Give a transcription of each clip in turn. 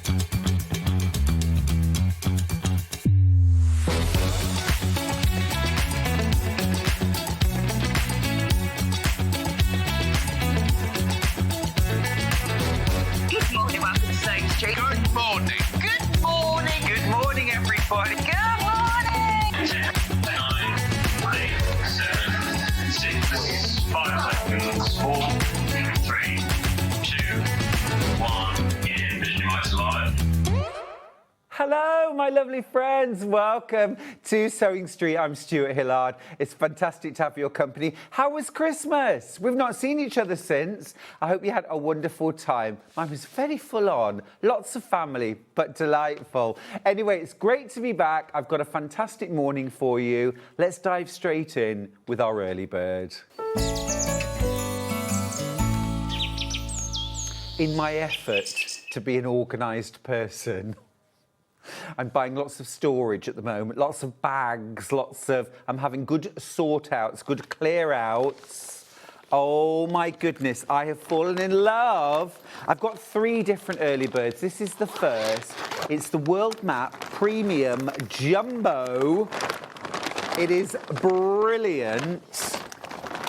Good morning, welcome to SewingStreet. Good morning. Good morning. Good morning, everybody. Good morning. 10, 9, 8, 7, 6, 5 seconds, 4, 3, 2, 1, and Vision Lights Live. Hello, my lovely friends. Welcome to SewingStreet. I'm Stuart, Hillard. It's fantastic to have your company. How was Christmas? We've not seen each other since. I hope you had a wonderful time. Mine was very full on. Lots of family, but delightful. Anyway, it's great to be back. I've got a fantastic morning for you. Let's dive straight in with our early bird. In my effort to be an organised person, I'm buying lots of storage at the moment, lots of bags, I'm having good sort outs, good clear outs. Oh my goodness, I have fallen in love. I've got 3 different early birds. This is the first. It's the World Map Premium Jumbo. It is brilliant.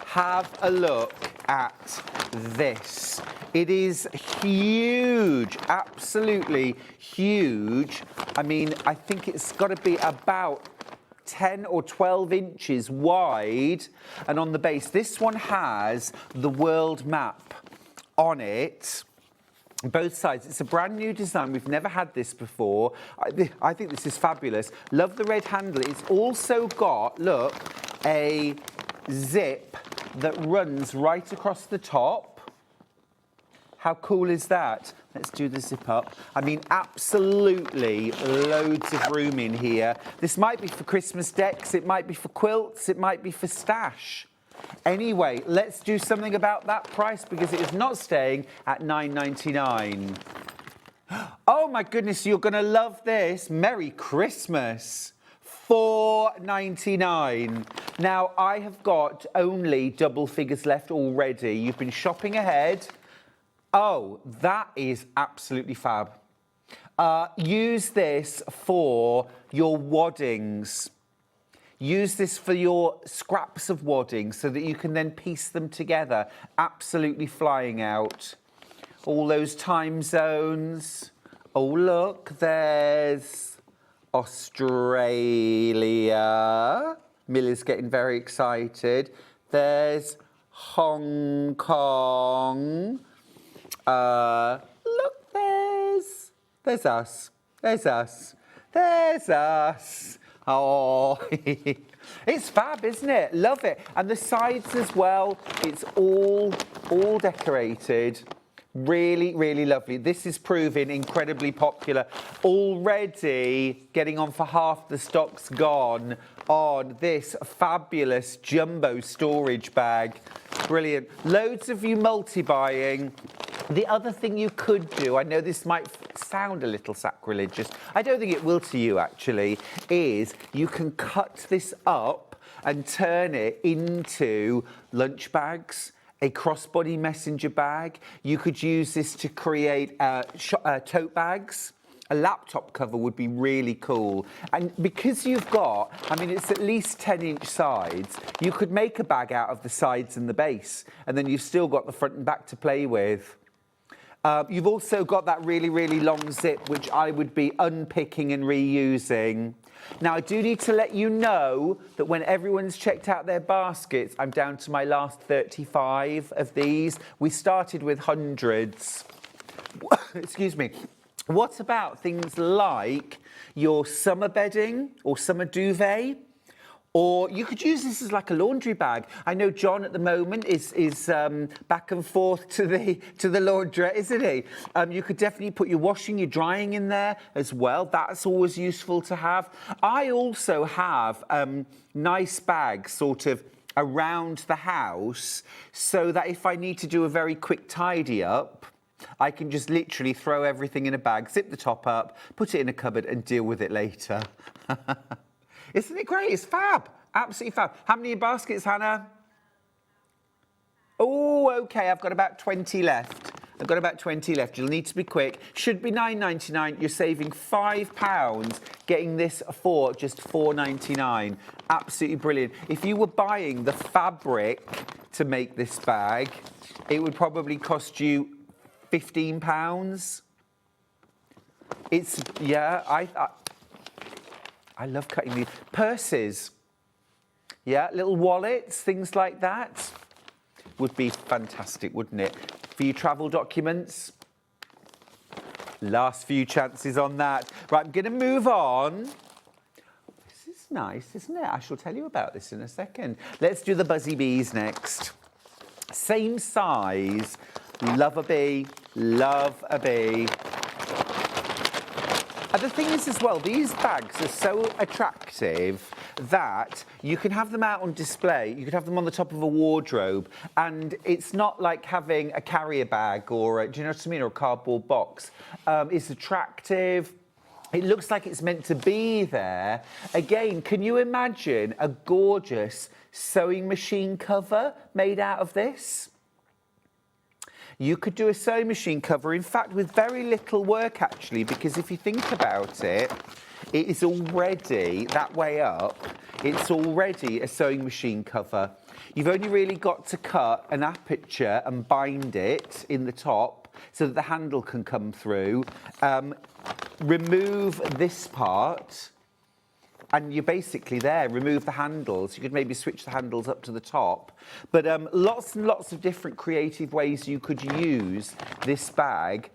Have a look at this. It is huge, absolutely huge. I mean, I think it's got to be about 10 or 12 inches wide. And on the base, this one has the world map on it. Both sides. It's a brand new design. We've never had this before. I think this is fabulous. Love the red handle. It's also got, look, a zip that runs right across the top. How cool is that? Let's do the zip up. I mean, absolutely loads of room in here. This might be for Christmas decks, it might be for quilts, it might be for stash. Anyway, let's do something about that price because it is not staying at £9.99. Oh my goodness, you're gonna love this. Merry Christmas. £4.99. Now, I have got only double figures left already. You've been shopping ahead. Oh, that is absolutely fab. Use this for your waddings. Use this for your scraps of wadding so that you can then piece them together. Absolutely flying out. All those time zones. Oh, look, there's Australia. Milly's getting very excited. There's Hong Kong. Look, there's us. There's us. There's us. Oh, it's fab, isn't it? Love it. And the sides as well. It's all decorated. Really, really lovely. This is proving incredibly popular. Already getting on for half the stock's gone on this fabulous jumbo storage bag. Brilliant. Loads of you multi-buying. The other thing you could do, I know this might sound a little sacrilegious, I don't think it will to you actually, is you can cut this up and turn it into lunch bags, a crossbody messenger bag. You could use this to create tote bags. A laptop cover would be really cool. And because you've got, I mean, it's at least 10-inch sides, you could make a bag out of the sides and the base, and then you've still got the front and back to play with. You've also got that really, really long zip, which I would be unpicking and reusing. Now, I do need to let you know that when everyone's checked out their baskets, I'm down to my last 35 of these. We started with hundreds. Excuse me. What about things like your summer bedding or summer duvet? Or you could use this as like a laundry bag. I know John at the moment is back and forth to the laundrette, isn't he? You could definitely put your washing, your drying in there as well. That's always useful to have. I also have nice bags sort of around the house so that if I need to do a very quick tidy up, I can just literally throw everything in a bag, zip the top up, put it in a cupboard and deal with it later. Isn't it great? It's fab. Absolutely fab. How many baskets, Hannah? Oh, OK. I've got about 20 left. I've got about 20 left. You'll need to be quick. Should be £9.99. You're saving £5 getting this for just £4.99. Absolutely brilliant. If you were buying the fabric to make this bag, it would probably cost you £15. It's, yeah, I love cutting these. Purses, yeah, little wallets, things like that would be fantastic, wouldn't it? For your travel documents. Last few chances on that. Right, I'm going to move on. This is nice, isn't it? I shall tell you about this in a second. Let's do the Buzzy Bees next. Same size. Love a bee. Love a bee. And the thing is as well, these bags are so attractive that you can have them out on display. You could have them on the top of a wardrobe, and it's not like having a carrier bag or, do you know what I mean, or a cardboard box. It's attractive. It looks like it's meant to be there. Again, can you imagine a gorgeous sewing machine cover made out of this? You could do a sewing machine cover, in fact, with very little work, actually, because if you think about it, it is already, that way up, it's already a sewing machine cover. You've only really got to cut an aperture and bind it in the top so that the handle can come through. Remove this part, and you're basically there. Remove the handles. You could maybe switch the handles up to the top. But lots and lots of different creative ways you could use this bag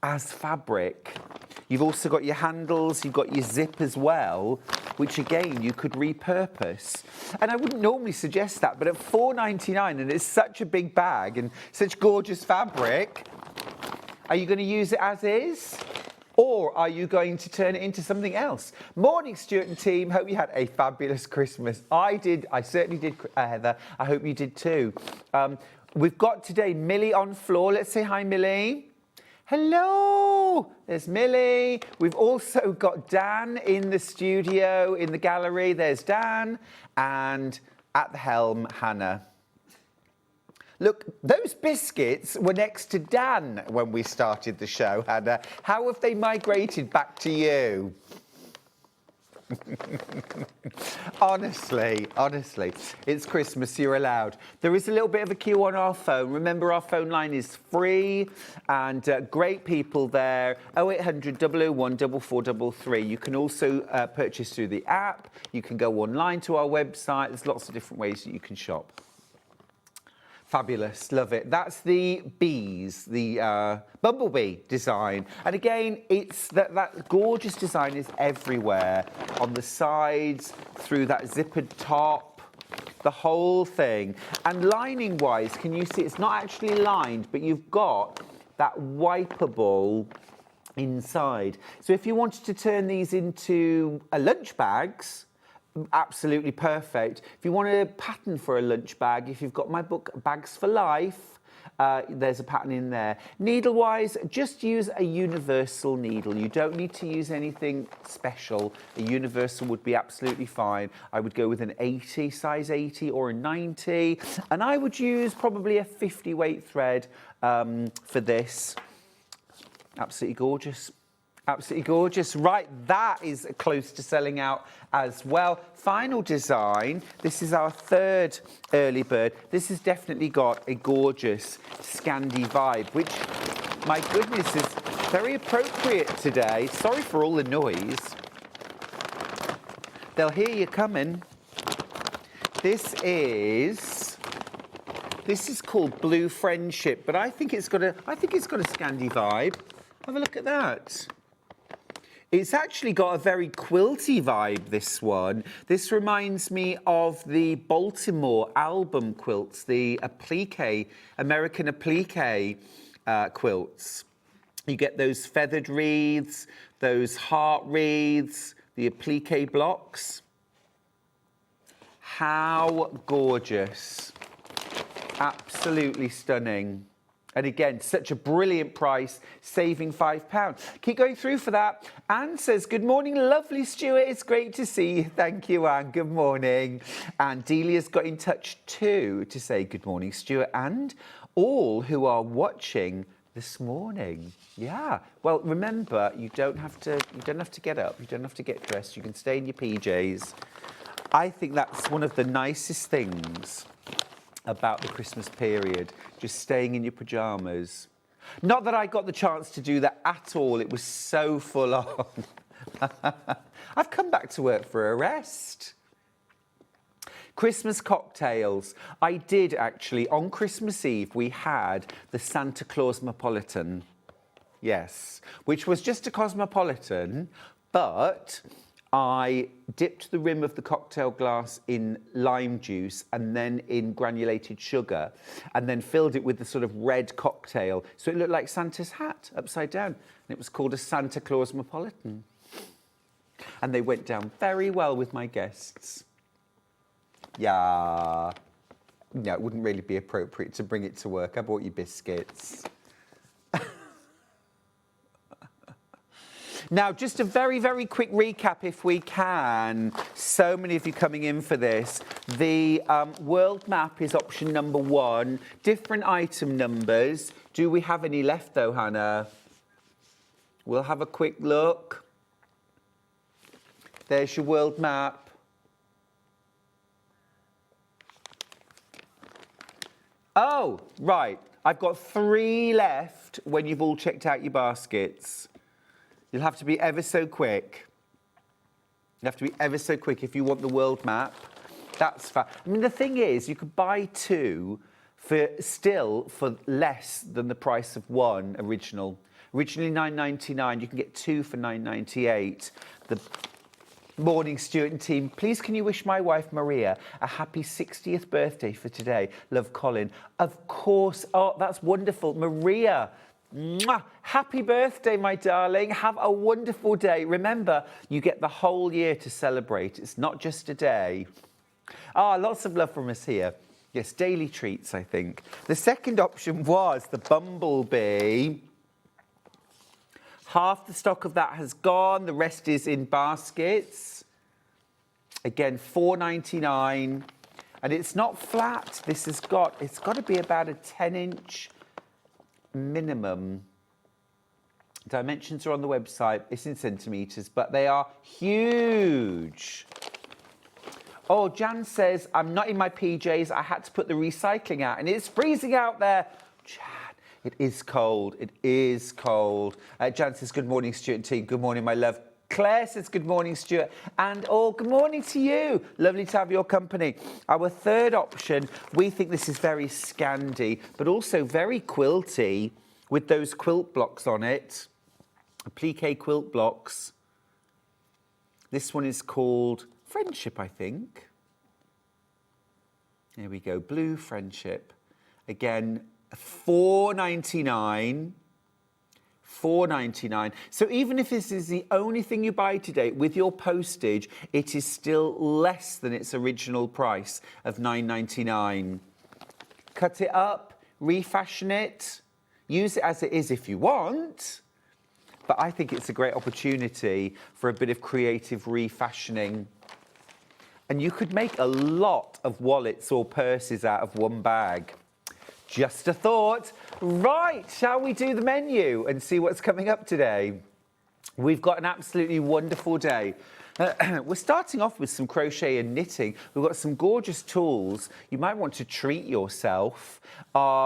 as fabric. You've also got your handles, you've got your zip as well, which again, you could repurpose. And I wouldn't normally suggest that, but at £4.99, and it's such a big bag and such gorgeous fabric, are you going to use it as is? Or are you going to turn it into something else? Morning, Stuart and team. Hope you had a fabulous Christmas. I did. I certainly did, Heather. I hope you did too. We've got today Millie on floor. Let's say hi, Millie. Hello. There's Millie. We've also got Dan in the studio, in the gallery. There's Dan. And at the helm, Hannah. Look, those biscuits were next to Dan when we started the show, Hannah. How have they migrated back to you? Honestly, it's Christmas, you're allowed. There is a little bit of a queue on our phone. Remember, our phone line is free and great people there. 0800 001 4433. You can also purchase through the app. You can go online to our website. There's lots of different ways that you can shop. Fabulous, love it. That's the bees, the bumblebee design. And again, it's that gorgeous design is everywhere. On the sides, through that zippered top, the whole thing. And lining-wise, can you see, it's not actually lined, but you've got that wipeable inside. So if you wanted to turn these into lunch bags, absolutely perfect. If you want a pattern for a lunch bag, if you've got my book, Bags for Life, there's a pattern in there. Needle-wise, just use a universal needle. You don't need to use anything special. A universal would be absolutely fine. I would go with an 80, size 80 or a 90. And I would use probably a 50 weight thread for this. Absolutely gorgeous. Absolutely gorgeous. Right, that is close to selling out as well. Final design. This is our third early bird. This has definitely got a gorgeous Scandi vibe, which, my goodness, is very appropriate today. Sorry for all the noise. They'll hear you coming. This is called Blue Friendship, but I think it's got a Scandi vibe. Have a look at that. It's actually got a very quilty vibe, this one. This reminds me of the Baltimore album quilts, the applique, American applique quilts. You get those feathered wreaths, those heart wreaths, the applique blocks. How gorgeous. Absolutely stunning. And again, such a brilliant price, saving £5. Keep going through for that. Anne says, good morning, lovely Stuart. It's great to see you. Thank you, Anne. Good morning. And Delia's got in touch too to say good morning, Stuart, and all who are watching This morning, yeah. Well, remember, you don't have to get up. You don't have to get dressed. You can stay in your PJs. I think that's one of the nicest things about the Christmas period, just staying in your pajamas. Not that I got the chance to do that at all. It was so full on. I've come back to work for a rest. Christmas cocktails. I did actually, on Christmas Eve, we had the Santa Claus Cosmopolitan. Yes, which was just a Cosmopolitan, but I dipped the rim of the cocktail glass in lime juice and then in granulated sugar and then filled it with the sort of red cocktail. So it looked like Santa's hat upside down. And it was called a Santa Claus Cosmopolitan. And they went down very well with my guests. Yeah. No, it wouldn't really be appropriate to bring it to work. I bought you biscuits. Now, just a very, very quick recap, if we can. So many of you coming in for this. The world map is option number 1. Different item numbers. Do we have any left, though, Hannah? We'll have a quick look. There's your world map. Oh, right. I've got 3 left when you've all checked out your baskets. You'll have to be ever so quick. You have to be ever so quick if you want the world map. That's fine. I mean, the thing is, you could buy 2 for less than the price of 1 original. Originally $9.99. You can get 2 for $9.98. The morning, Stuart and team. Please, can you wish my wife Maria a happy 60th birthday for today? Love, Colin. Of course. Oh, that's wonderful, Maria. Mwah! Happy birthday, my darling. Have a wonderful day. Remember, you get the whole year to celebrate. It's not just a day. Ah, lots of love from us here. Yes, daily treats, I think. The second option was the Bumblebee. Half the stock of that has gone. The rest is in baskets. Again, $4.99. And it's not flat. It's got to be about a 10-inch minimum. Dimensions are on the website. It's in centimetres, but they are huge. Oh, Jan says, I'm not in my PJs. I had to put the recycling out, and it's freezing out there. Jan, it is cold. It is cold. Jan says, good morning, Stuart and team. Good morning, my love. Claire says, good morning, Stuart. And good morning to you. Lovely to have your company. Our third option, we think this is very Scandi, but also very quilty with those quilt blocks on it. Applique quilt blocks. This one is called Friendship, I think. There we go. Blue Friendship. Again, $4.99. $4.99. So even if this is the only thing you buy today with your postage, it is still less than its original price of $9.99. Cut it up, refashion it, use it as it is if you want. But I think it's a great opportunity for a bit of creative refashioning. And you could make a lot of wallets or purses out of one bag. Just a thought. Right, shall we do the menu and see what's coming up today? We've got an absolutely wonderful day. We're starting off with some crochet and knitting. We've got some gorgeous tools. You might want to treat yourself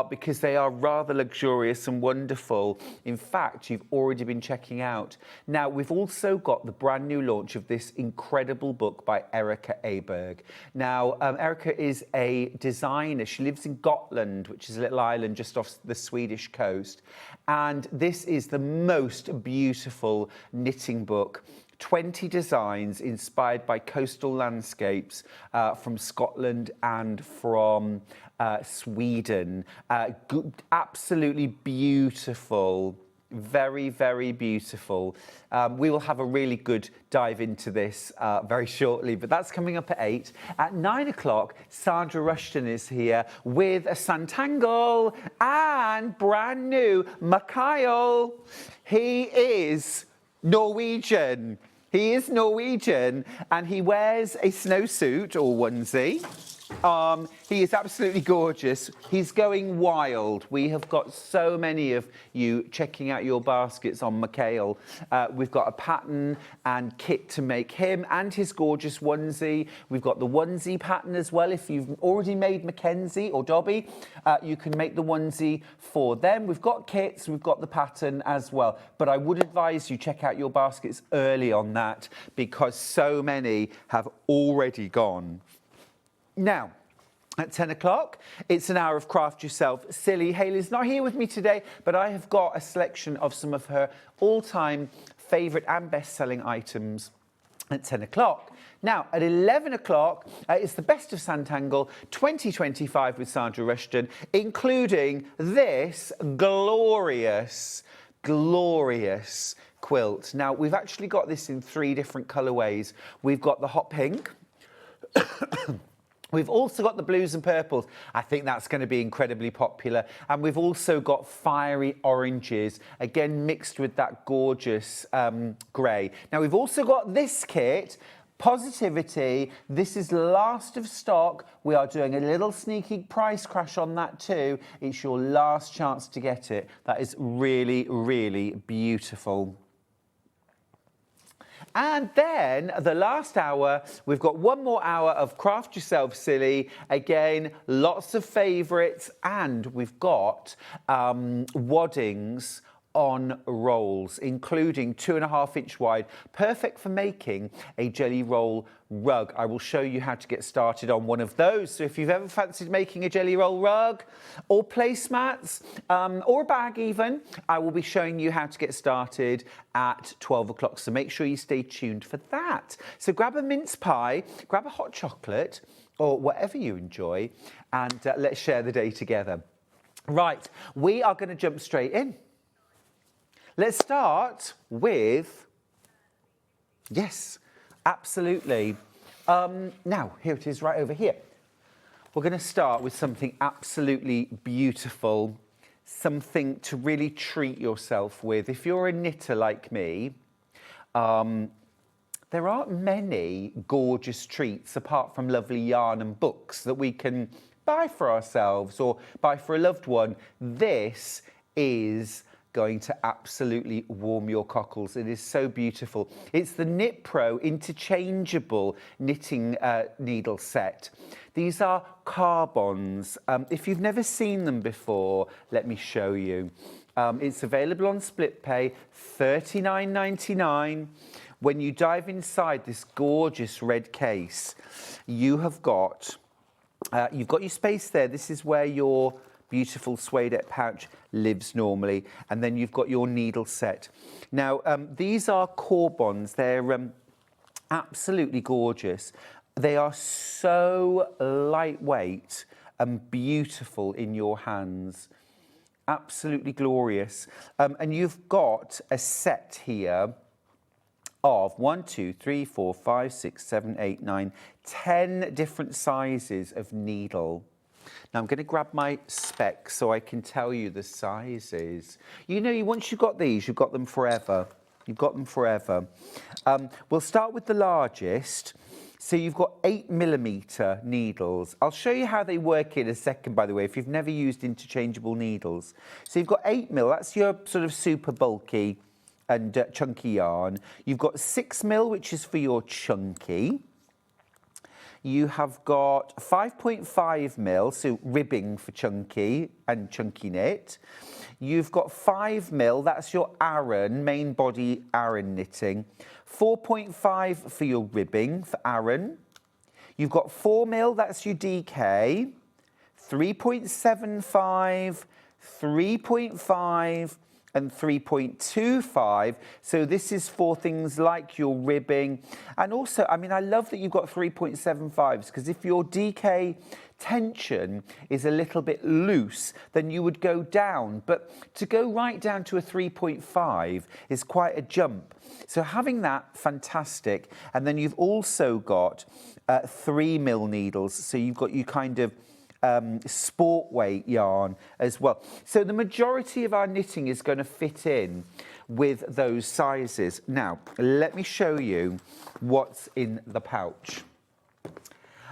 because they are rather luxurious and wonderful. In fact, you've already been checking out. Now, we've also got the brand new launch of this incredible book by Erica Aberg. Now, Erica is a designer. She lives in Gotland, which is a little island just off the Swedish coast. And this is the most beautiful knitting book. 20 designs inspired by coastal landscapes from Scotland and from Sweden. Absolutely beautiful. Very, very beautiful. We will have a really good dive into this very shortly, but that's coming up at 8. At 9 o'clock, Sandra Rushton is here with a Sanntangle and brand new Machael. He is Norwegian. He is Norwegian and he wears a snowsuit or onesie. He is absolutely gorgeous. He's going wild. We have got so many of you checking out your baskets on Machael. We've got a pattern and kit to make him and his gorgeous onesie. We've got the onesie pattern as well. If you've already made Mackenzie or Dobby, you can make the onesie for them. We've got kits, we've got the pattern as well. But I would advise you check out your baskets early on that because so many have already gone. Now, at 10 o'clock, it's an hour of Craft Yourself Silly. Hayley's not here with me today, but I have got a selection of some of her all-time favourite and best-selling items at 10 o'clock. Now, at 11 o'clock, it's the Best of Sanntangle 2025 with Sandra Rushton, including this glorious quilt. Now, we've actually got this in 3 different colourways. We've got the hot pink. We've also got the blues and purples. I think that's going to be incredibly popular. And we've also got fiery oranges, again, mixed with that gorgeous grey. Now, we've also got this kit, Positivity. This is last of stock. We are doing a little sneaky price crash on that too. It's your last chance to get it. That is really, really beautiful. And then the last hour, we've got one more hour of Craft Yourself Silly. Again, lots of favourites. And we've got waddings on rolls, including 2.5-inch wide, perfect for making a jelly roll rug. I will show you how to get started on one of those. So if you've ever fancied making a jelly roll rug or placemats or a bag even, I will be showing you how to get started at 12 o'clock. So make sure you stay tuned for that. So grab a mince pie, grab a hot chocolate or whatever you enjoy, and let's share the day together. Right, we are going to jump straight in. Let's start with, yes, absolutely. Now, here it is right over here. We're going to start with something absolutely beautiful, something to really treat yourself with. If you're a knitter like me, there aren't many gorgeous treats apart from lovely yarn and books that we can buy for ourselves or buy for a loved one. This is going to absolutely warm your cockles. It is so beautiful. It's the Knit Pro interchangeable knitting needle set. These are carbons. If you've never seen them before, let me show you. It's available on split pay, $39.99. When you dive inside this gorgeous red case, you've got your space there. This is where your beautiful suede pouch lives normally, and then you've got your needle set. Now, these are carbons. They're absolutely gorgeous. They are so lightweight and beautiful in your hands. Absolutely glorious. And you've got a set here of 1, 2, 3, 4, 5, 6, 7, 8, 9, 10 different sizes of needle. Now I'm going to grab my specs so I can tell you the sizes. You know, once you've got these, you've got them forever. You've got them forever. We'll start with the largest. So you've got 8mm needles. I'll show you how they work in a second, by the way, if you've never used interchangeable needles. So you've got 8mm, that's your sort of super bulky and chunky yarn. You've got 6mm, which is for your chunky. You have got 5.5mm, so ribbing for chunky and chunky knit. You've got 5mm, that's your Aran, main body Aran knitting. 4.5 for your ribbing for Aran. You've got 4mm, that's your DK. 3.75, 3.5, and 3.25. So this is for things like your ribbing. And also, I mean, I love that you've got 3.75s, because if your DK tension is a little bit loose, then you would go down. But to go right down to a 3.5 is quite a jump. So having that, fantastic. And then you've also got 3mm needles. So you've got your kind of sport weight yarn as well. So the majority of our knitting is going to fit in with those sizes. Now, let me show you what's in the pouch.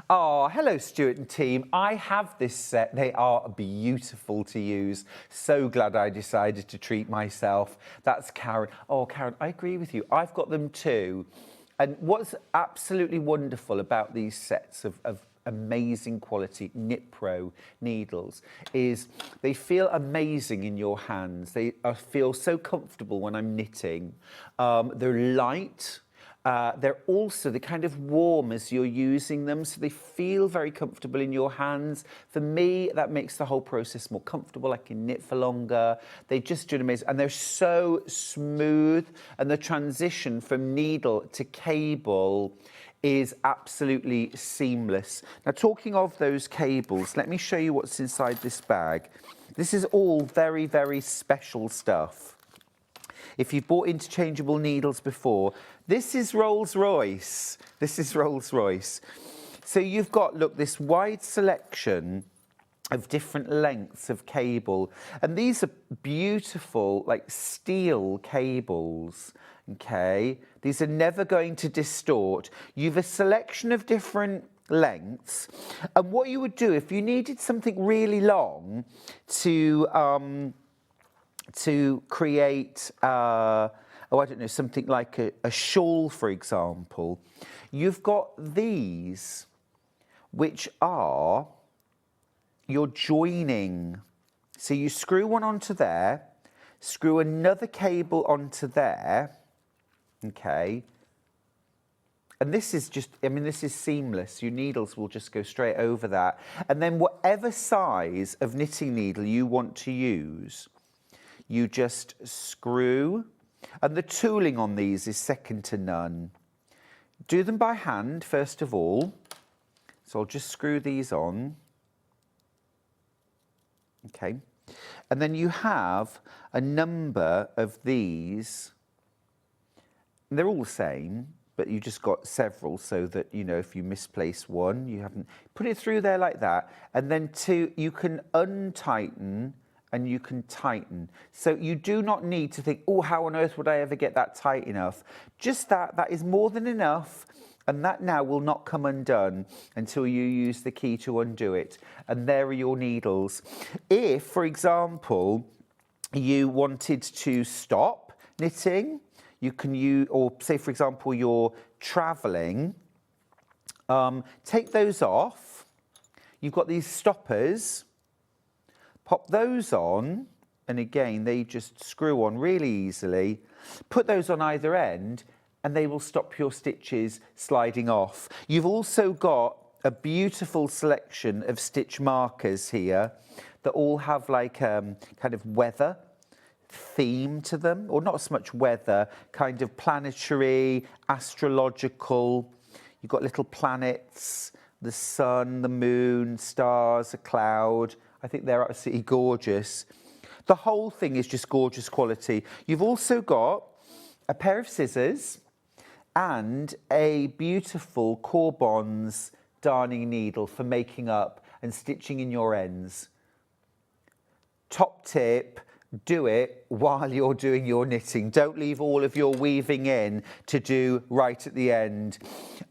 Oh, hello, Stuart and team. I have this set. They are beautiful to use. So glad I decided to treat myself. That's Karen. Oh, Karen, I agree with you. I've got them too. And what's absolutely wonderful about these sets of amazing quality Knit Pro needles is they feel amazing in your hands. They feel so comfortable when I'm knitting. They're light. They're kind of warm as you're using them, so they feel very comfortable in your hands. For me, that makes the whole process more comfortable. I can knit for longer. They just do amazing, and they're so smooth, and the transition from needle to cable is absolutely seamless. Now, talking of those cables, let me show you what's inside this bag. This is all very, very special stuff. If you've bought interchangeable needles before, this is Rolls-Royce. This is Rolls-Royce. So you've got, look, this wide selection of different lengths of cable. And these are beautiful, like steel cables, okay? These are never going to distort. You've a selection of different lengths. And what you would do if you needed something really long to create, I don't know, something like a shawl, for example, you've got these, which are your joining. So you screw one onto there, screw another cable onto there, okay? And this is just, I mean, this is seamless. Your needles will just go straight over that. And then whatever size of knitting needle you want to use, you just screw, and the tooling on these is second to none. Do them by hand, first of all. So I'll just screw these on. Okay. And then you have a number of these. They're all the same, but you just got several so that, you know, if you misplace one, you haven't. Put it through there like that. And then you can untighten and you can tighten. So you do not need to think, oh, how on earth would I ever get that tight enough? Just that is more than enough. And that now will not come undone until you use the key to undo it. And there are your needles. If, for example, you wanted to stop knitting, you can use, or say, for example, you're traveling, take those off. You've got these stoppers. Pop those on, and again, they just screw on really easily. Put those on either end, and they will stop your stitches sliding off. You've also got a beautiful selection of stitch markers here that all have like kind of weather theme to them, or not so much weather, kind of planetary, astrological. You've got little planets, the sun, the moon, stars, a cloud. I think they're absolutely gorgeous. The whole thing is just gorgeous quality. You've also got a pair of scissors and a beautiful Core Bonds darning needle for making up and stitching in your ends. Top tip, do it while you're doing your knitting. Don't leave all of your weaving in to do right at the end.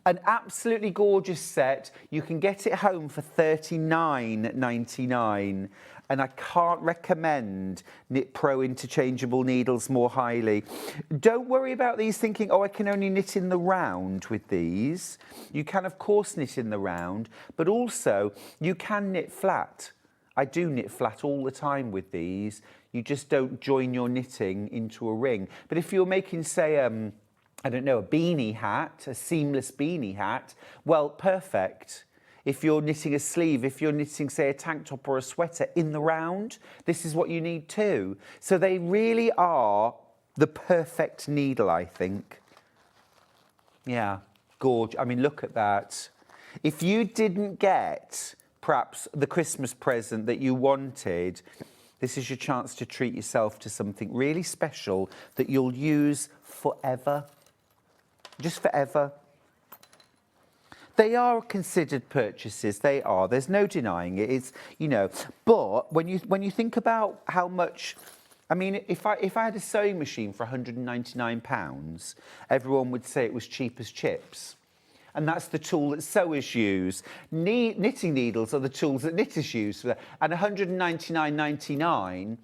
An absolutely gorgeous set. You can get it home for $39.99. And I can't recommend Knit Pro interchangeable needles more highly. Don't worry about these thinking, oh, I can only knit in the round with these. You can, of course, knit in the round, but also you can knit flat. I do knit flat all the time with these. You just don't join your knitting into a ring. But if you're making, say, I don't know, a beanie hat, a seamless beanie hat, well, perfect. If you're knitting a sleeve, if you're knitting, say, a tank top or a sweater in the round, this is what you need too. So they really are the perfect needle, I think. Yeah, gorgeous. I mean, look at that. If you didn't get perhaps the Christmas present that you wanted, this is your chance to treat yourself to something really special that you'll use forever. Just forever. They are considered purchases, they are. There's no denying it. It's, you know, but when you think about how much, I mean, if I had a sewing machine for £199, everyone would say it was cheap as chips. and that's the tool that sewers use. Knitting needles are the tools that knitters use. And £199.99,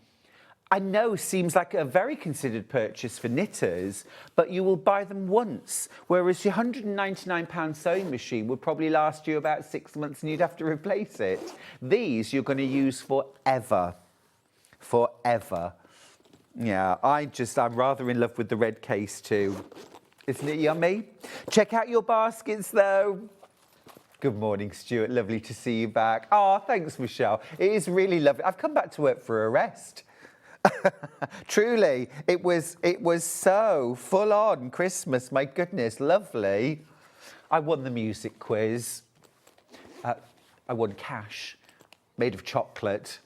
I know seems like a very considered purchase for knitters, but you will buy them once, whereas your £199 sewing machine would probably last you about 6 months and you'd have to replace it. These you're going to use forever. Forever. Yeah, I'm rather in love with the red case too. Isn't it yummy? Check out your baskets though. Good morning, Stuart. Lovely to see you back. Oh, thanks, Michelle. It is really lovely. I've come back to work for a rest. Truly, it was so full on Christmas. My goodness, lovely. I won the music quiz. I won cash. Made of chocolate,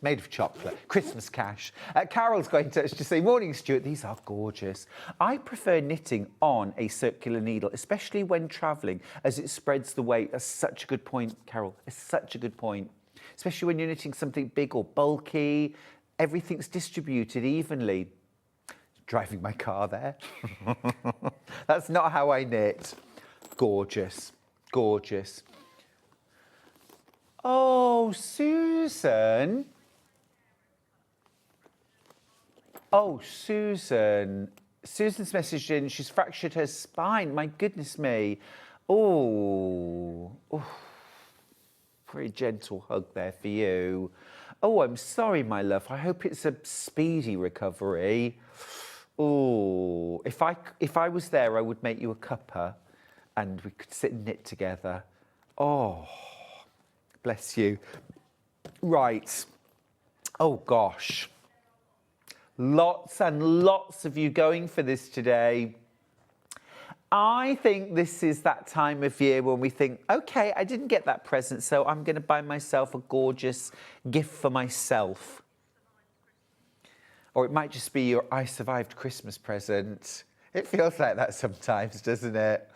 Christmas cash. Carol's got in touch to say, morning, Stuart, these are gorgeous. I prefer knitting on a circular needle, especially when travelling, as it spreads the weight. That's such a good point, Carol. It's such a good point. Especially when you're knitting something big or bulky, everything's distributed evenly. Driving my car there. That's not how I knit. Gorgeous, gorgeous. Oh, Susan. Oh, Susan. Susan's messaged in, she's fractured her spine. My goodness me. Oh. Very gentle hug there for you. Oh, I'm sorry, my love. I hope it's a speedy recovery. Oh, if I was there, I would make you a cuppa and we could sit and knit together. Oh. Bless you. Right. Oh, gosh. Lots and lots of you going for this today. I think this is that time of year when we think, OK, I didn't get that present, so I'm going to buy myself a gorgeous gift for myself. Or it might just be your I survived Christmas present. It feels like that sometimes, doesn't it?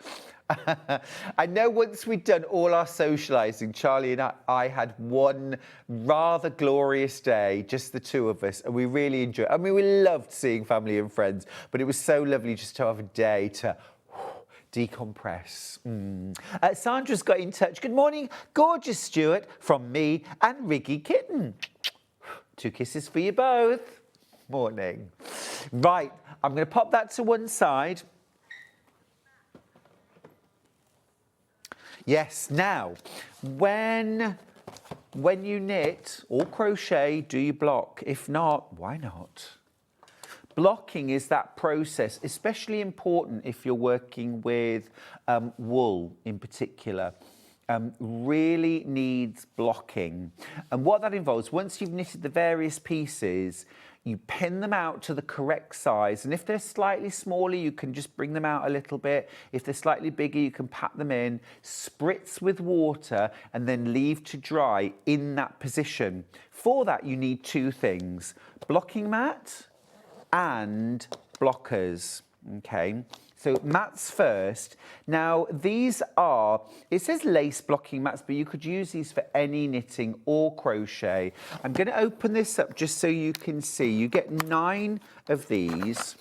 I know once we'd done all our socialising, Charlie and I had one rather glorious day, just the two of us, and we really enjoyed it. I mean, we loved seeing family and friends, but it was so lovely just to have a day to decompress. Sandra's got in touch. Good morning, gorgeous Stuart, from me and Riggy Kitten. 2 kisses for you both. Morning. Right, I'm going to pop that to one side. Yes, now, when you knit or crochet, do you block? If not, why not? Blocking is that process, especially important if you're working with wool in particular. Really needs blocking. And what that involves, once you've knitted the various pieces, you pin them out to the correct size. And if they're slightly smaller, you can just bring them out a little bit. If they're slightly bigger, you can pat them in, spritz with water, and then leave to dry in that position. For that, you need 2 things, blocking mat and blockers, okay? So mats first. Now, these are, it says lace blocking mats, but you could use these for any knitting or crochet. I'm going to open this up just so you can see. You get 9 of these.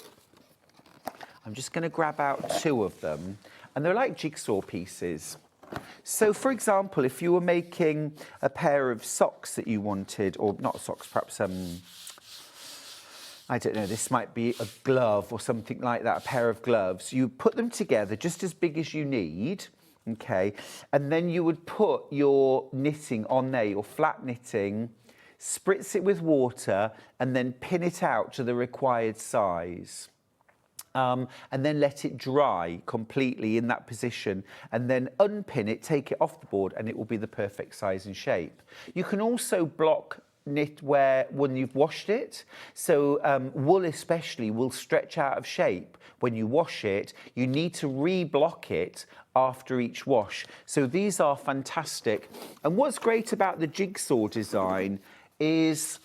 I'm just going to grab out 2 of them. And they're like jigsaw pieces. So, for example, if you were making a pair of socks that you wanted, or not socks, perhaps I don't know, this might be a glove or something like that, a pair of gloves. You put them together just as big as you need, okay? And then you would put your knitting on there, your flat knitting, spritz it with water, and then pin it out to the required size. And then let it dry completely in that position, and then unpin it, take it off the board, and it will be the perfect size and shape. You can also block knit when you've washed it. So wool especially will stretch out of shape when you wash it. You need to re-block it after each wash. So these are fantastic. And what's great about the jigsaw design is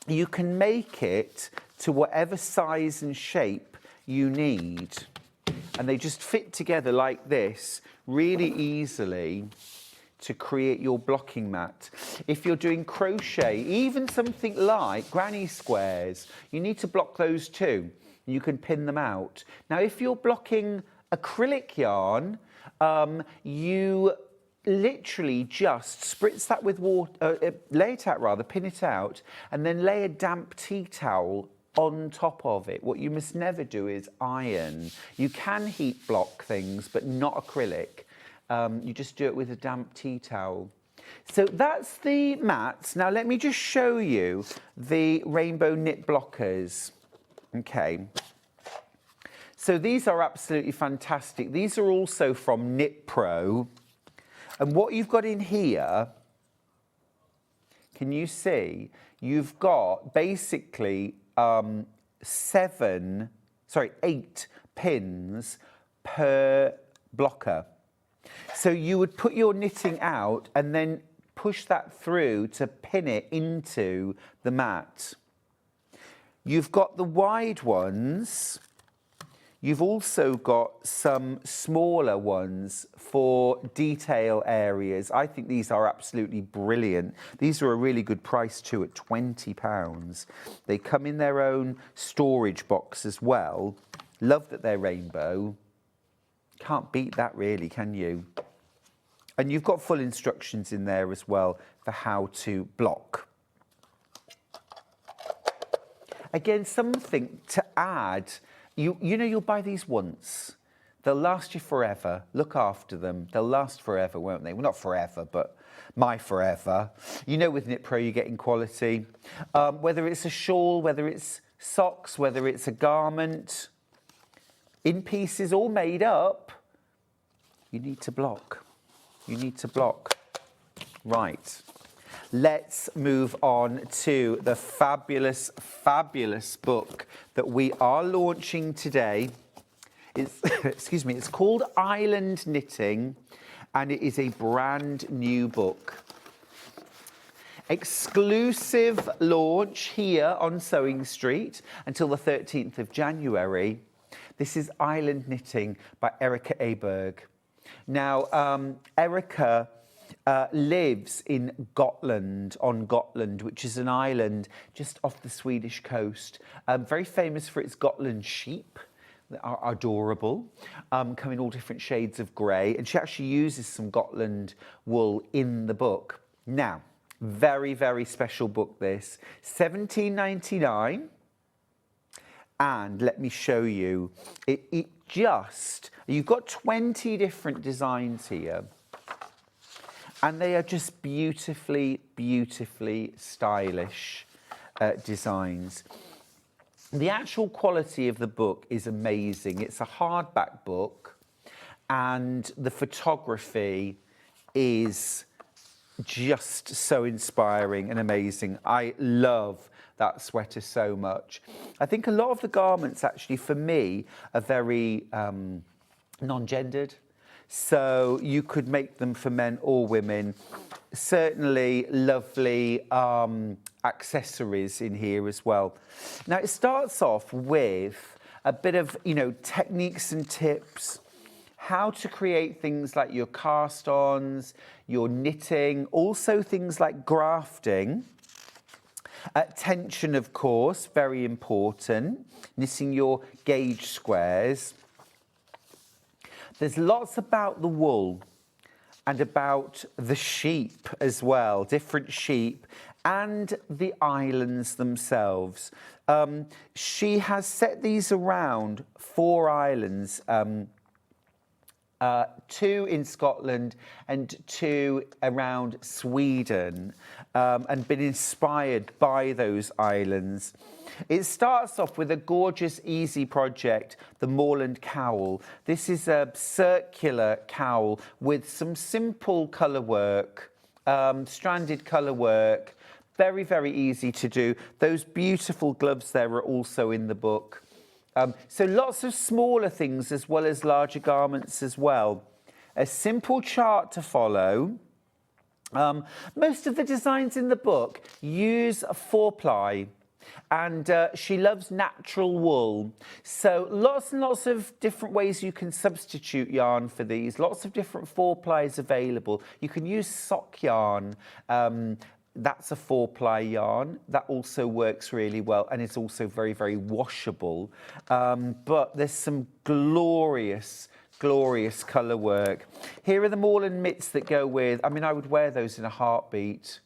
you can make it to whatever size and shape you need. And they just fit together like this really easily to create your blocking mat. If you're doing crochet, even something like granny squares, you need to block those too. You can pin them out. Now, if you're blocking acrylic yarn, you literally just spritz that with water, lay it out rather, pin it out, and then lay a damp tea towel on top of it. What you must never do is iron. You can heat block things, but not acrylic. You just do it with a damp tea towel. So that's the mats. Now let me just show you the rainbow knit blockers. Okay. So these are absolutely fantastic. These are also from Knit Pro. And what you've got in here, can you see? You've got basically 8 pins per blocker. So you would put your knitting out and then push that through to pin it into the mat. You've got the wide ones. You've also got some smaller ones for detail areas. I think these are absolutely brilliant. These are a really good price too, at £20. They come in their own storage box as well. Love that they're rainbow. Can't beat that really, can you? And you've got full instructions in there as well for how to block. Again, something to add. You know, you'll buy these once. They'll last you forever. Look after them. They'll last forever, won't they? Well, not forever, but my forever. You know, with Knit Pro, you're getting quality. Whether it's a shawl, whether it's socks, whether it's a garment, in pieces, all made up, you need to block. You need to block. Right. Let's move on to the fabulous, fabulous book that we are launching today. It's, excuse me, it's called Island Knitting, and it is a brand new book. Exclusive launch here on Sewing Street until the 13th of January. This is Island Knitting by Erica Aberg. Now, Erica lives in Gotland, on Gotland, which is an island just off the Swedish coast. Very famous for its Gotland sheep that are adorable, come in all different shades of grey. And she actually uses some Gotland wool in the book. Now, very, very special book this. £17.99. And let me show you, you've got 20 different designs here. And they are just beautifully, beautifully stylish designs. The actual quality of the book is amazing. It's a hardback book, and the photography is just so inspiring and amazing. I love that sweater so much. I think a lot of the garments, actually, for me, are very non-gendered. So you could make them for men or women. Certainly lovely accessories in here as well. Now, it starts off with a bit of, techniques and tips, how to create things like your cast-ons, your knitting, also things like grafting. Tension, of course, very important. Knitting your gauge squares. There's lots about the wool and about the sheep as well, different sheep, and the islands themselves. She has set these around 4 islands, 2 in Scotland and 2 around Sweden, and been inspired by those islands. It starts off with a gorgeous, easy project, the Moorland Cowl. This is a circular cowl with some simple colour work, stranded colour work, very, very easy to do. Those beautiful gloves there are also in the book. So lots of smaller things as well as larger garments as well. A simple chart to follow. Most of the designs in the book use a 4-ply, and she loves natural wool. So lots and lots of different ways you can substitute yarn for these. Lots of different 4-plies available. You can use sock yarn. That's a 4-ply yarn. That also works really well and it's also very, very washable. But there's some glorious colour work. Here are the Moreland mitts that go with, I mean, I would wear those in a heartbeat.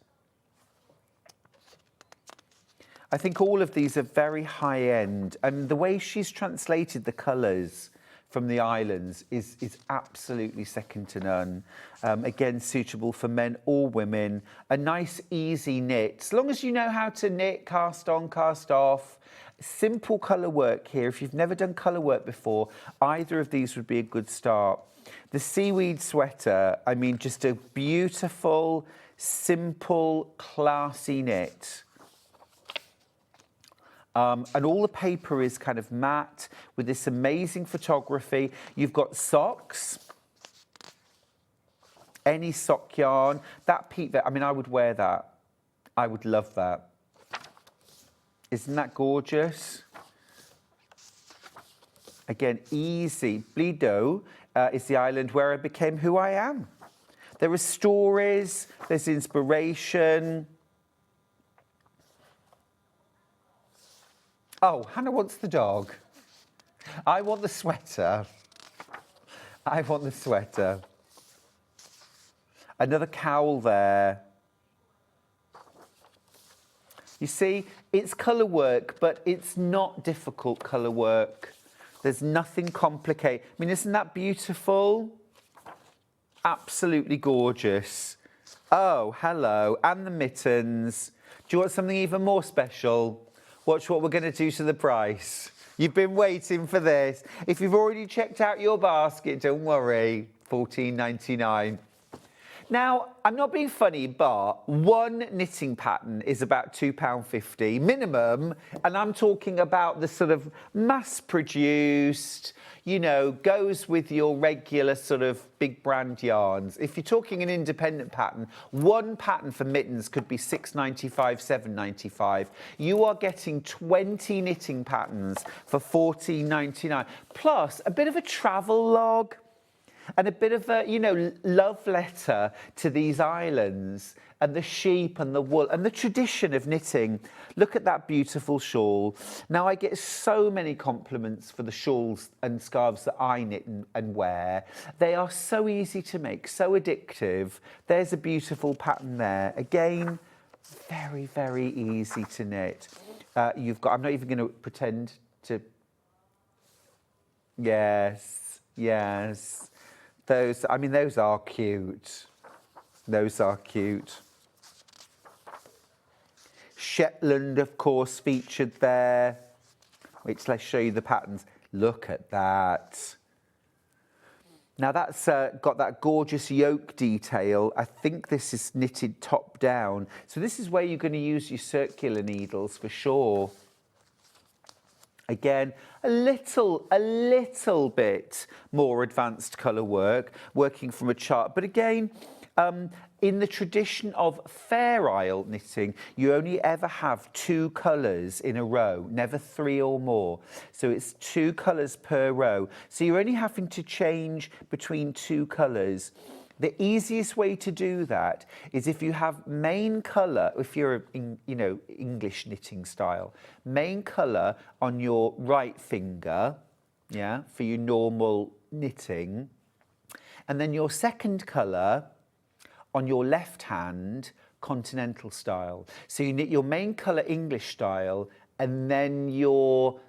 I think all of these are very high end, and the way she's translated the colours from the islands is absolutely second to none. Again, suitable for men or women. A nice, easy knit. As long as you know how to knit, cast on, cast off. Simple colour work here. If you've never done colour work before, either of these would be a good start. The seaweed sweater, I mean, just a beautiful, simple, classy knit. And all the paper is kind of matte with this amazing photography. You've got socks, any sock yarn. That peep, I mean, I would wear that. I would love that. Isn't that gorgeous? Again, easy. Blido is the island where I became who I am. There are stories, there's inspiration. Oh, Hannah wants the dog. I want the sweater. I want the sweater. Another cowl there. You see, it's colour work, but it's not difficult colour work. There's nothing complicated. I mean, isn't that beautiful? Absolutely gorgeous. Oh, hello. And the mittens. Do you want something even more special? Watch what we're going to do to the price. You've been waiting for this. If you've already checked out your basket, don't worry, $14.99. Now, I'm not being funny, but one knitting pattern is about £2.50 minimum, and I'm talking about the sort of mass-produced, you know, goes with your regular sort of big brand yarns. If you're talking an independent pattern, one pattern for mittens could be £6.95, £7.95. You are getting 20 knitting patterns for £14.99, plus a bit of a travel log. And a bit of a, you know, love letter to these islands and the sheep and the wool and the tradition of knitting. Look at that beautiful shawl. Now, I get so many compliments for the shawls and scarves that I knit and wear. They are so easy to make, so addictive. There's a beautiful pattern there. Again, very, very easy to knit. You've got, I'm not even going to pretend to, yes, yes. Those, I mean, those are cute. Those are cute. Shetland, of course, featured there. Wait till I show you the patterns. Look at that. Now that's got that gorgeous yoke detail. I think this is knitted top down. So this is where you're going to use your circular needles for sure. Again, a little bit more advanced colour work, working from a chart. But again, in the tradition of Fair Isle knitting, you only ever have 2 colours in a row, never 3 or more. So it's 2 colours per row. So you're only having to change between 2 colours. The easiest way to do that is if you have main colour, if you're in, you know, English knitting style, main colour on your right finger, yeah, for your normal knitting, and then your second colour on your left hand, continental style. So you knit your main colour English style, and then your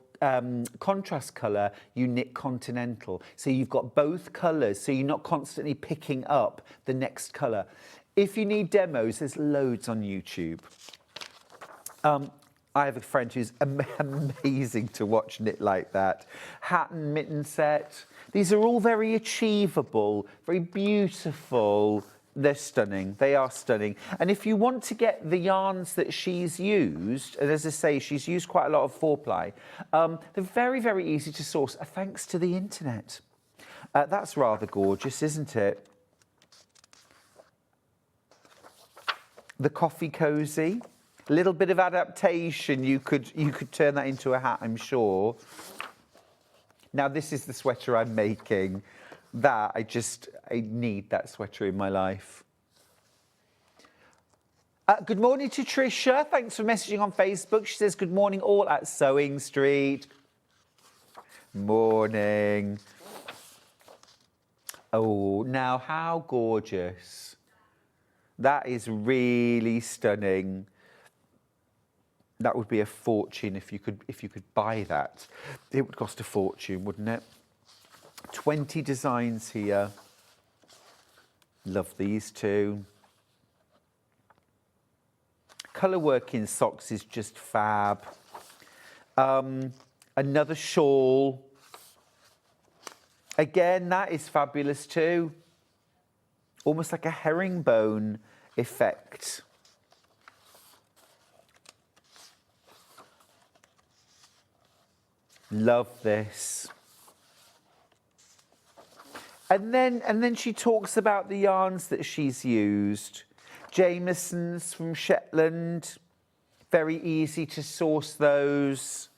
contrast colour, you knit continental. So you've got both colours, so you're not constantly picking up the next colour. If you need demos, there's loads on YouTube. I have a friend who's amazing to watch knit like that. Hat and mitten set. These are all very achievable, very beautiful. They're stunning. They are stunning. And if you want to get the yarns that she's used, and as I say, she's used quite a lot of 4-ply, they're very, very easy to source, thanks to the internet. That's rather gorgeous, isn't it? The coffee cozy. A little bit of adaptation. You could turn that into a hat, I'm sure. Now, this is the sweater I'm making. That, I need that sweater in my life. Good morning to Tricia. Thanks for messaging on Facebook. She says, good morning all at SewingStreet. Morning. Oh, now how gorgeous. That is really stunning. That would be a fortune if you could buy that. It would cost a fortune, wouldn't it? 20 designs here. Love these two. Colour work in socks is just fab. Another shawl. Again, that is fabulous too. Almost like a herringbone effect. Love this. And then she talks about the yarns that she's used. Jameson's from Shetland. Very easy to source those.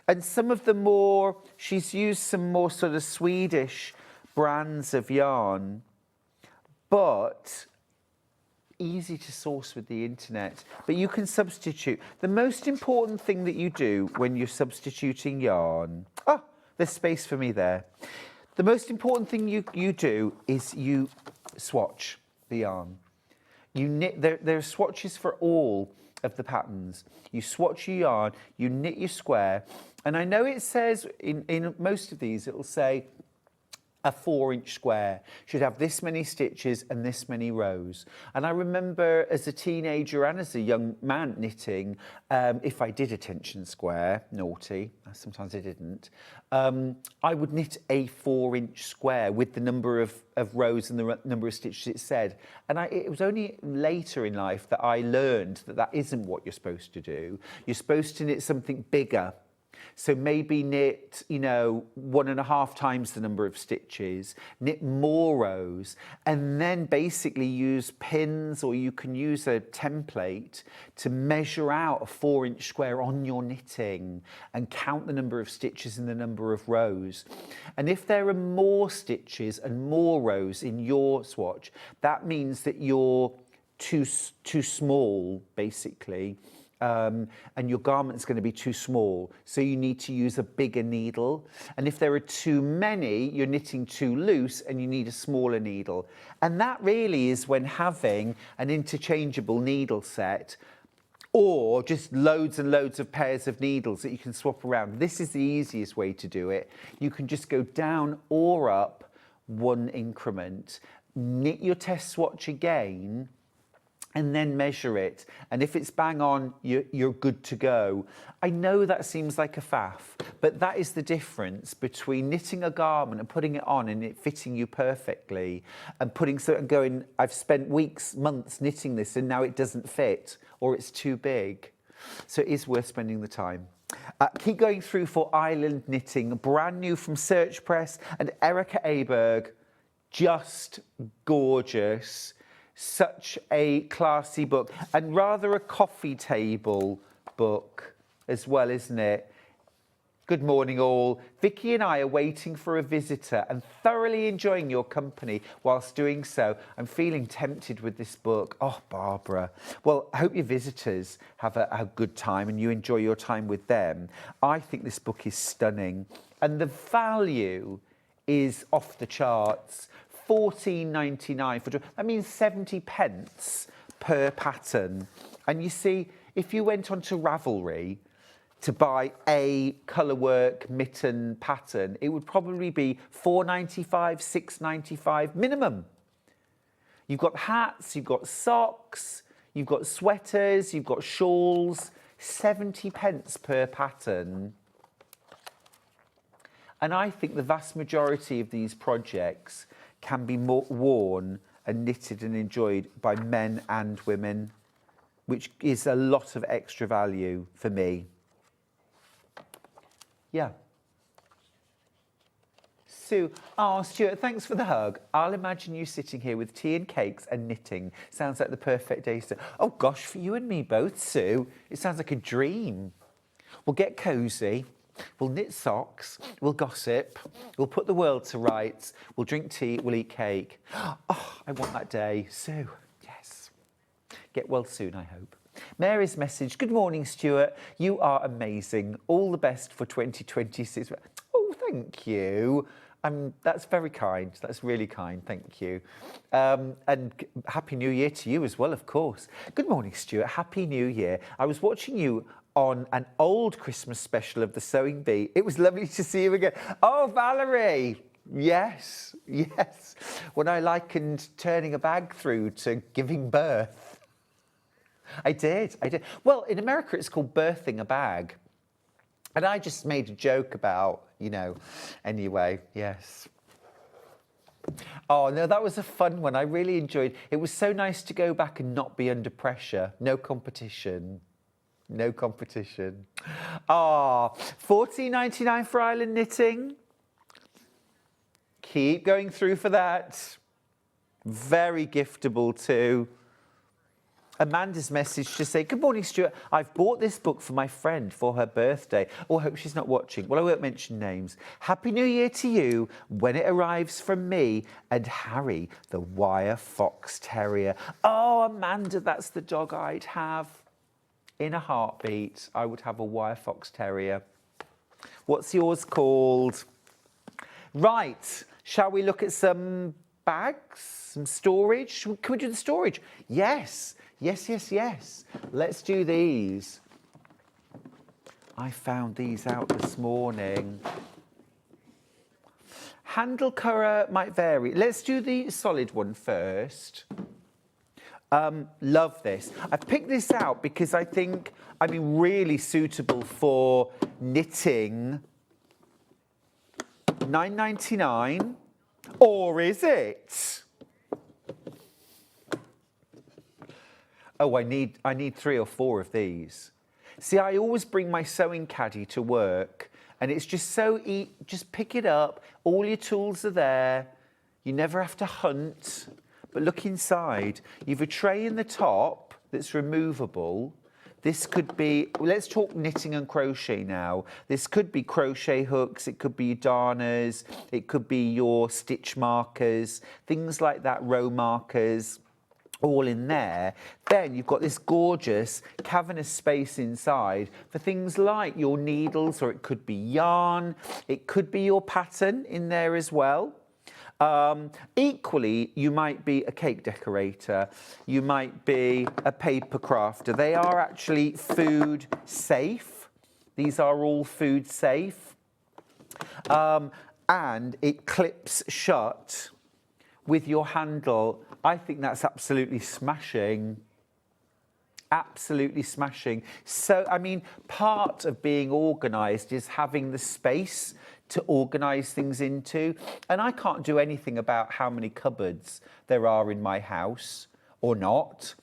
And some of the more, she's used some more sort of Swedish brands of yarn, but easy to source with the internet. But you can substitute. The most important thing that you do when you're substituting yarn, there's space for me there. The most important thing you do is you swatch the yarn. You knit, there are swatches for all of the patterns. You swatch your yarn, you knit your square, and I know it says in most of these, it'll say a 4-inch square should have this many stitches and this many rows. And I remember as a teenager and as a young man knitting, if I did a tension square, naughty, sometimes I didn't, I would knit a 4-inch square with the number of rows and the number of stitches it said. And it was only later in life that I learned that that isn't what you're supposed to do. You're supposed to knit something bigger. So maybe knit, 1.5 times the number of stitches, knit more rows, and then basically use pins, or you can use a template to measure out a 4-inch square on your knitting and count the number of stitches and the number of rows. And if there are more stitches and more rows in your swatch, that means that you're too small, basically. And your garment's going to be too small, so you need to use a bigger needle. And if there are too many, you're knitting too loose and you need a smaller needle. And that really is when having an interchangeable needle set, or just loads and loads of pairs of needles that you can swap around. This is the easiest way to do it. You can just go down or up 1 increment, knit your test swatch again, and then measure it. And if it's bang on, you're good to go. I know that seems like a faff, but that is the difference between knitting a garment and putting it on and it fitting you perfectly, and going, I've spent weeks, months knitting this and now it doesn't fit, or it's too big. So it is worth spending the time. Keep going through for Island Knitting, brand new from Search Press and Erica Aberg. Just gorgeous. Such a classy book, and rather a coffee table book as well, isn't it? Good morning all. Vicky and I are waiting for a visitor and thoroughly enjoying your company whilst doing so. I'm feeling tempted with this book. Oh, Barbara. Well, I hope your visitors have a good time and you enjoy your time with them. I think this book is stunning, and the value is off the charts. £14.99 for, that means 70 pence per pattern. And you see, if you went onto Ravelry to buy a colourwork mitten pattern, it would probably be £4.95, £6.95 minimum. You've got hats, you've got socks, you've got sweaters, you've got shawls, 70 pence per pattern. And I think the vast majority of these projects can be worn and knitted and enjoyed by men and women, which is a lot of extra value for me. Yeah. Sue, oh, Stuart, thanks for the hug. I'll imagine you sitting here with tea and cakes and knitting. Sounds like the perfect day to... Oh, gosh, for you and me both, Sue. It sounds like a dream. We'll get cosy. We'll knit socks, we'll gossip, we'll put the world to rights, we'll drink tea, we'll eat cake. Oh, I want that day. Sue, yes. Get well soon, I hope. Mary's message, good morning, Stuart. You are amazing. All the best for 2026. Oh, thank you. That's very kind. That's really kind. Thank you. And Happy New Year to you as well, of course. Good morning, Stuart. Happy New Year. I was watching you on an old Christmas special of the Sewing Bee. It was lovely to see you again. Oh, Valerie. Yes, yes. When I likened turning a bag through to giving birth. I did. Well, in America, it's called birthing a bag. And I just made a joke about, anyway, yes. Oh, no, that was a fun one. I really enjoyed it. It was so nice to go back and not be under pressure. No competition. No competition. Ah, $14.99 for Island Knitting. Keep going through for that. Very giftable too. Amanda's message to say, good morning, Stuart. I've bought this book for my friend for her birthday. Oh, I hope she's not watching. Well, I won't mention names. Happy New Year to you when it arrives from me and Harry, the wire fox terrier. Oh, Amanda, that's the dog I'd have. In a heartbeat, I would have a wire fox terrier. What's yours called? Right, shall we look at some bags, some storage? Can we do the storage? Yes. Yes. Let's do these. I found these out this morning. Handle colour might vary. Let's do the solid one first. Love this. I've picked this out because I think, really suitable for knitting. $9.99, or is it? Oh, I need 3 or 4 of these. See, I always bring my sewing caddy to work, and it's just so easy. Just pick it up. All your tools are there. You never have to hunt. But look inside. You've a tray in the top that's removable. This could be, let's talk knitting and crochet now. This could be crochet hooks, it could be darners, it could be your stitch markers, things like that, row markers, all in there. Then you've got this gorgeous cavernous space inside for things like your needles, or it could be yarn, it could be your pattern in there as well. Equally, you might be a cake decorator, you might be a paper crafter. They are actually food safe. These are all food safe. And it clips shut with your handle. I think that's absolutely smashing. Absolutely smashing. So, part of being organised is having the space to organise things into. And I can't do anything about how many cupboards there are in my house, or not.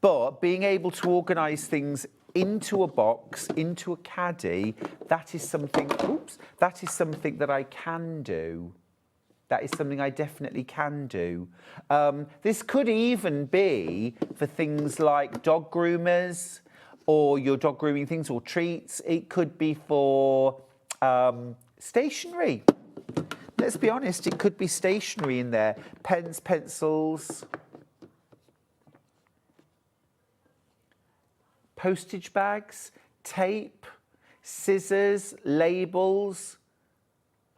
But being able to organise things into a box, into a caddy, that is something, that is something that I can do. That is something I definitely can do. This could even be for things like dog groomers, or your dog grooming things, or treats. It could be for stationery. Let's be honest, it could be stationery in there. Pens, pencils, postage bags, tape, scissors, labels.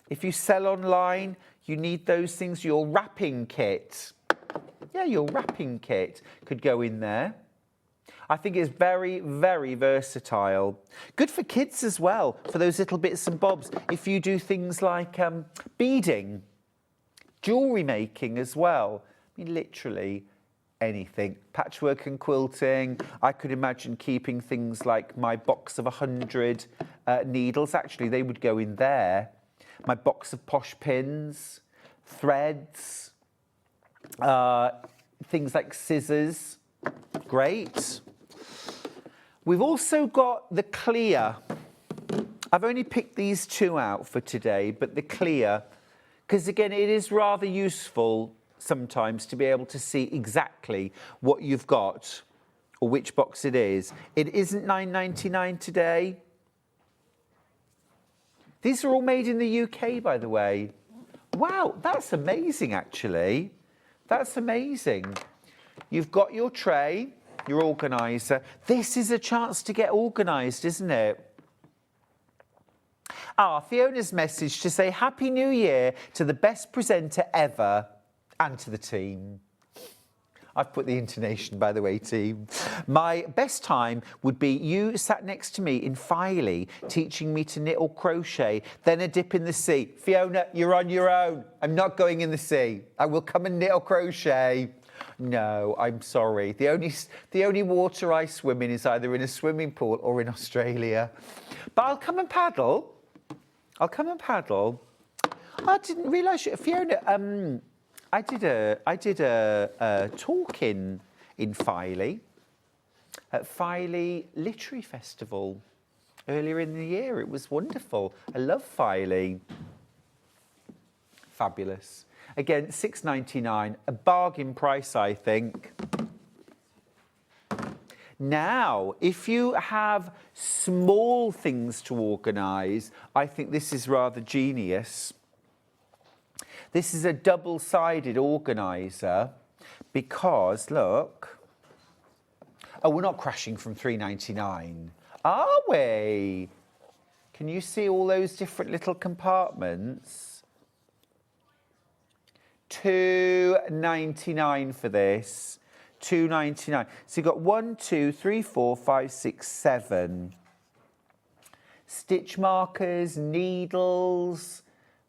If you sell online, you need those things. Your wrapping kit. Yeah, your wrapping kit could go in there. I think it's very, very versatile. Good for kids as well, for those little bits and bobs. If you do things like beading, jewellery making as well. Literally anything. Patchwork and quilting. I could imagine keeping things like my box of 100 needles. Actually, they would go in there. My box of posh pins, threads, things like scissors. Great. We've also got the clear. I've only picked these 2 out for today, but the clear, because again, it is rather useful sometimes to be able to see exactly what you've got or which box it is. It isn't $9.99 today. These are all made in the UK, by the way. Wow, that's amazing, actually. That's amazing. You've got your tray. your organiser. This is a chance to get organised, isn't it? Fiona's message to say Happy New Year to the best presenter ever and to the team. I've put the intonation, by the way, team. My best time would be you sat next to me in Filey, teaching me to knit or crochet, then a dip in the sea. Fiona, you're on your own. I'm not going in the sea. I will come and knit or crochet. No, I'm sorry. The only water I swim in is either in a swimming pool or in Australia. But I'll come and paddle. I didn't realise, Fiona, I did a talk in Filey at Filey Literary Festival earlier in the year. It was wonderful. I love Filey. Fabulous. Again, $6.99, a bargain price, I think. Now, if you have small things to organise, I think this is rather genius. This is a double-sided organiser because, look, we're not crashing from $3.99, are we? Can you see all those different little compartments? $2.99 for this. $2.99. So you've got 1, 2, 3, 4, 5, 6, 7 stitch markers, needles,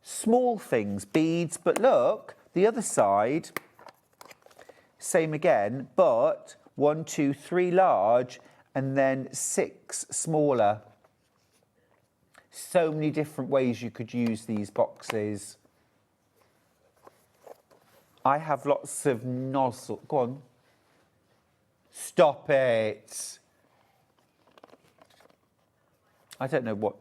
small things, beads. But look, the other side, same again, but 1, 2, 3 large and then 6 smaller. So many different ways you could use these boxes. I have lots of nozzle. Go on. Stop it. I don't know what.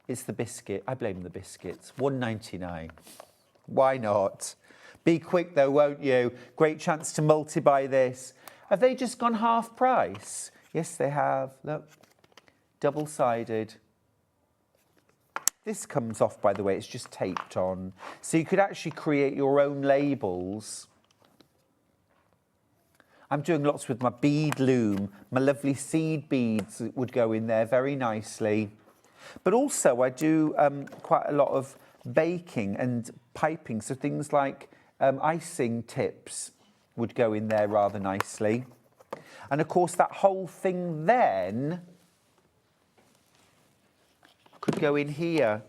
It's the biscuit. I blame the biscuits. $1.99. Why not? Be quick though, won't you? Great chance to multi-buy this. Have they just gone half price? Yes, they have. Look. Double-sided. This comes off, by the way. It's just taped on. So you could actually create your own labels. I'm doing lots with my bead loom. My lovely seed beads would go in there very nicely. But also I do quite a lot of baking and piping. So things like icing tips would go in there rather nicely. And of course that whole thing then could go in here.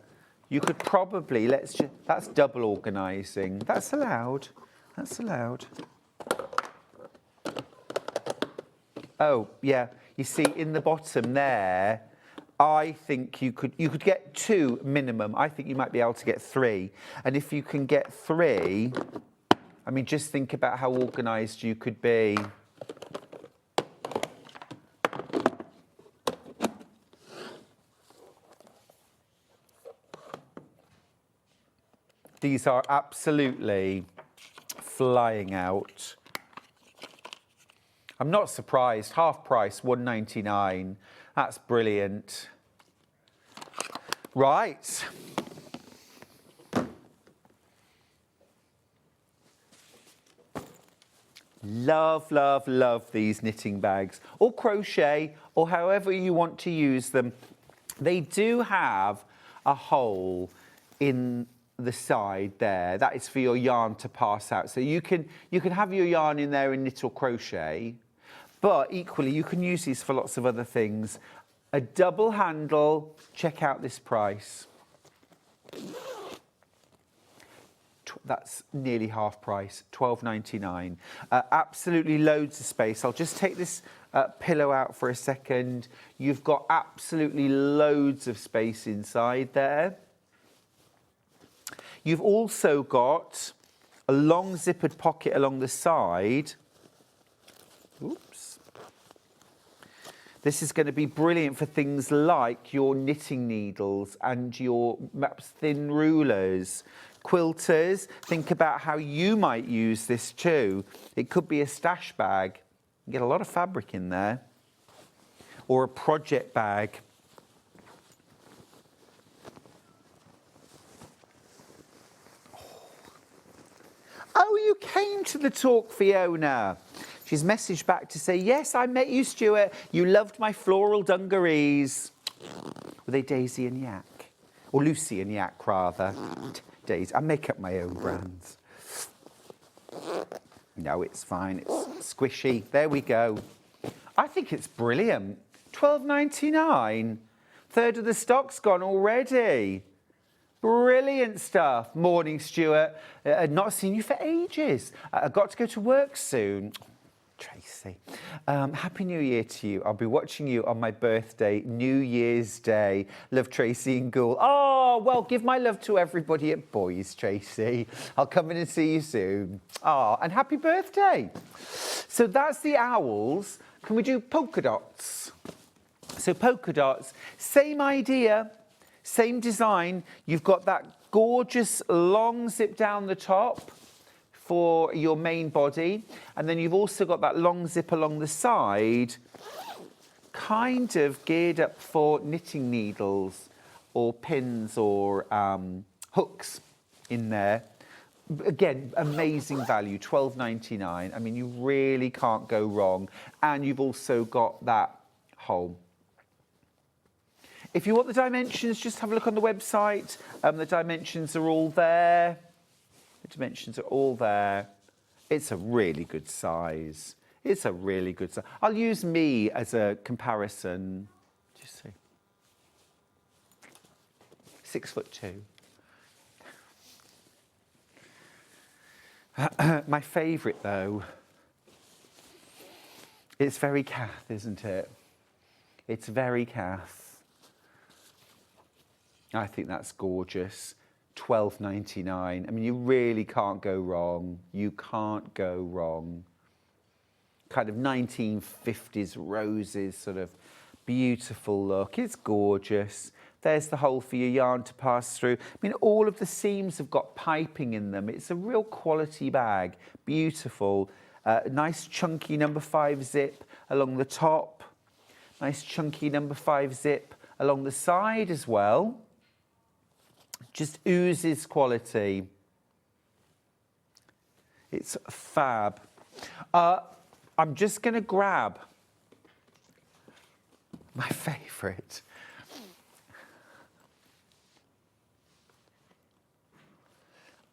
You could probably, that's double organising. That's allowed. That's allowed. Oh, yeah. You see, in the bottom there, I think you could get 2 minimum. I think you might be able to get 3. And if you can get 3, I mean, just think about how organised you could be. These are absolutely flying out. I'm not surprised. Half price, $1.99. That's brilliant. Right. Love, love, love these knitting bags. Or crochet, or however you want to use them. They do have a hole in the side there. That is for your yarn to pass out. So you can have your yarn in there and knit or crochet. But equally, you can use these for lots of other things. A double handle, check out this price. That's nearly half price, $12.99. Absolutely loads of space. I'll just take this pillow out for a second. You've got absolutely loads of space inside there. You've also got a long zippered pocket along the side. Oops. This is going to be brilliant for things like your knitting needles and your perhaps thin rulers. Quilters, think about how you might use this too. It could be a stash bag. You get a lot of fabric in there. Or a project bag. Oh, you came to the talk, Fiona. She's messaged back to say, yes, I met you, Stuart. You loved my floral dungarees. Were they Daisy and Yak? Or Lucy and Yak, rather. Daisy. I make up my own brands. No, it's fine. It's squishy. There we go. I think it's brilliant. £12.99. Third of the stock's gone already. Brilliant stuff. Morning, Stuart. I've not seen you for ages. I've got to go to work soon. Tracy. Happy New Year to you. I'll be watching you on my birthday, New Year's Day. Love, Tracy and Gould. Oh, well, give my love to everybody at Boys, Tracy. I'll come in and see you soon. Oh, and happy birthday. So that's the owls. Can we do polka dots? So polka dots, same idea, same design. You've got that gorgeous long zip down the top for your main body. And then you've also got that long zip along the side, kind of geared up for knitting needles or pins or hooks in there. Again, amazing value, £12.99. I mean, you really can't go wrong. And you've also got that hole. If you want the dimensions, just have a look on the website. The dimensions are all there. The dimensions are all there. It's a really good size. It's a really good size. I'll use me as a comparison. Just see. 6'2". My favourite, though, it's very Cath, isn't it? It's very Cath. I think that's gorgeous. £12.99. I mean, you really can't go wrong. You can't go wrong. Kind of 1950s roses, sort of beautiful look. It's gorgeous. There's the hole for your yarn to pass through. I mean, all of the seams have got piping in them. It's a real quality bag. Beautiful. Nice chunky number 5 zip along the top. Nice chunky number 5 zip along the side as well. Just oozes quality. It's fab. I'm just going to grab my favourite.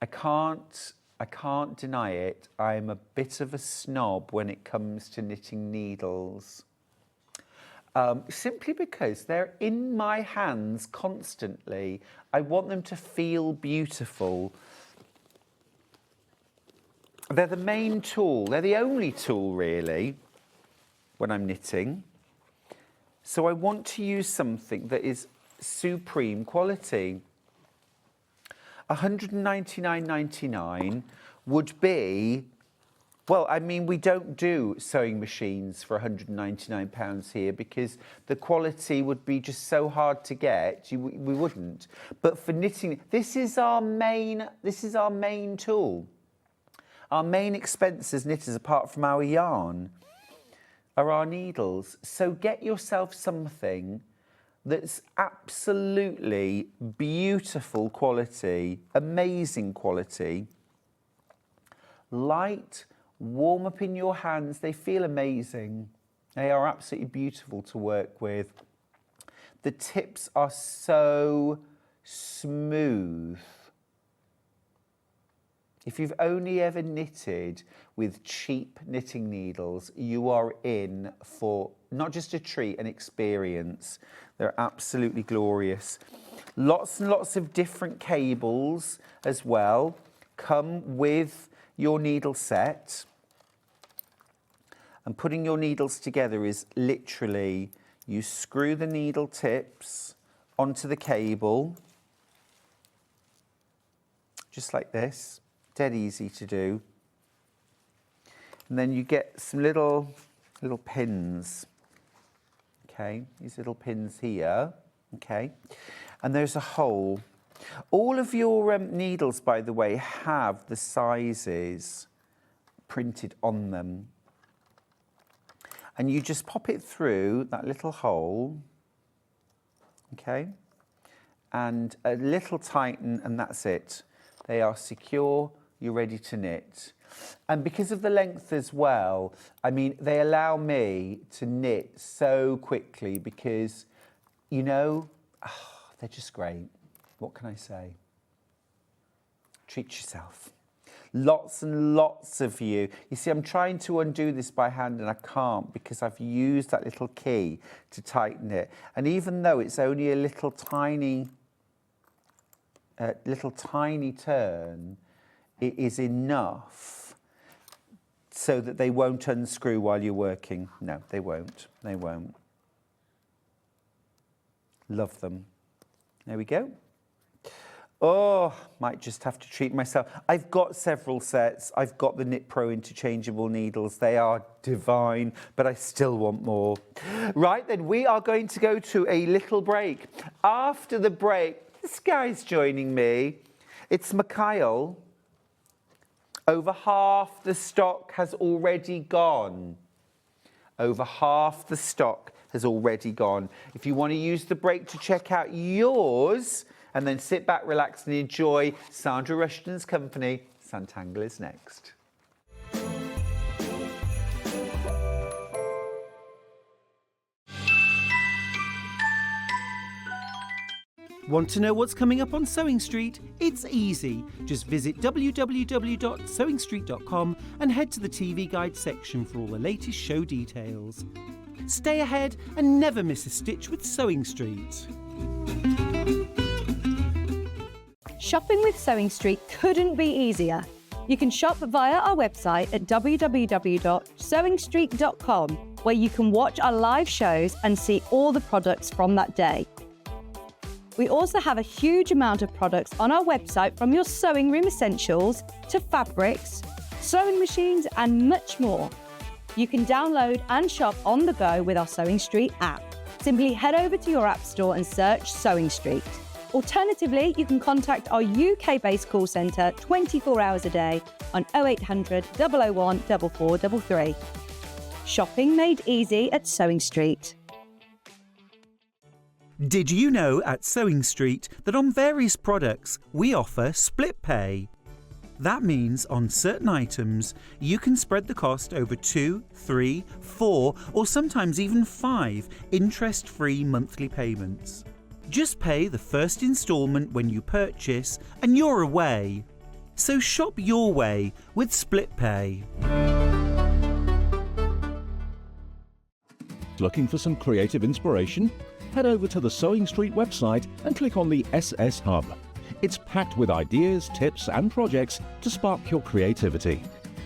I can't deny it. I'm a bit of a snob when it comes to knitting needles. Simply because they're in my hands constantly. I want them to feel beautiful. They're the main tool. They're the only tool, really, when I'm knitting. So I want to use something that is supreme quality. £199.99 would be... Well, I mean, we don't do sewing machines for £199 here because the quality would be just so hard to get. We wouldn't. But for knitting, this is our main tool. Our main expense as knitters, apart from our yarn, are our needles. So get yourself something that's absolutely beautiful quality, amazing quality, light, warm up in your hands. They feel amazing. They are absolutely beautiful to work with. The tips are so smooth. If you've only ever knitted with cheap knitting needles, you are in for not just a treat, an experience. They're absolutely glorious. Lots and lots of different cables as well come with your needle set. And putting your needles together is literally, you screw the needle tips onto the cable, just like this, dead easy to do. And then you get some little pins, okay, these little pins here, okay, and there's a hole. All of your needles, by the way, have the sizes printed on them. And you just pop it through that little hole, okay, and a little tighten, and that's it. They are secure, you're ready to knit. And because of the length as well, I mean, they allow me to knit so quickly because, you know, they're just great. What can I say? Treat yourself. Lots and lots of you. You see, I'm trying to undo this by hand and I can't because I've used that little key to tighten it. And even though it's only a little tiny turn, it is enough so that they won't unscrew while you're working. No, they won't. They won't. Love them. There we go. Oh, might just have to treat myself. I've got several sets. I've got the Knit Pro interchangeable needles. They are divine, but I still want more. Right then, we are going to go to a little break. After the break, this guy's joining me. It's Machael. Over half the stock has already gone. Over half the stock has already gone. If you want to use the break to check out yours, and then sit back, relax and enjoy Sandra Rushton's company, Sanntangle is next. Want to know what's coming up on Sewing Street? It's easy. Just visit www.sewingstreet.com and head to the TV guide section for all the latest show details. Stay ahead and never miss a stitch with Sewing Street. Shopping with Sewing Street couldn't be easier. You can shop via our website at www.sewingstreet.com, where you can watch our live shows and see all the products from that day. We also have a huge amount of products on our website, from your sewing room essentials to fabrics, sewing machines and much more. You can download and shop on the go with our Sewing Street app. Simply head over to your app store and search Sewing Street. Alternatively, you can contact our UK-based call centre 24 hours a day on 0800 001 4433. Shopping made easy at Sewing Street. Did you know at Sewing Street that on various products we offer split pay? That means on certain items you can spread the cost over 2, 3, 4 or sometimes even 5 interest-free monthly payments. Just pay the first instalment when you purchase and you're away. So shop your way with split pay. Looking for some creative inspiration? Head over to the Sewing Street website and click on the SS Hub. It's packed with ideas, tips and projects to spark your creativity.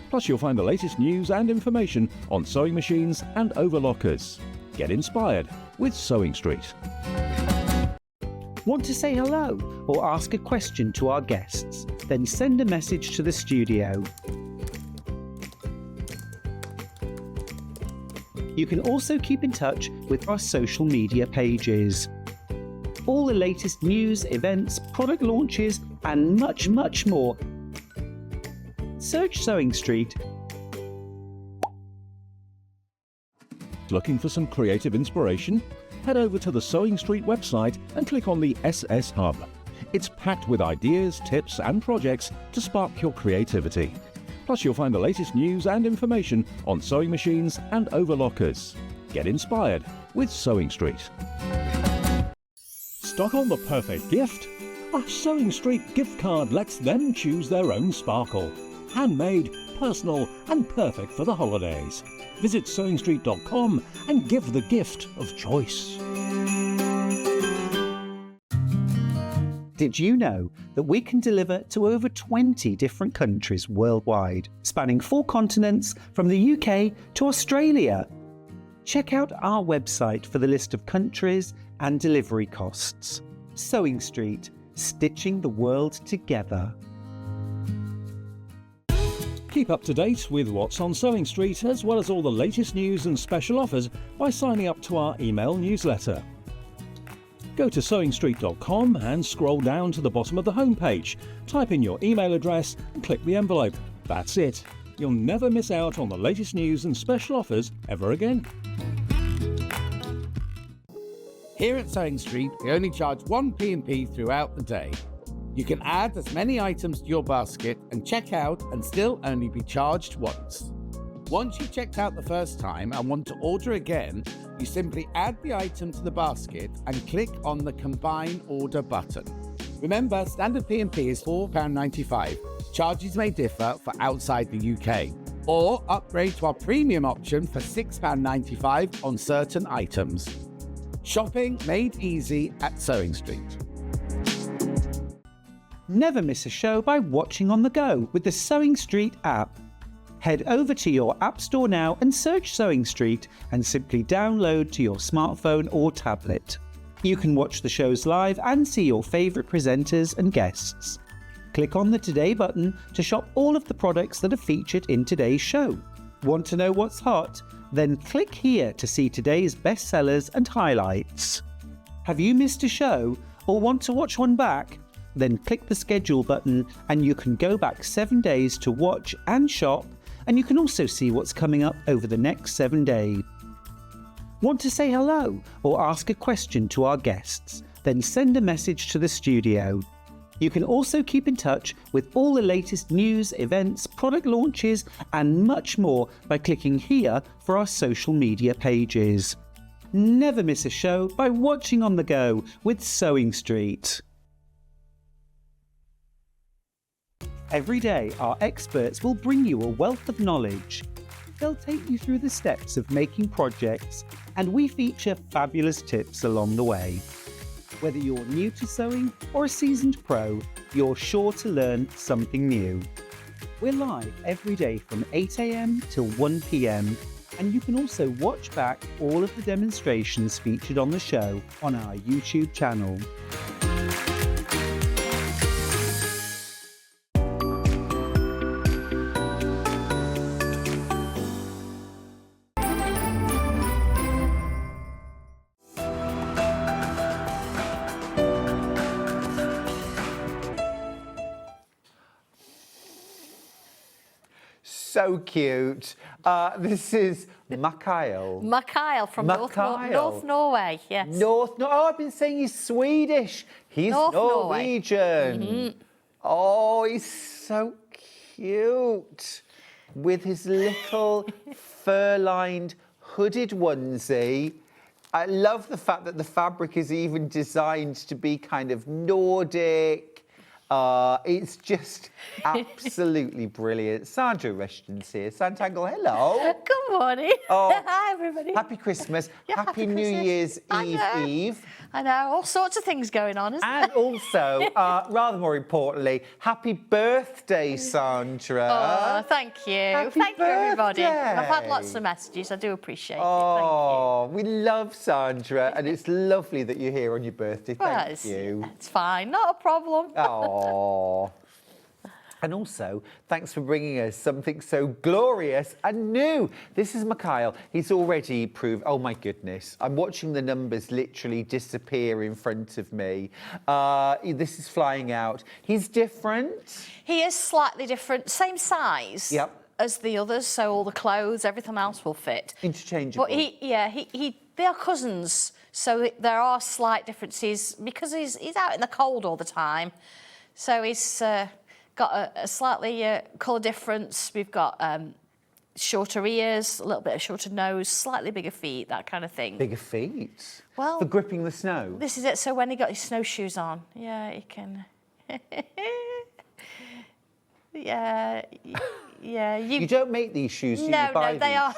Plus you'll find the latest news and information on sewing machines and overlockers. Get inspired with Sewing Street. Want to say hello or ask a question to our guests? Then send a message to the studio. You can also keep in touch with our social media pages. All the latest news, events, product launches and much, much more. Search Sewing Street. Looking for some creative inspiration? Head over to the Sewing Street website and click on the SS Hub. It's packed with ideas, tips and projects to spark your creativity. Plus you'll find the latest news and information on sewing machines and overlockers. Get inspired with Sewing Street. Stock on the perfect gift? A Sewing Street gift card lets them choose their own sparkle. Handmade, personal and perfect for the holidays. Visit SewingStreet.com and give the gift of choice. Did you know that we can deliver to over 20 different countries worldwide, spanning 4 continents from the UK to Australia? Check out our website for the list of countries and delivery costs. Sewing Street, stitching the world together. Keep up to date with what's on Sewing Street, as well as all the latest news and special offers by signing up to our email newsletter. Go to SewingStreet.com and scroll down to the bottom of the homepage. Type in your email address and click the envelope. That's it. You'll never miss out on the latest news and special offers ever again. Here at Sewing Street, we only charge one P&P throughout the day. You can add as many items to your basket and check out and still only be charged once. Once you've checked out the first time and want to order again, you simply add the item to the basket and click on the Combine Order button. Remember, standard P&P is £4.95. Charges may differ for outside the UK. Or upgrade to our premium option for £6.95 on certain items. Shopping made easy at SewingStreet. Never miss a show by watching on the go with the SewingStreet app. Head over to your App Store now and search SewingStreet and simply download to your smartphone or tablet. You can watch the shows live and see your favourite presenters and guests. Click on the Today button to shop all of the products that are featured in today's show. Want to know what's hot? Then click here to see today's bestsellers and highlights. Have you missed a show or want to watch one back? Then click the schedule button and you can go back 7 days to watch and shop, and you can also see what's coming up over the next 7 days. Want to say hello or ask a question to our guests? Then send a message to the studio. You can also keep in touch with all the latest news, events, product launches, and much more by clicking here for our social media pages. Never miss a show by watching on the go with SewingStreet. Every day, our experts will bring you a wealth of knowledge. They'll take you through the steps of making projects, and we feature fabulous tips along the way. Whether you're new to sewing or a seasoned pro, you're sure to learn something new. We're live every day from 8 a.m. till 1 p.m, and you can also watch back all of the demonstrations featured on the show on our YouTube channel. So cute. This is Machael. Machael from North Norway, yes. Oh, I've been saying he's Swedish. He's Norwegian. Oh, he's so cute. With his little fur-lined hooded onesie. I love the fact that the fabric is even designed to be kind of Nordic. It's just absolutely brilliant. Sandra Rushton's here. Sanntangle, hello. Good morning. Oh, hi, everybody. Happy Christmas. Yeah, Happy New Christmas. Year's Eve. I know, all sorts of things going on, isn't And there? also, rather more importantly, happy birthday, Sandra. Oh, thank you. Thank you, everybody. birthday. I've had lots of messages. I do appreciate it. Oh, we love Sandra, and it's lovely that you're here on your birthday. Thank you. It's fine, not a problem. Oh. And also, thanks for bringing us something so glorious and new. This is Machael. He's already proved, oh my goodness, I'm watching the numbers literally disappear in front of me. This is flying out. He's different. He is slightly different, same size. Yep. As the others, so all the clothes, everything else will fit. Interchangeable. But they are cousins, so there are slight differences because he's out in the cold all the time. So he's got a slightly colour difference. We've got shorter ears, a little bit of shorter nose, slightly bigger feet, that kind of thing. Bigger feet? Well, for gripping the snow? This is it. So when he got his snowshoes on, yeah, he can... yeah... Yeah, you don't make these shoes. Do no, you buy they are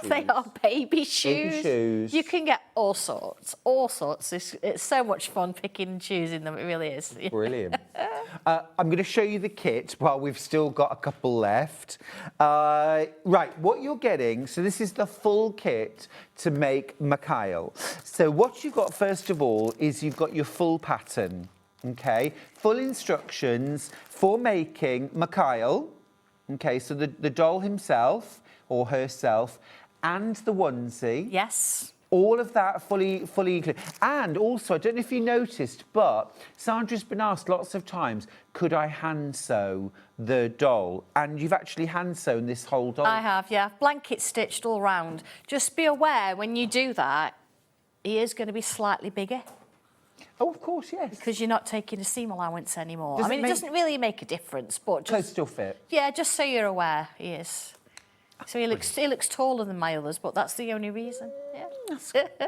baby shoes. Baby shoes. You can get all sorts. It's so much fun picking and choosing them. It really is. Brilliant. I'm going to show you the kit while we've still got a couple left. Right, what you're getting. So this is the full kit to make Machael. So what you've got first of all is you've got your full pattern. Okay, full instructions for making Machael. Okay, so the doll himself or herself and the onesie. Yes. All of that fully included. And also, I don't know if you noticed, but Sandra's been asked lots of times, could I hand sew the doll? And you've actually hand sewn this whole doll. I have, yeah. Blanket stitched all round. Just be aware when you do that, he is going to be slightly bigger. Oh, of course, yes. Because you're not taking a seam allowance anymore. Does I mean, it it make- doesn't really make a difference, but Clothes just, still fit. yeah, just so you're aware, he is. So he looks taller than my others, but that's the only reason. Yeah.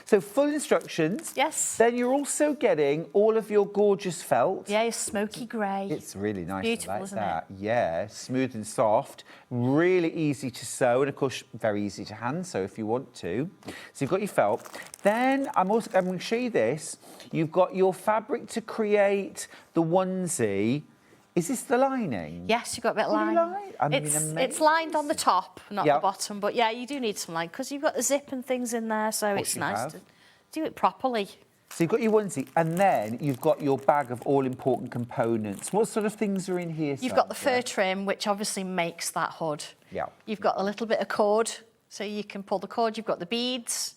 So full instructions. Yes. Then you're also getting all of your gorgeous felt. Yeah, it's smoky grey. It's really nice. Beautiful, I like isn't that. Yeah, smooth and soft. Really easy to sew, and of course, very easy to hand sew if you want to. So you've got your felt. Then I'm going to show you this. You've got your fabric to create the onesie. Is this the lining? Yes, you've got a bit of Fully line. lined? I mean, It's lined on the top, not Yep. the bottom. But yeah, you do need some line because you've got the zip and things in there, so course it's you nice have. to do it properly. So you've got your onesie, and then you've got your bag of all-important components. What sort of things are in here, You've got the Sandra? fur trim, which obviously makes that hood. Yeah. You've got a little bit of cord, so you can pull the cord. You've got the beads.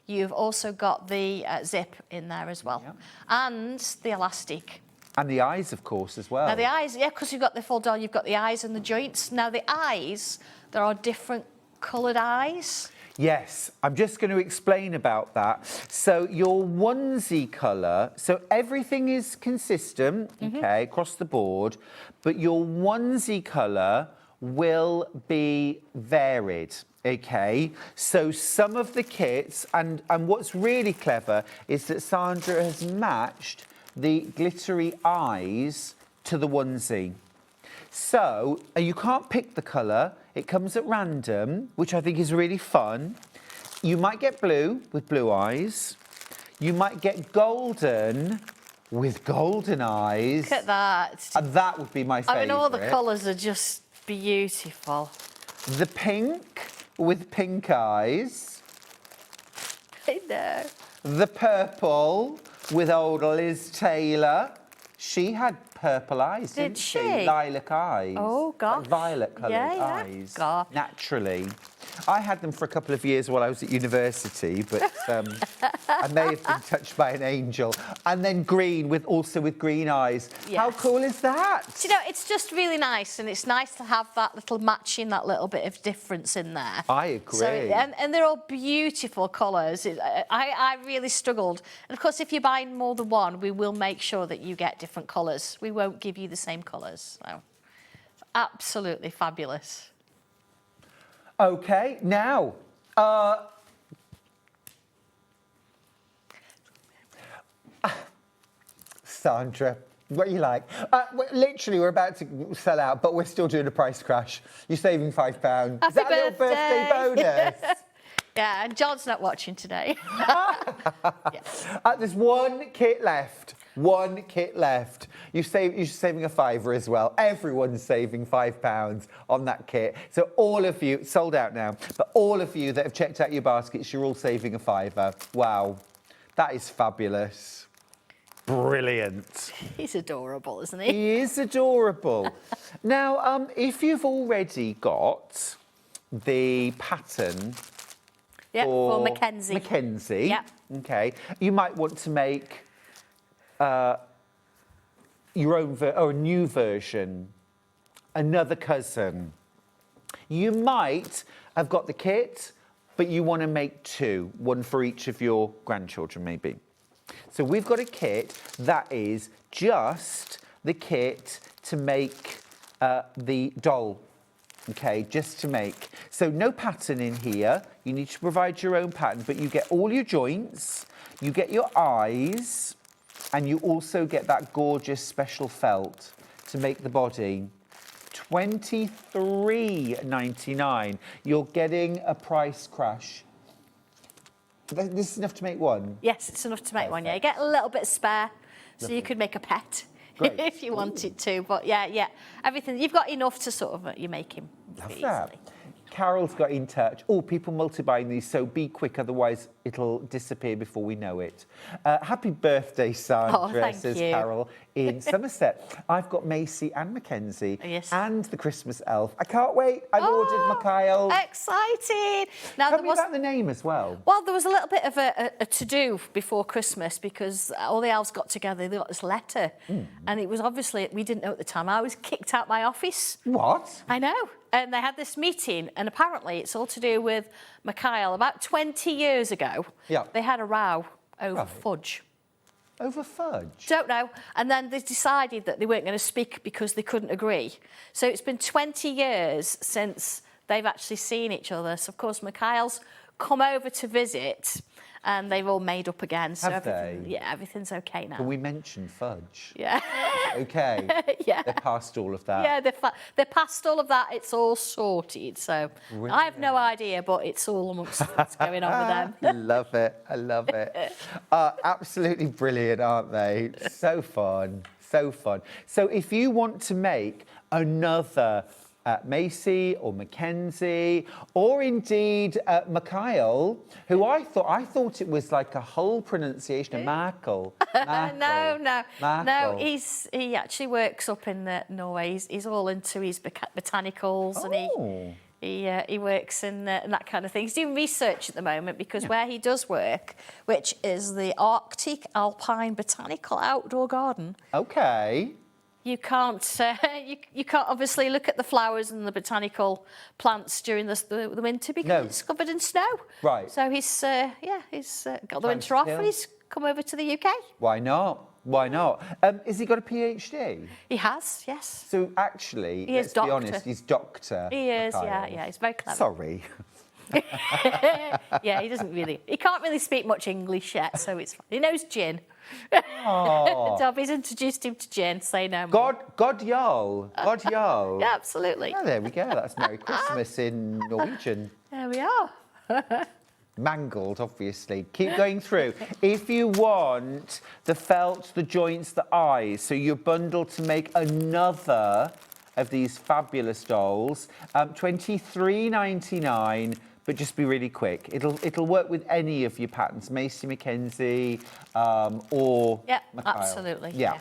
You've also got the zip in there as well, Yeah. and the elastic. And the eyes, of course, as well. Now the eyes, yeah, because you've got the full doll, you've got the eyes and the joints. Now the eyes, there are different coloured eyes. Yes, I'm just going to explain about that. So your onesie colour, so everything is consistent, okay, across the board, but your onesie colour will be varied. Okay, so some of the kits, and what's really clever is that Sandra has matched the glittery eyes to the onesie. So you can't pick the colour, it comes at random, which I think is really fun. You might get blue with blue eyes. You might get golden with golden eyes. Look at that. And that would be my favourite. I mean, all the colours are just beautiful. The pink with pink eyes. I know. The purple with old Liz Taylor. She had purple eyes, Did didn't she? Lilac eyes. Oh, gosh. Like violet coloured Yeah. eyes. Gosh. Naturally. I had them for a couple of years while I was at university, but I may have been touched by an angel. And then green, with green eyes. How Yes. cool is that? Do you know, it's just really nice, and it's nice to have that little matching, that little bit of difference in there. I agree. So, and they're all beautiful colours. I really struggled. And of course, if you're buying more than one, we will make sure that you get different colours. We won't give you the same colours. So, absolutely fabulous. Okay, now, Sandra, what you like? Literally, we're about to sell out, but we're still doing a price crash. You're saving £5. Is that a little birthday bonus? Yeah, and John's not watching today. There's one kit left. One kit left. You're saving a £5 as well. Everyone's saving £5 on that kit. So all of you, sold out now, but all of you that have checked out your baskets, you're all saving a £5. Wow, that is fabulous. Brilliant. He's adorable, isn't he? He is adorable. Now, if you've already got the pattern For Mackenzie. Mackenzie. Yep. Okay. You might want to make your own or a new version, another cousin. You might have got the kit, but you want to make two, one for each of your grandchildren, maybe. So we've got a kit that is just the kit to make the doll. Okay, just to make. So no pattern in here. You need to provide your own pattern, but you get all your joints, you get your eyes, and you also get that gorgeous special felt to make the body. $23.99. You're getting a price crash. This is enough to make one? Yes, it's enough to make one, yeah. You get a little bit spare, so you could make a pet if you wanted to. But yeah, everything. You've got enough to sort of, you make him Love easily. that. Carol's got in touch. Oh, people multi-buying these, so be quick, otherwise it'll disappear before we know it. Happy birthday, Sandra, thank says you. Carol in Somerset. I've got Macy and Mackenzie Yes. and the Christmas elf. I can't wait. I've ordered Machael. Excited. Now, Tell me about the name as well. Well, there was a little bit of a to-do before Christmas because all the elves got together, they got this letter. And it was obviously, we didn't know at the time, I was kicked out my office. What? I know. And they had this meeting, and apparently it's all to do with Machael. About 20 years ago, Yeah. they had a row over Right. fudge. Over fudge? Don't know. And then they decided that they weren't going to speak because they couldn't agree. So it's been 20 years since they've actually seen each other. So, of course, Machael's come over to visit and they've all made up again. So Have they? Yeah, everything's okay now. Can we mention fudge? Yeah. Okay. Yeah. They're past all of that. Yeah, they're past all of that. It's all sorted. So I have no idea, but it's all amongst what's going on with them. I love it. I love it. Absolutely brilliant, aren't they? So fun. So fun. So if you want to make another Macy or Mackenzie, or indeed Machael, who I thought it was like a whole pronunciation of Machael. No. He actually works up in Norway. He's all into his botanicals, and he works in that kind of thing. He's doing research at the moment because where he does work, which is the Arctic Alpine Botanical Outdoor Garden. Okay. You can't you can't obviously look at the flowers and the botanical plants during the winter because it's covered in snow. Right. So he's got the winter off and he's come over to the UK. Why not? Why not? Has he got a PhD? He has, yes. So actually, He is let's be doctor. honest, he's Doctor. He is, Machael. yeah. He's very clever. Sorry. Yeah, he can't really speak much English yet, so it's fine. He knows gin. Oh. Dobby's introduced him to gin, say no more. God Jarl. God Jarl. Yeah, absolutely. Oh, there we go. That's Merry Christmas in Norwegian. There we are. Mangled, obviously. Keep going through. If you want the felt, the joints, the eyes, so you're bundled to make another of these fabulous dolls, $23.99. But just be really quick. It'll work with any of your patterns, Macy, Mackenzie, or Yeah, Machael. absolutely. Yeah.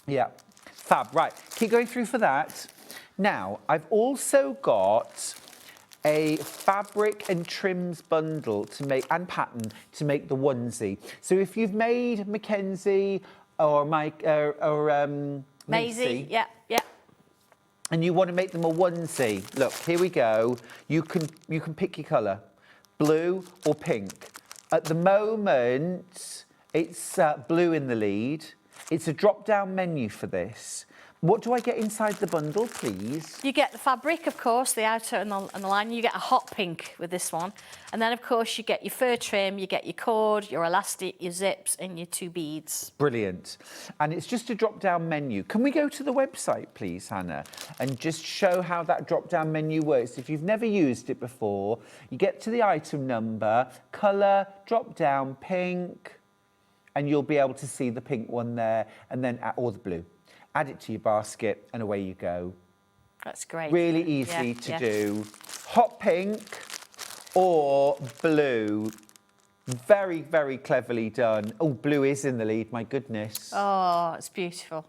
Yeah. Fab. Right. Keep going through for that. Now, I've also got a fabric and trims bundle to make and pattern to make the onesie. So if you've made Mackenzie or Maisie, yeah. and you want to make them a onesie, look, here we go. You can pick your colour, blue or pink. At the moment, it's blue in the lead. It's a drop-down menu for this. What do I get inside the bundle, please? You get the fabric, of course, the outer and the line. You get a hot pink with this one. And then, of course, you get your fur trim, you get your cord, your elastic, your zips, and your 2 beads. Brilliant. And it's just a drop-down menu. Can we go to the website, please, Hannah, and just show how that drop-down menu works? If you've never used it before, you get to the item number, colour, drop-down, pink, and you'll be able to see the pink one there, and then or the blue. Add it to your basket, and away you go. That's great. Really easy to do. Hot pink or blue. Very, very cleverly done. Oh, blue is in the lead, my goodness. Oh, it's beautiful.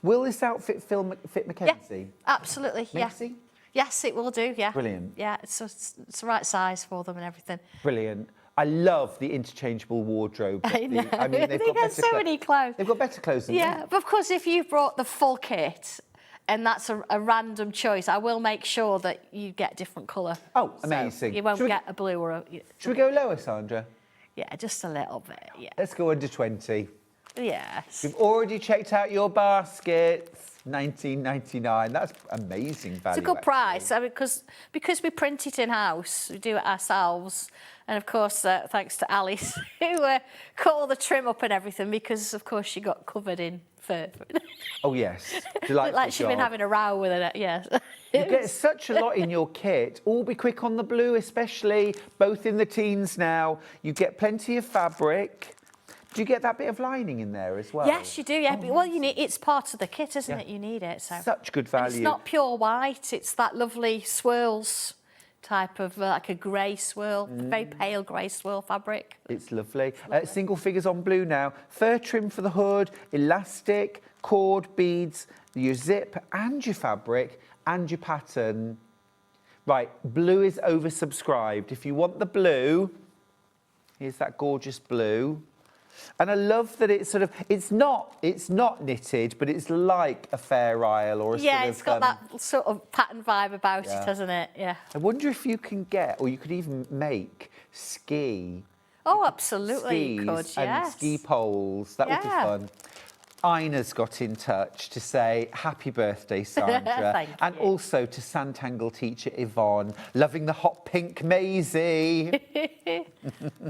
Will this outfit fit Mackenzie? Yeah, absolutely, Macy? Yes, it will do, yeah. Brilliant. Yeah, it's the right size for them and everything. Brilliant. I love the interchangeable wardrobe. I know. I mean, They get so many clothes. They've got better clothes than Yeah, but of course, if you've brought the full kit, and that's a random choice, I will make sure that you get different colour. Oh, So amazing. you won't Should we- get a blue or a... Should we go lower, Sandra? Yeah, just a little bit, yeah. Let's go under 20. Yes. We've already checked out your baskets. $19.99. That's amazing value. It's a good actually. price. I mean, because we print it in-house, we do it ourselves. And, of course, thanks to Alice, who cut all the trim up and everything because, of course, she got covered in fur. Oh, yes. Delightful Like she'd been job. having a row with it, yes. You get such a lot in your kit. All be quick on the blue, especially, both in the teens now. You get plenty of fabric. Do you get that bit of lining in there as well? Yes, you do, yeah. Well, you need, it's part of the kit, isn't it? You need it. So. Such good value. And it's not pure white. It's that lovely swirls type of, like a grey swirl, very pale grey swirl fabric. It's lovely. Single figures on blue now. Fur trim for the hood, elastic, cord, beads, your zip and your fabric and your pattern. Right, blue is oversubscribed. If you want the blue, here's that gorgeous blue. And I love that it's sort of, it's not knitted, but it's like a Fair Isle or a sort of... Yeah, it's got that sort of pattern vibe about it, hasn't it? Yeah. I wonder if you can get, or you could even make ski Oh, absolutely, you skis could, and yes. ski poles. That would be Yeah. fun. Ina's got in touch to say happy birthday, Sandra. Thank and you. also to Sanntangle teacher Yvonne, loving the hot pink Maisie.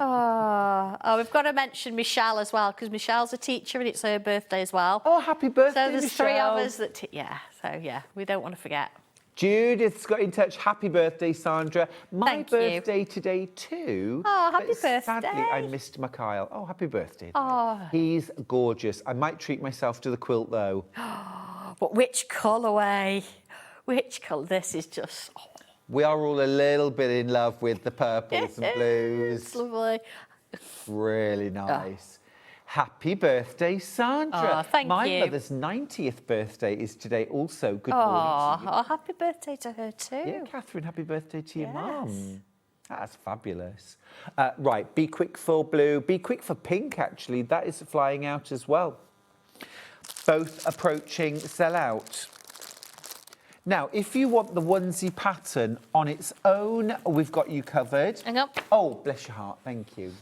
Oh, we've got to mention Michelle as well, because Michelle's a teacher and it's her birthday as well. Oh, happy birthday, So there's Michelle. 3 of us that, we don't want to forget. Judith's got in touch. Happy birthday, Sandra. My Thank you. birthday today too. Oh, happy but Sadly, birthday. I missed Machael. Oh, happy birthday. Oh. He's gorgeous. I might treat myself to the quilt though. But which colourway? Which colour? This is just... Oh, We are all a little bit in love with the purples and it's blues. lovely. Really nice. Happy birthday, Sandra. Oh, thank My you. mother's 90th birthday is today also. Good morning to you. Oh, happy birthday to her too. Yeah, Catherine, happy birthday to your Yes. mum. That's fabulous. Right, be quick for blue, be quick for pink, actually. That is flying out as well. Both approaching sell-out. Now, if you want the onesie pattern on its own, we've got you covered. Hang on. Oh, bless your heart, thank you.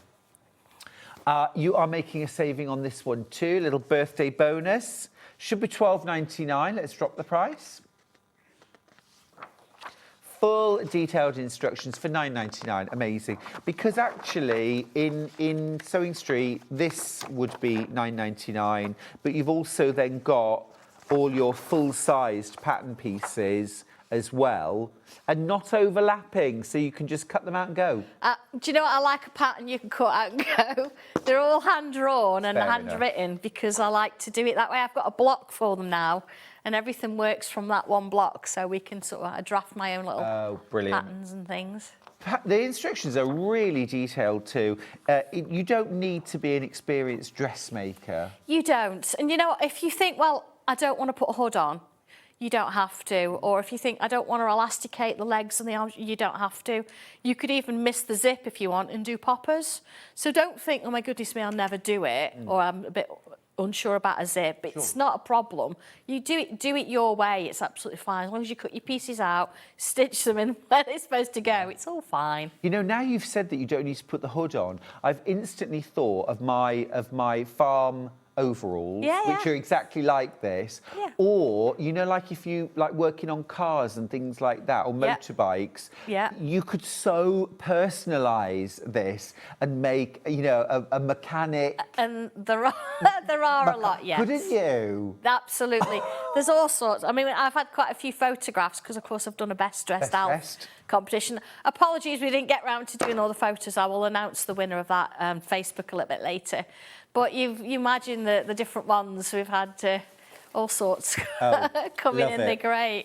You are making a saving on this one too, little birthday bonus. Should be £12.99, let's drop the price. Full detailed instructions for £9.99, amazing. Because actually in Sewing Street, this would be £9.99, but you've also then got all your full-sized pattern pieces as well, and not overlapping, so you can just cut them out and go. Do you know what? I like a pattern you can cut out and go. They're all hand-drawn and Fair enough. handwritten because I like to do it that way. I've got a block for them now, and everything works from that one block, so we can sort of draft my own little Brilliant. patterns and things. The instructions are really detailed too. You don't need to be an experienced dressmaker. You don't. And you know what? If you think, well, I don't want to put a hood on, you don't have to. Or if you think, I don't want to elasticate the legs and the arms, you don't have to. You could even miss the zip if you want and do poppers. So don't think, oh my goodness me, I'll never do it, or I'm a bit unsure about a zip. It's not a problem. You do it your way, it's absolutely fine. As long as you cut your pieces out, stitch them in where they're supposed to go, it's all fine. You know, now you've said that you don't need to put the hood on, I've instantly thought of my farm overalls, which are exactly like this. Yeah. Or, you know, like if you like working on cars and things like that, or motorbikes, you could so personalise this and make, you know, a mechanic. And there are, there are a lot, yes. Couldn't you? Absolutely. There's all sorts. I mean, I've had quite a few photographs because, of course, I've done a Best Dressed Elf competition. Apologies, we didn't get round to doing all the photos. I will announce the winner of that Facebook a little bit later. But you imagine the different ones. We've had all sorts come in, and they're great.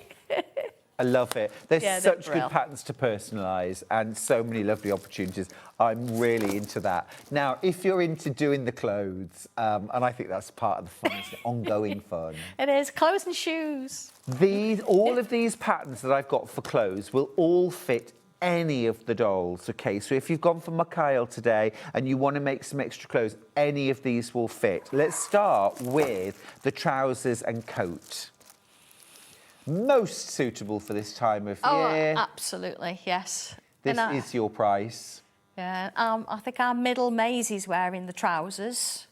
I love it. There's such good brilliant. patterns to personalise and so many lovely opportunities. I'm really into that. Now, if you're into doing the clothes, and I think that's part of the fun, it's the ongoing fun. It is. Clothes and shoes. All of these patterns that I've got for clothes will all fit any of the dolls, okay? So if you've gone for Machael today and you want to make some extra clothes, any of these will fit. Let's start with the trousers and coat. Most suitable for this time of year. Oh, absolutely, yes. This is your price. Yeah, I think our middle Maisie's wearing the trousers.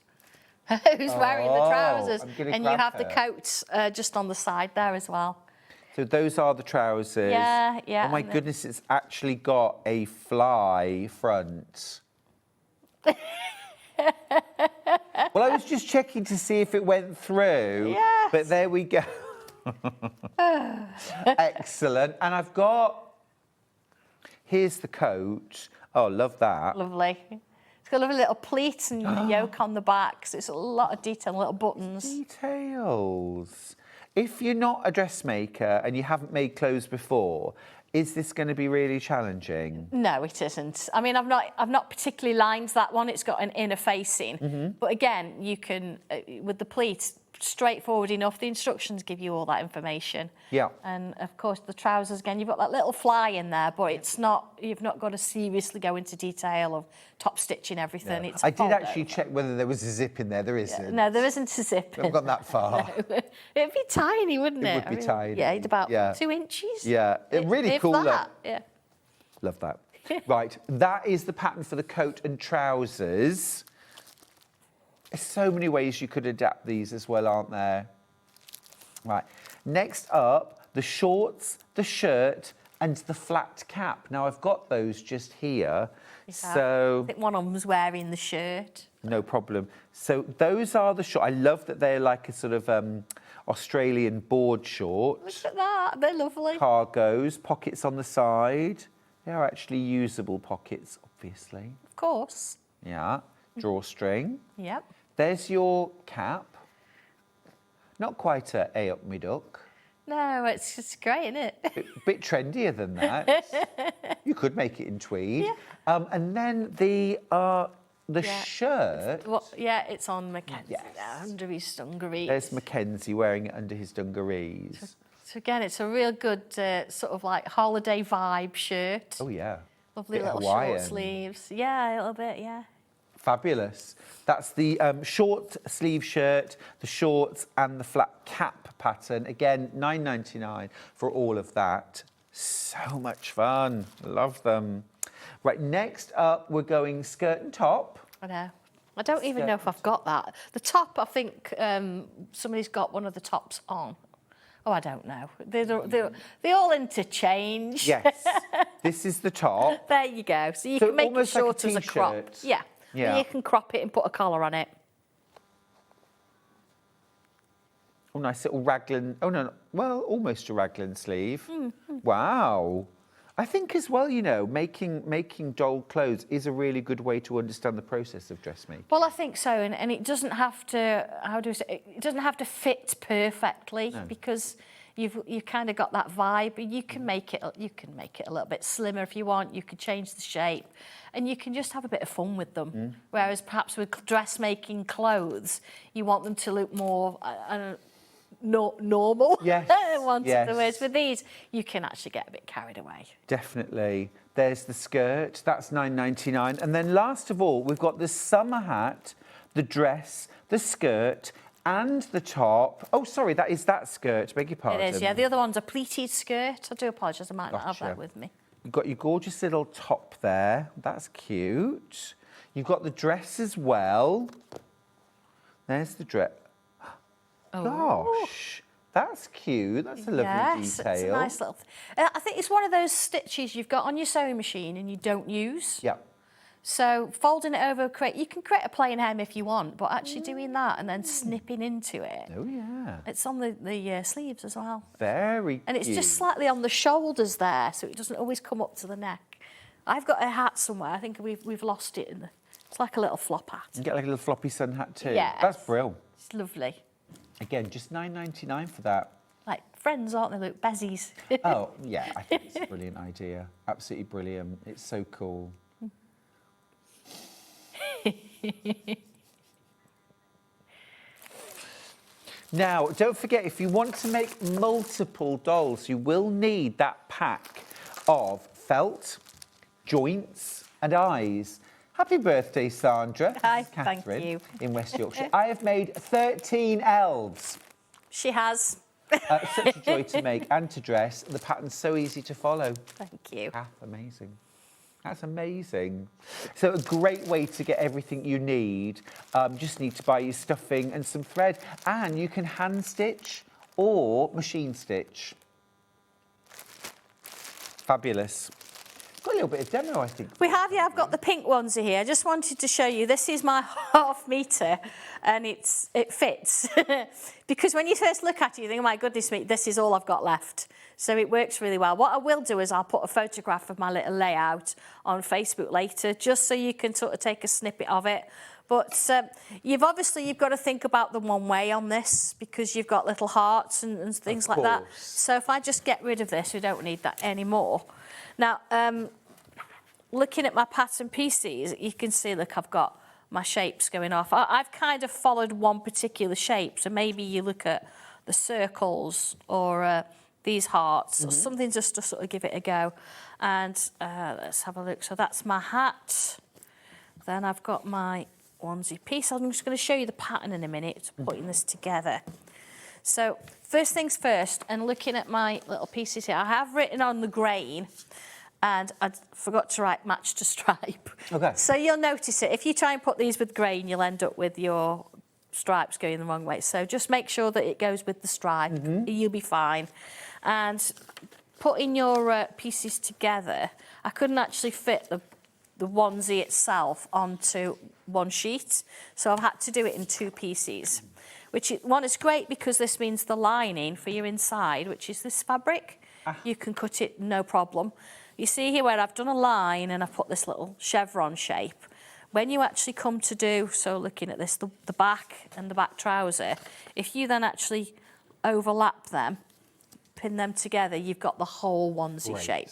Who's wearing the trousers? And you have the coats just on the side there as well. So those are the trousers. Yeah, yeah. Oh my goodness, it's actually got a fly front. Well, I was just checking to see if it went through. Yes. But there we go. Excellent. And I've got, here's the coat. Oh, love that. Lovely. It's got a little pleat and yoke on the back, so it's a lot of detail, little buttons. Details. If you're not a dressmaker and you haven't made clothes before, is this going to be really challenging? No, it isn't. I mean, I've not particularly lined that one. It's got an inner facing, but again, you can with the pleat, straightforward enough. The instructions give you all that information. Yeah. And of course, the trousers again. You've got that little fly in there, but it's not. You've not got to seriously go into detail of top stitching everything. No. It's I did actually check whether there was a zip in there. There isn't. Yeah. No, there isn't a zip. I haven't gone that far. No. It'd be tiny, wouldn't it? It would be tiny. Yeah, it's about 2 inches. Yeah, really if cool. That. Yeah. Love that. Right, that is the pattern for the coat and trousers. There's so many ways you could adapt these as well, aren't there? Right, next up, the shorts, the shirt, and the flat cap. Now, I've got those just here. So I think one of them's wearing the shirt. no problem. So those are the shorts. I love that they're like a sort of Australian board short. Look at that, they're lovely. Cargos, pockets on the side. They're actually usable pockets, obviously. Of course. Yeah, drawstring. Yep. There's your cap. Not quite a up me duck. No, it's just great, isn't it? Bit trendier than that. You could make it in tweed. Yeah. And then the shirt. Well, yeah, it's on Mackenzie Yes. there, under his dungarees. There's Mackenzie wearing it under his dungarees. So again, it's a real good sort of like holiday vibe shirt. Oh yeah. Lovely Bit little Hawaiian. short sleeves. Yeah, a little bit, yeah. Fabulous. That's the short sleeve shirt, the shorts and the flat cap pattern. Again, $9.99 for all of that. So much fun. Love them. Right, next up, we're going skirt and top. I know. I don't even know if I've got that. The top, I think somebody's got one of the tops on. Oh, I don't know. They all interchange. Yes, this is the top. There you go. So you So can make it almost like a short as a crop. t-shirt. Yeah. Yeah. And you can crop it and put a collar on it. Oh, nice little raglan. Oh, no. Well, almost a raglan sleeve. Mm-hmm. Wow. I think as well, you know, making doll clothes is a really good way to understand the process of dressmaking. Well, I think so, and it doesn't have to. How do I say? It doesn't have to fit perfectly because you've kind of got that vibe. You can make it. You can make it a little bit slimmer if you want. You can change the shape, and you can just have a bit of fun with them. Whereas perhaps with dressmaking clothes, you want them to look more. Normal. Yes, One yes. of the words. With these, you can actually get a bit carried away. Definitely. There's the skirt. That's $9.99. And then last of all, we've got the summer hat, the dress, the skirt, and the top. Oh, sorry, that is that skirt. Beg your pardon. It is, yeah. The other one's a pleated skirt. I do apologise, I might not have Gotcha. that with me. You've got your gorgeous little top there. That's cute. You've got the dress as well. There's the dress. Gosh, that's cute. That's a lovely Yes, detail. it's a nice little... I think it's one of those stitches you've got on your sewing machine and you don't use. Yeah. So folding it over, you can create a plain hem if you want, but actually doing that and then snipping into it. Oh, yeah. It's on the sleeves as well. Very And it's cute. just slightly on the shoulders there, so it doesn't always come up to the neck. I've got a hat somewhere. I think we've lost it. It's like a little flop hat. You get like a little floppy sun hat too. Yes. That's brilliant. It's lovely. Again, just $9.99 for that. Like friends, aren't they, Luke? Bezies. Oh, yeah, I think it's a brilliant idea. Absolutely brilliant. It's so cool. Now, don't forget, if you want to make multiple dolls, you will need that pack of felt, joints, and eyes. Happy birthday, Sandra. Hi, This is thank Catherine you. in West Yorkshire. I have made 13 elves. She has. Such a joy to make and to dress. The pattern's so easy to follow. Thank you. Amazing. That's amazing. So a great way to get everything you need. Just need to buy your stuffing and some thread. And you can hand stitch or machine stitch. Fabulous. Got a little bit of demo, I think. We have, yeah, I've got the pink ones here. I just wanted to show you, this is my half metre and it fits. Because when you first look at it, you think, oh my goodness me, this is all I've got left. So it works really well. What I will do is I'll put a photograph of my little layout on Facebook later, just so you can sort of take a snippet of it. But you've got to think about the one way on this because you've got little hearts and things like that. So if I just get rid of this, we don't need that anymore. Now, looking at my pattern pieces, you can see, look, I've got my shapes going off. I've kind of followed one particular shape. So maybe you look at the circles or these hearts or something just to sort of give it a go. And let's have a look. So that's my hat. Then I've got my onesie piece. I'm just going to show you the pattern in a minute, putting this together. So first things first, and looking at my little pieces here, I have written on the grain and I forgot to write match to stripe. Okay. So you'll notice it. If you try and put these with grain, you'll end up with your stripes going the wrong way. So just make sure that it goes with the stripe. You'll be fine. And putting your pieces together, I couldn't actually fit the onesie itself onto one sheet, so I've had to do it in 2 pieces. One is great because this means the lining for your inside, which is this fabric, you can cut it no problem. You see here where I've done a line and I've put this little chevron shape. When you actually come to do, so looking at this, the back and the back trouser, if you then actually overlap them, pin them together, you've got the whole onesie shape.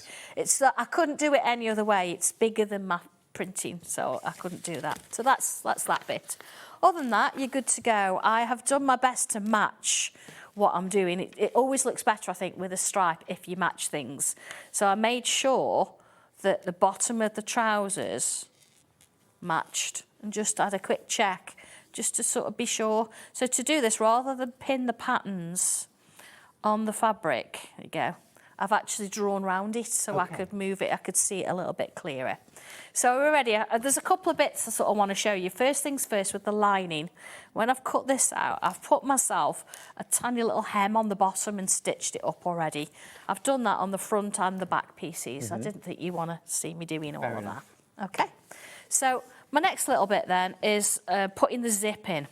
I couldn't do it any other way. It's bigger than my printing, so I couldn't do that. So that's that bit. Other than that, you're good to go. I have done my best to match what I'm doing. It always looks better, I think, with a stripe if you match things. So I made sure that the bottom of the trousers matched and just had a quick check just to sort of be sure. So to do this, rather than pin the patterns on the fabric, there you go, I've actually drawn around it so I could move it, I could see it a little bit clearer. So we're ready. There's a couple of bits I sort of want to show you. First things first with the lining. When I've cut this out, I've put myself a tiny little hem on the bottom and stitched it up already. I've done that on the front and the back pieces. I didn't think you want to see me doing all of that. Okay. So my next little bit then is putting the zip in.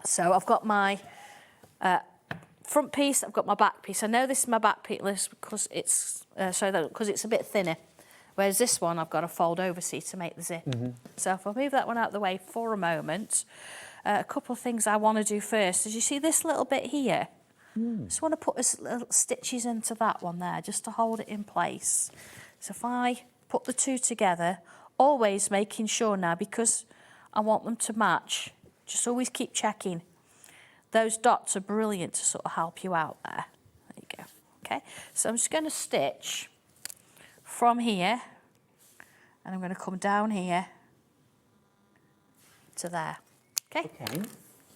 So I've got my front piece, I've got my back piece. I know this is my back piece because it's it's a bit thinner. Whereas this one, I've got to fold over, see, to make the zip. So if I move that one out of the way for a moment, a couple of things I want to do first is you see this little bit here? Just want to put little stitches into that one there, just to hold it in place. So if I put the 2 together, always making sure now, because I want them to match, just always keep checking. Those dots are brilliant to sort of help you out there. There you go. Okay, so I'm just going to stitch from here, and I'm going to come down here to there. Okay?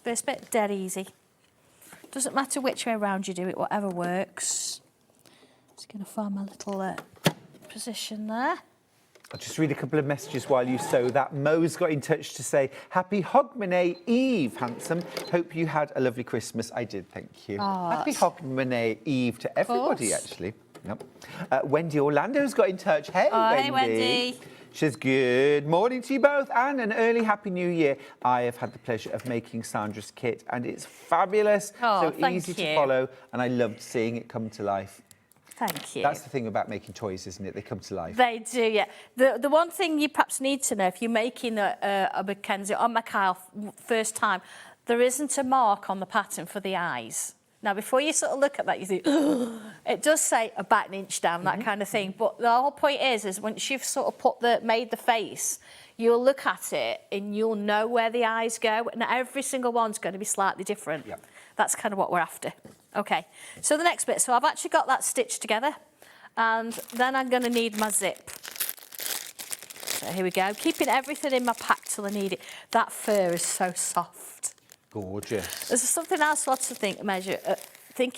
First bit, dead easy. Doesn't matter which way around you do it, whatever works. Just going to find my little position there. I'll just read a couple of messages while you sew that. Mo's got in touch to say, Happy Hogmanay Eve, handsome. Hope you had a lovely Christmas. I did, thank you. Oh, Happy Hogmanay Eve to everybody, actually. Yep. Wendy Orlando's got in touch. Hey, Wendy. Hey, Wendy. She's good morning to you both and an early Happy New Year. I have had the pleasure of making Sandra's kit and it's fabulous. Oh, so easy to follow and I loved seeing it come to life. Thank you. That's the thing about making toys, isn't it? They come to life. They do, yeah. The one thing you perhaps need to know if you're making a Mackenzie or Machael Elf first time, there isn't a mark on the pattern for the eyes. Now, before you sort of look at that, you think, it does say about an inch down, that kind of thing. But the whole point is once you've sort of made the face, you'll look at it and you'll know where the eyes go. And every single one's going to be slightly different. Yep. That's kind of what we're after. Okay, so the next bit. So I've actually got that stitched together. And then I'm going to need my zip. So here we go. Keeping everything in my pack till I need it. That fur is so soft. Gorgeous. There's something else lots to thinking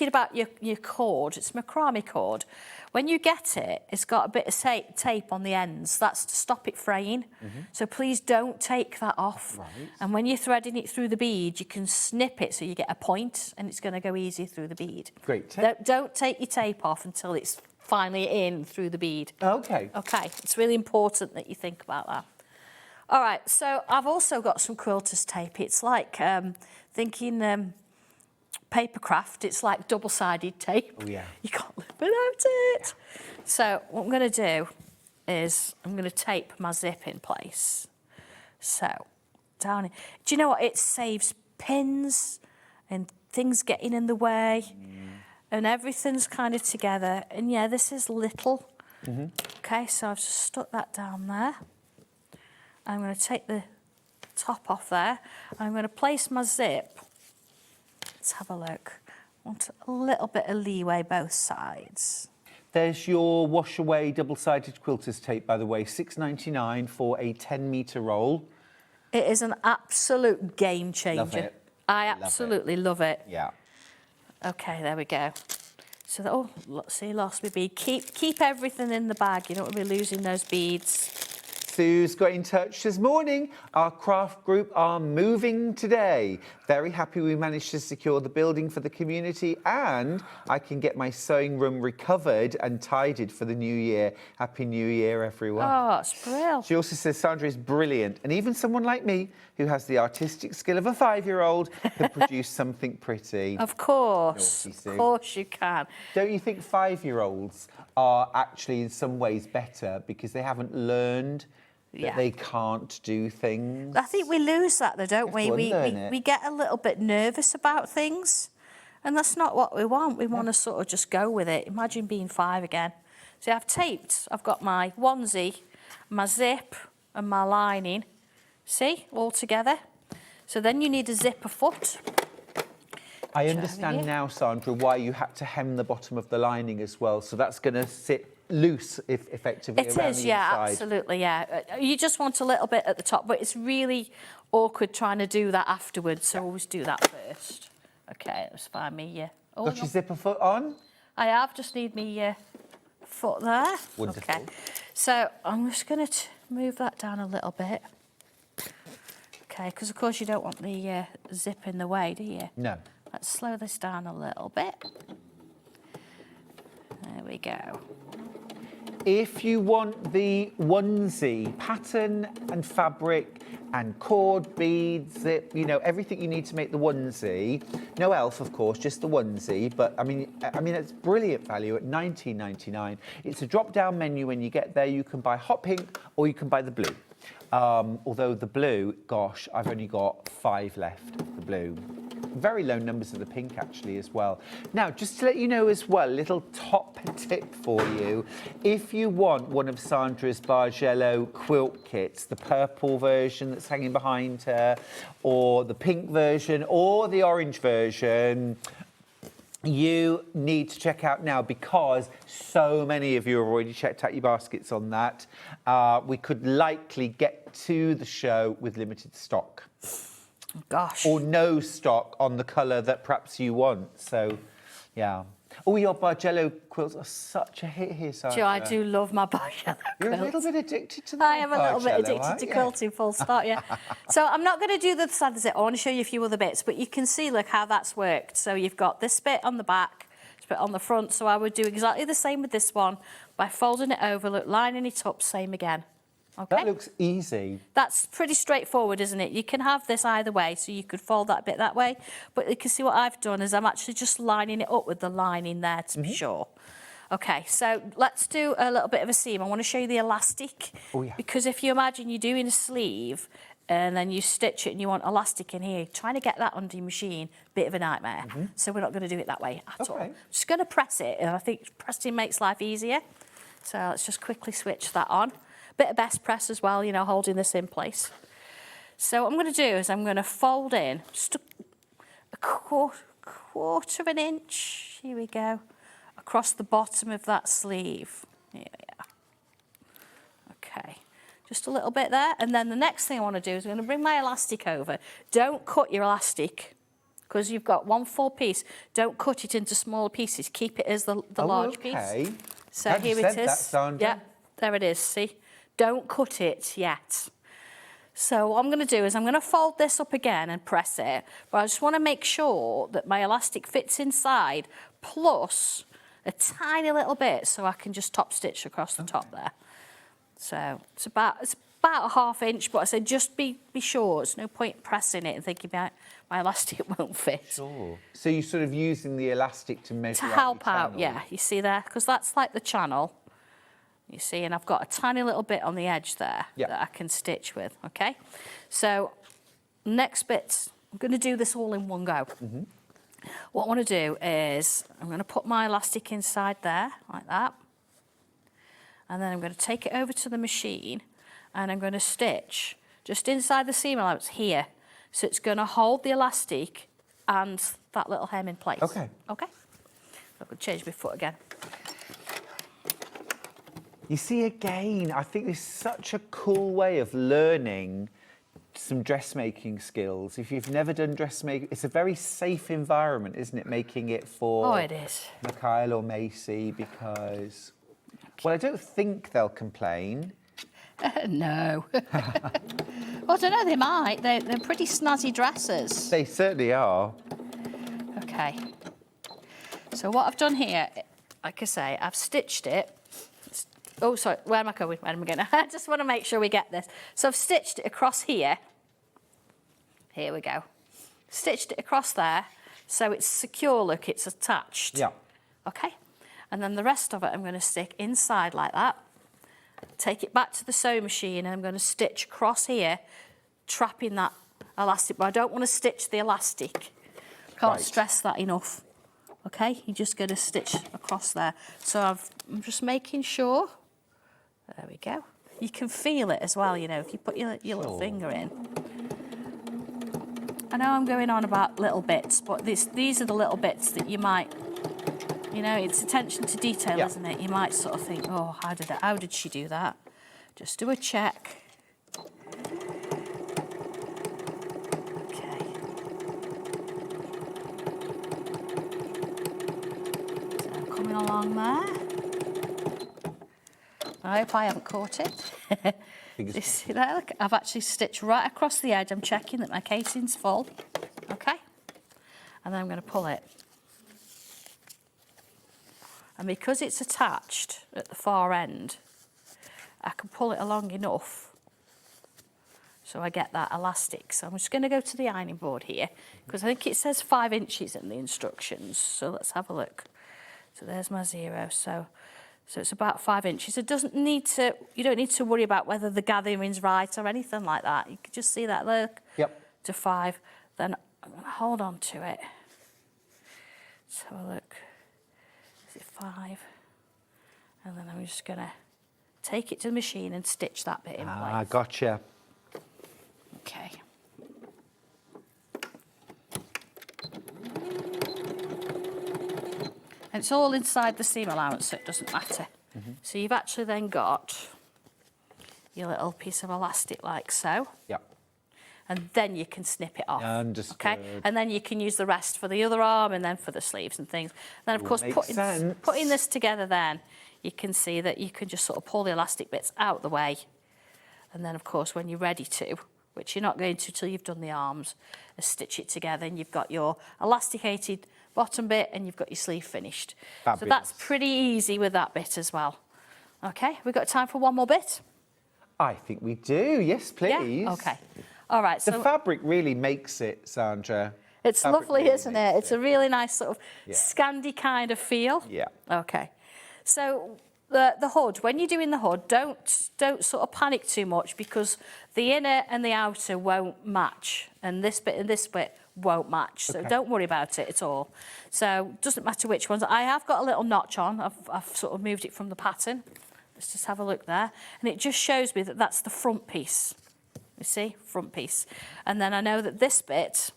about your cord. It's macrame cord. When you get it, it's got a bit of tape on the ends. That's to stop it fraying. So please don't take that off. Right. And when you're threading it through the bead, you can snip it so you get a point and it's going to go easy through the bead. Great tip. Don't take your tape off until it's finally in through the bead. Okay. Okay, it's really important that you think about that. All right, so I've also got some quilter's tape. It's like thinking paper craft. It's like double-sided tape. Oh, yeah. You can't live without it. So what I'm going to do is I'm going to tape my zip in place. So down. Do you know what? It saves pins and things getting in the way. And everything's kind of together. And yeah, this is little. Okay, so I've just stuck that down there. I'm going to take the top off there. I'm going to place my zip. Let's have a look. I want a little bit of leeway both sides. There's your wash away double-sided quilter's tape, by the way, $6.99 for a 10-metre roll. It is an absolute game changer. Love it. I absolutely love it. Yeah. Okay, there we go. So that, oh, see, lost my bead. Keep everything in the bag. You don't want to be losing those beads. Sue's got in touch this morning. Our craft group are moving today. Very happy we managed to secure the building for the community, and I can get my sewing room recovered and tidied for the new year. Happy New Year, everyone. Oh, that's brilliant. She also says Sandra is brilliant, and even someone like me, who has the artistic skill of a 5-year-old, could produce something pretty. Of course. Naughty Sue. Of course you can. Don't you think 5-year-olds are actually in some ways better because they haven't learned that they can't do things? I think we lose that though, don't we? We get a little bit nervous about things, and that's not what we want. We want to sort of just go with it. Imagine being 5 again. See, I've got my onesie, my zip and my lining, see, all together. So then you need a zipper foot. I understand now, Sandra, why you had to hem the bottom of the lining as well. So that's going to sit loose, effectively, It around is, the yeah, inside. absolutely, yeah. You just want a little bit at the top, but it's really awkward trying to do that afterwards, so always do that first. Okay, let's find me. Got your zipper foot on? I have, just need me foot there. Wonderful. Okay, so I'm just going to move that down a little bit. Okay, because of course you don't want the zip in the way, do you? No. Let's slow this down a little bit. There we go. If you want the onesie pattern and fabric and cord, beads, zip, you know, everything you need to make the onesie. No elf, of course, just the onesie. But I mean, it's brilliant value at $19.99. It's a drop-down menu when you get there. You can buy hot pink or you can buy the blue. Although the blue, gosh, I've only got 5 left. The blue. Very low numbers of the pink actually as well. Now, just to let you know as well, a little top tip for you. If you want one of Sandra's Bargello quilt kits, the purple version that's hanging behind her, or the pink version, or the orange version, you need to check out now because so many of you have already checked out your baskets on that. We could likely get to the show with limited stock. Gosh. Or no stock on the colour that perhaps you want. So, yeah. Oh, your Bargello quilts are such a hit here, Sandra. Joe, I do love my Bargello quilts. You're a little bit addicted to them. I am a little bit addicted to quilting, full stop, yeah. So I'm not going to do the side zip. I want to show you a few other bits, but you can see, look, how that's worked. So you've got this bit on the back, this bit on the front. So I would do exactly the same with this one by folding it over, look, lining it up, same again. Okay. That looks easy. That's pretty straightforward, isn't it? You can have this either way, so you could fold that bit that way. But you can see what I've done is I'm actually just lining it up with the lining there to be sure. Okay, so let's do a little bit of a seam. I want to show you the elastic. Oh, yeah. Because if you imagine you're doing a sleeve and then you stitch it and you want elastic in here, trying to get that under your machine, bit of a nightmare. So we're not going to do it that way at all. Just going to press it, and I think pressing makes life easier. So let's just quickly switch that on. Bit of best press as well, you know, holding this in place. So what I'm going to do is I'm going to fold in just a quarter of an inch, here we go, across the bottom of that sleeve. Here we are. Okay, just a little bit there. And then the next thing I want to do is I'm going to bring my elastic over. Don't cut your elastic, because you've got one full piece. Don't cut it into smaller pieces. Keep it as the large piece. So here it is. Yeah, there it is, see? Don't cut it yet. So what I'm going to do is I'm going to fold this up again and press it, but I just want to make sure that my elastic fits inside, plus a tiny little bit, so I can just top stitch across the top there. So it's about a ½ inch, but I said just be sure. It's no point pressing it and thinking my elastic won't fit. Sure. So you're sort of using the elastic to measure to help out, yeah. You see there, because that's like the channel. You see, and I've got a tiny little bit on the edge there that I can stitch with, okay? So next bit, I'm going to do this all in one go. What I want to do is I'm going to put my elastic inside there, like that. And then I'm going to take it over to the machine and I'm going to stitch just inside the seam allowance here. So it's going to hold the elastic and that little hem in place. Okay. Okay? I could change my foot again. You see, again, I think this is such a cool way of learning some dressmaking skills. If you've never done dressmaking, it's a very safe environment, isn't it? Making it for Oh, it is. Machael or Macy, because, well, I don't think they'll complain. No. Well, I don't know, they might. They're pretty snazzy dresses. They certainly are. Okay. So what I've done here, like I say, I've stitched it. Oh, sorry, where am I going? Where am I going? I just want to make sure we get this. So I've stitched it across here. Here we go. Stitched it across there, so it's secure, look, it's attached. Yeah. Okay. And then the rest of it I'm going to stick inside like that. Take it back to the sewing machine and I'm going to stitch across here, trapping that elastic. But I don't want to stitch the elastic. Can't stress that enough. Okay, you're just going to stitch across there. So I'm just making sure. There we go. You can feel it as well, you know, if you put your little finger in. I know I'm going on about little bits, but these are the little bits that you might, you know, it's attention to detail, isn't it? You might sort of think, oh, how did she do that? Just do a check. Okay. So coming along there. I hope I haven't caught it. You see that? Look, I've actually stitched right across the edge. I'm checking that my casing's full. Okay. And then I'm going to pull it. And because it's attached at the far end, I can pull it along enough so I get that elastic. So I'm just going to go to the ironing board here because I think it says 5 inches in the instructions. So let's have a look. So there's my 0. So it's about 5 inches. It doesn't need to, you don't need to worry about whether the gathering's right or anything like that. You can just see that, look, to 5. Then I'm going to hold on to it. Let's have a look. Is it 5? And then I'm just going to take it to the machine and stitch that bit in place. Ah, gotcha. Okay. And it's all inside the seam allowance, so it doesn't matter. So you've actually then got your little piece of elastic like so. Yep. And then you can snip it off. Understood. Okay. And then you can use the rest for the other arm and then for the sleeves and things. Then of course putting this together then, you can see that you can just sort of pull the elastic bits out the way. And then of course when you're ready to, which you're not going to till you've done the arms, stitch it together and you've got your elasticated bottom bit and you've got your sleeve finished. Fabulous. So that's pretty easy with that bit as well. Okay, we've got time for one more bit? I think we do. Yes, please. Yeah? Okay. All right. The fabric really makes it, Sandra. It's Fabric lovely, really isn't it? It's a really nice sort of Scandi kind of feel. Yeah. Okay. So the hood, when you're doing the hood, don't sort of panic too much because the inner and the outer won't match, and this bit won't match. So don't worry about it at all. So it doesn't matter which ones. I have got a little notch on. I've sort of moved it from the pattern. Let's just have a look there, and it just shows me that that's the front piece. You see, front piece, and then I know that this bit,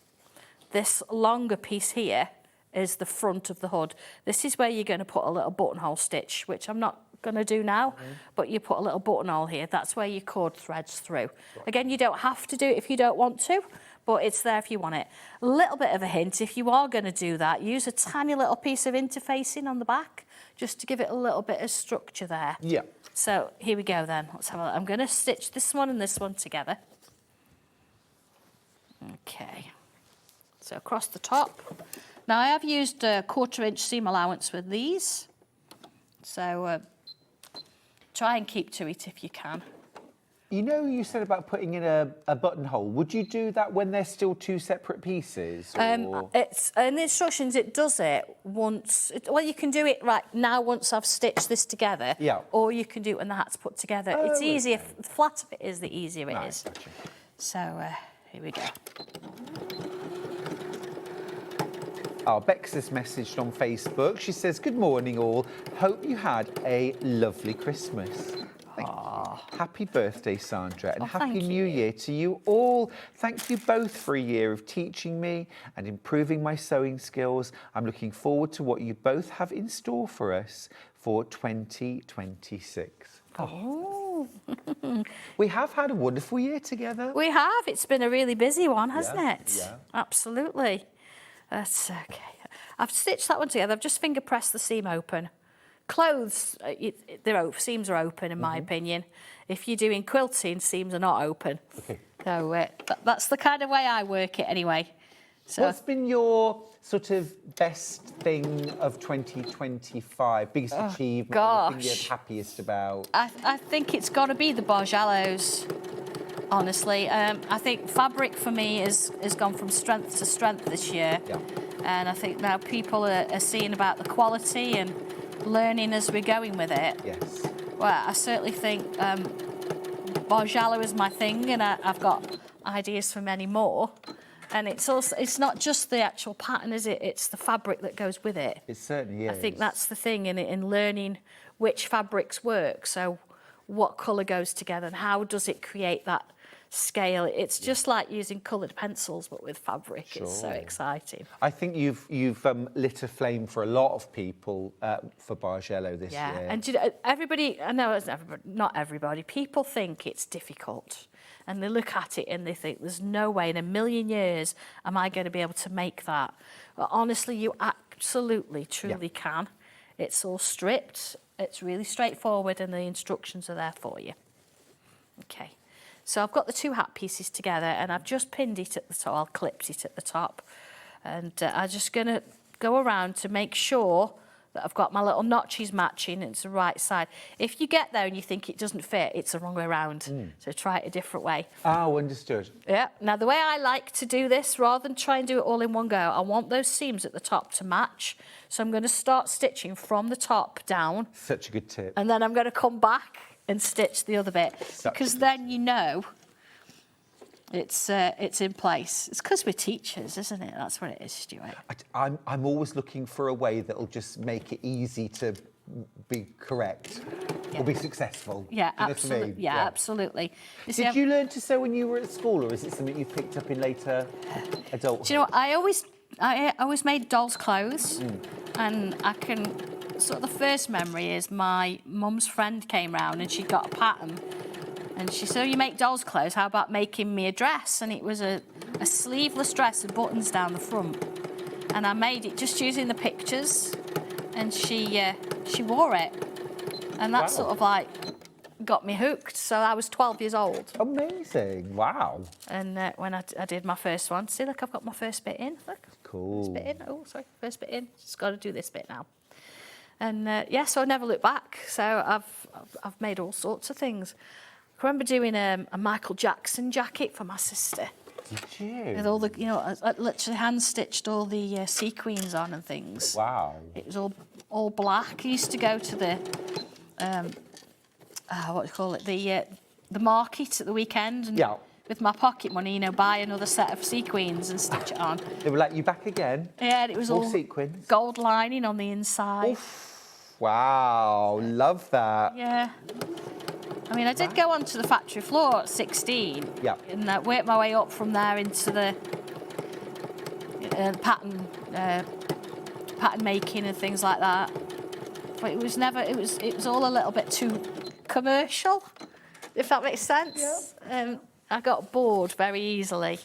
this longer piece here, is the front of the hood. This is where you're going to put a little buttonhole stitch, which I'm not going to do now, but you put a little buttonhole here. That's where your cord threads through. Again, you don't have to do it if you don't want to, but it's there if you want it. A little bit of a hint, if you are going to do that, use a tiny little piece of interfacing on the back, just to give it a little bit of structure there. Yeah. So here we go then. Let's have a look. I'm going to stitch this one and this one together. Okay. So across the top. Now I have used a 1/4 inch seam allowance with these. So try and keep to it if you can. You know, you said about putting in a buttonhole. Would you do that when they're still 2 separate pieces? Or? It's in the instructions. It does it once. Well, you can do it right now once I've stitched this together. Yeah. Or you can do it when the hat's put together. Oh, it's easier. The flatter it is, the easier it is. Gotcha. So here we go. Bex has messaged on Facebook. She says, "Good morning, all. Hope you had a lovely Christmas." Thank you. Happy birthday, Sandra, and Happy New Year to you all. Thank you both for a year of teaching me and improving my sewing skills. I'm looking forward to what you both have in store for us for 2026. Oh, Oh. We have had a wonderful year together. We have. It's been a really busy one, hasn't Yeah, it? yeah. Absolutely. That's okay. I've stitched that one together. I've just finger pressed the seam open. Clothes, seams are open, in my opinion. If you're doing quilting, seams are not open. Okay. So that's the kind of way I work it anyway. So What's been your sort of best thing of 2025? Biggest achievement? The thing you're gosh. happiest about? I think it's got to be the Bargellos, honestly. I think fabric for me has gone from strength to strength this year. Yeah. And I think now people are seeing about the quality and learning as we're going with it. Yes. Well, I certainly think Bargello is my thing, and I've got ideas for many more. And it's not just the actual pattern, is it? It's the fabric that goes with it. It certainly is. I think that's the thing in learning which fabrics work. So what colour goes together and how does it create that scale? It's just like using coloured pencils but with fabric. Sure. It's so exciting. I think you've lit a flame for a lot of people for Bargello this Yeah, year. and you know, everybody, I know it's everybody, not everybody, people think it's difficult. And they look at it and they think, there's no way in a million years am I going to be able to make that. But honestly, you absolutely, truly can. It's all stripped. It's really straightforward and the instructions are there for you. Okay. So I've got the two hat pieces together and I've just pinned it at the top. I'll clipped it at the top. And I'm just going to go around to make sure that I've got my little notches matching and it's the right side. If you get there and you think it doesn't fit, it's the wrong way around. So try it a different way. Oh, understood. Yeah. Now, the way I like to do this, rather than try and do it all in one go, I want those seams at the top to match. So I'm going to start stitching from the top down. Such a good tip. And then I'm going to come back and stitch the other bit. Because then you know it's in place. It's because we're teachers, isn't it? That's what it is, Stuart. I'm always looking for a way that'll just make it easy to be correct or be successful. Yeah, You know what I absolutely. mean? Yeah, absolutely. Did you learn to sew when you were at school, or is it something you picked up in later adulthood? Do you know what? I always made dolls' clothes, and I can sort of the first memory is my mum's friend came round and she got a pattern, and she said, "Oh, you make dolls' clothes? How about making me a dress?" And it was a sleeveless dress with buttons down the front, and I made it just using the pictures, and she wore it, and that sort of like got me hooked. So I was 12 years old. Amazing! Wow. And when I did my first one, see, look, I've got my first bit in. Look, Cool. first bit in. Oh, sorry, first bit in. Just got to do this bit now. And yeah, so I never looked back. So I've made all sorts of things. I remember doing a Michael Jackson jacket for my sister. Did you? With all the, you know, I literally hand stitched all the sequins on and things. Wow. It was all black. I used to go to the what do you call it? The market at the weekend. And with my pocket money, you know, buy another set of sequins and stitch it on. They were like, you back again? Yeah, and it was More all sequins. gold lining on the inside. Oof. Wow, love that. Yeah. I mean, I did go onto the factory floor at 16. Yeah. And worked my way up from there into the pattern making and things like that. But it was never. It was all a little bit too commercial, if that makes sense. Yeah. I got bored very easily.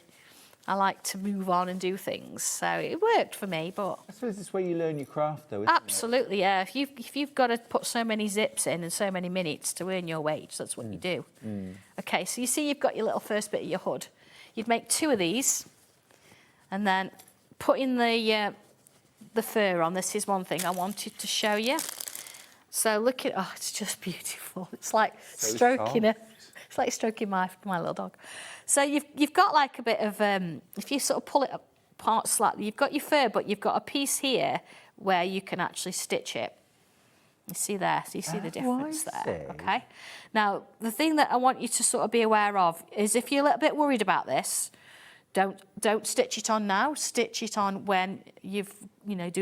I like to move on and do things, so it worked for me. But I suppose it's where you learn your craft, though, isn't absolutely, yeah. If you've got to put so many zips in and so many minutes to earn your wage, that's what you do. Okay, so you see, you've got your little first bit of your hood. You'd make 2 of these, and then put in the fur on. This is one thing I wanted to show you. So look at, it's just beautiful. It's like So stroking soft. it. It's like stroking my little dog. So you've got like a bit of, if you sort of pull it apart slightly, you've got your fur, but you've got a piece here where you can actually stitch it. You see there? So you see the difference there, okay? Now, the thing that I want you to sort of be aware of is if you're a little bit worried about this, don't stitch it on now. Stitch it on when do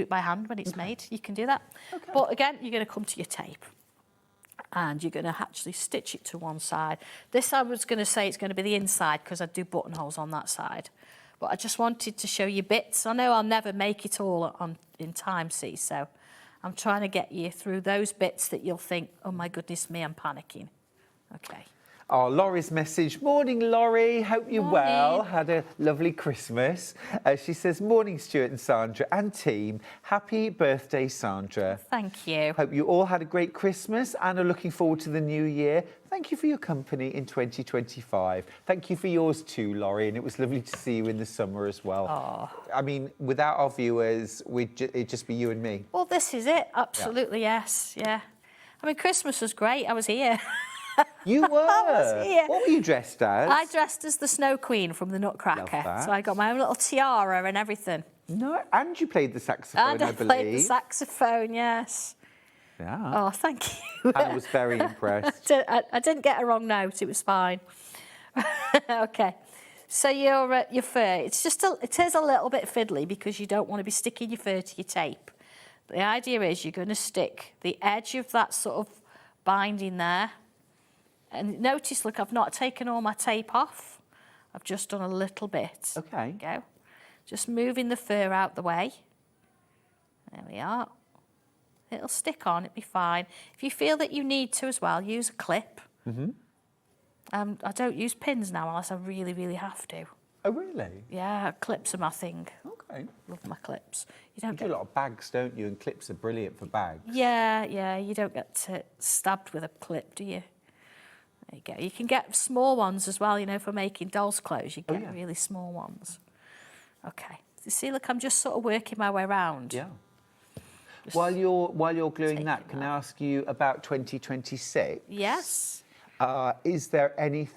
it by hand when it's made. You can do that. Okay. But again, you're going to come to your tape and you're going to actually stitch it to one side. This I was going to say it's going to be the inside because I do buttonholes on that side. But I just wanted to show you bits. I know I'll never make it all in time, see, so I'm trying to get you through those bits that you'll think, oh my goodness me, I'm panicking. Okay. Oh, Laurie's message. Morning, Laurie. Hope you're well. Had a lovely Christmas. She says, morning, Stuart and Sandra and team. Happy birthday, Sandra. Thank you. Hope you all had a great Christmas and are looking forward to the new year. Thank you for your company in 2025. Thank you for yours too, Laurie. And it was lovely to see you in the summer as well. Oh. I mean, without our viewers, it'd just be you and me. Well, this is it. Absolutely, yes. Yeah. I mean, Christmas was great. I was here. You were? I was here. What were you dressed as? I dressed as the Snow Queen from the Nutcracker. Love that. So I got my own little tiara and everything. No, and you played the saxophone, And I believe. played the saxophone, yes. Yeah. Oh, thank you. I was very impressed. I didn't get a wrong note. It was fine. Okay. So your fur, it is a little bit fiddly because you don't want to be sticking your fur to your tape. But the idea is you're going to stick the edge of that sort of binding there. And notice, look, I've not taken all my tape off. I've just done a little bit. Okay. There you go. Just moving the fur out the way. There we are. It'll stick on, it'll be fine. If you feel that you need to as well, use a clip. Mm-hmm. I don't use pins now unless I really, really have to. Oh, really? Yeah, clips are my thing. Okay. Love my clips. You You do a lot of bags, don't you? And clips are brilliant for bags. Yeah, you don't get stabbed with a clip, do you? There you go. You can get small ones as well, you know, for making dolls' clothes. You get really small ones. Okay. You see, look, I'm just sort of working my way around. Yeah. While you're gluing that, can I ask you about 2026? Yes. Is there any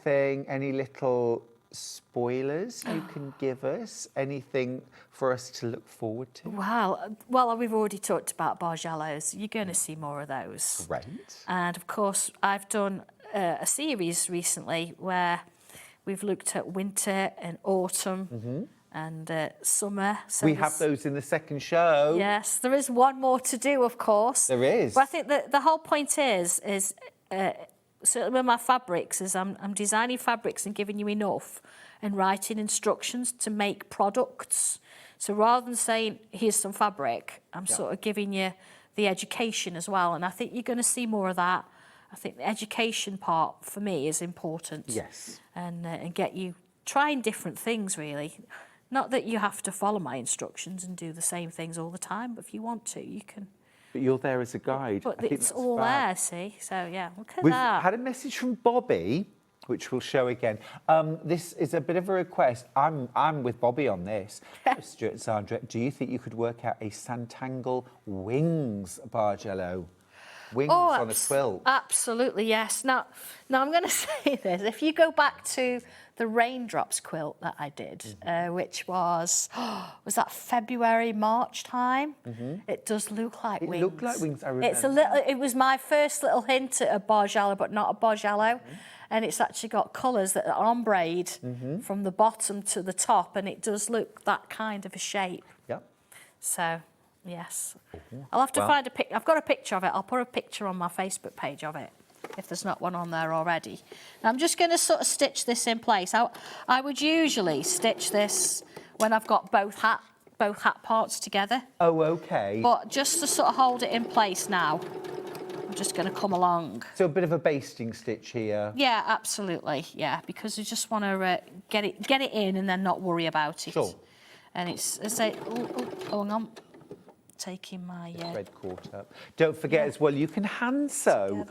little spoilers you can give us? Anything for us to look forward to? Well, we've already talked about Bargellos. You're going to see more of those. Great. And of course, I've done a series recently where we've looked at winter and autumn and summer. So we have those in the second show. Yes, there is one more to do, of course. There is. But I think that the whole point is certainly with my fabrics, is I'm designing fabrics and giving you enough and writing instructions to make products. So rather than saying, here's some fabric, I'm sort of giving you the education as well. And I think you're going to see more of that. I think the education part for me is important. Yes. And get you trying different things, really. Not that you have to follow my instructions and do the same things all the time, but if you want to, you can. But you're there as a guide. But I think it's that's all fab. there, see? So, yeah, look at We've that. had a message from Bobby, which we'll show again. This is a bit of a request. I'm with Bobby on this. Stuart and Sandra, do you think you could work out a Sanntangle wings Bargello? Wings on a quilt? Absolutely, yes. Now I'm going to say this. If you go back to the raindrops quilt that I did, which was that February, March time? It does look like wings. It looked like wings, I remember. It was my first little hint at a Bargello, but not a Bargello. And it's actually got colours that are ombre'd from the bottom to the top, and it does look that kind of a shape. Yep. So, yes. I'll have to find a picture. I've got a picture of it. I'll put a picture on my Facebook page of it, if there's not one on there already. Now, I'm just going to sort of stitch this in place. I would usually stitch this when I've got both hat parts together. Oh, okay. But just to sort of hold it in place now, I'm just going to come along. So a bit of a basting stitch here. Yeah, absolutely. Yeah, because you just want to get it in and then not worry about it. Sure. And it's hang on. Taking my thread caught up. Don't forget as well, you can hand sew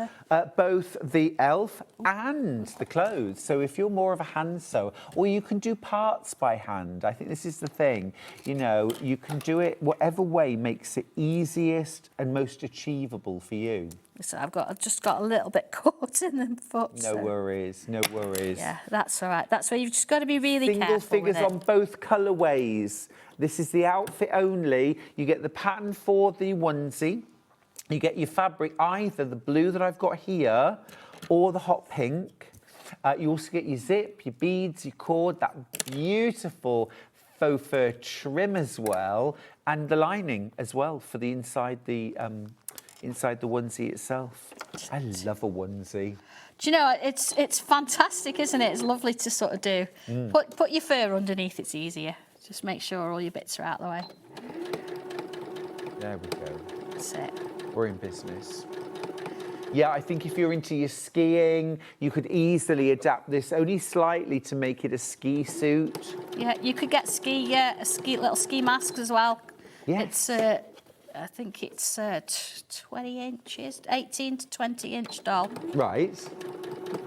both the elf and the clothes. So if you're more of a hand sewer, or you can do parts by hand. I think this is the thing. You know, you can do it whatever way makes it easiest and most achievable for you. So I've just got a little bit caught in the foot. No worries, no worries. Yeah, that's all right. That's where you've just got to be really careful with Single figures it. on both colourways. This is the outfit only. You get the pattern for the onesie. You get your fabric, either the blue that I've got here or the hot pink. You also get your zip, your beads, your cord, that beautiful faux fur trim as well, and the lining as well for the inside the onesie itself. I love a onesie. Do you know, it's fantastic, isn't it? It's lovely to sort of do. Put your fur underneath, it's easier. Just make sure all your bits are out of the way. There we go. That's it. We're in business. Yeah, I think if you're into your skiing, you could easily adapt this only slightly to make it a ski suit. Yeah, you could get little ski masks as well. Yeah. It's I think it's 20 inches, 18 to 20 inch doll. Right.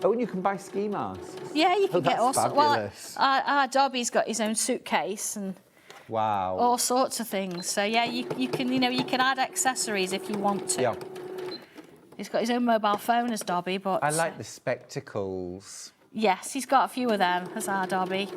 Oh, and you can buy ski masks. Yeah, you can get all that's sorts. Well, fabulous. our Dobby's got his own suitcase and Wow. all sorts of things. So yeah, you can you can add accessories if you want to. Yeah. He's got his own mobile phone as Dobby, but I like the spectacles. yes, he's got a few of them as our Dobby.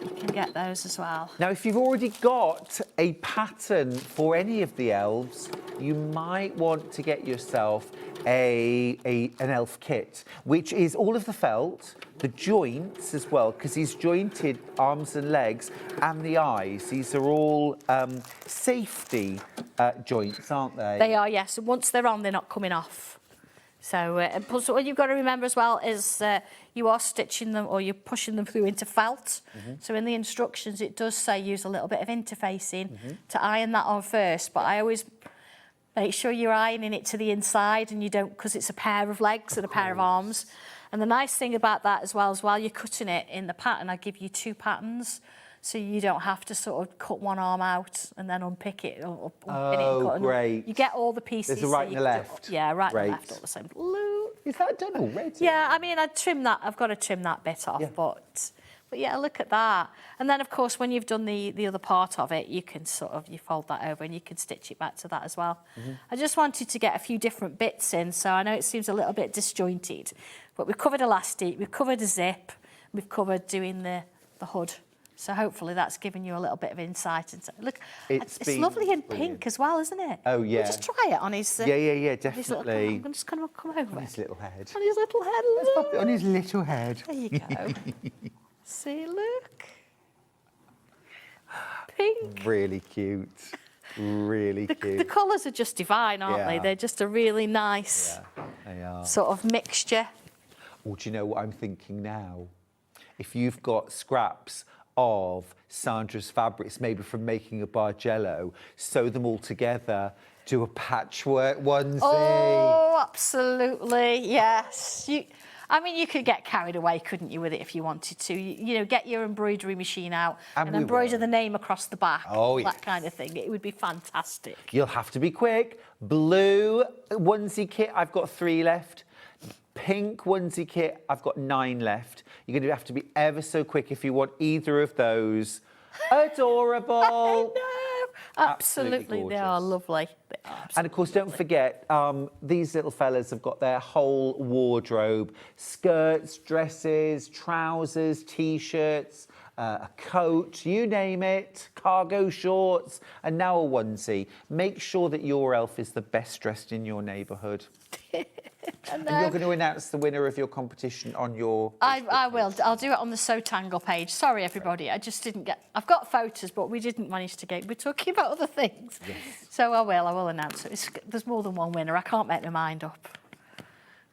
You can get those as well. Now, if you've already got a pattern for any of the elves, you might want to get yourself an elf kit, which is all of the felt, the joints as well, because he's jointed arms and legs and the eyes. These are all safety joints, aren't they? They are, yes. And once they're on, they're not coming off. So, and plus what you've got to remember as well is you are stitching them or you're pushing them through into felt. So in the instructions, it does say use a little bit of interfacing to iron that on first. But I always make sure you're ironing it to the inside and you don't, because it's a pair of legs and a pair of arms. And the nice thing about that as well is while you're cutting it in the pattern, I give you 2 patterns. So you don't have to sort of cut one arm out and then unpick it or unpin it and cut. Great. You get all the pieces. There's a right and a left. Yeah, right Great. and left all the same. Look. Is that done already? Yeah, I mean, I'd trim that. I've got to trim that bit off, Yeah. but yeah, look at that. And then, of course, when you've done the other part of it, you can sort of, you fold that over and you can stitch it back to that as well. I just wanted to get a few different bits in, so I know it seems a little bit disjointed, but we've covered elastic, we've covered a zip, we've covered doing the hood. So hopefully that's given you a little bit of insight. And look, it's lovely in pink as well, isn't it? Oh, yeah. We'll just try it on his... Yeah, his little, definitely. I'm just going to come over. On his little head. On his little head. Let's pop it Look. on his little head. There you go. See, look. Pink. Really cute. Really cute. The colours are just divine, aren't they? Yeah. They're just a really nice They are. sort of mixture. Oh, do you know what I'm thinking now? If you've got scraps of Sandra's fabrics, maybe from making a bargello, sew them all together, do a patchwork onesie. Oh, absolutely, yes. I mean, you could get carried away, couldn't you, with it if you wanted to? You know, get your embroidery machine out and embroider the name across the back. Oh, that yes. kind of thing. It would be fantastic. You'll have to be quick. Blue onesie kit, I've got 3 left. Pink onesie kit, I've got 9 left. You're going to have to be ever so quick if you want either of those. Adorable. I know. Absolutely Absolutely, they are gorgeous. lovely. And of course, don't forget, these little fellas have got their whole wardrobe. Skirts, dresses, trousers, T-shirts, a coat, you name it, cargo shorts, and now a onesie. Make sure that your elf is the best dressed in your neighbourhood. And you're going to announce the winner of your competition on your... I will. I'll do it on the Sanntangle page. Sorry, everybody. I just didn't get... I've got photos, but we didn't manage to get... We're talking about other things. Yes. So I will announce it. There's more than one winner. I can't make my mind up.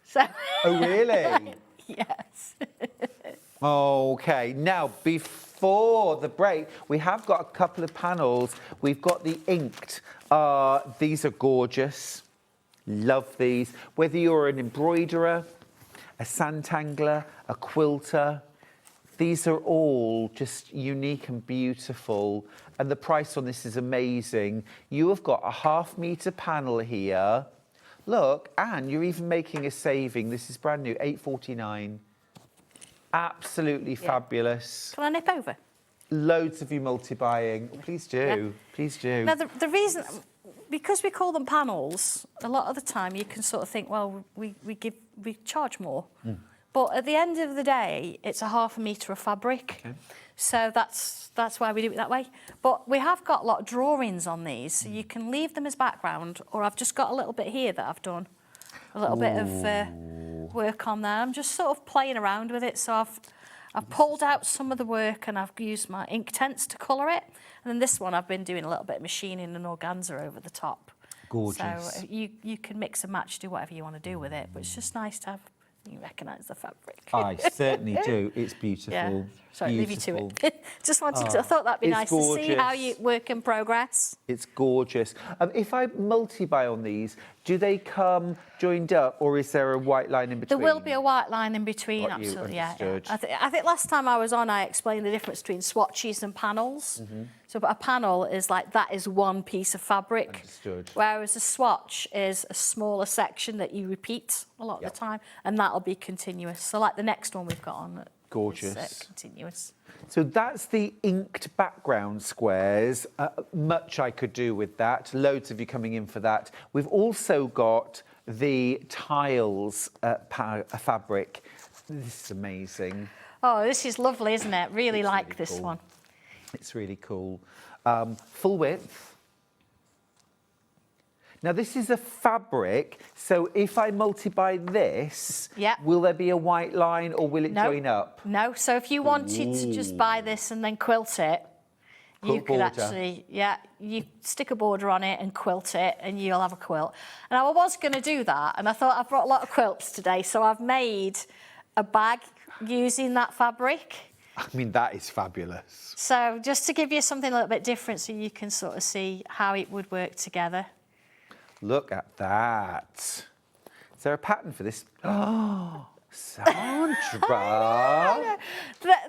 So... Oh, really? Yes. Okay, now before the break, we have got a couple of panels. We've got the inked. These are gorgeous. Love these. Whether you're an embroiderer, a Sanntangler, a quilter, these are all just unique and beautiful. And the price on this is amazing. You have got a ½ metre panel here. Look, and you're even making a saving. This is brand new, £8.49. Absolutely fabulous. Can I nip over? Loads of you multi-buying. Please do. Yeah. Please do. Now, the reason... Because we call them panels, a lot of the time you can sort of think, well, we charge more. But at the end of the day, it's a ½ metre of fabric. Okay. So that's why we do it that way. But we have got a lot of drawings on these, so you can leave them as background, or I've just got a little bit here that I've done. A little bit of work on there. I'm just sort of playing around with it. So I've pulled out some of the work and I've used my ink tents to colour it. And then this one, I've been doing a little bit of machining and organza over the top. Gorgeous. So you can mix and match, do whatever you want to do with it. But it's just nice to have, you recognise the fabric. I certainly do. It's beautiful. Yeah. Sorry, beautiful. leave you to it. Just wanted to, I thought that'd be It's nice to see how gorgeous. you work in progress. It's gorgeous. If I multi-buy on these, Do they come joined up, or is there a white line in between? There will be a white line in between, Got you, absolutely, understood. yeah. I think last time I was on, I explained the difference between swatches and panels. So a panel is like, that is one piece of fabric. Understood. Whereas a swatch is a smaller section that you repeat a lot of the time, and that'll be continuous. So like the next one we've got on. Gorgeous. Is, continuous. So that's the inked background squares. Much I could do with that. Loads of you coming in for that. We've also got the tiles fabric. This is amazing. Oh, this is lovely, isn't it? Really like really this cool. one. It's really cool. Full width. Now this is a fabric, so if I multiply this, will there be a white line or will it join up? No, so if you wanted to just buy this and then quilt it, you could actually, you stick a border on it and quilt it and you'll have a quilt. And I was going to do that, and I thought I've brought a lot of quilts today, so I've made a bag using that fabric. I mean, that is fabulous. So just to give you something a little bit different so you can sort of see how it would work together. Look at that. Is there a pattern for this? Oh, Sandra.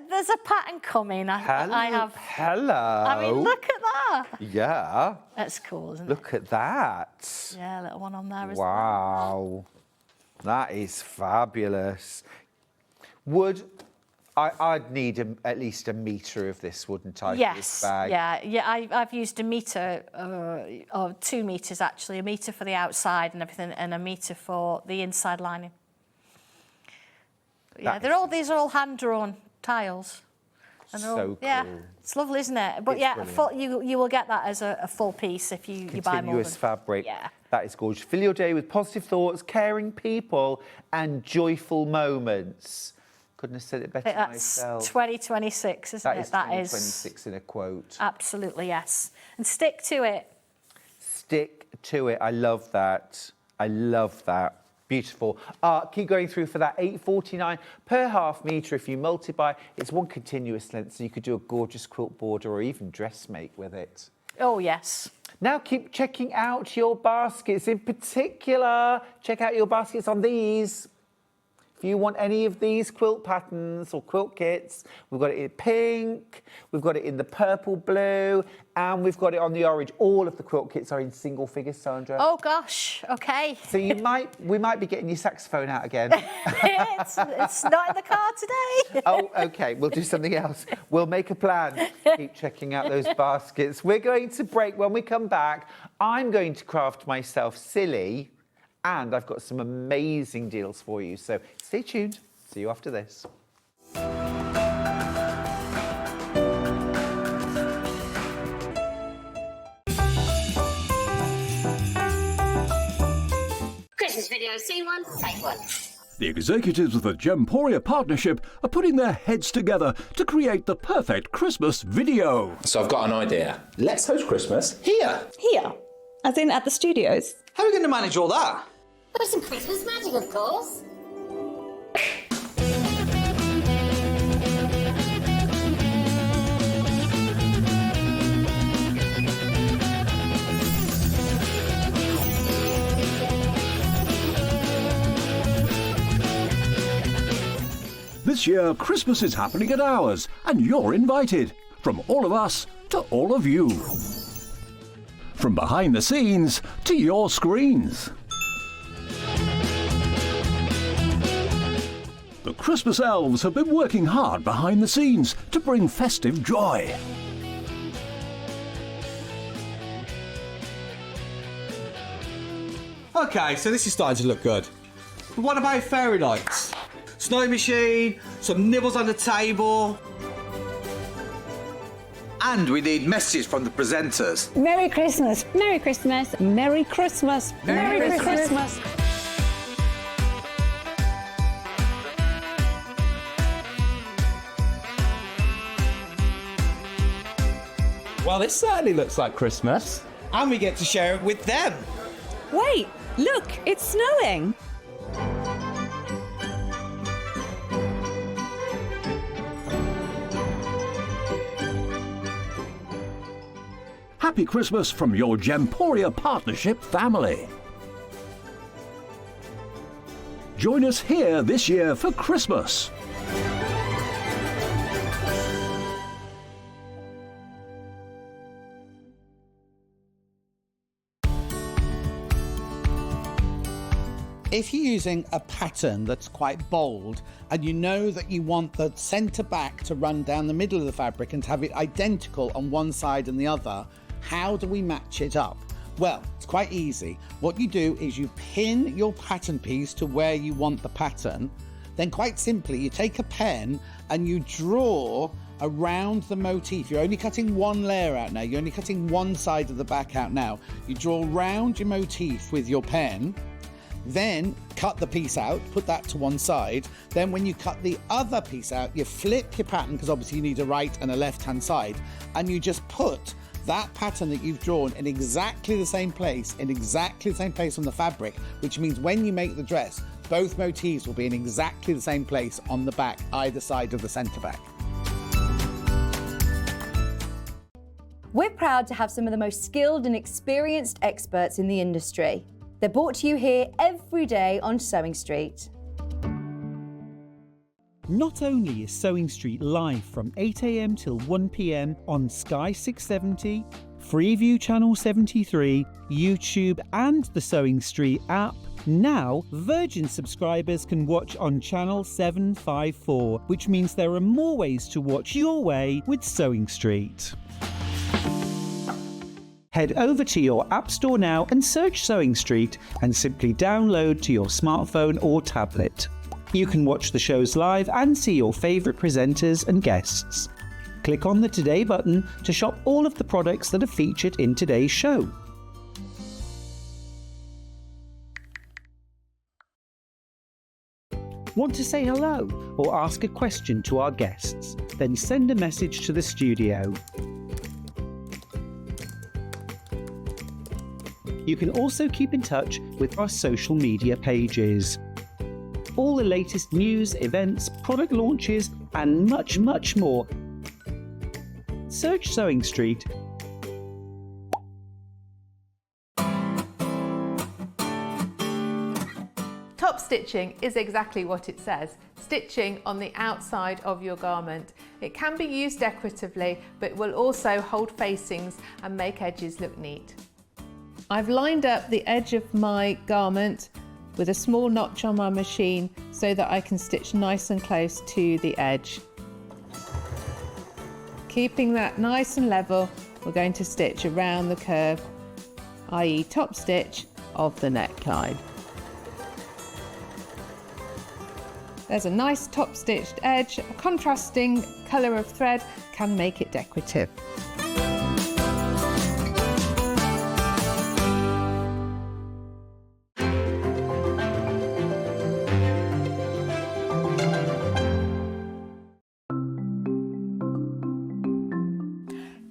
There's a pattern coming. I have. Hello. I mean, look at that. Yeah. That's cool, isn't it? Look at that. Yeah, a little one on there as well. Wow. That is fabulous. I'd need at least a metre of this, wouldn't I? Yes, for this bag? yeah. I've used a metre, or 2 metres actually, a metre for the outside and everything, and a metre for the inside lining. Yeah, these are all hand-drawn tiles. And they're all, So yeah, cool. it's lovely, isn't it? But It's yeah, brilliant. you will get that as a full piece if you buy more than... Continuous fabric. Yeah. That is gorgeous. Fill your day with positive thoughts, caring people, and joyful moments. Couldn't have said it better That's myself. 2026, isn't That it? is That 2026 in a quote. Absolutely, yes. And stick to it. Stick to it. I love that. I love that. Beautiful. Keep going through for that. $8.49 per half metre. If you multiply, it's one continuous length, so you could do a gorgeous quilt border or even dressmake with it. Oh, yes. Now keep checking out your baskets. In particular, check out your baskets on these. If you want any of these quilt patterns or quilt kits, we've got it in pink, we've got it in the purple blue, and we've got it on the orange. All of the quilt kits are in single figures, Sandra. Oh, gosh, OK. So we might be getting your saxophone out again. it's not in the car today. Oh, OK, we'll do something else. We'll make a plan. Keep checking out those baskets. We're going to break. When we come back, I'm going to craft myself silly, and I've got some amazing deals for you. So stay tuned. See you after this. Christmas video, see one, take one. The executives of the Gemporia partnership are putting their heads together to create the perfect Christmas video. So I've got an idea. Let's host Christmas here. Here? As in at the studios? How are we going to manage all that? With some Christmas magic, of course. This year, Christmas is happening at ours, and you're invited. From all of us to all of you. From behind the scenes to your screens. The Christmas elves have been working hard behind the scenes to bring festive joy. Okay, so this is starting to look good. But what about fairy lights? Snow machine, some nibbles on the table. And we need messages from the presenters. Merry Christmas. Merry Christmas. Merry Christmas. Merry Christmas. Well, this certainly looks like Christmas. And we get to share it with them. Wait, look, it's snowing. Happy Christmas from your Gemporia partnership family. Join us here this year for Christmas. If you're using a pattern that's quite bold and you know that you want the centre back to run down the middle of the fabric and to have it identical on one side and the other, how do we match it up? Well, it's quite easy. What you do is you pin your pattern piece to where you want the pattern. Then quite simply, you take a pen and you draw around the motif. You're only cutting one layer out now. You're only cutting one side of the back out now. You draw round your motif with your pen. Then cut the piece out, put that to one side. Then when you cut the other piece out, you flip your pattern, because obviously you need a right and a left-hand side, and you just put that pattern that you've drawn in exactly the same place, on the fabric, which means when you make the dress, both motifs will be in exactly the same place on the back, either side of the centre back. We're proud to have some of the most skilled and experienced experts in the industry. They're brought to you here every day on Sewing Street. Not only is Sewing Street live from 8 AM till 1 PM on Sky 670, Freeview Channel 73, YouTube and the Sewing Street app, now Virgin subscribers can watch on Channel 754, which means there are more ways to watch your way with Sewing Street. Head over to your App Store now and search Sewing Street and simply download to your smartphone or tablet. You can watch the shows live and see your favourite presenters and guests. Click on the Today button to shop all of the products that are featured in today's show. Want to say hello or ask a question to our guests? Then send a message to the studio. You can also keep in touch with our social media pages. All the latest news, events, product launches, and much, much more. Search Sewing Street. Top stitching is exactly what it says, stitching on the outside of your garment. It can be used decoratively, but will also hold facings and make edges look neat. I've lined up the edge of my garment with a small notch on my machine so that I can stitch nice and close to the edge. Keeping that nice and level, we're going to stitch around the curve, i.e. top stitch of the neckline. There's a nice top stitched edge. A contrasting colour of thread can make it decorative.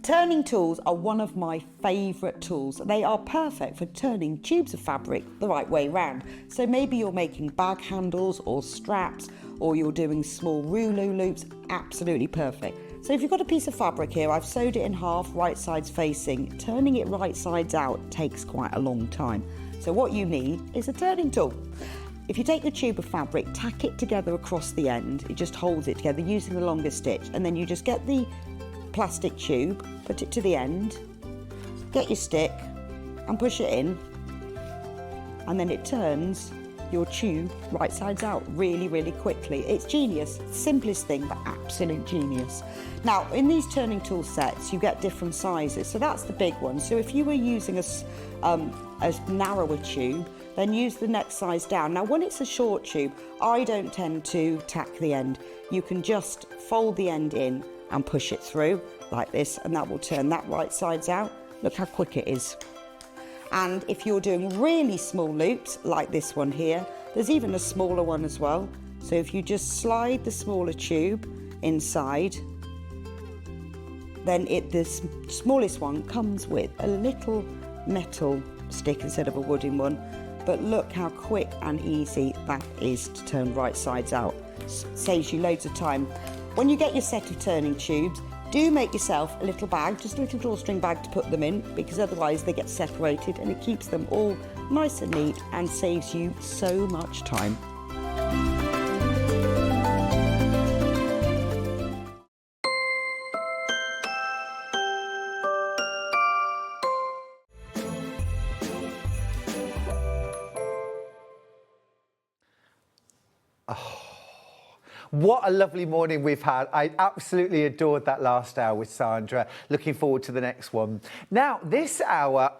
Turning tools are one of my favourite tools. They are perfect for turning tubes of fabric the right way round. So maybe you're making bag handles or straps, or you're doing small rouleau loops, absolutely perfect. So if you've got a piece of fabric here, I've sewed it in half, right sides facing. Turning it right sides out takes quite a long time. So what you need is a turning tool. If you take the tube of fabric, tack it together across the end, it just holds it together using the longest stitch, and then you just get the plastic tube, put it to the end, get your stick and push it in, and then it turns your tube right sides out really, really quickly. It's genius, simplest thing, but absolute genius. Now, in these turning tool sets, you get different sizes, so that's the big one. So if you were using a narrower tube, then use the next size down. Now, when it's a short tube, I don't tend to tack the end. You can just fold the end in and push it through like this, and that will turn that right sides out. Look how quick it is. And if you're doing really small loops like this one here, there's even a smaller one as well. So if you just slide the smaller tube inside, then the smallest one comes with a little metal stick instead of a wooden one. But look how quick and easy that is to turn right sides out. Saves you loads of time. When you get your set of turning tubes, do make yourself a little bag, just a little drawstring bag to put them in, because otherwise they get separated, and it keeps them all nice and neat and saves you so much time. What a lovely morning we've had. I absolutely adored that last hour with Sandra. Looking forward to the next one. Now, this hour,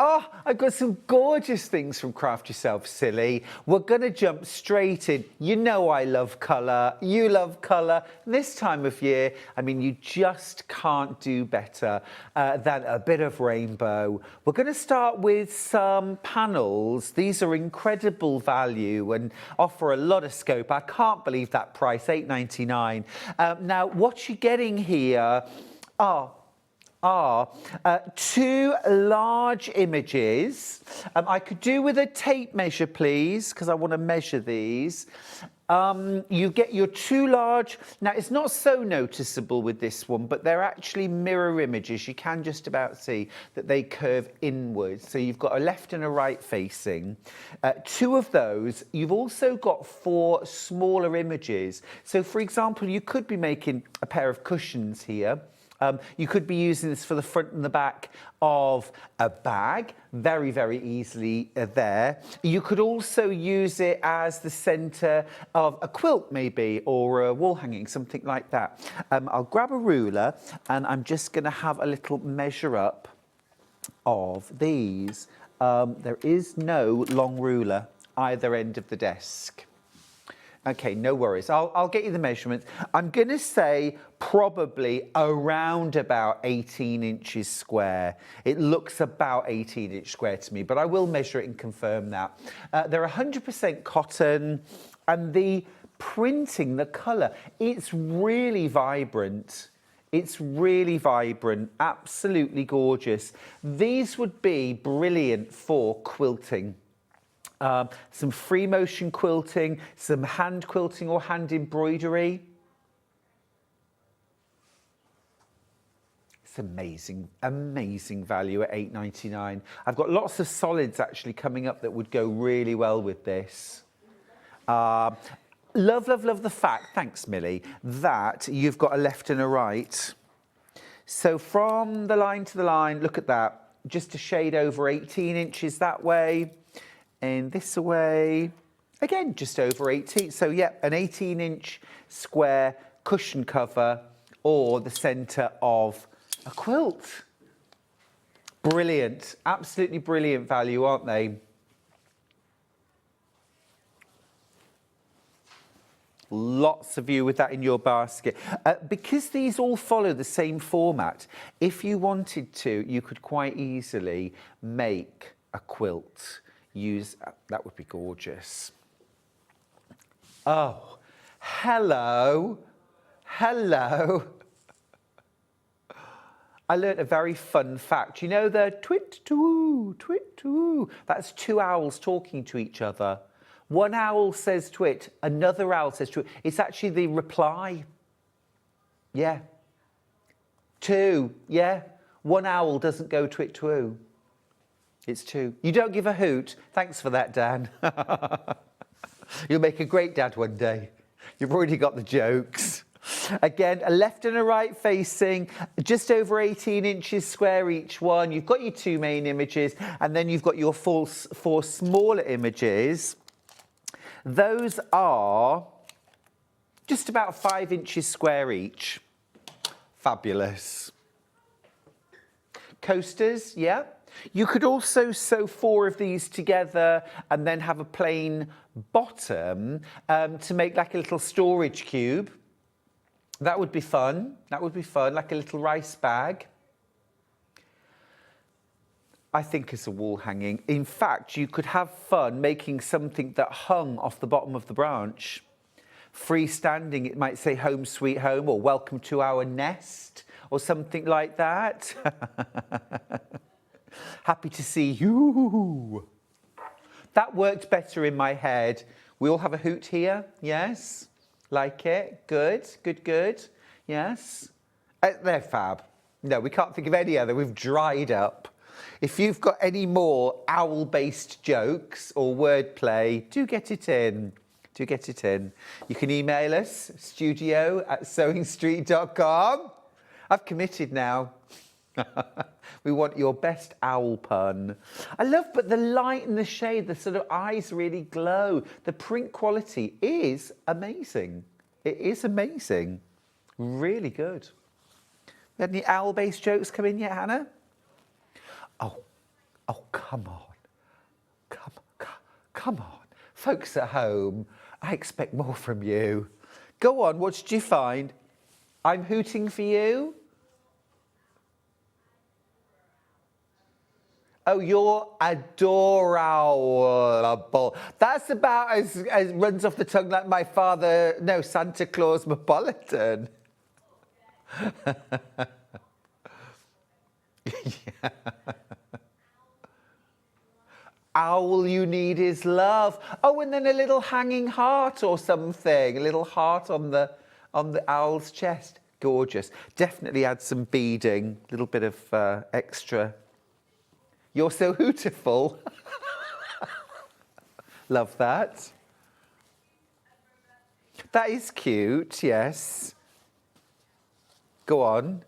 I've got some gorgeous things from Craft Yourself Silly. We're going to jump straight in. You know I love colour. You love colour. This time of year, I mean, you just can't do better than a bit of rainbow. We're going to start with some panels. These are incredible value and offer a lot of scope. I can't believe that price, $8.99. Now, what you're getting here are two large images. I could do with a tape measure, please, because I want to measure these. You get your two large. Now, it's not so noticeable with this one, but they're actually mirror images. You can just about see that they curve inwards. So you've got a left and a right facing. Two of those. You've also got four smaller images. So, for example, you could be making a pair of cushions here. You could be using this for the front and the back of a bag, very, very easily there. You could also use it as the centre of a quilt maybe, or a wall hanging, something like that. I'll grab a ruler and I'm just going to have a little measure up of these. There is no long ruler either end of the desk. Okay, no worries. I'll get you the measurements. I'm going to say probably around about 18 inches square. It looks about 18 inch square to me, but I will measure it and confirm that. They're 100% cotton, and the printing, the colour, it's really vibrant. It's really vibrant, absolutely gorgeous. These would be brilliant for quilting. Some free motion quilting, some hand quilting or hand embroidery. It's amazing, amazing value at $8.99. I've got lots of solids actually coming up that would go really well with this. Love, love, love the fact, thanks Millie, that you've got a left and a right. So from the line to the line, look at that, just a shade over 18 inches that way. And this away, again, just over 18. So, yeah, an 18-inch square cushion cover or the centre of a quilt. Brilliant. Absolutely brilliant value, aren't they? Lots of you with that in your basket. Because these all follow the same format, if you wanted to, you could quite easily make a quilt. That would be gorgeous. Oh, hello. Hello. I learnt a very fun fact. You know the twit-twoo, twit-twoo? That's two owls talking to each other. One owl says twit, another owl says twit. It's actually the reply. Yeah. Two, yeah. One owl doesn't go twit-twoo. It's two. You don't give a hoot. Thanks for that, Dan. You'll make a great dad one day. You've already got the jokes. Again, a left and a right facing, just over 18 inches square each one. You've got your two main images, and then you've got your four smaller images. Those are just about 5 inches square each. Fabulous. Coasters, yeah. You could also sew 4 of these together and then have a plain bottom to make like a little storage cube. That would be fun. That would be fun, like a little rice bag. I think it's a wall hanging. In fact, you could have fun making something that hung off the bottom of the branch. Freestanding, it might say home sweet home or welcome to our nest or something like that. Happy to see you. That worked better in my head. We all have a hoot here, yes? Like it, good, good, good, yes? They're fab. No, we can't think of any other, we've dried up. If you've got any more owl-based jokes or wordplay, do get it in. Do get it in. You can email us, studio@sewingstreet.com. I've committed now. We want your best owl pun. I love, but the light and the shade, the sort of eyes really glow. The print quality is amazing. It is amazing. Really good. Had any owl-based jokes come in yet, Hannah? Oh, come on. Come on. Folks at home, I expect more from you. Go on, what did you find? I'm hooting for you? Oh, you're adorable. That's about as runs off the tongue like my father, no, Santa Claus Metropolitan. Yeah. Owl, you need is love. Oh, and then a little hanging heart or something. A little heart on the owl's chest. Gorgeous. Definitely add some beading. A little bit of extra. You're so hootiful. Love that. That is cute, yes. Go on.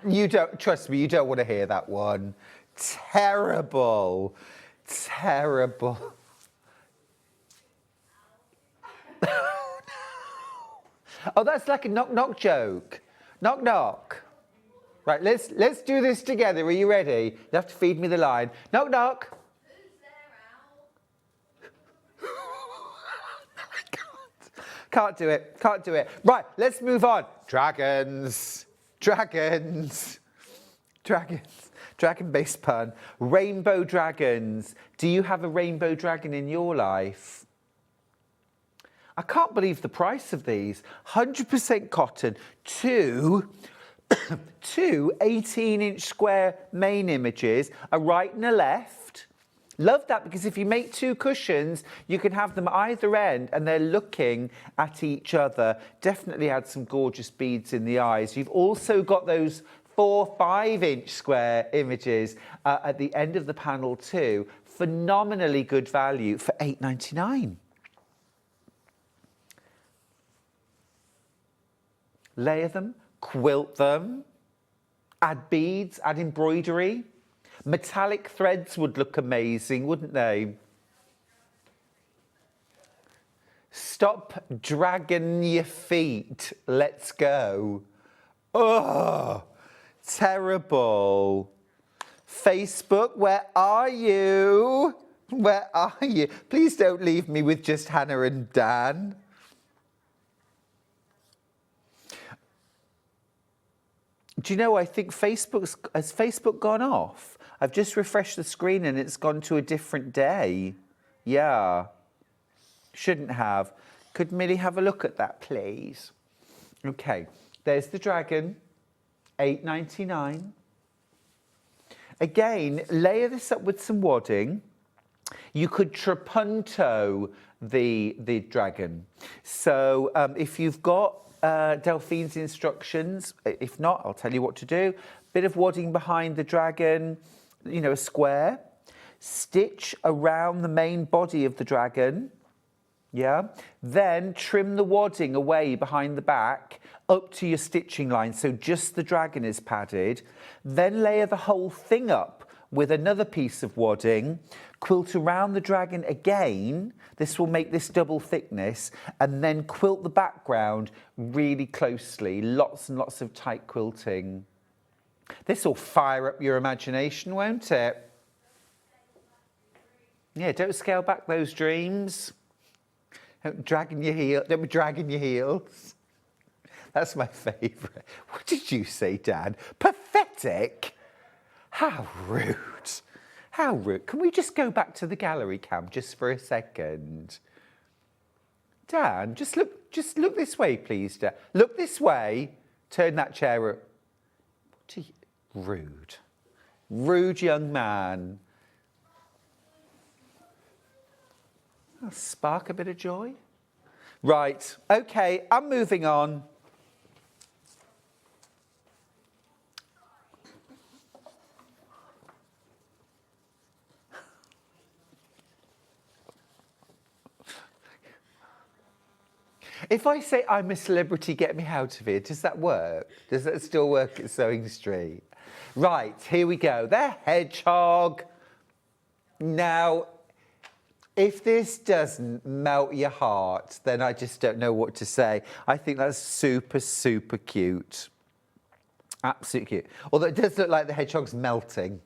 You don't, trust me, you don't want to hear that one. Terrible. Terrible. Oh, that's like a knock-knock joke. Knock-knock. Right, let's do this together. Are you ready? You have to feed me the line. Knock-knock. Can't do it. Can't do it. Right, let's move on. Dragons. Dragons. Dragons. Dragon-based pun. Rainbow dragons. Do you have a rainbow dragon in your life? I can't believe the price of these. 100% cotton. Two 18-inch square main images, a right and a left. Love that, because if you make two cushions, you can have them either end and they're looking at each other. Definitely add some gorgeous beads in the eyes. You've also got those 4 5-inch square images at the end of the panel too. Phenomenally good value for £8.99. Layer them, quilt them, add beads, add embroidery. Metallic threads would look amazing, wouldn't they? Stop dragging your feet. Let's go. Oh, terrible. Facebook, where are you? Where are you? Please don't leave me with just Hannah and Dan. Do you know, I think has Facebook gone off? I've just refreshed the screen and it's gone to a different day. Yeah. Shouldn't have. Could Millie have a look at that, please? Okay. There's the dragon. £8.99. Again, layer this up with some wadding. You could trapunto the dragon. So if you've got Delphine's instructions, if not, I'll tell you what to do. Bit of wadding behind the dragon, you know, a square. Stitch around the main body of the dragon. Yeah. Then trim the wadding away behind the back up to your stitching line, so just the dragon is padded. Then layer the whole thing up with another piece of wadding, quilt around the dragon again. This will make this double thickness, and then quilt the background really closely. Lots and lots of tight quilting. This will fire up your imagination, won't it? Yeah, don't scale back those dreams. Don't be dragging your heels. That's my favourite. What did you say, Dad? Pathetic? How rude. How rude. Can we just go back to the gallery cam just for a second? Dan, just look this way, please, Dan. Look this way. Turn that chair up. What are you? Rude. Rude young man. I'll spark a bit of joy. Right, okay, I'm moving on. If I say I'm a celebrity, get me out of here, does that work? Does that still work at SewingStreet? Right, here we go. The hedgehog. Now, if this doesn't melt your heart, then I just don't know what to say. I think that's super, super cute. Absolutely cute. Although it does look like the hedgehog's melting.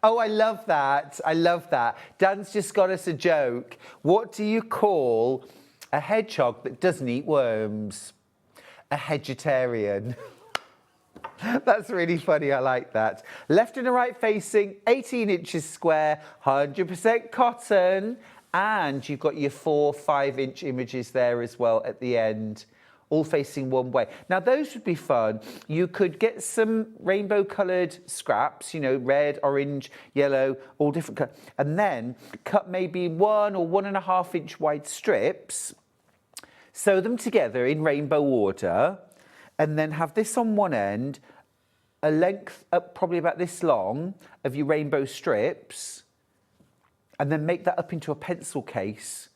Oh, I love that. I love that. Dan's just got us a joke. What do you call a hedgehog that doesn't eat worms? A hedgetarian. That's really funny. I like that. Left and a right facing, 18 inches square, 100% cotton. And you've got your 4 5-inch images there as well at the end, all facing one way. Now, those would be fun. You could get some rainbow coloured scraps, you know, red, orange, yellow, all different colours, and then cut maybe 1 or 1.5 inch wide strips, sew them together in rainbow order, and then have this on one end, a length up probably about this long of your rainbow strips, and then make that up into a pencil case.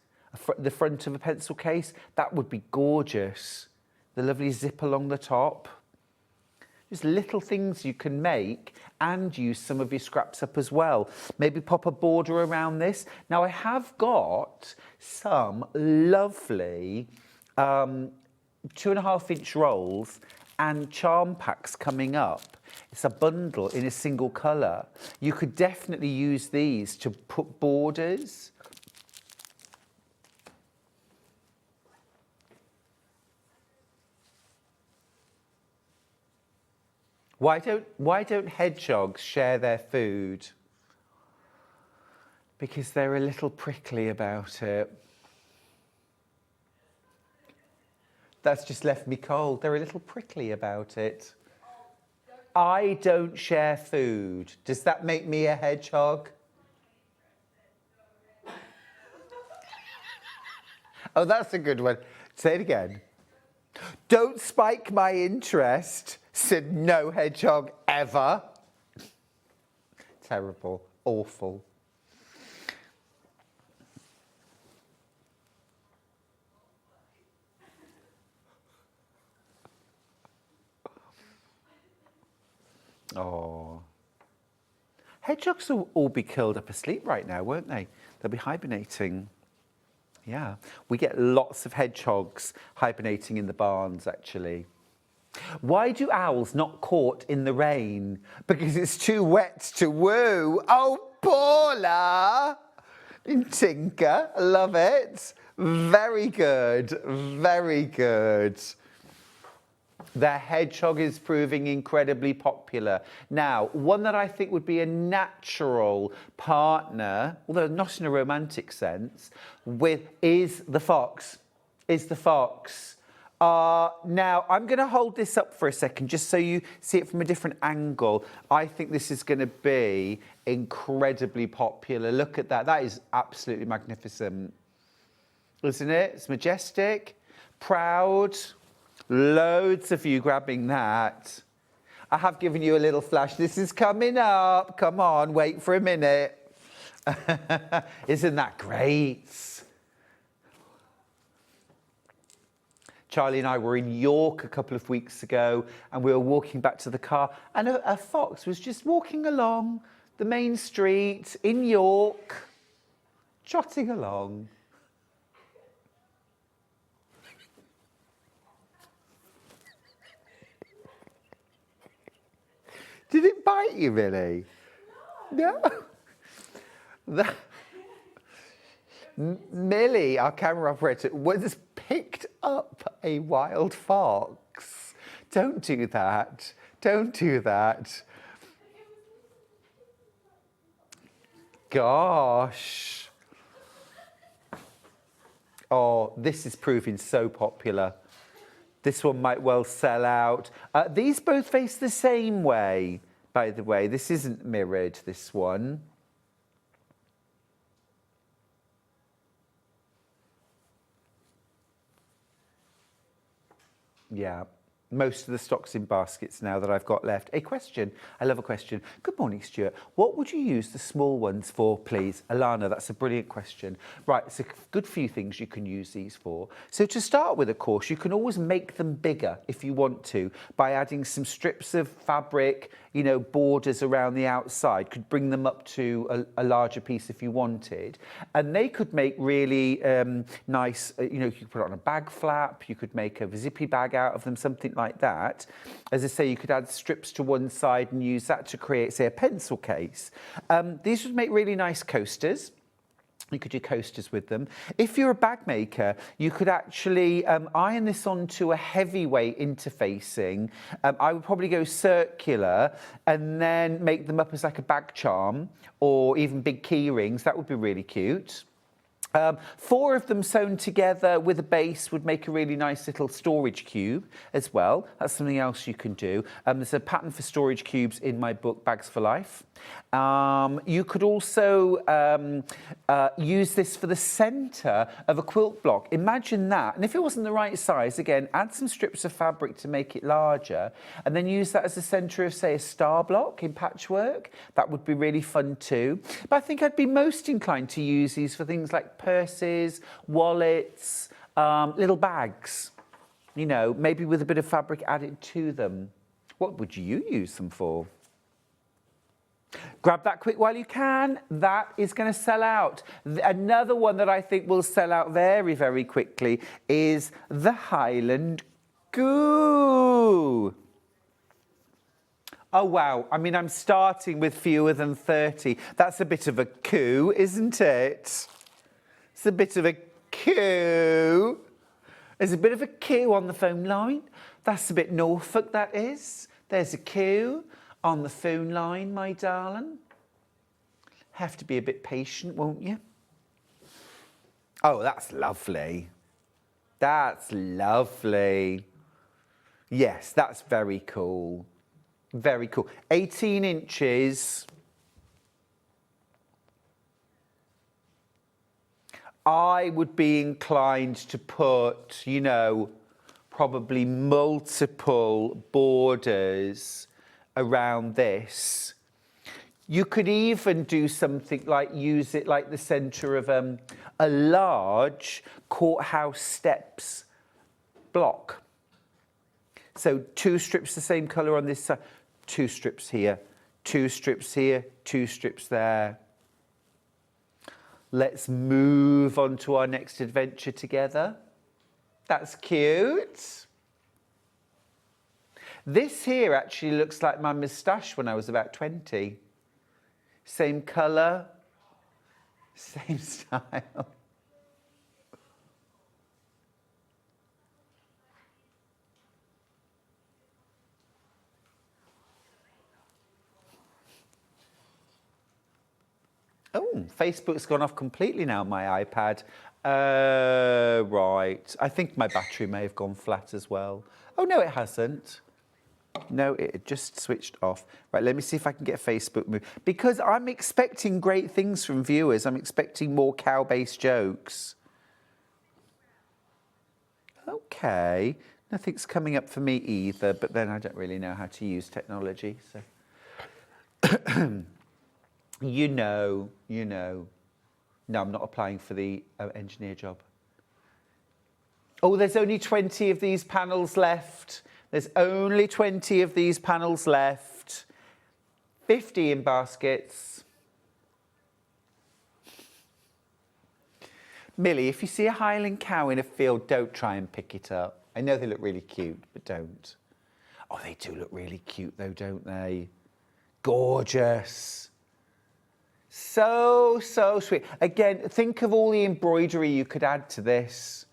The front of a pencil case, that would be gorgeous. The lovely zip along the top. Just little things you can make and use some of your scraps up as well. Maybe pop a border around this. Now I have got some lovely 2.5 inch rolls and charm packs coming up. It's a bundle in a single colour. You could definitely use these to put borders. Why don't hedgehogs share their food? Because they're a little prickly about it. That's just left me cold. They're a little prickly about it. I don't share food. Does that make me a hedgehog? Oh, that's a good one. Say it again. Don't spike my interest, said no hedgehog ever. Terrible, awful. Oh. Hedgehogs will all be curled up asleep right now, won't they? They'll be hibernating. Yeah, we get lots of hedgehogs hibernating in the barns, actually. Why do owls not court in the rain? Because it's too wet to woo. Oh, Paula! Tinker, love it. Very good, very good. The hedgehog is proving incredibly popular. Now, one that I think would be a natural partner, although not in a romantic sense, is the fox. Now, I'm going to hold this up for a second just so you see it from a different angle. I think this is going to be incredibly popular. Look at that. That is absolutely magnificent. Isn't it? It's majestic, proud. Loads of you grabbing that. I have given you a little flash. This is coming up. Come on, wait for a minute. Isn't that great? Charlie and I were in York a couple of weeks ago and we were walking back to the car and a fox was just walking along the main street in York, trotting along. Did it bite you, really? No. Millie, our camera operator, was picked up a wild fox. Don't do that. Don't do that. Gosh. Oh, this is proving so popular. This one might well sell out. These both face the same way, by the way. This isn't mirrored, this one. Yeah. most of the stocks in baskets now that I've got left. A question. I love a question. Good morning, Stuart. What would you use the small ones for, please? Alana, that's a brilliant question. Right, it's a good few things you can use these for. So to start with, of course, you can always make them bigger if you want to by adding some strips of fabric, you know, borders around the outside. Could bring them up to a larger piece if you wanted. And they could make really nice, you know, you could put it on a bag flap, you could make a zippy bag out of them, something like that. As I say, you could add strips to one side and use that to create, say, a pencil case. These would make really nice coasters. You could do coasters with them. If you're a bag maker, you could actually iron this onto a heavyweight interfacing. I would probably go circular and then make them up as like a bag charm or even big key rings. That would be really cute. 4 of them sewn together with a base would make a really nice little storage cube as well. That's something else you can do. There's a pattern for storage cubes in my book, Bags for Life. You could also use this for the centre of a quilt block. Imagine that. And if it wasn't the right size, again, add some strips of fabric to make it larger and then use that as the centre of, say, a star block in patchwork. That would be really fun too. But I think I'd be most inclined to use these for things like purses, wallets, little bags, you know, maybe with a bit of fabric added to them. What would you use them for? Grab that quick while you can. That is going to sell out. Another one that I think will sell out very, very quickly is the Highland Goo. Oh, wow. I mean, I'm starting with fewer than 30. That's a bit of a coup, isn't it? It's a bit of a coup. There's a bit of a queue on the phone line. That's a bit Norfolk, that is. There's a queue on the phone line, my darling. Have to be a bit patient, won't you? Oh, that's lovely. That's lovely. Yes, that's very cool. Very cool. 18 inches. I would be inclined to put, you know, probably multiple borders around this. You could even do something like use it like the centre of a large courthouse steps block. So 2 strips the same colour on this side, 2 strips here, 2 strips here, 2 strips there. Let's move on to our next adventure together. That's cute. This here actually looks like my moustache when I was about 20. Same colour, same style. Oh, Facebook's gone off completely now, my iPad. Right. I think my battery may have gone flat as well. Oh, no, it hasn't. No, it just switched off. Right, let me see if I can get Facebook move. Because I'm expecting great things from viewers. I'm expecting more cow-based jokes. Okay. Nothing's coming up for me either, but then I don't really know how to use technology, so... You know. No, I'm not applying for the engineer job. Oh, there's only 20 of these panels left. There's only 20 of these panels left. 50 in baskets. Millie, if you see a Highland cow in a field, don't try and pick it up. I know they look really cute, but don't. Oh, they do look really cute though, don't they? Gorgeous. So, so sweet. Again, think of all the embroidery you could add to this.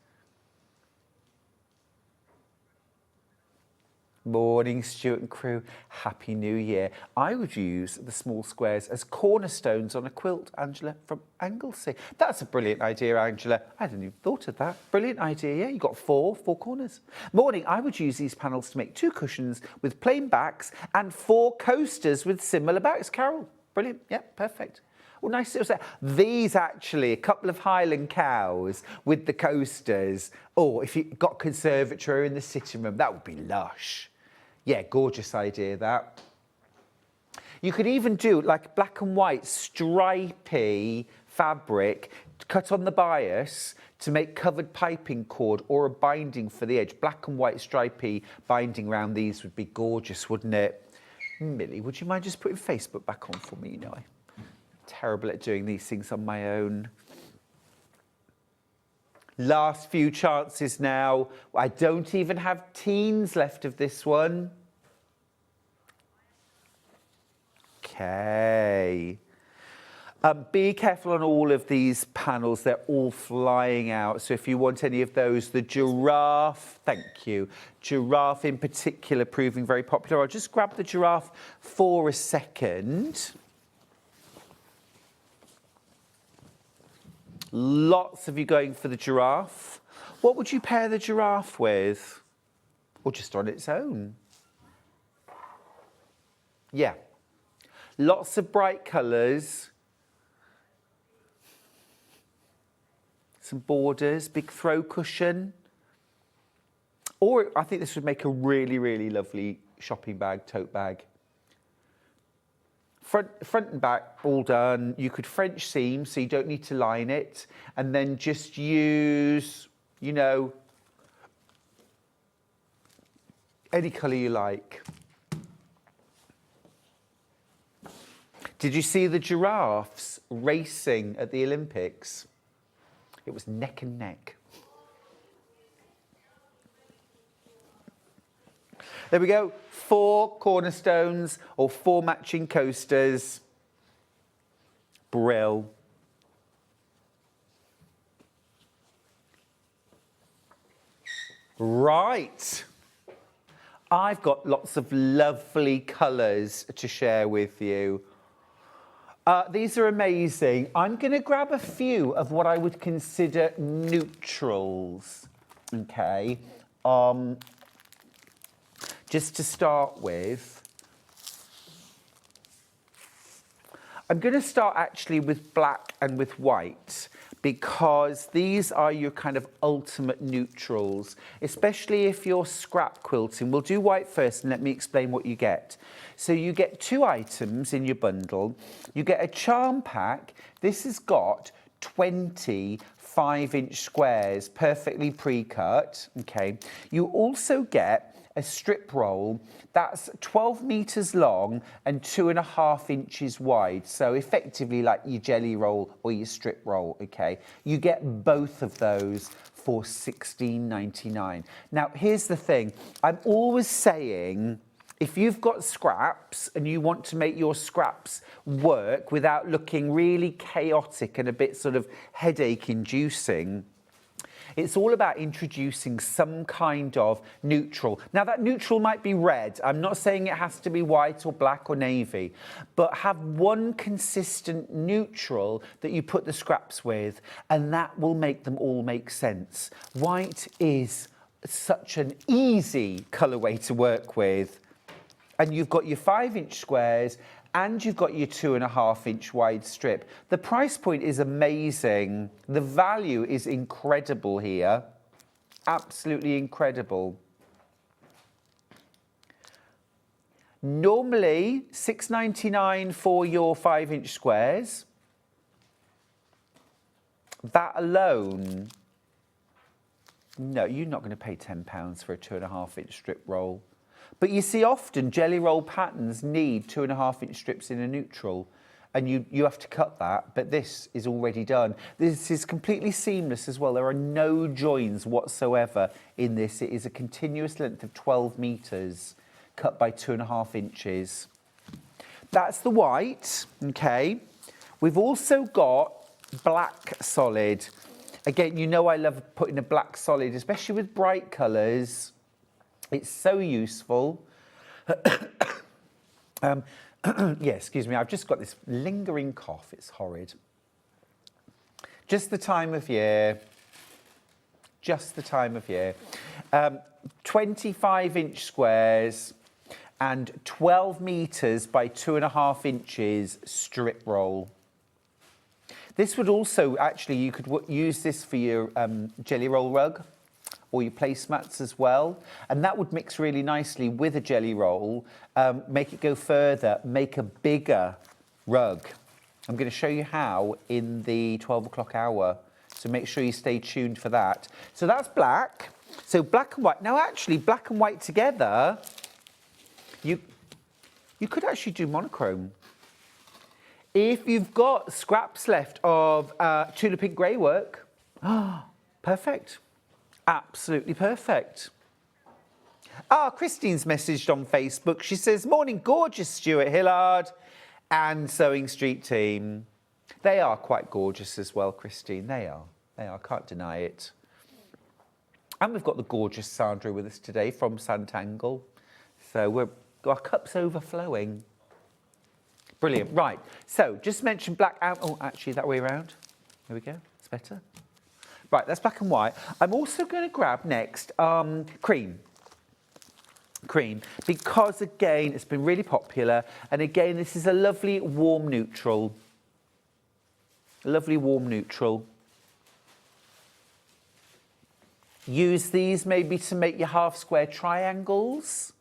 Morning, Stuart and crew. Happy New Year. I would use the small squares as cornerstones on a quilt, Angela from Anglesey. That's a brilliant idea, Angela. I hadn't even thought of that. Brilliant idea, yeah. You got four corners. Morning, I would use these panels to make 2 cushions with plain backs and 4 coasters with similar backs. Carol, brilliant. Yeah, perfect. Oh, nice little set. These actually, a couple of Highland cows with the coasters. Oh, if you've got conservatory in the sitting room, that would be lush. Yeah, gorgeous idea, that. You could even do like black and white stripy fabric, cut on the bias to make covered piping cord or a binding for the edge. Black and white stripy binding around these would be gorgeous, wouldn't it? Millie, would you mind just putting Facebook back on for me? You know, I'm terrible at doing these things on my own. Last few chances now. I don't even have teens left of this one. Okay. Be careful on all of these panels. They're all flying out. So if you want any of those, the giraffe, thank you. Giraffe in particular proving very popular. I'll just grab the giraffe for a second. Lots of you going for the giraffe. What would you pair the giraffe with? Or just on its own? Yeah. Lots of bright colours. Some borders, big throw cushion. Or I think this would make a really, really lovely shopping bag, tote bag. Front and back, all done. You could French seam, so you don't need to line it. And then just use, you know, any colour you like. Did you see the giraffes racing at the Olympics? It was neck and neck. There we go. 4 cornerstones or 4 matching coasters. Brill. Right. I've got lots of lovely colours to share with you. These are amazing. I'm going to grab a few of what I would consider neutrals, okay? Just to start with. I'm going to start actually with black and with white because these are your kind of ultimate neutrals, especially if you're scrap quilting. We'll do white first and let me explain what you get. So you get 2 items in your bundle. You get a charm pack. This has got 20 5-inch squares, perfectly pre-cut, okay? You also get a strip roll that's 12 meters long and 2.5 inches wide. So effectively like your jelly roll or your strip roll, okay? You get both of those for $16.99. Now, here's the thing. I'm always saying, if you've got scraps and you want to make your scraps work without looking really chaotic and a bit sort of headache-inducing, it's all about introducing some kind of neutral. Now, that neutral might be red. I'm not saying it has to be white or black or navy, but have one consistent neutral that you put the scraps with, and that will make them all make sense. White is such an easy colourway to work with. And you've got your 5-inch squares and you've got your 2.5-inch wide strip. The price point is amazing. The value is incredible here. Absolutely incredible. Normally, $6.99 for your 5-inch squares. That alone, no, you're not going to pay £10 for a 2.5-inch strip roll. But you see, often jelly roll patterns need 2.5-inch strips in a neutral, and you have to cut that, but this is already done. This is completely seamless as well. There are no joins whatsoever in this. It is a continuous length of 12 meters, cut by 2.5 inches. That's the white, okay? We've also got black solid. Again, you know I love putting a black solid, especially with bright colours. It's so useful. Yeah, excuse me, I've just got this lingering cough. It's horrid. Just the time of year. Just the time of year. 25-inch squares and 12 meters by 2.5 inches strip roll. This would also, actually, you could use this for your jelly roll rug or your placemats as well. And that would mix really nicely with a jelly roll, make it go further, make a bigger rug. I'm going to show you how in the 12 o'clock hour. So make sure you stay tuned for that. So that's black. So black and white. Now, actually, black and white together, you could actually do monochrome. If you've got scraps left of tulip pink grey work, perfect. Absolutely perfect. Christine's messaged on Facebook. She says, morning, gorgeous Stuart, Hillard and SewingStreet team. They are quite gorgeous as well, Christine. They are. Can't deny it. And we've got the gorgeous Sandra with us today from Sanntangle. So our cup's overflowing. Brilliant. Right. So just mention black out. Oh, actually, that way around. There we go. It's better. Right. That's black and white. I'm also going to grab next cream. Cream, because again, it's been really popular. And again, this is a lovely warm neutral. Lovely warm neutral. Use these maybe to make your half square triangles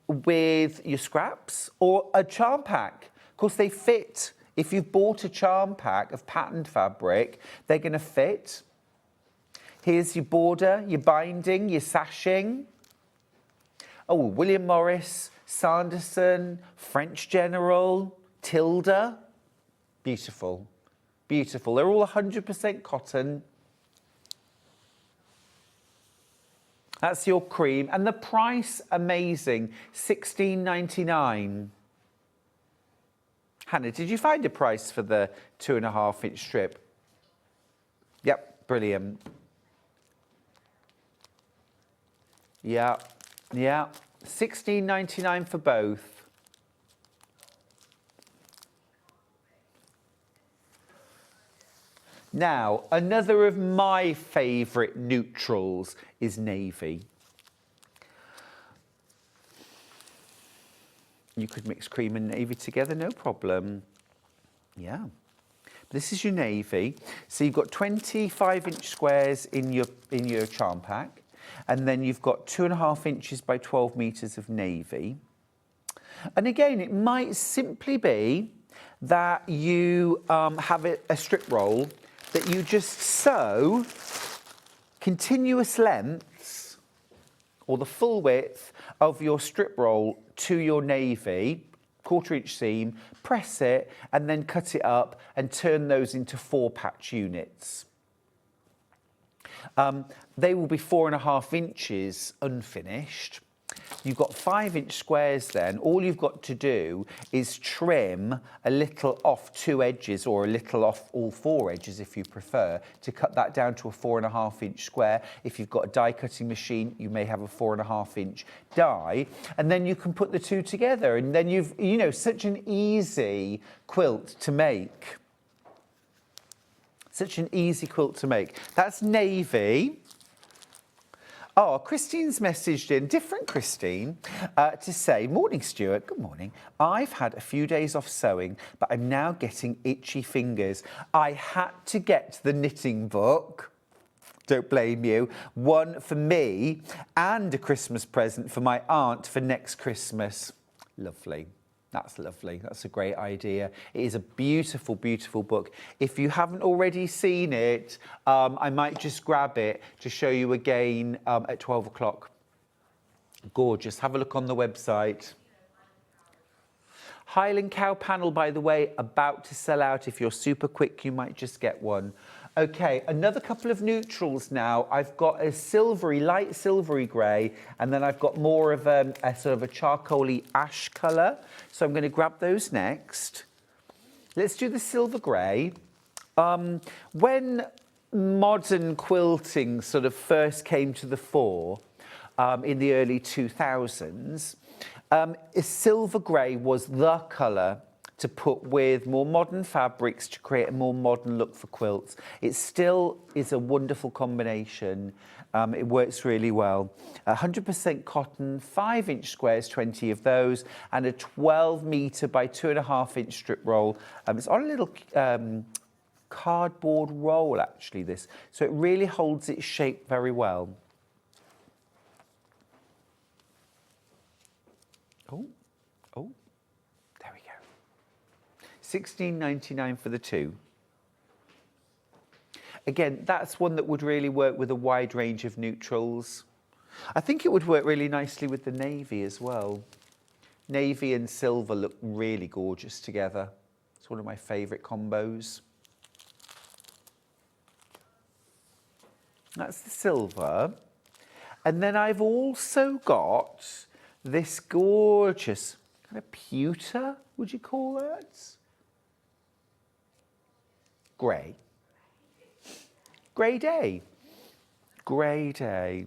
with your scraps or a charm pack. Of course, they fit. If you've bought a charm pack of patterned fabric, they're going to fit. Here's your border, your binding, your sashing. Oh, William Morris, Sanderson, French General, Tilda. Beautiful, beautiful. They're all 100% cotton. That's your cream. And the price, amazing, $16.99. Hannah, did you find a price for the 2.5 inch strip? Yep, brilliant. Yeah, yeah. $16.99 for both. Now, another of my favourite neutrals is navy. You could mix cream and navy together, no problem. Yeah. This is your navy. So you've got 25-inch squares in your charm pack, and then you've got 2.5 inches by 12 metres of navy. And again, it might simply be that you have a strip roll that you just sew continuous lengths or the full width of your strip roll to your navy, 1/4 inch seam, press it and then cut it up and turn those into 4-patch units. They will be 4.5 inches unfinished. You've got 5-inch squares then. All you've got to do is trim a little off 2 edges or a little off all 4 edges if you prefer to cut that down to a 4.5 inch square. If you've got a die cutting machine, you may have a 4.5 inch die, and then you can put the two together, and then you've, you know, such an easy quilt to make. Such an easy quilt to make. That's navy. Oh, Christine's messaged in, different Christine, to say, morning Stuart, good morning. I've had a few days off sewing, but I'm now getting itchy fingers. I had to get the knitting book, don't blame you, one for me and a Christmas present for my aunt for next Christmas. Lovely. That's lovely. That's a great idea. It is a beautiful, beautiful book. If you haven't already seen it, I might just grab it to show you again at 12 o'clock. Gorgeous. Have a look on the website. Highland cow panel, by the way, about to sell out. If you're super quick, you might just get one. Okay, another couple of neutrals now. I've got a silvery, light silvery grey, and then I've got more of a sort of a charcoaly ash colour. So I'm going to grab those next. Let's do the silver grey. When modern quilting sort of first came to the fore in the early 2000s, silver grey was the colour to put with more modern fabrics to create a more modern look for quilts. It still is a wonderful combination. It works really well. 100% cotton, 5-inch squares, 20 of those, and a 12-metre by 2.5-inch strip roll. It's on a little cardboard roll, actually, this. So it really holds its shape very well. Oh, there we go. $16.99 for the two. Again, that's one that would really work with a wide range of neutrals. I think it would work really nicely with the navy as well. Navy and silver look really gorgeous together. It's one of my favourite combos. That's the silver. And then I've also got this gorgeous kind of pewter, would you call that? Grey. Grey day. Grey day.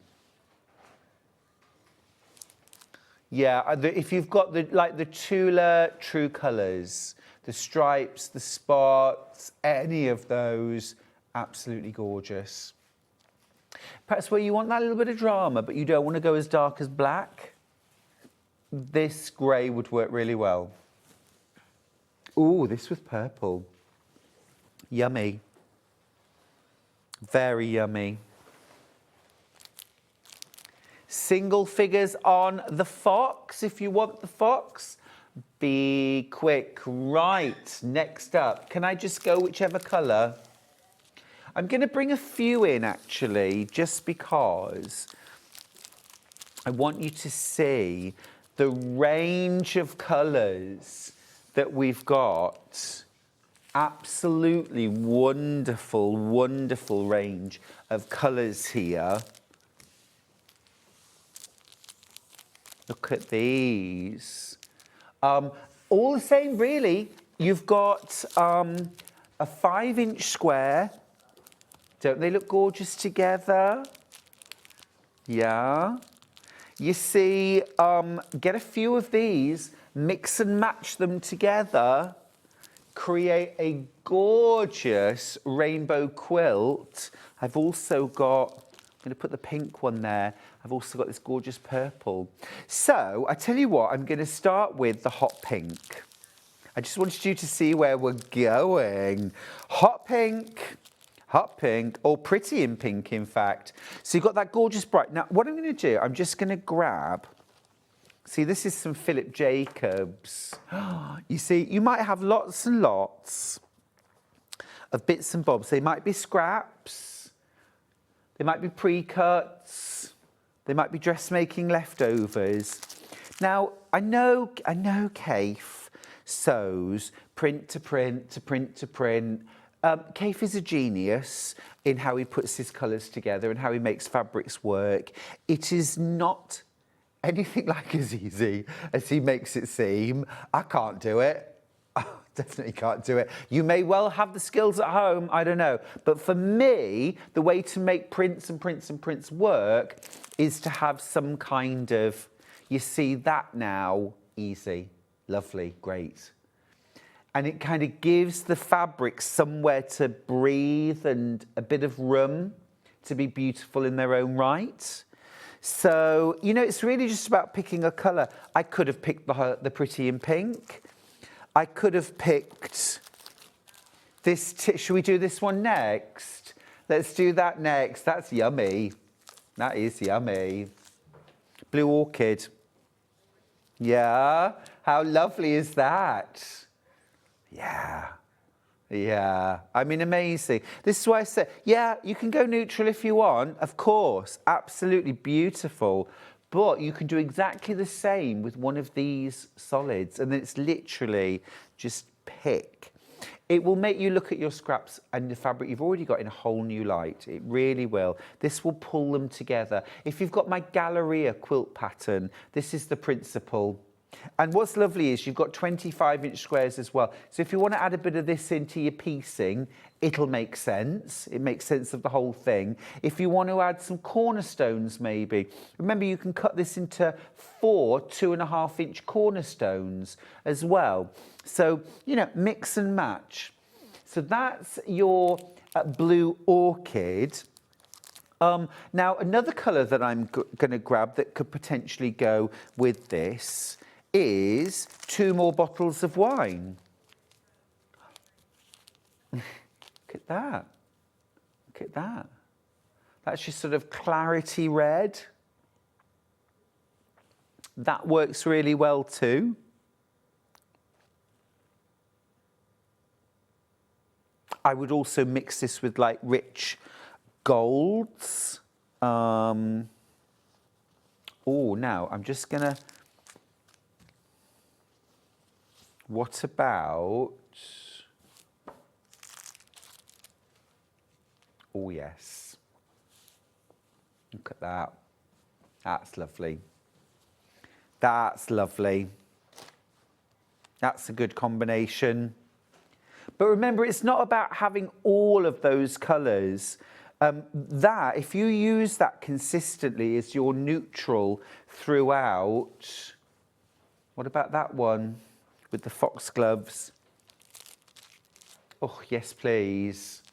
Yeah, if you've got the Tula True Colours, the stripes, the spots, any of those, absolutely gorgeous. Perhaps where you want that little bit of drama, but you don't want to go as dark as black, this grey would work really well. Ooh, this with purple. Yummy. Very yummy. Single figures on the fox, if you want the fox. Be quick. Right, next up. Can I just go whichever colour? I'm going to bring a few in, actually, just because I want you to see the range of colours that we've got. Absolutely wonderful, wonderful range of colours here. Look at these. All the same, really. You've got a 5-inch square. Don't they look gorgeous together? Yeah. You see, get a few of these, mix and match them together, create a gorgeous rainbow quilt. I've also got, I'm going to put the pink one there. I've also got this gorgeous purple. So I tell you what, I'm going to start with the hot pink. I just wanted you to see where we're going. Hot pink, or pretty in pink, in fact. So you've got that gorgeous bright. Now, what I'm going to do, I'm just going to grab, see, this is some Philip Jacobs. You see, you might have lots and lots of bits and bobs. They might be scraps. They might be pre-cuts. They might be dressmaking leftovers. Now, I know Kaif sews print to print to print to print. Kaif is a genius in how he puts his colours together and how he makes fabrics work. It is not anything like as easy as he makes it seem. I can't do it. I definitely can't do it. You may well have the skills at home, I don't know. But for me, the way to make prints and prints and prints work is to have some kind of, you see that now, easy, lovely, great. And it kind of gives the fabric somewhere to breathe and a bit of room to be beautiful in their own right. So, you know, it's really just about picking a colour. I could have picked the pretty in pink. I could have picked this. Should we do this one next? Let's do that next. That's yummy. That is yummy. Blue orchid. Yeah. How lovely is that? Yeah. Yeah, I mean, amazing. This is why I said, yeah, you can go neutral if you want, of course, absolutely beautiful. But you can do exactly the same with one of these solids, and then it's literally just pick. It will make you look at your scraps and the fabric you've already got in a whole new light. It really will. This will pull them together. If you've got my Galleria quilt pattern, this is the principle. And what's lovely is you've got 25-inch squares as well. So if you want to add a bit of this into your piecing, it'll make sense. It makes sense of the whole thing. If you want to add some cornerstones maybe, remember you can cut this into 4 2.5-inch cornerstones as well. So, you know, mix and match. So that's your blue orchid. Now, another colour that I'm going to grab that could potentially go with this is 2 more bottles of wine. Look at that. Look at that. That's your sort of clarity red. That works really well too. I would also mix this with like rich golds. Oh, now I'm just gonna. What about? Oh yes. Look at that. That's lovely. That's lovely. That's a good combination. But remember, it's not about having all of those colours. If you use that consistently as your neutral throughout, what about that one with the foxgloves? Oh, yes, please.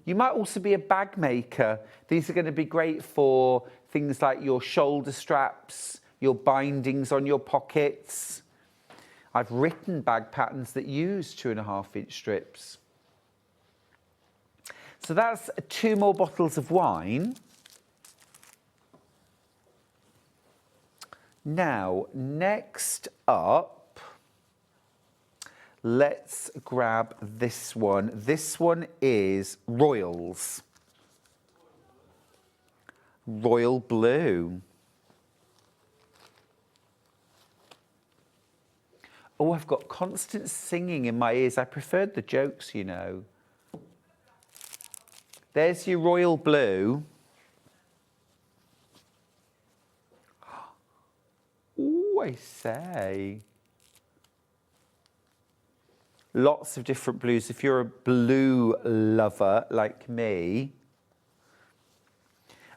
You might also be a bag maker. These are going to be great for things like your shoulder straps, your bindings on your pockets. I've written bag patterns that use 2.5-inch strips. So that's 2 more bottles of wine. Now, next up, let's grab this one. This one is Royals. Royal Blue. Oh, I've got constant singing in my ears. I preferred the jokes, you know. There's your Royal Blue. Oh, I say. Lots of different blues. If you're a blue lover like me.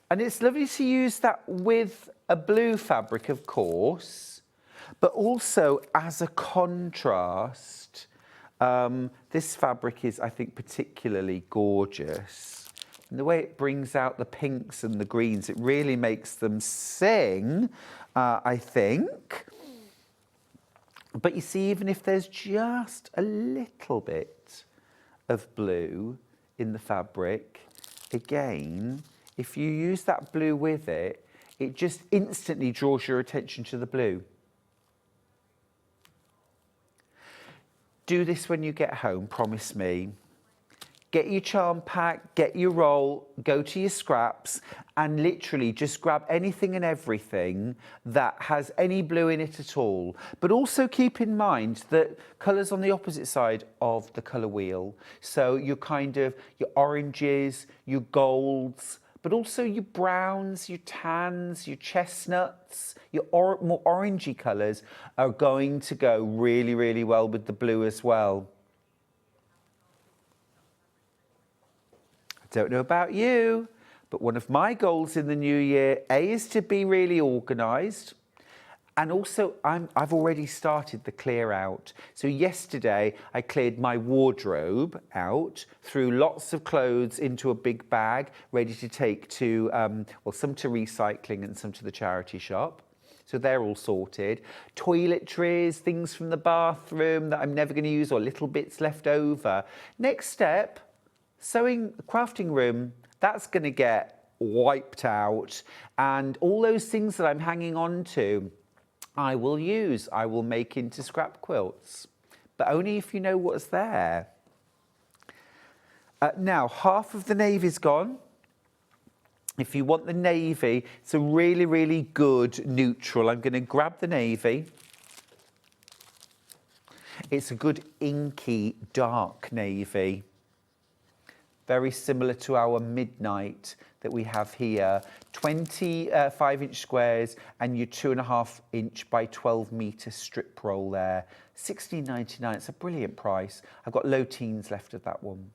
And it's lovely to use that with a blue fabric, of course, but also as a contrast. This fabric is, I think, particularly gorgeous. And the way it brings out the pinks and the greens, it really makes them sing, I think. But you see, even if there's just a little bit of blue in the fabric, again, if you use that blue with it, it just instantly draws your attention to the blue. Do this when you get home, promise me. Get your charm pack, get your roll, go to your scraps, and literally just grab anything and everything that has any blue in it at all. But also keep in mind that colours on the opposite side of the colour wheel. So your your oranges, your golds, but also your browns, your tans, your chestnuts, your more orangey colours are going to go really, really well with the blue as well. I don't know about you, but one of my goals in the new year, is to be really organised. And also, I've already started the clear out. So yesterday, I cleared my wardrobe out, threw lots of clothes into a big bag, ready to take to, well, some to recycling and some to the charity shop. So they're all sorted. Toiletries, things from the bathroom that I'm never going to use, or little bits left over. Next step, crafting room, that's going to get wiped out. And all those things that I'm hanging on to, I will use. I will make into scrap quilts, but only if you know what's there. Now, half of the navy's gone. If you want the navy, it's a really, really good neutral. I'm going to grab the navy. It's a good inky, dark navy. very similar to our midnight that we have here. 25-inch squares and your 2.5-inch by 12-metre strip roll there. $16.99, it's a brilliant price. I've got low teens left of that one.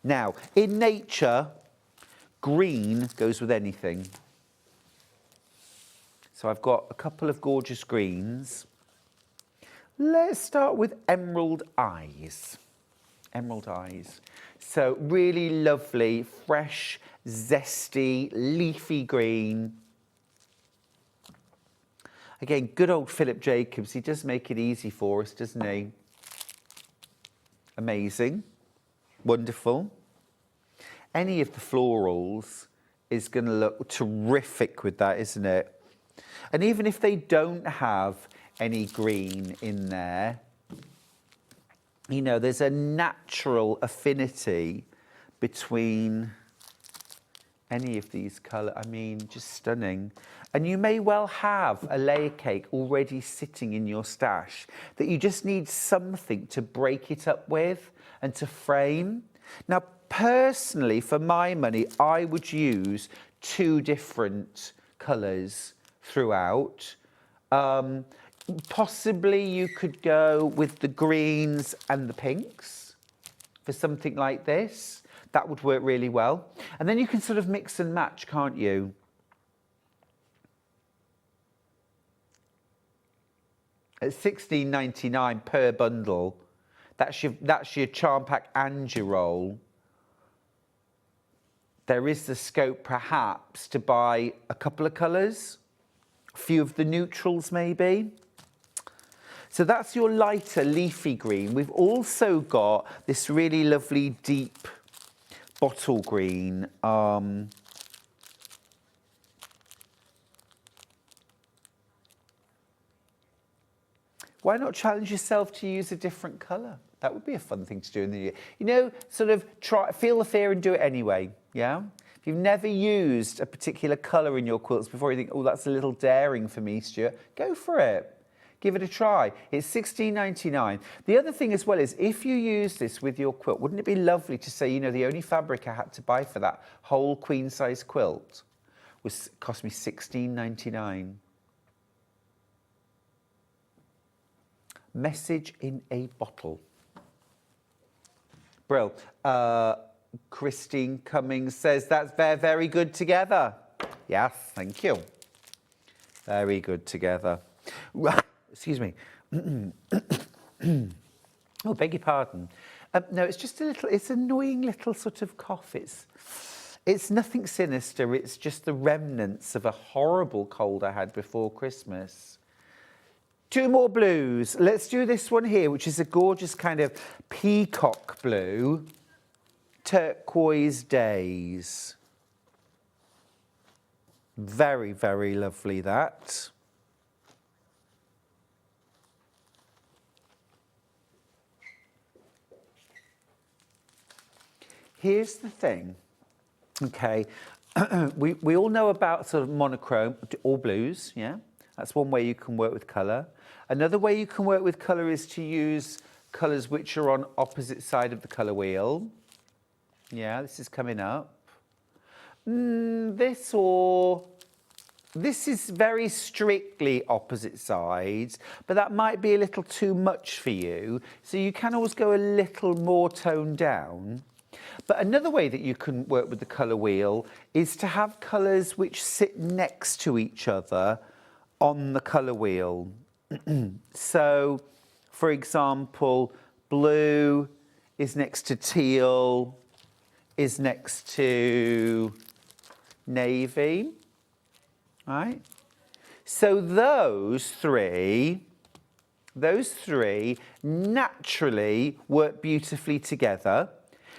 Now, in nature, green goes with anything. So I've got a couple of gorgeous greens. Let's start with Emerald Eyes. Emerald Eyes. So really lovely, fresh, zesty, leafy green. Again, good old Philip Jacobs. He does make it easy for us, doesn't he? Amazing. Wonderful. Any of the florals is going to look terrific with that, isn't it? And even if they don't have any green in there, you know, there's a natural affinity between any of these colours. I mean, just stunning. And you may well have a layer cake already sitting in your stash that you just need something to break it up with and to frame. Now, personally, for my money, I would use 2 different colours throughout. Possibly you could go with the greens and the pinks for something like this. That would work really well. And then you can sort of mix and match, can't you? At $16.99 per bundle, that's your charm pack and your roll. There is the scope perhaps to buy a couple of colours, a few of the neutrals maybe. So that's your lighter leafy green. We've also got this really lovely deep bottle green. Why not challenge yourself to use a different colour? That would be a fun thing to do in the year. You know, sort of feel the fear and do it anyway, yeah? If you've never used a particular colour in your quilts before, you think, oh, that's a little daring for me, Stuart, go for it. Give it a try. It's $16.99. The other thing as well is if you use this with your quilt, wouldn't it be lovely to say, you know, the only fabric I had to buy for that whole queen size quilt cost me $16.99. Message in a bottle. Brill. Christine Cummings says that's very good together. Yes, thank you. Very good together. Right. Excuse me. Oh, beg your pardon. No, it's just it's an annoying little sort of cough. It's nothing sinister. It's just the remnants of a horrible cold I had before Christmas. 2 more blues. Let's do this one here, which is a gorgeous kind of peacock blue. Turquoise Days. Very, very lovely, that. Here's the thing, okay, we all know about sort of monochrome, or blues, yeah? That's one way you can work with colour. Another way you can work with colour is to use colours which are on opposite side of the colour wheel. Yeah, this is coming up. This is very strictly opposite sides, but that might be a little too much for you. So you can always go a little more toned down. But another way that you can work with the colour wheel is to have colours which sit next to each other on the colour wheel. So, for example, blue is next to teal, is next to navy, right? So those three naturally work beautifully together.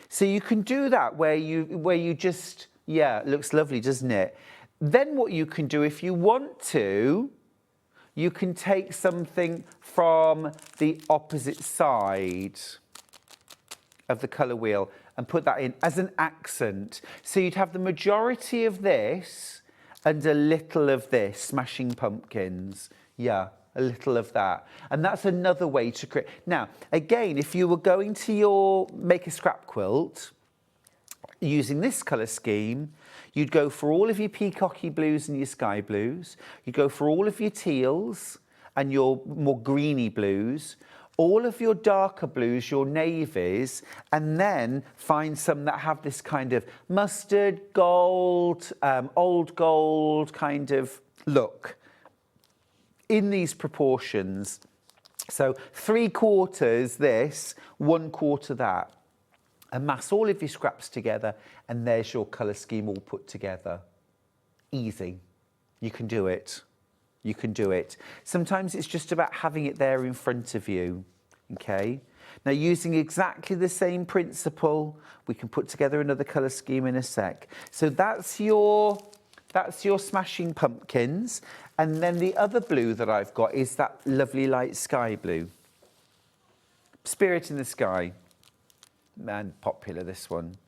So you can do that where you just, yeah, it looks lovely, doesn't it? Then what you can do if you want to, you can take something from the opposite side of the colour wheel and put that in as an accent. So you'd have the majority of this and a little of this, Smashing Pumpkins. Yeah, a little of that. And that's another way to create. Now, again, if you were going to make a scrap quilt using this colour scheme, you'd go for all of your peacocky blues and your sky blues. You'd go for all of your teals and your more greeny blues, all of your darker blues, your navies, and then find some that have this kind of mustard, gold, old gold kind of look in these proportions. So 3/4 this, 1/4 that. Amass all of your scraps together, and there's your colour scheme all put together. Easy. You can do it. You can do it. Sometimes it's just about having it there in front of you, okay? Now, using exactly the same principle, we can put together another colour scheme in a sec. So that's your Smashing Pumpkins, and then the other blue that I've got is that lovely light sky blue. Spirit in the Sky. Man, popular, this one.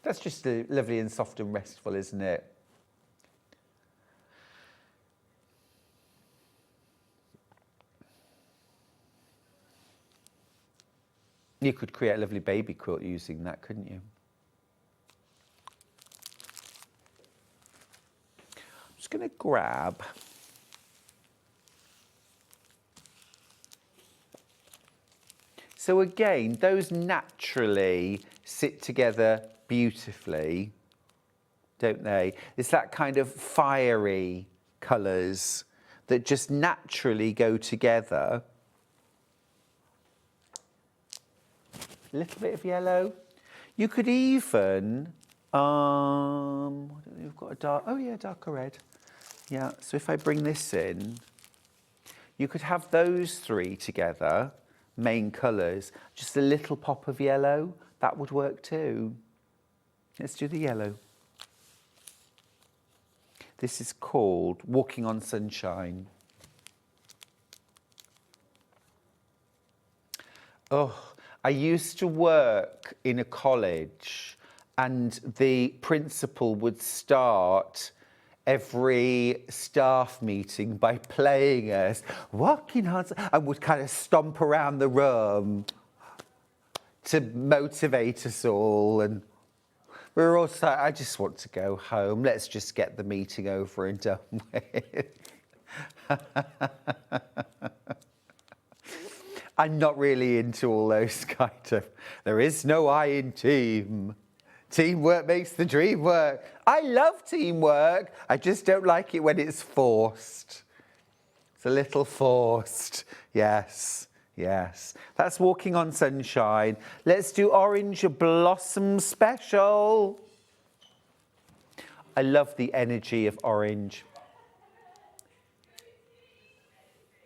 That's just lovely and soft and restful, isn't it? You could create a lovely baby quilt using that, couldn't you? I'm just going to grab So again, those naturally sit together beautifully, don't they? It's that kind of fiery colours that just naturally go together. A little bit of yellow. You could even, I don't know, we've got a dark, oh yeah, darker red. Yeah, so if I bring this in, you could have those three together, main colours, just a little pop of yellow, that would work too. Let's do the yellow. This is called Walking on Sunshine. Oh, I used to work in a college and the principal would start every staff meeting by playing us Walking on Sunshine and would kind of stomp around the room to motivate us all. And we were all like, I just want to go home. Let's just get the meeting over and done with. I'm not really into all those kind of, there is no I in team. Teamwork makes the dream work. I love teamwork. I just don't like it when it's forced. It's a little forced. Yes, yes. That's Walking on Sunshine. Let's do Orange Blossom Special. I love the energy of orange.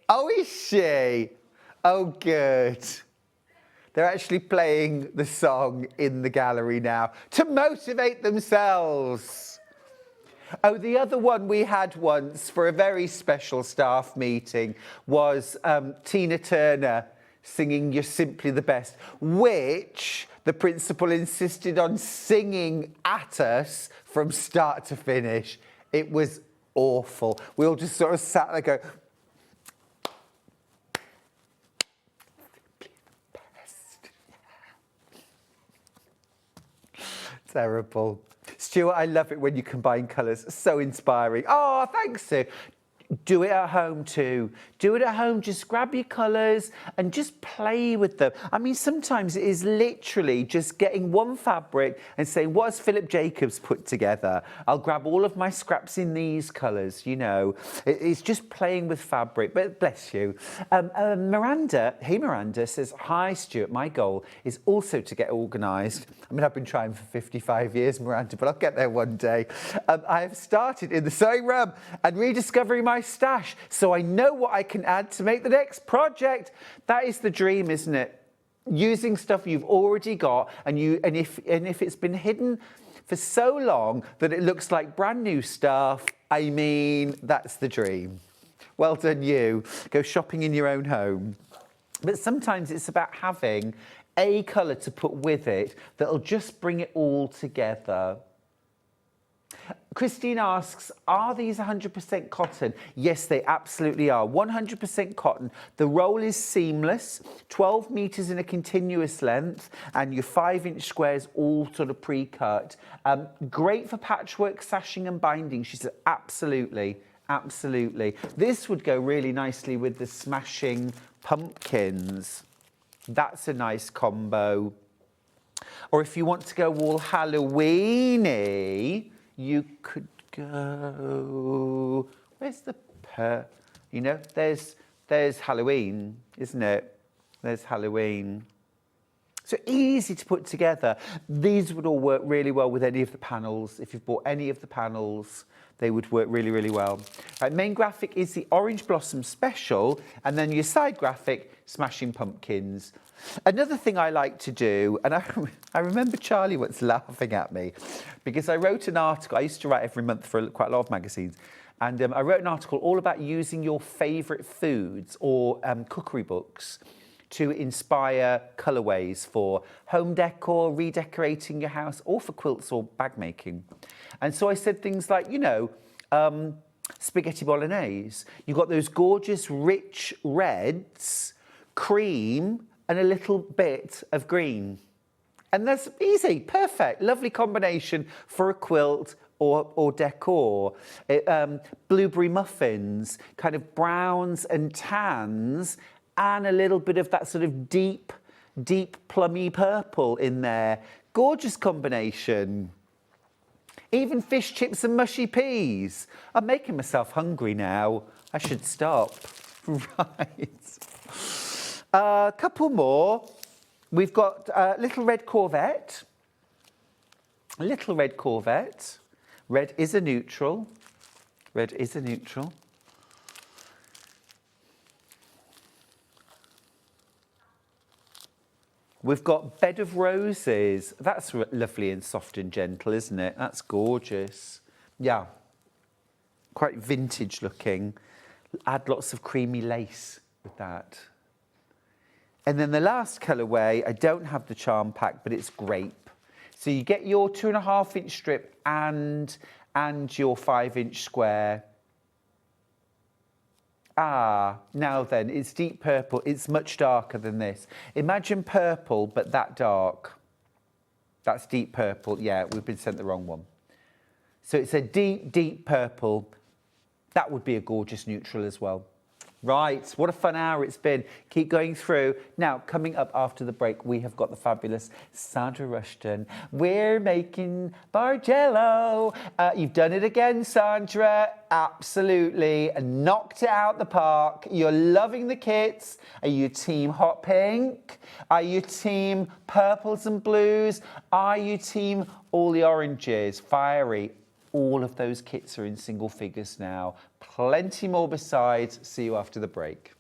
Oh, is she? Oh, good. They're actually playing the song in the gallery now to motivate themselves. Oh, the other one we had once for a very special staff meeting was Tina Turner singing You're Simply the Best, which the principal insisted on singing at us from start to finish. It was awful. We all just sort of sat there going, terrible. Stuart, I love it when you combine colours. So inspiring. Oh, thanks, Sue. Do it at home too. Do it at home. Just grab your colours and just play with them. I mean, sometimes it is literally just getting one fabric and saying, what has Philip Jacobs put together? I'll grab all of my scraps in these colours, you know. It's just playing with fabric, but bless you. Miranda, hey Miranda, says, hi Stuart, my goal is also to get organised. I mean, I've been trying for 55 years, Miranda, but I'll get there one day. I have started in the sewing room and rediscovering my stash, so I know what I can add to make the next project. That is the dream, isn't it? Using stuff you've already got, and if it's been hidden for so long that it looks like brand new stuff, I mean, that's the dream. Well done, you. Go shopping in your own home. But sometimes it's about having a colour to put with it that'll just bring it all together. Christine asks, are these 100% cotton? Yes, they absolutely are. 100% cotton. The roll is seamless, 12 metres in a continuous length, and your 5-inch squares all sort of pre-cut. Great for patchwork, sashing and binding. She said, absolutely, absolutely. This would go really nicely with the smashing pumpkins. That's a nice combo. Or if you want to go all Halloween-y, you could go, where's the you know, there's Halloween, isn't it? There's Halloween. So easy to put together. These would all work really well with any of the panels. If you've bought any of the panels, they would work really, really well. Right, main graphic is the Orange Blossom Special, and then your side graphic, Smashing Pumpkins. Another thing I like to do, and I remember Charlie once laughing at me, because I wrote an article. I used to write every month for quite a lot of magazines, and I wrote an article all about using your favourite foods or cookery books to inspire colourways for home decor, redecorating your house, or for quilts or bag making. And so I said things like, you know, spaghetti bolognese. You've got those gorgeous rich reds, cream, and a little bit of green. And that's easy, perfect, lovely combination for a quilt or decor. Blueberry muffins, kind of browns and tans, and a little bit of that sort of deep plummy purple in there. Gorgeous combination. Even fish chips and mushy peas. I'm making myself hungry now. I should stop. Right. A couple more. We've got Little Red Corvette. Little Red Corvette. Red is a neutral. Red is a neutral. We've got Bed of Roses. That's lovely and soft and gentle, isn't it? That's gorgeous. Yeah. Quite vintage looking. Add lots of creamy lace with that. And then the last colourway, I don't have the charm pack, but it's grape. So you get your 2.5-inch strip and your 5-inch square. Ah, now then, it's deep purple. It's much darker than this. Imagine purple, but that dark. That's deep purple. Yeah, we've been sent the wrong one. So it's a deep purple. That would be a gorgeous neutral as well. Right, what a fun hour it's been. Keep going through. Now, coming up after the break, we have got the fabulous Sandra Rushton. We're making Bargello. You've done it again, Sandra. Absolutely. Knocked it out the park. You're loving the kits. Are you team hot pink? Are you team purples and blues? Are you team all the oranges? Fiery. All of those kits are in single figures now. Plenty more besides. See you after the break.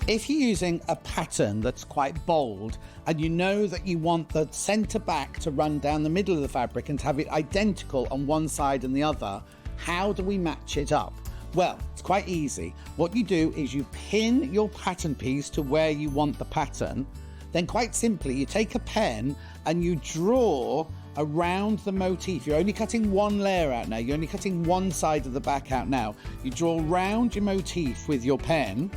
If you're using a pattern that's quite bold and you know that you want the centre back to run down the middle of the fabric and to have it identical on one side and the other, how do we match it up? Well, it's quite easy. What you do is you pin your pattern piece to where you want the pattern. Then quite simply, you take a pen and you draw around the motif. You're only cutting one layer out now. You're only cutting one side of the back out now. You draw around your motif with your pen,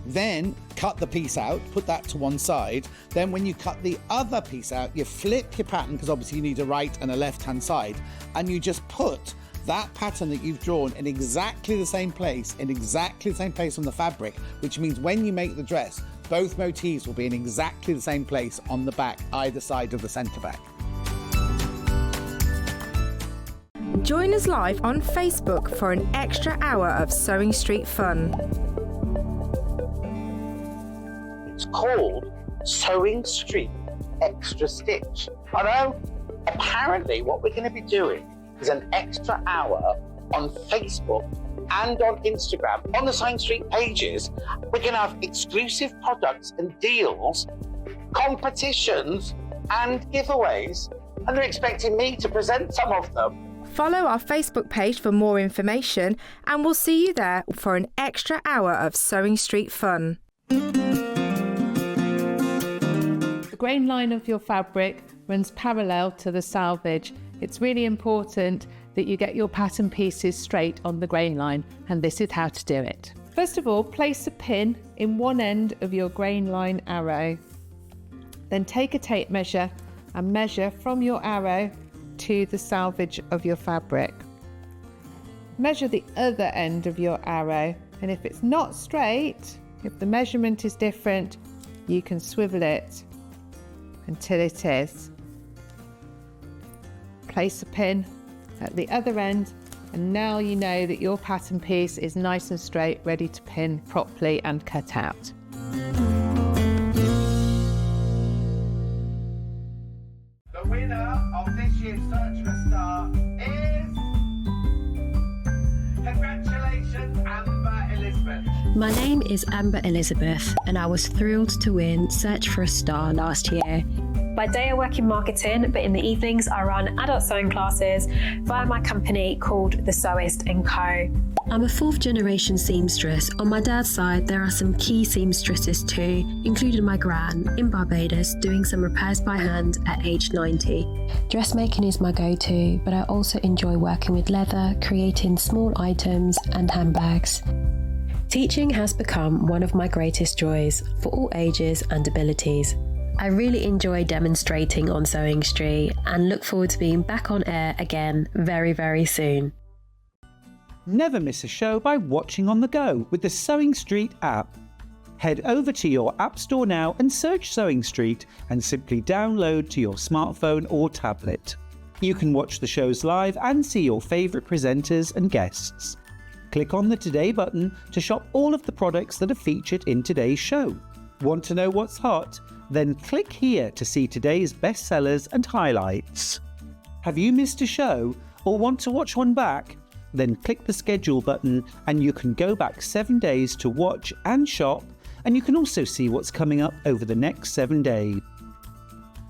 then cut the piece out, put that to one side. Then when you cut the other piece out, you flip your pattern, because obviously you need a right and a left-hand side, and you just put that pattern that you've drawn in exactly the same place, on the fabric, which means when you make the dress, both motifs will be in exactly the same place on the back, either side of the centre back. Join us live on Facebook for an extra hour of Sewing Street fun. It's called Sewing Street Extra Stitch. Although, apparently what we're going to be doing is an extra hour on Facebook and on Instagram. On the Sewing Street pages, we're going to have exclusive products and deals, competitions and giveaways and they're expecting me to present some of them. Follow our Facebook page for more information, and we'll see you there for an extra hour of Sewing Street fun. The grain line of your fabric runs parallel to the selvage. It's really important that you get your pattern pieces straight on the grain line, and this is how to do it. First of all, place a pin in one end of your grain line arrow. Then take a tape measure and measure from your arrow to the selvage of your fabric. Measure the other end of your arrow, and if it's not straight, if the measurement is different, you can swivel it until it is. Place a pin at the other end, and now you know that your pattern piece is nice and straight, ready to pin properly and cut out. The winner of this year's Search for a Star is... Congratulations, Amber Elizabeth. My name is Amber Elizabeth, and I was thrilled to win Search for a Star last year. By day I work in marketing, but in the evenings I run adult sewing classes via my company called The Sewist & Co. I'm a fourth generation seamstress. On my dad's side, there are some key seamstresses too, including my gran in Barbados doing some repairs by hand at age 90. Dressmaking is my go-to, but I also enjoy working with leather, creating small items and handbags. Teaching has become one of my greatest joys for all ages and abilities. I really enjoy demonstrating on Sewing Street and look forward to being back on air again very, very soon. Never miss a show by watching on the go with the Sewing Street app. Head over to your app store now and search Sewing Street and simply download to your smartphone or tablet. You can watch the shows live and see your favourite presenters and guests. Click on the Today button to shop all of the products that are featured in today's show. Want to know what's hot? Then click here to see today's bestsellers and highlights. Have you missed a show or want to watch one back? Then click the schedule button and you can go back 7 days to watch and shop, and you can also see what's coming up over the next 7 days.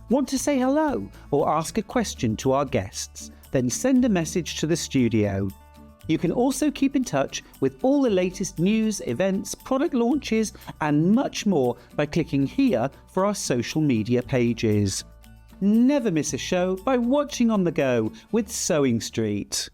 Want to say hello or ask a question to our guests? Then send a message to the studio. You can also keep in touch with all the latest news, events, product launches, and much more by clicking here for our social media pages. Never miss a show by watching on the go with Sewing Street.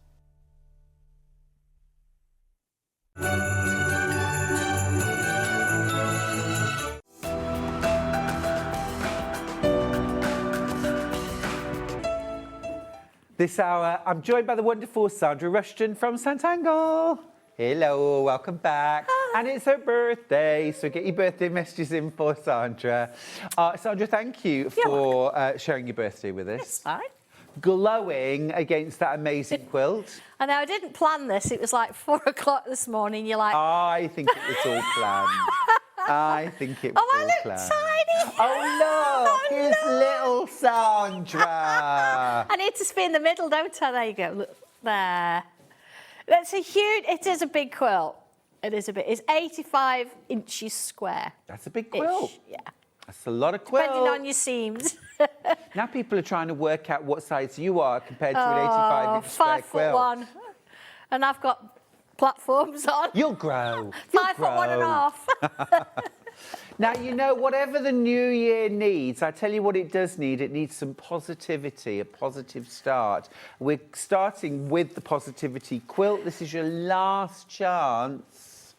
This hour, I'm joined by the wonderful Sandra Rushton from Sanntangle. Hello, welcome back. Hi. And it's her birthday, so get your birthday messages in for Sandra. Sandra, thank you for sharing your birthday with us. It's fine. Glowing against that amazing quilt. I know, I didn't plan this. It was like 4 o'clock this morning. You're like... I think it was all planned. I think it was all planned. Tiny. Oh, look, here's little Sandra. I need to be in the middle, don't I? There you go. Look, there. That's a huge... It is a big quilt. It is a bit... It's 85 inches square. That's a big quilt. Yeah. That's a lot of quilt. Depending on your seams. Now people are trying to work out what size you are compared to an 85-inch square quilt. 5'1", and I've got platforms on. You'll grow. 5'1.5". Now, you know, whatever the new year needs, I tell you what it does need. It needs some positivity, a positive start. We're starting with the positivity quilt. This is your last chance.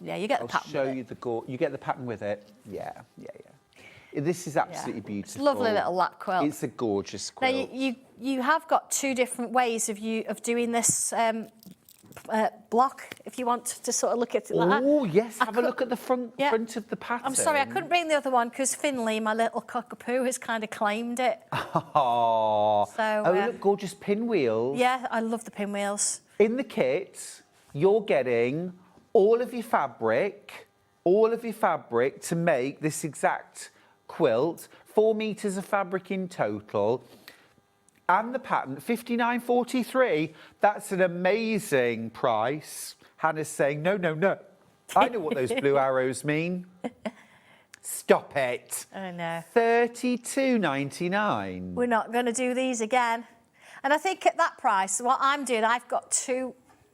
Yeah, you get the pattern. I'll show you the you get the pattern with it. Yeah. This is absolutely beautiful. It's a lovely little lap quilt. It's a gorgeous quilt. Now, you have got 2 different ways of doing this block, if you want to sort of look at it like that. Oh, yes, have a look at the front of the pattern. I'm sorry, I couldn't bring the other one because Finley, my little cockapoo, has kind of claimed it. Oh, look, gorgeous pinwheels. Yeah, I love the pinwheels. In the kit, you're getting all of your fabric to make this exact quilt, 4 meters of fabric in total, and the pattern, $59.43. That's an amazing price. Hannah's saying, no. I know what those blue arrows mean. Stop it. I know. $32.99. We're not going to do these again. And I think at that price, what I'm doing, I've got 2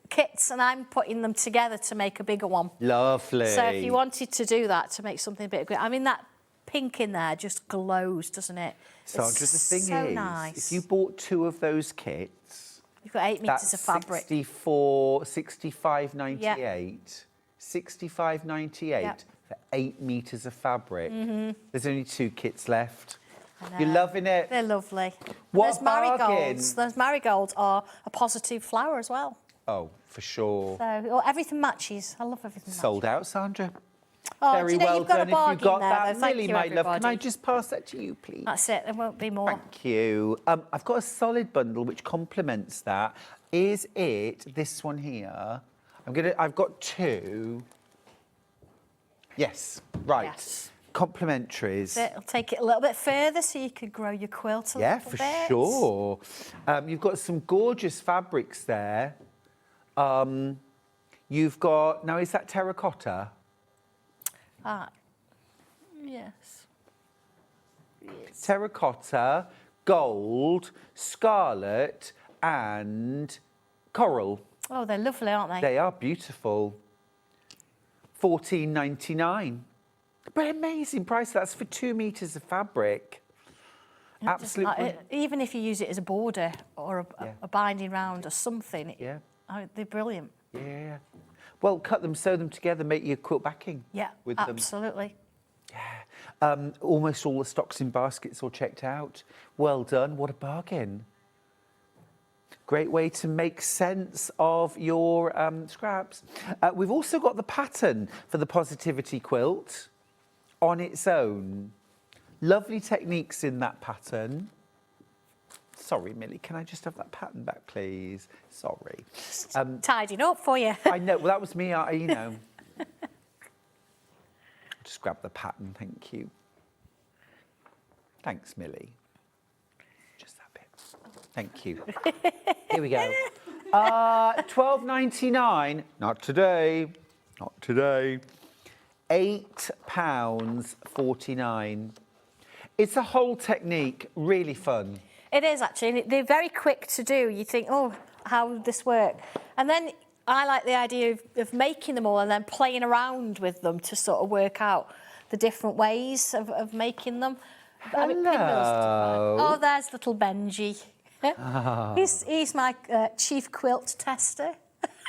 kits and I'm putting them together to make a bigger one. Lovely. So if you wanted to do that, to make something a bit great, I mean, that pink in there just glows, doesn't it? Sandra, It's the thing so is, nice. if you bought 2 of those kits, you've got 8 metres of fabric. $65.98. $65.98 Yep. for 8 metres of fabric. Mhm. There's only 2 kits left. I know. You're loving it. They're lovely. What Those a bargain. marigolds. Those marigolds are a positive flower as well. Oh, for sure. So everything matches. I love everything. Sold out, Sandra. Oh, Very do you know, well you've got done. a If you bargain got there, that, though. Thank Millie, you, my love, can everybody. I just pass that to you, please? That's it. There won't be more. Thank you. I've got a solid bundle which complements that. Is it this one here? I've got 2. Yes, right. Yes. Complementaries. It'll take it a little bit further so you could grow your quilt a Yeah, little for bit. sure. You've got some gorgeous fabrics there. You've got, now is that terracotta? Yes. Terracotta, gold, scarlet, and coral. Oh, they're lovely, aren't they? They are beautiful. $14.99. But amazing price. That's for 2 metres of fabric. Absolutely. Even if you use it as a border or a binding round or something, Yeah. They're brilliant. Yeah. Well, cut them, sew them together, make your quilt backing. Yeah, with them. absolutely. Almost all the stocks in baskets all checked out. Well done. What a bargain. Great way to make sense of your scraps. We've also got the pattern for the Positivity quilt on its own. Lovely techniques in that pattern. Sorry, Millie, can I just have that pattern back, please? Sorry. Tidying up for you. I know, well, that was me, you know. Just grab the pattern, thank you. Thanks, Millie. Just that bit. Thank you. Here we go. $12.99. Not today. Not today. £8.49. It's a whole technique, really fun. It is actually. They're very quick to do. You think, oh, how would this work? And then I like the idea of making them all and then playing around with them to sort of work out the different ways of making them. Hello. Oh, there's little Benji. Oh. He's my chief quilt tester.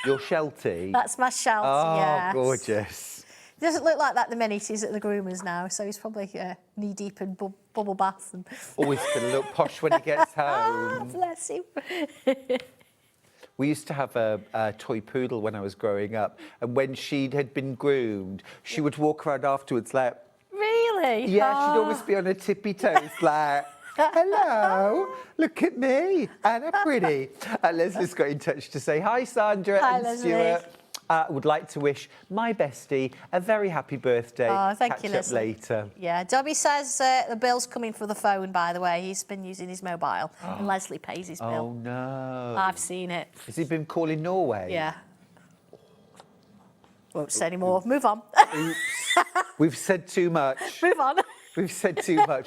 Your Sheltie? That's my Sheltie, Oh, yes. gorgeous. Doesn't look like that the minute he's at the groomers now, so he's probably knee-deep in bubble bath. And Always going to look posh when he gets home. Bless him. We used to have a toy poodle when I was growing up, and when she had been groomed, she would walk around afterwards like... Really? Yeah, she'd always be on her tippy toes like... Hello, look at me, Anna pretty. Leslie's got in touch to say hi, Sandra Hi, and Leslie. Stuart. Would like to wish my bestie a very happy birthday. Oh, thank Catch you, up Leslie. later. Yeah, Dobby says the bill's coming for the phone, by the way. He's been using his mobile, and Leslie pays his Oh bill. no! I've seen it. Has he been calling Norway? Yeah. Won't say any more. Move on. Oops. We've said too much. Move on. We've said too much.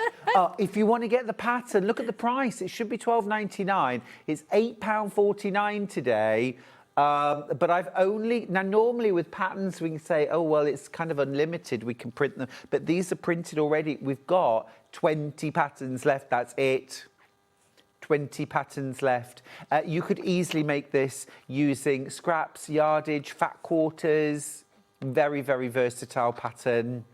If you want to get the pattern, look at the price. It should be $12.99. It's £8.49 today. But I've only, now normally with patterns we can say, oh, well, it's kind of unlimited, we can print them. But these are printed already. We've got 20 patterns left, that's it. 20 patterns left. You could easily make this using scraps, yardage, fat quarters. Very, very versatile pattern.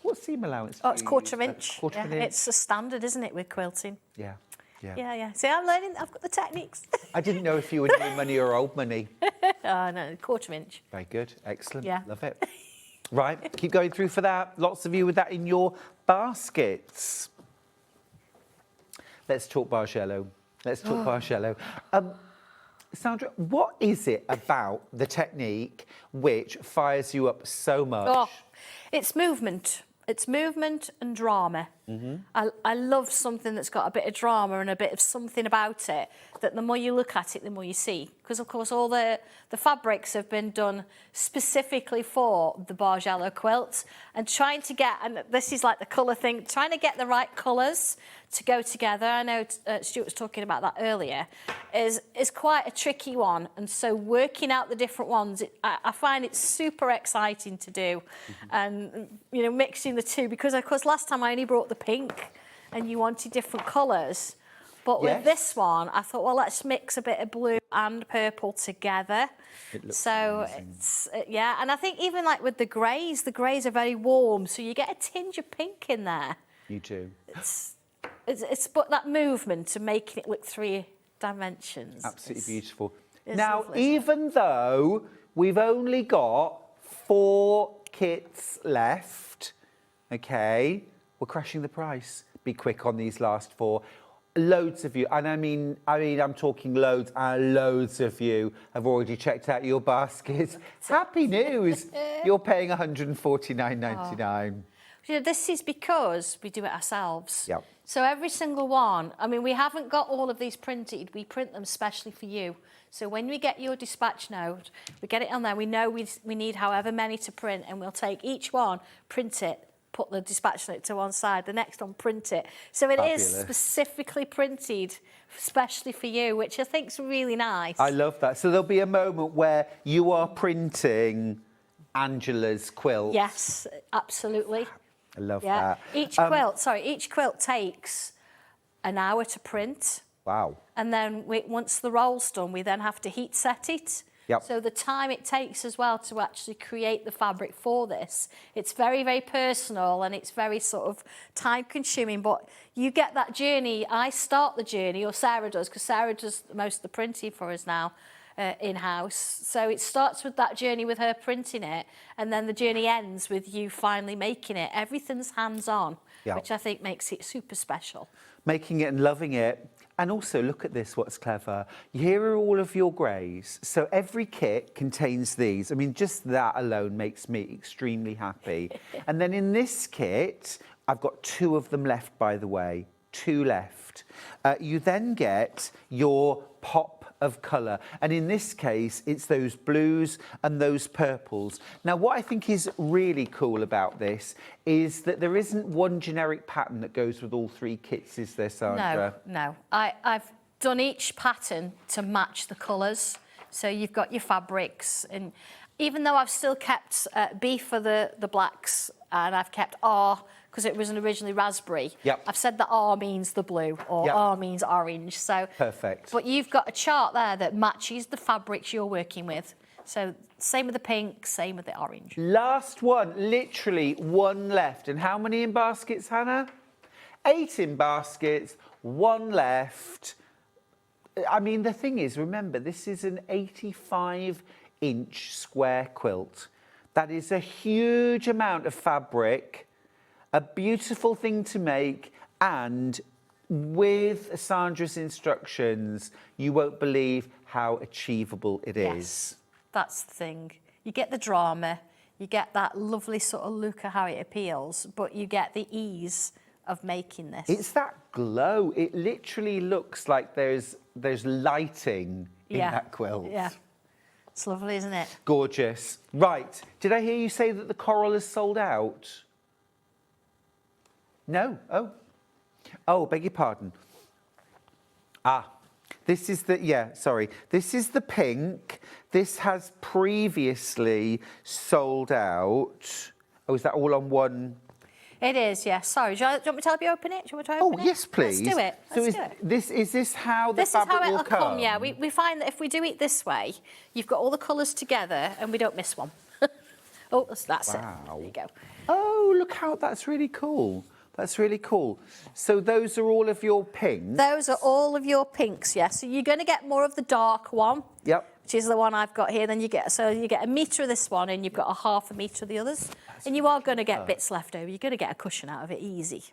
What seam allowance? Oh, it's quarter inch. Quarter of an inch. It's a standard, isn't it, with quilting? Yeah. Yeah. See, I'm learning. I've got the techniques. I didn't know if you were new money or old money. Oh, no, quarter inch. Very good. Excellent. Yeah. Love it. Right. Keep going through for that. Lots of you with that in your baskets. Let's talk Bargello. Sandra, what is it about the technique which fires you up so much? Oh, it's movement. It's movement and drama. I love something that's got a bit of drama and a bit of something about it that the more you look at it, the more you see. Because, of course, all the fabrics have been done specifically for the Bargello quilt. And trying to get, and this is like the colour thing, trying to get the right colours to go together, I know Stuart was talking about that earlier, is quite a tricky one. And so working out the different ones, I find it super exciting to do. And, you know, mixing the two, because, of course, last time I only brought the pink and you wanted different colours. But with this one, I thought, well, let's mix a bit of blue and purple together. It looks so amazing. it's yeah, and I think even like with the greys are very warm, so you get a tinge of pink in there. You do. It's but that movement to making it look 3 dimensions. Absolutely beautiful. it's Now, lovely, isn't it? even though we've only got 4 kits left, okay, we're crashing the price. Be quick on these last 4. Loads of you, and I mean, I'm talking loads and loads of you have already checked out your baskets. Happy news! You're paying $149.99. You know, this is because we do it ourselves. Yep. So every single one, I mean, we haven't got all of these printed. We print them specially for you. So when we get your dispatch note, we get it on there. We know we need however many to print, and we'll take each one, print it, put the dispatch note to one side, the next one, print it. So it is specifically printed, especially for you, which I think is really nice. I love that. So there'll be a moment where you are printing Angela's quilt. Yes, absolutely. I love that. Each quilt takes an hour to print. Wow. And then once the roll's done, we then have to heat set it. Yep. So the time it takes as well to actually create the fabric for this, it's very, very personal and it's very sort of time consuming, but you get that journey. I start the journey, or Sarah does, because Sarah does most of the printing for us now in-house. So it starts with that journey with her printing it, and then the journey ends with you finally making it. Everything's hands-on, which I think makes it super special. Making it and loving it. And also, look at this, what's clever. Here are all of your greys. So every kit contains these. I mean, just that alone makes me extremely happy. And then in this kit, I've got 2 of them left, by the way. 2 left. You then get your pop of colour. And in this case, it's those blues and those purples. Now, what I think is really cool about this is that there isn't one generic pattern that goes with all 3 kits, is there, Sandra? No. I've done each pattern to match the colours. So you've got your fabrics, and even though I've still kept B for the blacks, and I've kept R because it was originally raspberry. Yep. I've said that R means the blue, or R means orange. So perfect. But you've got a chart there that matches the fabrics you're working with. So same with the pink, same with the orange. Last one, literally 1 left. And how many in baskets, Hannah? 8 in baskets, 1 left. I mean, the thing is, remember, this is an 85-inch square quilt. That is a huge amount of fabric, a beautiful thing to make, and with Sandra's instructions, you won't believe how achievable it is. Yes, that's the thing. You get the drama, you get that lovely sort of look at how it appeals, but you get the ease of making this. It's that glow. It literally looks like there's lighting in that quilt. Yeah. It's lovely, isn't it? Gorgeous. Right. Did I hear you say that the coral is sold out? No. Oh, beg your pardon. This is the, This is the pink. This has previously sold out. Oh, is that all on one? It is, yes. Sorry, do you want me to help you open it? Do you want me to open it? Yes, please. Let's do it. Let's do it. Is this how the fabric will come? This is how it'll come, yeah. We find that if we do it this way, you've got all the colours together and we don't miss one. Oh, that's it. There you go. Oh, look how, that's really cool. That's really cool. So those are all of your pinks? Those are all of your pinks, yes. So you're going to get more of the dark one. Yep. Which is the one I've got here. Then you get a metre of this one and you've got a half a metre of the others. And you are going to get bits left over. You're going to get a cushion out of it easy.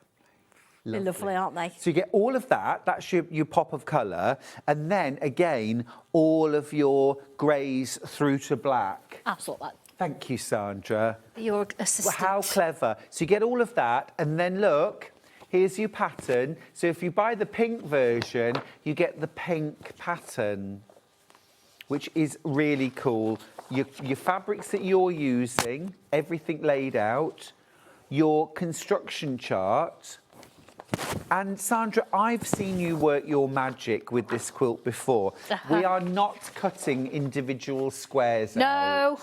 They're lovely, aren't they? So you get all of that. That's your pop of colour. And then, again, all of your greys through to black. Absolutely. Thank you, Sandra. Your assistant. How clever. So you get all of that, and then look, Here's your pattern. So if you buy the pink version, you get the pink pattern, which is really cool. Your fabrics that you're using, everything laid out, your construction chart. And Sandra, I've seen you work your magic with this quilt before. We are not cutting individual squares out.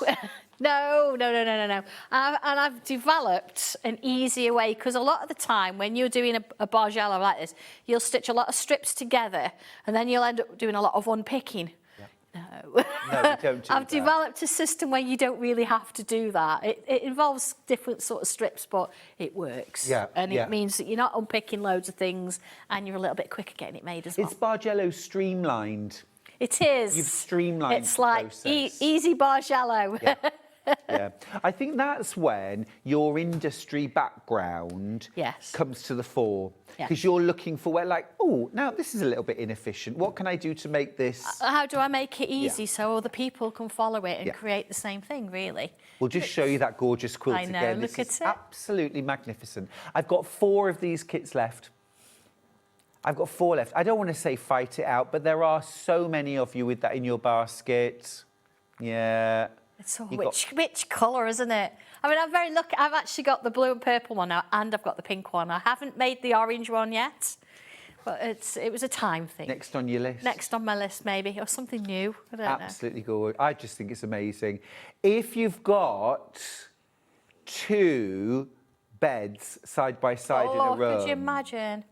No. And I've developed an easier way, because a lot of the time when you're doing a bargello like this, you'll stitch a lot of strips together and then you'll end up doing a lot of unpicking. No, we don't do I've developed a system where you don't really have to do that. It involves different sort of strips, but it works. Yeah, and it means that you're not unpicking loads of things and you're a little bit quicker getting it made as well. It's bargello streamlined. It is. You've streamlined It's the like process. easy bargello. Yeah. Yeah, I think that's when your industry background comes to the fore. Because you're looking for where, like, oh, now this is a little bit inefficient. What can I do to make this? How do I make it easy so other people can follow it and create the same thing, really? We'll just show you that gorgeous quilt I know, again. look This is at it. absolutely magnificent. I've got 4 of these kits left. I've got 4 left. I don't want to say fight it out, but there are so many of you with that in your basket. Yeah. It's all which colour, isn't it? I mean, I'm very lucky. I've actually got the blue and purple one now, and I've got the pink one. I haven't made the orange one yet, but it was a time thing. Next on your list? Next on my list, maybe, or something new. I don't know. Absolutely good. I just think it's amazing. If you've got 2 beds side by side in a room. Could you imagine?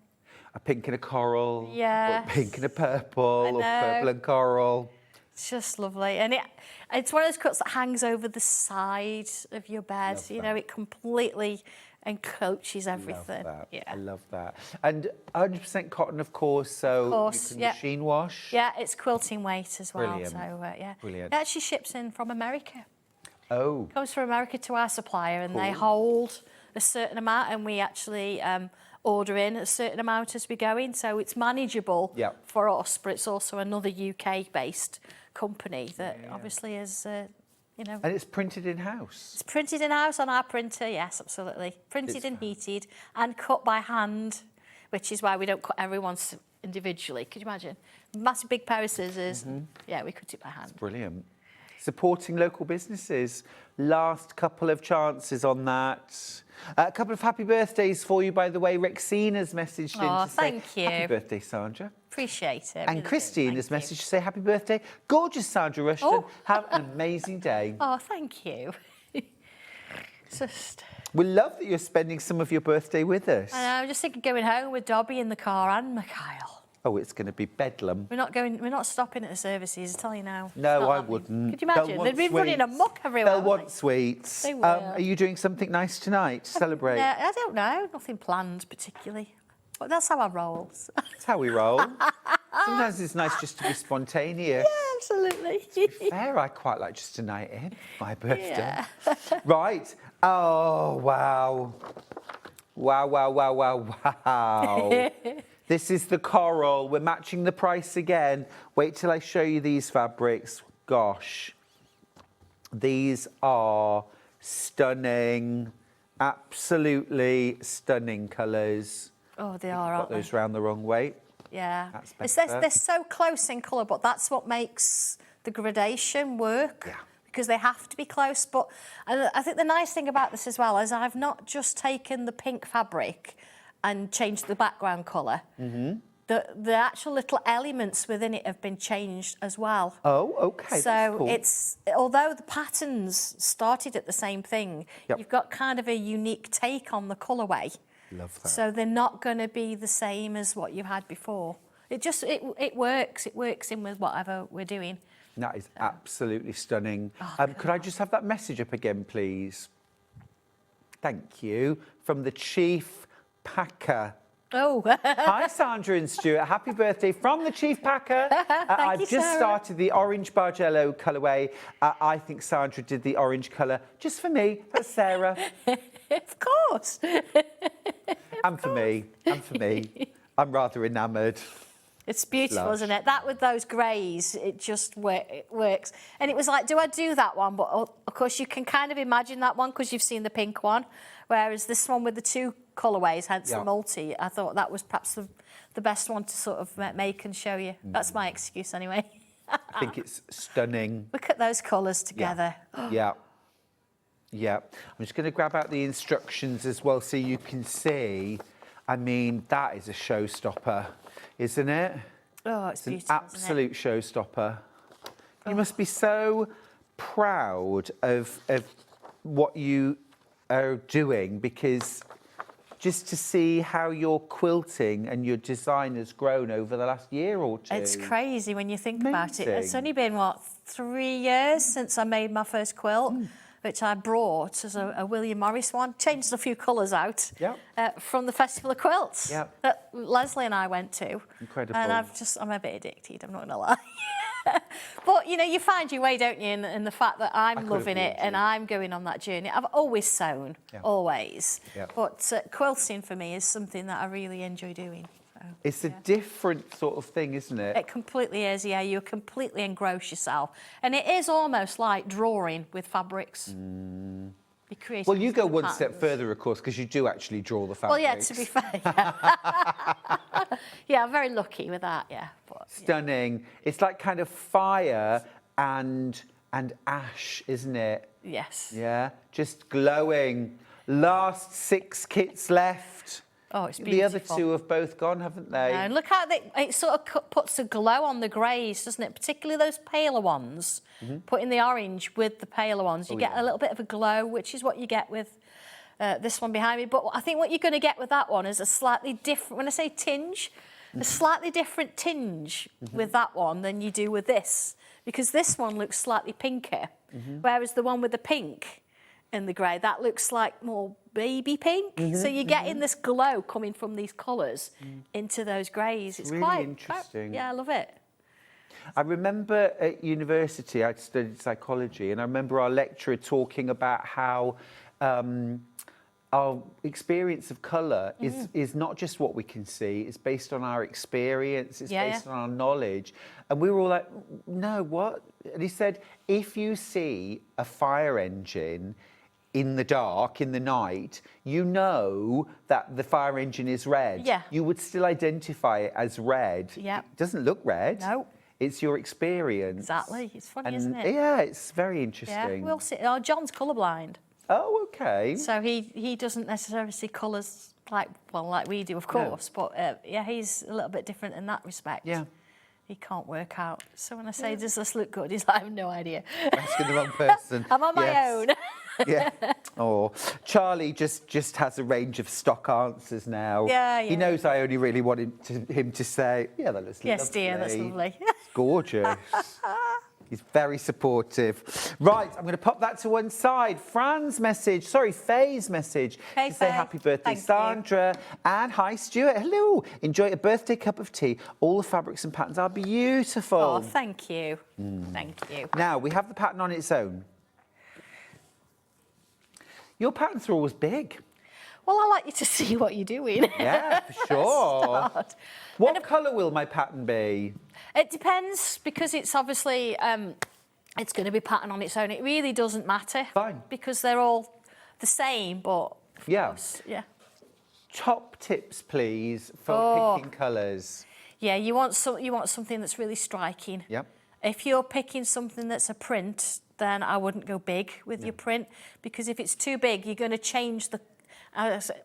A pink and a coral. Yes. Or a pink and a purple. Or purple and coral. It's just lovely. And it's one of those quilts that hangs over the side of your bed. You know, it completely encroaches everything. Love that. Yeah. I love that. And 100% cotton, of course, so you can machine wash. Yeah, it's quilting weight as well. Brilliant. So, yeah. Brilliant. It actually ships in from America. Oh. Comes from America to our supplier, and they hold a certain amount, and we actually order in a certain amount as we go in. So it's manageable for us, but it's also another UK-based company that obviously is, you know. And it's printed in-house. It's printed in-house on our printer, yes, absolutely. Printed and heated and cut by hand, which is why we don't cut everyone's individually. Could you imagine? Massive big pair of scissors. Yeah, we cut it by hand. Brilliant. Supporting local businesses. Last couple of chances on that. A couple of happy birthdays for you, by the way. Rexina's messaged in to say thank you. happy birthday, Sandra. Appreciate it. And Christine has messaged to say happy birthday. Gorgeous Sandra Rushton. Have an amazing day. Oh, thank you. Just... We love that you're spending some of your birthday with us. I know, I'm just thinking going home with Dobby in the car and Machael. Oh, it's going to be bedlam. We're not stopping at the services, I tell you now. No, I wouldn't. Could you imagine? They'd be running amok everywhere. They'll want sweets. They will. Are you doing something nice tonight to celebrate? I don't know. Nothing planned particularly. But that's how I roll. That's how we roll. Sometimes it's nice just to be spontaneous. Yeah, absolutely. To be fair, I quite like just a night in, my birthday. Yeah. Right. Oh, wow. Wow. This is the coral. We're matching the price again. Wait till I show you these fabrics. Gosh. These are stunning. Absolutely stunning colours. Oh, they are, aren't they? Got those round the wrong way. Yeah. That's better. They're so close in colour, but that's what makes the gradation work. Yeah. Because they have to be close. But I think the nice thing about this as well is I've not just taken the pink fabric and changed the background colour. The actual little elements within it have been changed as well. Oh, okay. So that's cool. it's, although the patterns started at the same thing, you've got kind of a unique take on the colourway. Love that. So they're not going to be the same as what you've had before. It works. It works in with whatever we're doing. That is absolutely stunning. Could I just have that message up again, please? Thank you. From the Chief Packer. Oh. Hi, Sandra and Stuart. Happy birthday from the Chief Packer. I've just started the orange Bargello colourway. I think Sandra did the orange colour just for me. That's Sarah. Of course. And for me. I'm rather enamoured. It's beautiful, Lush. isn't it? That with those greys, it just it works. And it was like, do I do that one? But of course, you can kind of imagine that one because you've seen the pink one. Whereas this one with the 2 colourways, hence the multi, I thought that was perhaps the best one to sort of make and show you. That's my excuse anyway. I think it's stunning. Look at those colours together. Yeah. Yeah. I'm just going to grab out the instructions as well so you can see. I mean, that is a showstopper, isn't it? Oh, it's an beautiful, absolute showstopper. You must be so proud of what you are doing, because just to see how your quilting and your design has grown over the last year or 2. It's crazy when you think about it. It's only been, what, 3 years since I made my first quilt, which I brought as a William Morris one. Changed a few colours out from the Festival of Quilts that Leslie and I went to. Incredible. And I'm a bit addicted, I'm not going to lie. But, you know, you find your way, don't you, in the fact that I'm loving it and I'm going on that journey. I've always sewn, always. Yeah. But quilting for me is something that I really enjoy doing. So, it's a different sort of thing, isn't it? It completely is, yeah. You completely engross yourself. And it is almost like drawing with fabrics. Be creative. Well, you go one patterns. step further, of course, because you do actually draw the fabrics. Well, yeah, to be fair, yeah. Yeah, I'm very lucky with that, yeah. But, Stunning. It's like kind of fire and ash, isn't it? Yes. Yeah, just glowing. Last 6 kits left. Oh, it's The beautiful. other 2 have both gone, haven't they? And look how it sort of puts a glow on the greys, doesn't it? Particularly those paler ones. Putting the orange with the paler ones, you get a little bit of a glow, which is what you get with this one behind me. But I think what you're going to get with that one is a slightly different, when I say tinge, a slightly different tinge with that one than you do with this. Because this one looks slightly pinker, whereas the one with the pink and the grey, that looks like more baby pink. So you're getting this glow coming from these colours into those greys. It's really quite interesting. Yeah, I love it. I remember at university, I studied psychology, and I remember our lecturer talking about how our experience of colour is not just what we can see, it's based on our experience, it's based on our knowledge. And we were all like, no, what? And he said, if you see a fire engine in the dark, in the night, you know that the fire engine is red. Yeah. You would still identify it as red. Yeah. It doesn't look red. No. It's your experience. Exactly. It's funny, And isn't it? yeah, it's very Yeah, interesting. we'll see. Oh, John's colourblind. Oh, okay. So he doesn't necessarily see colours like we do, of course. But yeah, he's a little bit different in that respect. Yeah. He can't work out. So when I say, does this look good? He's like, I have no idea. Asking the wrong person. I'm on my own. Yeah. Oh, Charlie just has a range of stock answers now. Yeah, He yeah. knows I only really wanted him to say, yeah, that looks lovely. Yes, dear, that's lovely. It's gorgeous. He's very supportive. Right, I'm going to pop that to one side. Faye's message Hey, to say Faye. happy birthday, Thank you. Sandra. And hi, Stuart. Hello. Enjoy a birthday cup of tea. All the fabrics and patterns are beautiful. Oh, thank you. Thank you. Now, we have the pattern on its own. Your patterns are always big. Well, I like you to see what you're doing. Yeah, for sure. What colour will my pattern be? It depends, because it's obviously, it's going to be pattern on its own. It really doesn't matter. Fine. Because they're all the same, but of course, yeah. Top tips, please, for picking colours. Yeah, you want something that's really striking. Yep. If you're picking something that's a print, then I wouldn't go big with your print, because if it's too big, you're going to change the...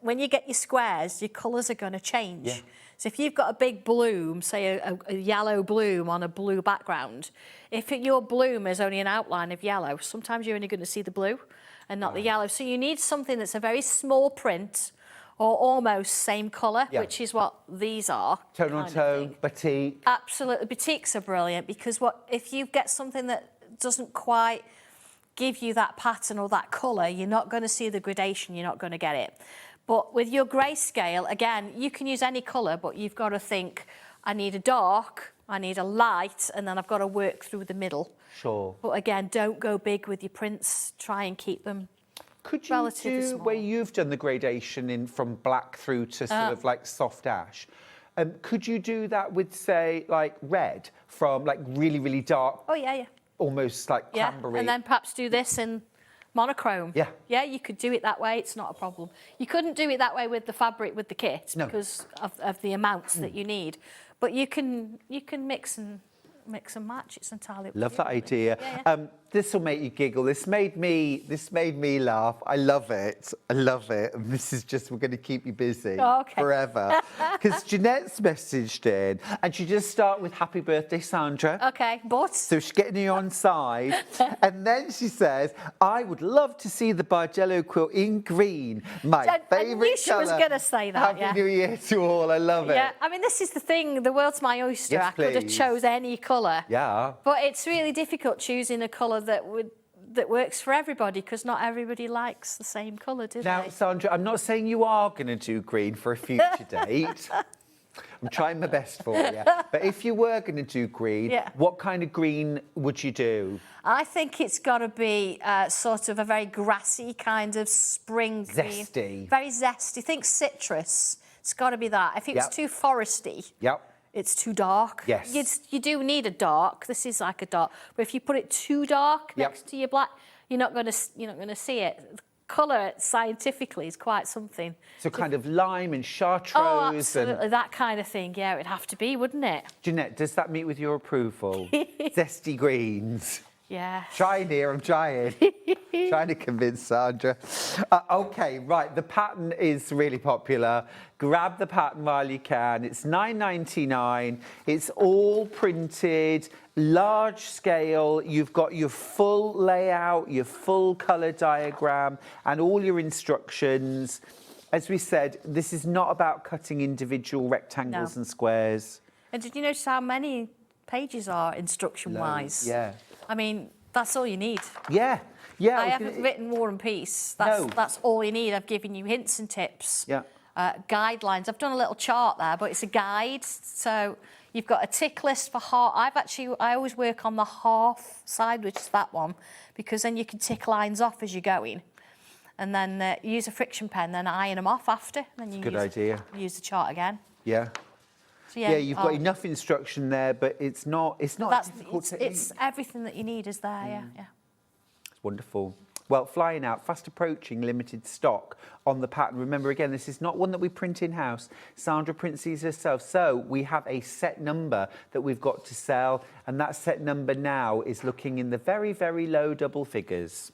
when you get your squares, your colours are going to change. Yeah. So if you've got a big bloom, say a yellow bloom on a blue background, if your bloom is only an outline of yellow, sometimes you're only going to see the blue and not the yellow. So you need something that's a very small print or almost same colour, which is what these are. Tone on tone, batik. Absolutely. Batiks are brilliant, because if you get something that doesn't quite give you that pattern or that colour, you're not going to see the gradation, you're not going to get it. But with your grayscale, again, you can use any colour, but you've got to think, I need a dark, I need a light, and then I've got to work through the middle. Sure. But again, don't go big with your prints, try and keep them relatively Could you do small. where you've done the gradation from black through to sort of like soft ash? Could you do that with, say, like red from like really, really dark? Oh, yeah. Almost like Yeah, cranberry. and then perhaps do this in monochrome. Yeah. Yeah, you could do it that way. It's not a problem. You couldn't do it that way with the fabric with the kit because of the amounts that you need. But you can mix and match. It's entirely up to Love you, that really. idea. Yeah. This will make you giggle. This made me laugh. I love it. And this is just, we're going to keep you busy forever. Because Jeanette's messaged in, and she just started with happy birthday, Sandra. Okay, but... So she's getting you on side. And then she says, I would love to see the Bargello quilt in green. My favourite colour. I knew she was going to say that, Happy New Year to all. I love it. Yeah, I mean, this is the thing. The world's my oyster. Yes, I could have please. chose any colour. Yeah. But it's really difficult choosing a colour that works for everybody because not everybody likes the same colour, do Now, they? Sandra, I'm not saying you are going to do green for a future date. I'm trying my best for you. But if you were going to do green, what kind of green would you do? I think it's got to be sort of a very grassy kind of spring green. Zesty. Very zesty. Think citrus. It's got to be that. If it was too foresty, it's too dark. Yes. You do need a dark. This is like a dark. But if you put it too dark next to your black, you're not going to see it. The colour scientifically is quite something. So kind of lime and chartreuse. Oh, absolutely. That kind of thing. Yeah, it'd have to be, wouldn't it? Jeanette, does that meet with your approval? Zesty greens. Yeah. Trying here, I'm trying. Trying to convince Sandra. Okay, right, the pattern is really popular. Grab the pattern while you can. It's $9.99. It's all printed, large scale. You've got your full layout, your full colour diagram, and all your instructions. As we said, this is not about cutting individual rectangles and squares. And did you notice how many pages are instruction-wise? Yeah. I mean, that's all you need. Yeah. I haven't written War and Peace. That's all you need. I've given you hints and tips. Yeah. Guidelines. I've done a little chart there, but it's a guide. So you've got a tick list for half. I always work on the half side, which is that one, because then you can tick lines off as you're going. And then use a friction pen, then iron them off after. Then you Good idea. Use the chart again. Yeah. So yeah, you've got enough instruction there, but it's not difficult to It's everything that you need is there, yeah. It's wonderful. Well, flying out, fast approaching limited stock on the pattern. Remember, again, this is not one that we print in-house. Sandra prints these herself. So we have a set number that we've got to sell, and that set number now is looking in the very, very low double figures.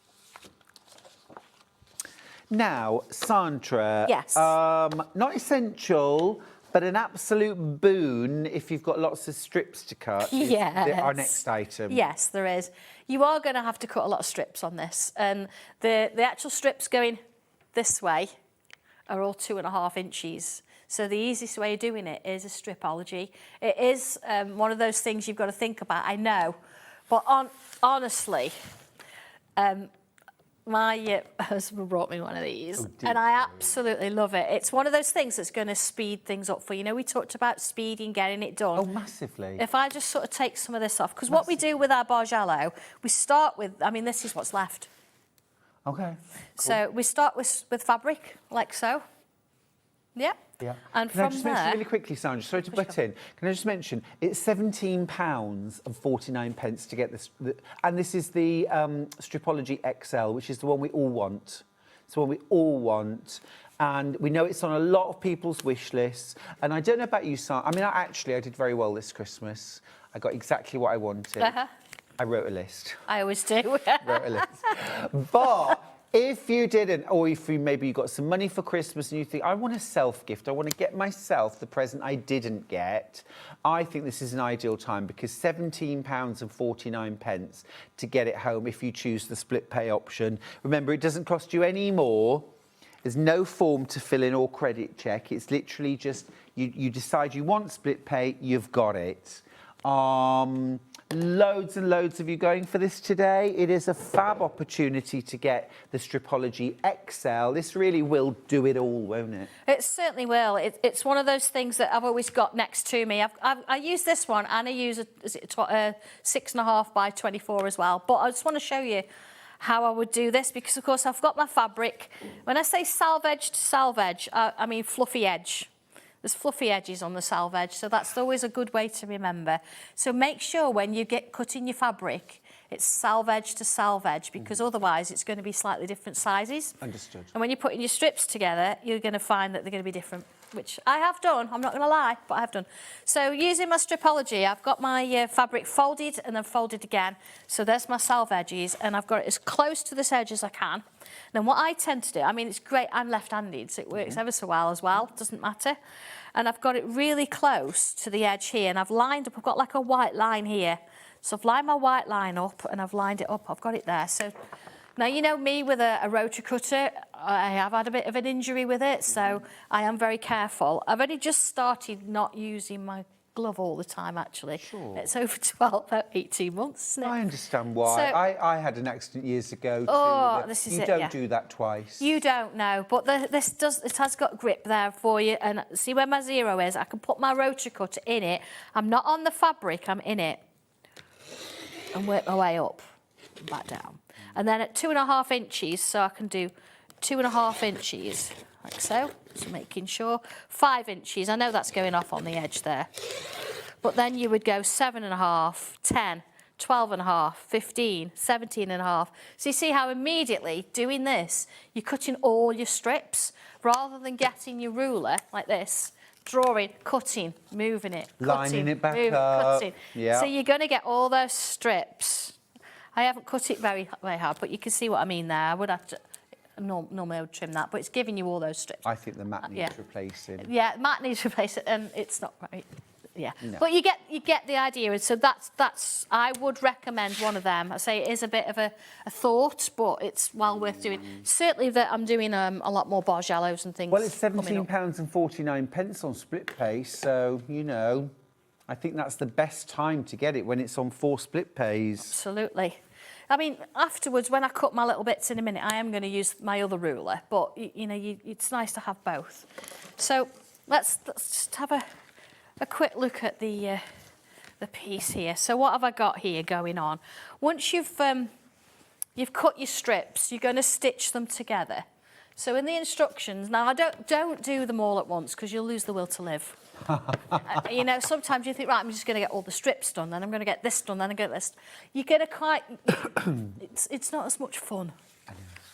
Now, Sandra. Yes. Not essential, but an absolute boon if you've got lots of strips to cut. Yes. Our next item. Yes, there is. You are going to have to cut a lot of strips on this. And the actual strips going this way are all 2.5 inches. So the easiest way of doing it is a stripology. It is one of those things you've got to think about, I know. But honestly, my husband brought me one of these, and I absolutely love it. It's one of those things that's going to speed things up for you. You know, we talked about speeding, getting it done. Oh, massively. If I just sort of take some of this off, because what we do with our Bargello, we start with, I mean, this is what's left. Okay. So we start with fabric, like so. Yeah. Yeah. And Can I from just there... mention really quickly, Sandra, sorry to butt in. Can I just mention, it's £17.49 to get this. And this is the Stripology XL, which is the one we all want. It's the one we all want. And we know it's on a lot of people's wish lists. And I don't know about you, Sandra. I mean, I did very well this Christmas. I got exactly what I wanted. I wrote a list. I always do. Wrote a list. But... if you didn't, or if maybe you got some money for Christmas and you think, I want a self-gift, I want to get myself the present I didn't get, I think this is an ideal time because £17.49 to get it home if you choose the split pay option. Remember, it doesn't cost you any more. There's no form to fill in or credit check. It's literally just, you decide you want split pay, you've got it. Loads and loads of you going for this today. It is a fab opportunity to get the Stripology XL. This really will do it all, won't it? It certainly will. It's one of those things that I've always got next to me. I use this one and I use a 6.5 by 24 as well. But I just want to show you how I would do this because, of course, I've got my fabric. When I say salvage to salvage, I mean fluffy edge. There's fluffy edges on the selvage, so that's always a good way to remember. So make sure when you get cutting your fabric, it's selvage to selvage, because otherwise it's going to be slightly different sizes. Understood. And when you're putting your strips together, you're going to find that they're going to be different, which I have done. I'm not going to lie, but I have done. So using my Stripology, I've got my fabric folded and then folded again. So there's my selvages, and I've got it as close to this edge as I can. Then what I tend to do, I mean, it's great, I'm left-handed, so it works ever so well as well, doesn't matter. And I've got it really close to the edge here, and I've lined up, I've got like a white line here. So I've lined my white line up, and I've lined it up, I've got it there. So now, you know me with a rotary cutter, I have had a bit of an injury with it, so I am very careful. I've only just started not using my glove all the time, actually. Sure. It's over 18 months, isn't it? I understand why. So, I had an accident years ago. Oh, too. this is you it, don't yeah. do that twice. You don't know, but it has got grip there for you. And see where my zero is? I can put my rotary cutter in it. I'm not on the fabric, I'm in it. And work my way up and back down. And then at 2.5 inches, so I can do 2.5 inches, like so. So making sure 5 inches. I know that's going off on the edge there. But then you would go 7.5, 10, 12.5, 15, 17.5. So you see how immediately doing this, you're cutting all your strips rather than getting your ruler like this, drawing, cutting, moving it, Lining it back moving, up. cutting. Yeah. So you're going to get all those strips. I haven't cut it very hard, but you can see what I mean there. I would have to, normally I would trim that, but it's giving you all those strips. I think the mat needs replacing. Yeah, mat needs replacing, and it's not right. Yeah, No. but you get the idea, and so that's I would recommend one of them. I say it is a bit of a thought, but it's well worth doing. Certainly that I'm doing a lot more barge yellows and things. Well, it's £17.49 on split pay, so you know, I think that's the best time to get it, when it's on 4 split pays. Absolutely. I mean, afterwards, when I cut my little bits in a minute, I am going to use my other ruler, but you know, it's nice to have both. So let's just have a quick look at the piece here. So what have I got here going on? Once you've cut your strips, you're going to stitch them together. So in the instructions, now I don't do them all at once, because you'll lose the will to live. You know, sometimes you think, right, I'm just going to get all the strips done, then I'm going to get this done, then I'm going to get this. You're going to quite... it's not as much fun.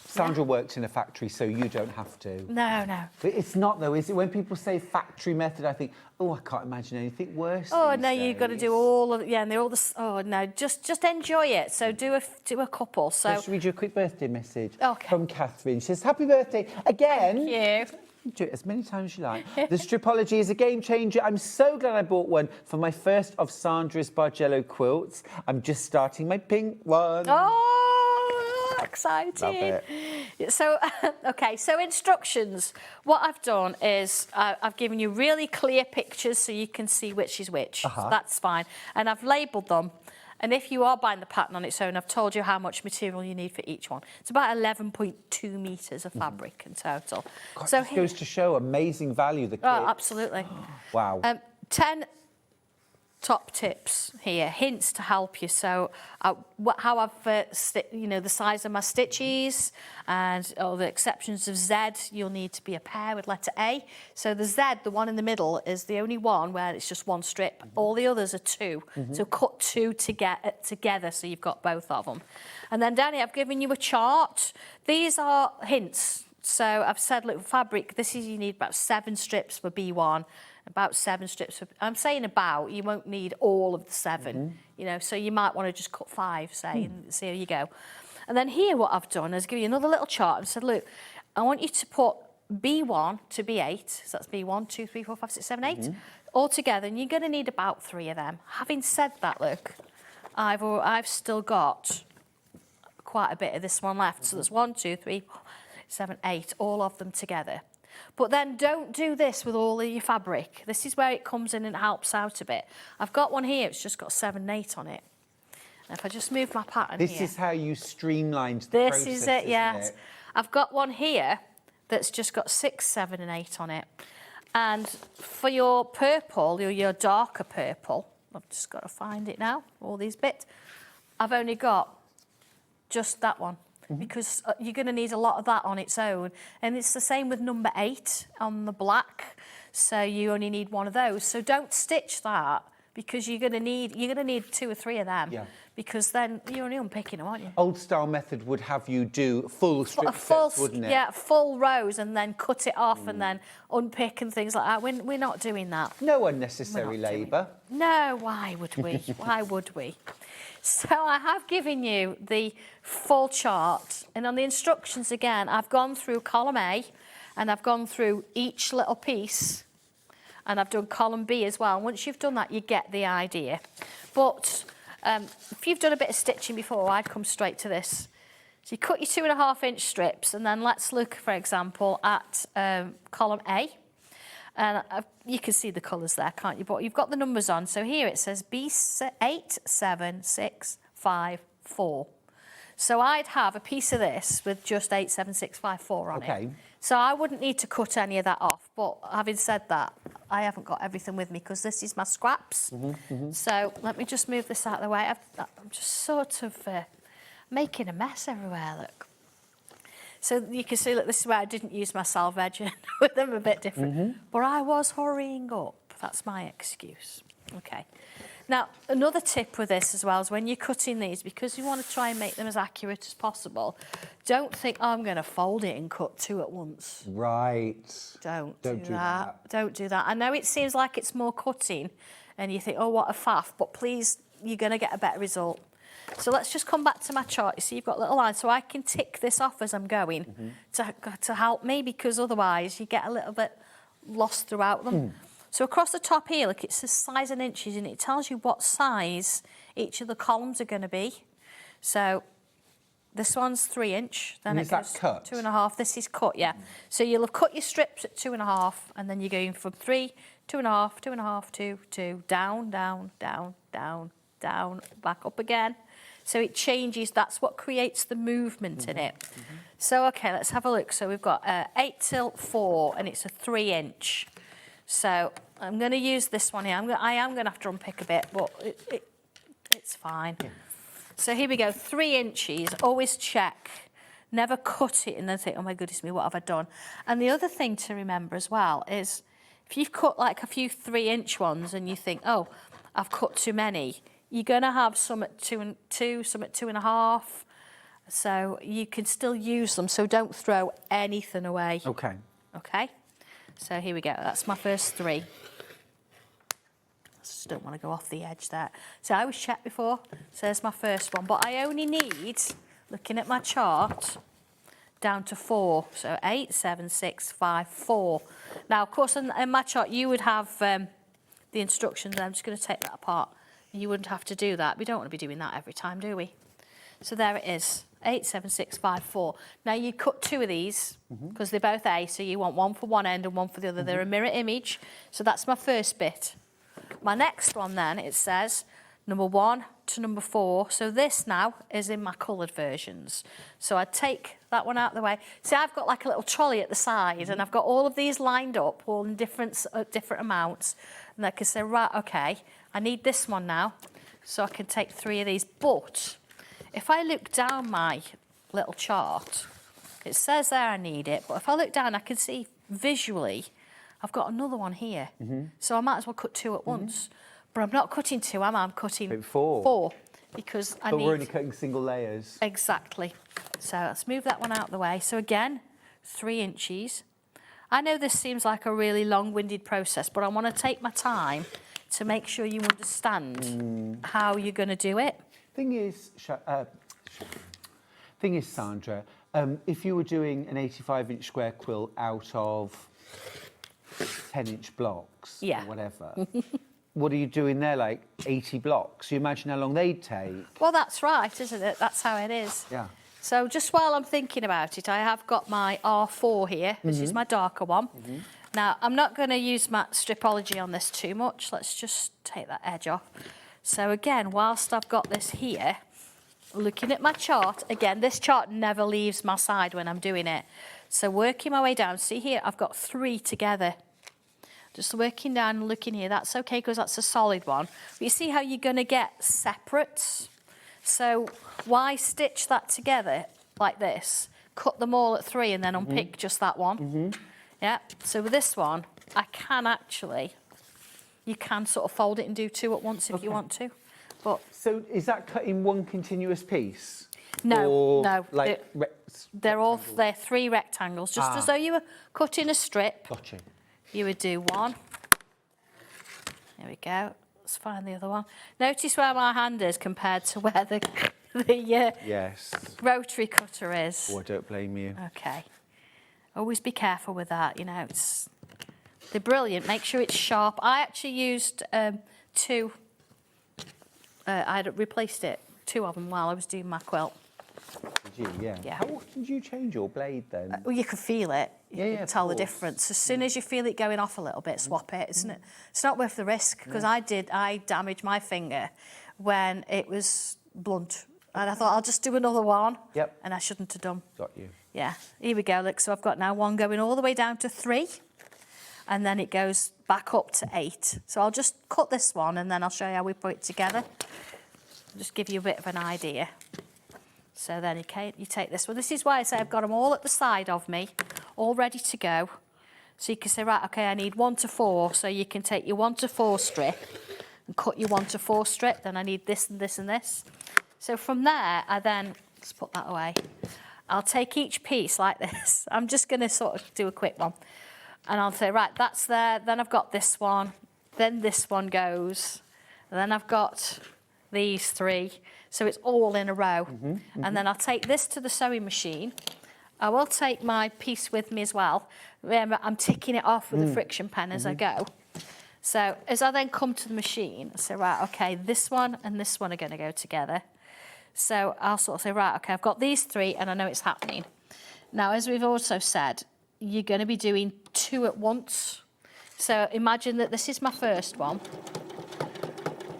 Sandra works in a factory, so you don't have to. No. But it's not, though, is it? When people say factory method, I think, oh, I can't imagine anything worse. Oh, no, you've got to do all of... Yeah, and they're all the... Oh, no, just enjoy it. So do a couple. So Let's read you a quick birthday message from Catherine. She says, happy birthday again. Thank you. Do it as many times as you like. The Stripology is a game changer. I'm so glad I bought one for my first of Sandra's Bargello quilts. I'm just starting my pink one. Oh, exciting. Love it. So, okay, so instructions. What I've done is I've given you really clear pictures so you can see which is which. So that's fine. And I've labelled them. And if you are buying the pattern on its own, I've told you how much material you need for each one. It's about 11.2 metres of fabric in total. God, so this goes to show amazing value, the kit. Oh, absolutely. Wow. 10 top tips here, hints to help you. So how I've, you know, the size of my stitches and all the exceptions of Z, you'll need to be a pair with letter A. So the Z, the one in the middle, is the only one where it's just one strip. All the others are 2. So cut 2 together so you've got both of them. And then down here, I've given you a chart. These are hints. So I've said, look, fabric, you need about 7 strips for B1. About 7 strips. I'm saying about, you won't need all of the 7, you know, so you might want to just cut 5, say, and see how you go. And then here what I've done is give you another little chart and said, look, I want you to put B1 to B8, so that's B1, 2, 3, 4, 5, 6, 7, 8, all together, and you're going to need about 3 of them. Having said that, look, I've still got quite a bit of this one left, so there's 1, 2, 3, 4, 7, 8, all of them together. But then don't do this with all of your fabric. This is where it comes in and helps out a bit. I've got one here, it's just got 7, 8 on it. And if I just move my pattern here... This is how you streamlined the process, This is it, yeah. isn't it? I've got one here that's just got 6, 7 and 8 on it. And for your purple, your darker purple, I've just got to find it now, all these bits, I've only got just that one. Because you're going to need a lot of that on its own. And it's the same with number 8 on the black. So you only need one of those. So don't stitch that, because you're gonna need 2 or 3 of them. Yeah. Because then you're only unpicking them, aren't you? Old style method would have you do full strip sets, wouldn't it? Yeah, full rows, and then cut it off and then unpick and things like that. We're not doing that. No unnecessary labour. No, why would we? Why would we? So I have given you the full chart, and on the instructions again, I've gone through column A, and I've gone through each little piece, and I've done column B as well. And once you've done that, you get the idea. But if you've done a bit of stitching before, I'd come straight to this. So you cut your 2.5-inch strips, and then let's look, for example, at column A. And you can see the colours there, can't you? But you've got the numbers on. So here it says B8, 7, 6, 5, 4. So I'd have a piece of this with just 8, 7, 6, 5, 4 on it. So I wouldn't need to cut any of that off. But having said that, I haven't got everything with me because this is my scraps. So let me just move this out of the way. I'm just sort of making a mess everywhere, look. So you can see, look, this is where I didn't use my salvage with them a bit different. But I was hurrying up. That's my excuse. Okay. Now, another tip with this as well is when you're cutting these, because you want to try and make them as accurate as possible, don't think, oh, I'm going to fold it and cut 2 at once. Right. Don't do that. Don't do that. I know it seems like it's more cutting and you think, oh, what a faff, but please, you're going to get a better result. So let's just come back to my chart. You see, you've got little lines, so I can tick this off as I'm going to help me, because otherwise you get a little bit lost throughout them. So across the top here, look, it says size in inches, and it tells you what size each of the columns are going to be. So this one's 3-inch, then it goes cut? 2.5. This is cut, yeah. So you'll have cut your strips at 2.5, and then you're going from 3, 2.5, 2.5, 2, 2, down, down, down, down, down, back up again. So it changes. That's what creates the movement in it. So, okay, let's have a look. So we've got 8 till 4, and it's a 3-inch. So I'm going to use this one here. I am going to have to unpick a bit, but it's fine. So here we go, 3 inches. Always check. Never cut it and then think, oh my goodness me, what have I done? And the other thing to remember as well is if you've cut like a few 3-inch ones and you think, oh, I've cut too many, you're going to have some at 2 and 2, some at 2.5. So you can still use them. So don't throw anything away. Okay. Okay. So here we go. That's my first 3. I just don't want to go off the edge there. So I was checked before. So there's my first one. But I only need, looking at my chart, down to 4. So 8, 7, 6, 5, 4. Now, of course, in my chart, you would have the instructions. I'm just going to take that apart. You wouldn't have to do that. We don't want to be doing that every time, do we? So there it is. 8, 7, 6, 5, 4. Now you cut 2 of these because they're both A, so you want one for one end and one for the other. They're a mirror image. So that's my first bit. My next one then, it says number 1 to number 4. So this now is in my coloured versions. So I'd take that one out of the way. See, I've got like a little trolley at the side and I've got all of these lined up, all in different amounts. And I can say, right, okay, I need this one now. So I can take 3 of these. But if I look down my little chart, it says there I need it, but if I look down, I can see visually I've got another one here. So I might as well cut 2 at once. But I'm not cutting 2, am I? I'm cutting 4 because I need... But we're only cutting single layers. Exactly. So let's move that one out of the way. So again, 3 inches. I know this seems like a really long-winded process, but I want to take my time to make sure you understand how you're going to do it. Thing is, Sandra, if you were doing an 85-inch square quilt out of 10-inch blocks or whatever, what are you doing there, like 80 blocks? You imagine how long they'd take. Well, that's right, isn't it? That's how it is. Yeah. So just while I'm thinking about it, I have got my R4 here. This is my darker one. Now, I'm not going to use my stripology on this too much. Let's just take that edge off. So again, whilst I've got this here, looking at my chart, again, this chart never leaves my side when I'm doing it. So working my way down, see here, I've got 3 together. Just working down and looking here, that's okay because that's a solid one. But you see how you're going to get separates? So why stitch that together like this? Cut them all at 3 and then unpick just that one. Yeah, so with this one, I can actually, you can sort of fold it and do 2 at once if you want to. But So is that cut in one continuous piece? no, Or no, like they're 3 rectangles, just as though you were cutting a strip. Gotcha. You would do 1. There we go. Let's find the other one. Notice where my hand is compared to where the Yes. rotary cutter is. Oh, I don't blame you. Okay. Always be careful with that, you know. They're brilliant. Make sure it's sharp. I actually used 2. I replaced 2 of them while I was doing my quilt. Did you? Yeah. Yeah. How often do you change your blade then? Well, you can feel it. You can tell the course. difference. As soon as you feel it going off a little bit, swap it, isn't it? It's not worth the risk, because I damaged my finger when it was blunt. And I thought, I'll just do another one. Yep. And I shouldn't have done. Got you. Yeah. Here we go. Look, so I've got now 1 going all the way down to 3. And then it goes back up to 8. So I'll just cut this one and then I'll show you how we put it together. Just give you a bit of an idea. So then you take this one. This is why I say I've got them all at the side of me, all ready to go. So you can say, right, okay, I need 1 to 4. So you can take your 1 to 4 strip and cut your 1 to 4 strip. Then I need this and this and this. So from there, I then, let's put that away. I'll take each piece like this. I'm just going to sort of do a quick one. And I'll say, right, that's there. Then I've got this one. Then this one goes. And then I've got these 3. So it's all in a row. And then I'll take this to the sewing machine. I will take my piece with me as well. Remember, I'm ticking it off with a friction pen as I go. So as I then come to the machine, I say, right, okay, this one and this one are going to go together. So I'll sort of say, right, okay, I've got these 3 and I know it's happening. Now, as we've also said, you're going to be doing 2 at once. So imagine that this is my first one.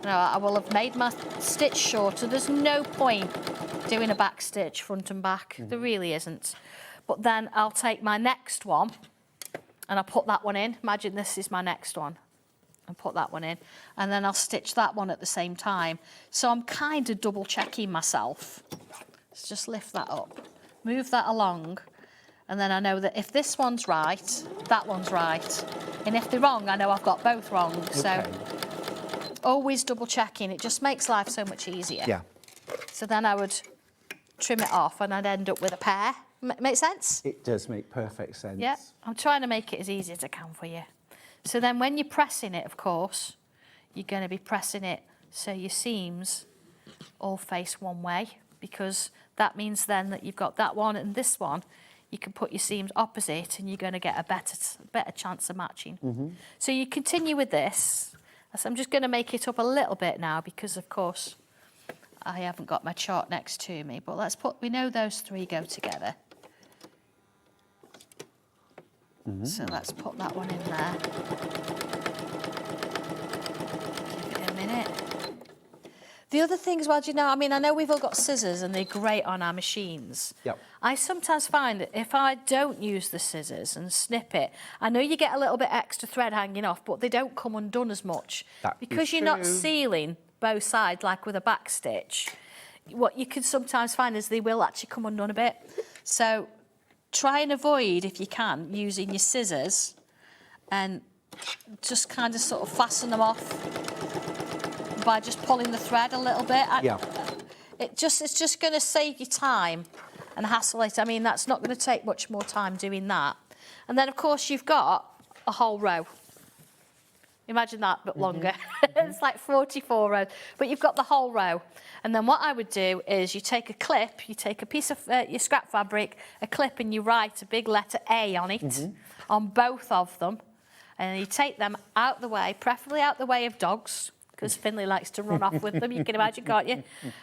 Now, I will have made my stitch shorter. There's no point doing a back stitch front and back. There really isn't. But then I'll take my next one and I'll put that one in. Imagine this is my next one. And put that one in. And then I'll stitch that one at the same time. So I'm kind of double checking myself. Let's just lift that up. Move that along. And then I know that if this one's right, that one's right. And if they're wrong, I know I've got both wrong. Okay. So always double checking. It just makes life so much easier. Yeah. So then I would trim it off and I'd end up with a pair. Make sense? It does make perfect sense. Yeah. I'm trying to make it as easy as I can for you. So then when you're pressing it, of course, you're going to be pressing it so your seams all face one way, because that means then that you've got that one and this one. You can put your seams opposite and you're going to get a better chance of matching. So you continue with this. So I'm just going to make it up a little bit now because, of course, I haven't got my chart next to me. But we know those 3 go together. So let's put that one in there. Give it a minute. The other thing as well, do you know, I mean, I know we've all got scissors and they're great on our machines. Yep. I sometimes find that if I don't use the scissors and snip it, I know you get a little bit extra thread hanging off, but they don't come undone as much. Because you're not sealing both sides like with a back stitch. What you can sometimes find is they will actually come undone a bit. So try and avoid, if you can, using your scissors and just kind of sort of fasten them off by just pulling the thread a little bit. It's just going to save you time and hassle it. I mean, that's not going to take much more time doing that. And then, of course, you've got a whole row. Imagine that, but longer. It's like 44 rows. But you've got the whole row. And then what I would do is you take a clip, you take a piece of your scrap fabric, a clip, and you write a big letter A on it, on both of them. And you take them out the way, preferably out the way of dogs, because Finley likes to run off with them, you can imagine, can't you?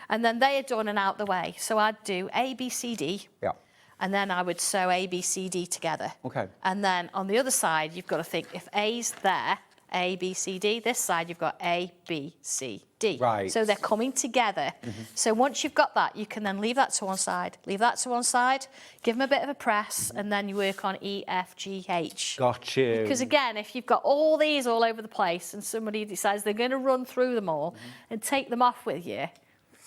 And then they are done and out the way. So I'd do A, B, C, D. Yeah. And then I would sew A, B, C, D together. Okay. And then on the other side, you've got to think, if A's there, A, B, C, D. This side, you've got A, B, C, D. Right. So they're coming together. So once you've got that, you can then leave that to one side, leave that to one side, give them a bit of a press, and then you work on E, F, G, H. Got you. Because again, if you've got all these all over the place and somebody decides they're going to run through them all and take them off with you,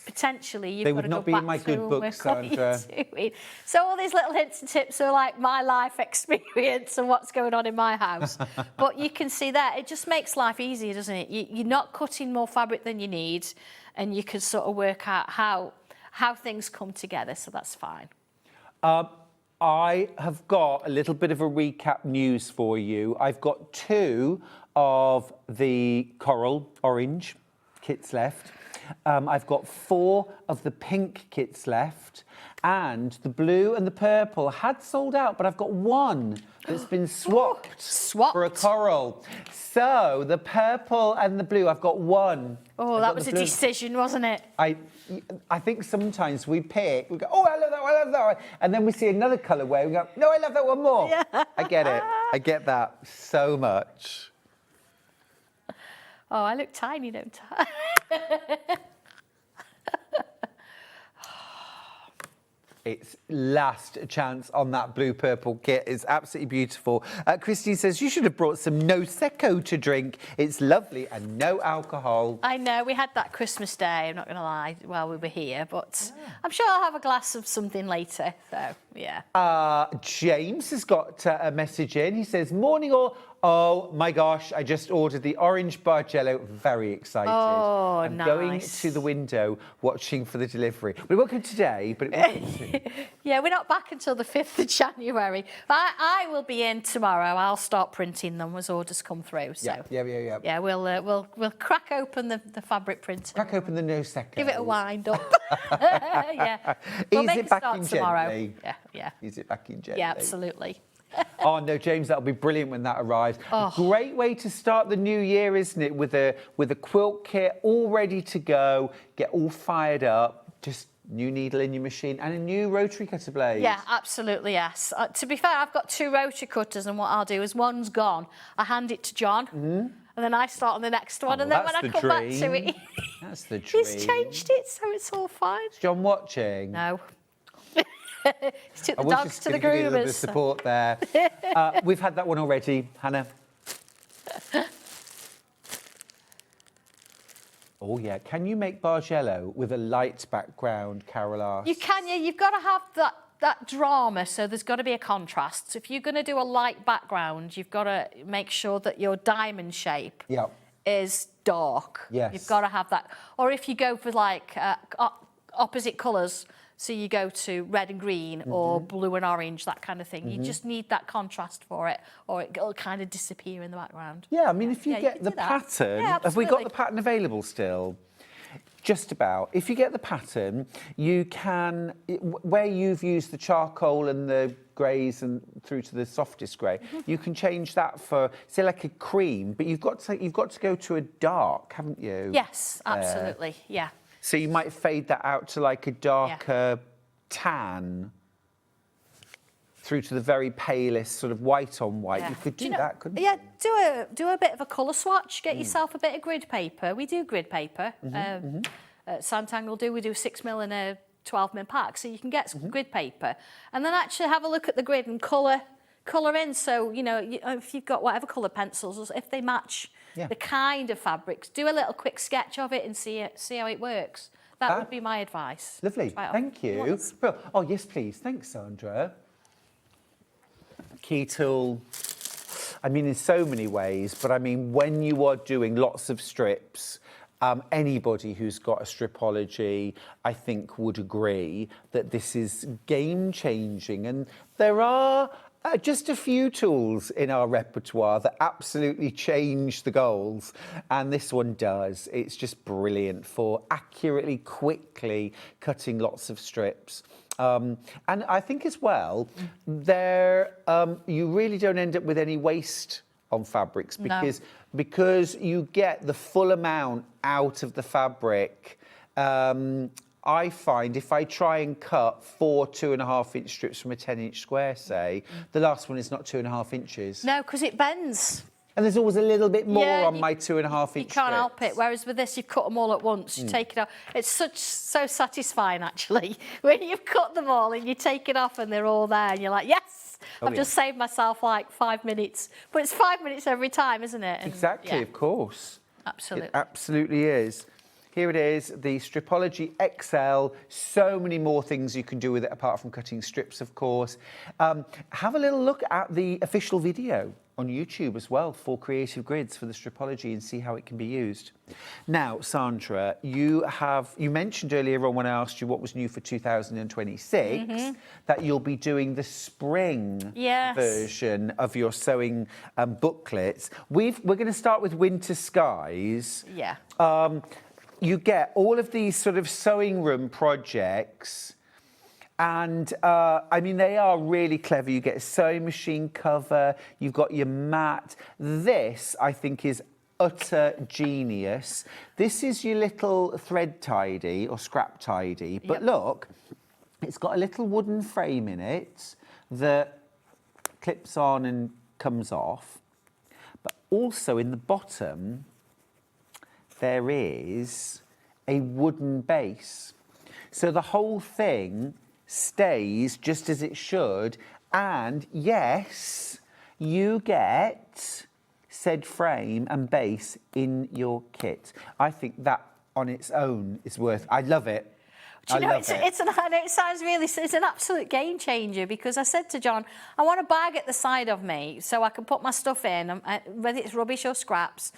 potentially you've They got would to not go be back in my through good and books, work on what you're Sandra. doing. So all these little hints and tips are like my life experience and what's going on in my house. But you can see that it just makes life easier, doesn't it? You're not cutting more fabric than you need, and you can sort of work out how things come together. So that's fine. I have got a little bit of a recap news for you. I've got 2 of the coral orange kits left. I've got 4 of the pink kits left, and the blue and the purple had sold out, but I've got 1 that's been swapped for a coral. So the purple and the blue, I've got 1. Oh, that was a decision, wasn't it? I think sometimes we pick, we go, oh, I love that one, I love that one. And then we see another colourway, we go, no, I love that one more. Yeah. I get it. I get that so much. Oh, I look tiny, don't I? It's last chance on that blue-purple kit. It's absolutely beautiful. Christine says, you should have brought some Prosecco to drink. It's lovely and no alcohol. I know, we had that Christmas Day, I'm not going to lie, while we were here, but I'm sure I'll have a glass of something later, so, yeah. James has got a message in. He says, morning all. Oh, my gosh, I just ordered the orange Bargello. Very excited. Oh, I'm going to the window watching for the delivery. We won't come today, but it will come soon. Yeah, we're not back until the 5th of January. I will be in tomorrow. I'll start printing them as orders come through. So. Yeah. Yeah, we'll crack open the fabric printer. Crack open the Prosecco. Give it a wind up. Yeah. We'll Ease make it a back start in tomorrow. gently. Yeah. Ease it back in gently. Yeah, absolutely. Oh no, James, that'll be brilliant when that arrives. Oh. Great way to start the new year, isn't it? With a quilt kit all ready to go, get all fired up. Just new needle in your machine and a new rotary cutter blade. Yeah, absolutely, yes. To be fair, I've got 2 rotary cutters, and what I'll do is one's gone, I hand it to John, and then I start on the next one, and then when I come back to it, that's the dream. He's changed it, so it's all fine. Is John watching? No. He's took the was dogs just to the gonna give you a little bit groomers. of support there. We've had that one already, Hannah. Oh yeah, can you make Bargello with a light background, Carol asks? You can, yeah. You've got to have that drama, so there's got to be a contrast. So if you're going to do a light background, you've got to make sure that your diamond shape is dark. Yes. You've got to have that. Or if you go for like opposite colours, so you go to red and green or blue and orange, that kind of thing. You just need that contrast for it, or it'll kind of disappear in the background. Yeah, I mean, if you get can the do that. pattern, Yeah, have we got absolutely. the pattern available still? Just about. If you get the pattern, you can, where you've used the charcoal and the greys and through to the softest grey, you can change that for, say, like a cream, but you've got to go to a dark, haven't you? Yes, absolutely, yeah. So you might fade that out to like a darker tan through to the very palest sort of white on white. You could do that, couldn't you? Yeah, do a bit of a colour swatch. Get yourself a bit of grid paper. We do grid paper. Sanntangle we do 6mm in a 12mm pack, so you can get some grid paper, and then actually have a look at the grid and colour in. So you know, if you've got whatever colour pencils, if they match the kind of fabrics, do a little quick sketch of it and see how it works. That would be my advice. Lovely, thank you. Well, oh yes, please. Thanks, Sandra. Key tool. I mean, in so many ways, but I mean, when you are doing lots of strips, anybody who's got a stripology, I think, would agree that this is game-changing. And there are just a few tools in our repertoire that absolutely change the goals, and this one does. It's just brilliant for accurately, quickly cutting lots of strips. And I think as well, you really don't end up with any waste on fabrics because you get the full amount out of the fabric. I find if I try and cut 4 2.5-inch strips from a 10-inch square, say, the last one is not 2.5 inches. No, because it bends. And there's always a little bit more on my 2.5-inch strips. You can't help it. Whereas with this, you cut them all at once. You take it off. It's so satisfying, actually, when you've cut them all and you take it off and they're all there, and you're like, yes, I've just saved myself like 5 minutes. But it's 5 minutes every time, isn't it? And, exactly, of course. Absolutely. It absolutely is. Here it is, the Stripology XL. So many more things you can do with it apart from cutting strips, of course. Have a little look at the official video on YouTube as well for Creative Grids for the Stripology and see how it can be used. Now, Sandra, you mentioned earlier on when I asked you what was new for 2026 that you'll be doing the spring version of your sewing booklets. We're going to start with Winter Skies. Yeah. You get all of these sort of sewing room projects. And, I mean, they are really clever. You get a sewing machine cover, you've got your mat. This, I think, is utter genius. This is your little thread tidy or scrap tidy. But look, it's got a little wooden frame in it that clips on and comes off. But also in the bottom, there is a wooden base. So the whole thing stays just as it should, and yes, you get said frame and base in your kit. I think that on its own is worth. I love it. Do you know, I know it sounds really, it's an absolute game changer, because I said to John, I want a bag at the side of me so I can put my stuff in, whether it's rubbish or scraps,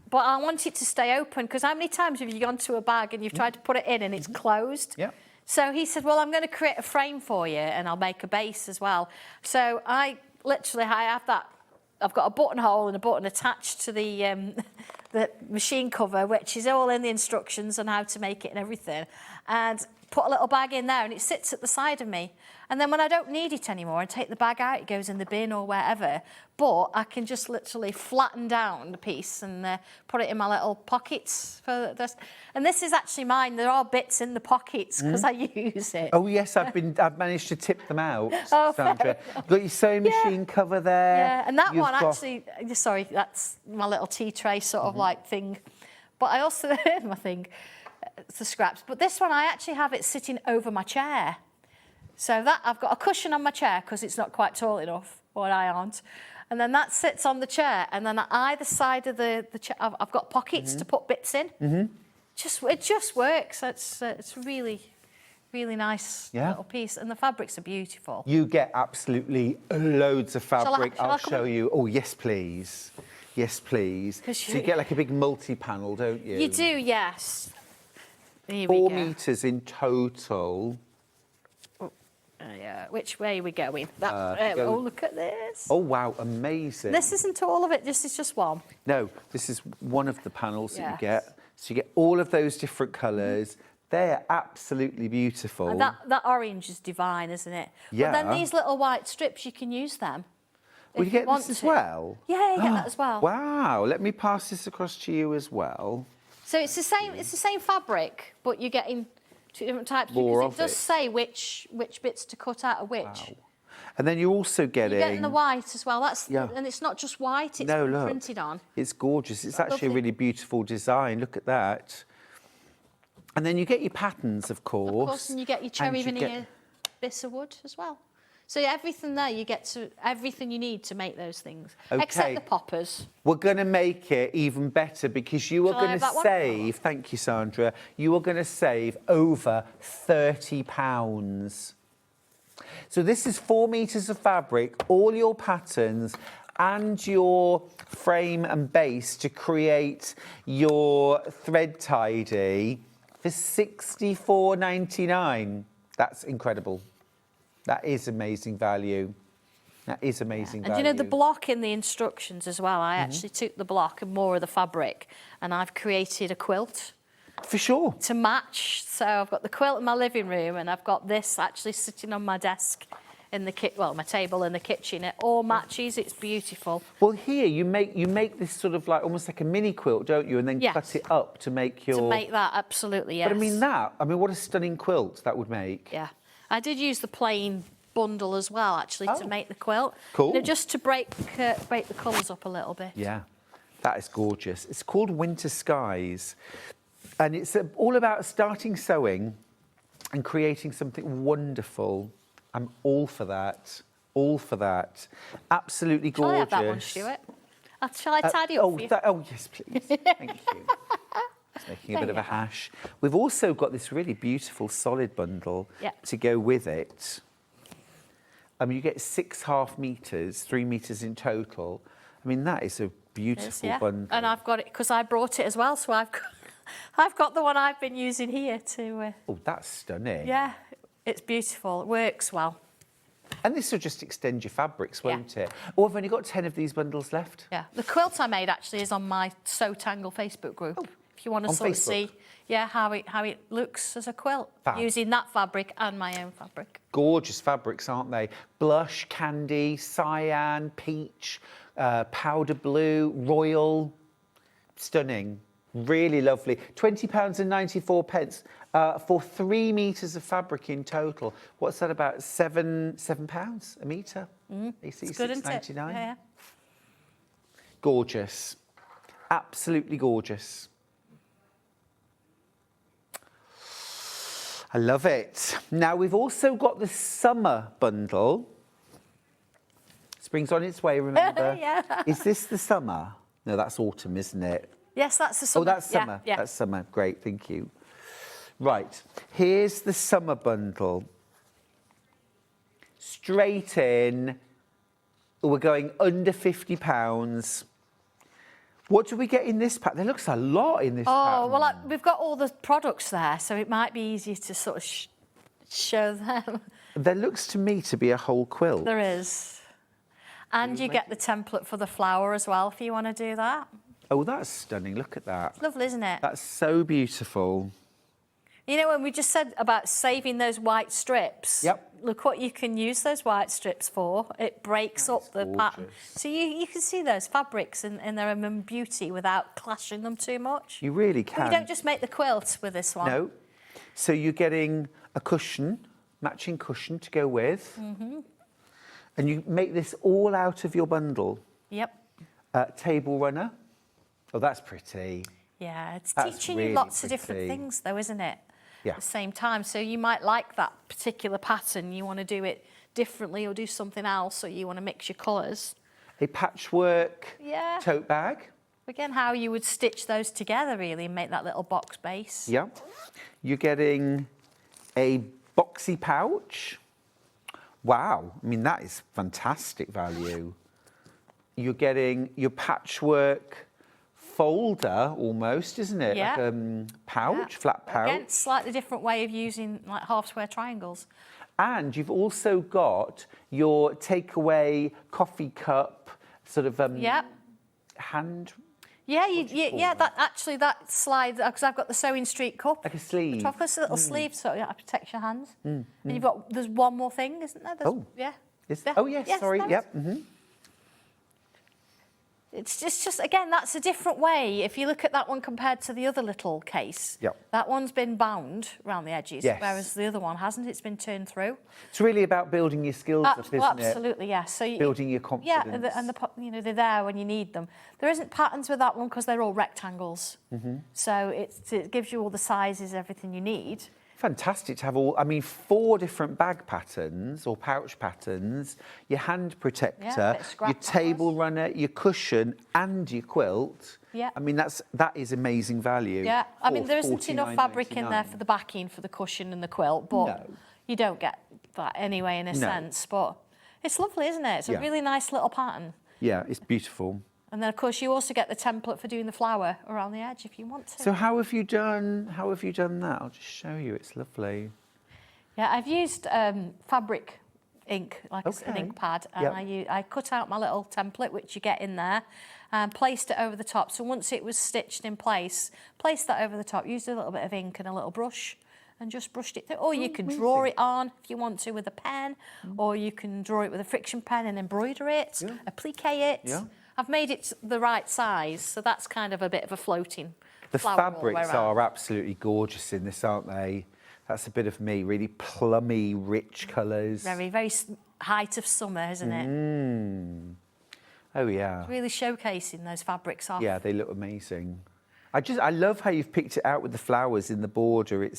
but I want it to stay open, because how many times have you gone to a bag and you've tried to put it in and it's closed? Yeah. So he said, well, I'm going to create a frame for you and I'll make a base as well. So I have that. I've got a buttonhole and a button attached to the machine cover, which is all in the instructions on how to make it and everything. And put a little bag in there and it sits at the side of me. And then when I don't need it anymore, I take the bag out, it goes in the bin or wherever. But I can just literally flatten down the piece and put it in my little pockets. And this is actually mine. There are bits in the pockets because I use it. Oh yes, I've managed to tip them out, Sandra. You've got your sewing machine cover there. Yeah, and that one actually, sorry, that's my little tea tray sort of like thing. But I also, my thing, it's the scraps. But this one, I actually have it sitting over my chair. So that I've got a cushion on my chair because it's not quite tall enough, or I aren't. And then that sits on the chair, and then at either side of the chair, I've got pockets to put bits in. It just works. It's really, really nice little piece, and the fabrics are beautiful. You get absolutely loads of fabric. I'll show you. Oh yes, please. Yes, please. So you get like a big multi-panel, don't you? You do, yes. Here 4 meters in total. Yeah, which way are we going? Oh, look at this. Oh, wow, amazing. This isn't all of it, it's just one. No, this is one of the panels that you get. So you get all of those different colours. They're absolutely beautiful. And that orange is divine, isn't it? Yeah. But then these little white strips, you can use them. Will you get this as well? Yeah, you get that as well. Wow, let me pass this across to you as well. So it's the same fabric, but you're getting two different types. More because it does say which bits to cut out of which. Wow. And then you're also getting... You're getting the white as well. And it's not just white, it's printed on. It's gorgeous. It's actually a really beautiful design. Look at that. And then you get your patterns, of course. Of course, and you get your cherry veneer bits of wood as well. So everything there, you get everything you need to make those things. Okay. Except the poppers. We're going to make it even better because you are going to save, thank you, Sandra, you are going to save over £30. So this is 4 meters of fabric, all your patterns and your frame and base to create your thread tidy for $64.99. That's incredible. That is amazing value. That is amazing value. And you know, the block in the instructions as well, I actually took the block and more of the fabric and I've created a quilt. For sure. To match. So I've got the quilt in my living room and I've got this actually sitting on my desk in the my table in the kitchen. It all matches, it's beautiful. Well, here you make this sort of like almost like a mini quilt, don't you? And then cut it up to make your... To make that, absolutely, yes. But I mean, what a stunning quilt that would make. Yeah. I did use the plain bundle as well, actually, to make the quilt. Cool. You know, just to break the colours up a little bit. Yeah, that is gorgeous. It's called Winter Skies. And it's all about starting sewing and creating something wonderful. I'm all for that. All for that. Absolutely gorgeous. Shall I have that one, Stuart? Shall I tidy up for you? Oh, yes, please. Thank you. It's making a bit of a hash. We've also got this really beautiful solid bundle to go with it. You get 6 half meters, 3 meters in total. I mean, that is a beautiful bundle. And I've got it because I brought it as well, so I've got the one I've been using here to... Oh, that's stunning. Yeah, it's beautiful. It works well. And this will just extend your fabrics, won't it? Oh, I've only got 10 of these bundles left. Yeah, the quilt I made actually is on my Sanntangle Facebook group. If you want to sort of see, how it looks as a quilt, using that fabric and my own fabric. Gorgeous fabrics, aren't they? Blush, candy, cyan, peach, powder blue, royal. Stunning. Really lovely. £20.94 for 3 meters of fabric in total. What's that about? £7 a metre? It's good, isn't it? Yeah. Gorgeous. Absolutely gorgeous. I love it. Now we've also got the summer bundle. Spring's on its way, remember? Yeah. Is this the summer? No, that's autumn, isn't it? Yes, that's the summer. Oh, that's summer. Yeah. That's summer. Great, thank you. Right, here's the summer bundle. Straight in. We're going under £50. What do we get in this pack? There looks a lot in this pack. Oh, well, we've got all the products there, so it might be easier to sort of show them. There looks to me to be a whole quilt. There is. And you get the template for the flower as well, if you want to do that. Oh, that's stunning. Look at that. It's lovely, isn't it? That's so beautiful. You know, when we just said about saving those white strips, look what you can use those white strips for. It breaks up the pattern. So you can see those fabrics in their own beauty without clashing them too much. You really can. Well, you don't just make the quilt with this one. No. So you're getting a cushion, matching cushion to go with. And you make this all out of your bundle. Yep. Table runner. Oh, that's pretty. Yeah, it's That's teaching really you lots of pretty. different things, though, isn't it? Yeah. At the same time. So you might like that particular pattern. You want to do it differently or do something else, or you want to mix your colours. A patchwork tote bag. Again, how you would stitch those together, really, and make that little box base. Yeah. You're getting a boxy pouch. Wow. I mean, that is fantastic value. You're getting your patchwork folder almost, isn't it? Yeah. Like a pouch, flat pouch. Again, slightly different way of using like half square triangles. And you've also got your takeaway coffee cup, sort of hand. Yeah, that slide, because I've got the SewingStreet cup. Like a sleeve. I've got a little sleeve, so it protects your hands. And you've got, there's one more thing, isn't there? Oh, yes, sorry, yep. It's just, again, that's a different way. If you look at that one compared to the other little case, that one's been bound around the edges, whereas the other one hasn't. It's been turned through. It's really about building your skills up, isn't it? Absolutely, yes. So building your confidence. Yeah, and they're there when you need them. There isn't patterns with that one because they're all rectangles. So it gives you all the sizes, everything you need. Fantastic to have 4 different bag patterns or pouch patterns, your hand protector, your table runner, your cushion and your quilt. Yeah. I mean, that is amazing value. Yeah, I mean, there isn't enough fabric in there for the backing for the cushion and the quilt, but you don't get that anyway in a sense. But it's lovely, isn't it? It's a really nice little pattern. Yeah, it's beautiful. And then, of course, you also get the template for doing the flower around the edge if you want to. So how have you done that? I'll just show you. It's lovely. Yeah, I've used fabric ink, like an ink pad, and I cut out my little template, which you get in there, and placed it over the top. So once it was stitched in place, placed that over the top, used a little bit of ink and a little brush, and just brushed it through. Or you can draw it on if you want to with a pen, or you can draw it with a friction pen and embroider it, applique it. Yeah. I've made it the right size, so that's kind of a bit of a floating The flower fabrics all the way around. are absolutely gorgeous in this, aren't they? That's a bit of me, really plummy, rich colours. Very, very height of summer, isn't it? Oh, yeah. It's really showcasing those fabrics off. Yeah, they look amazing. I love how you've picked it out with the flowers in the border.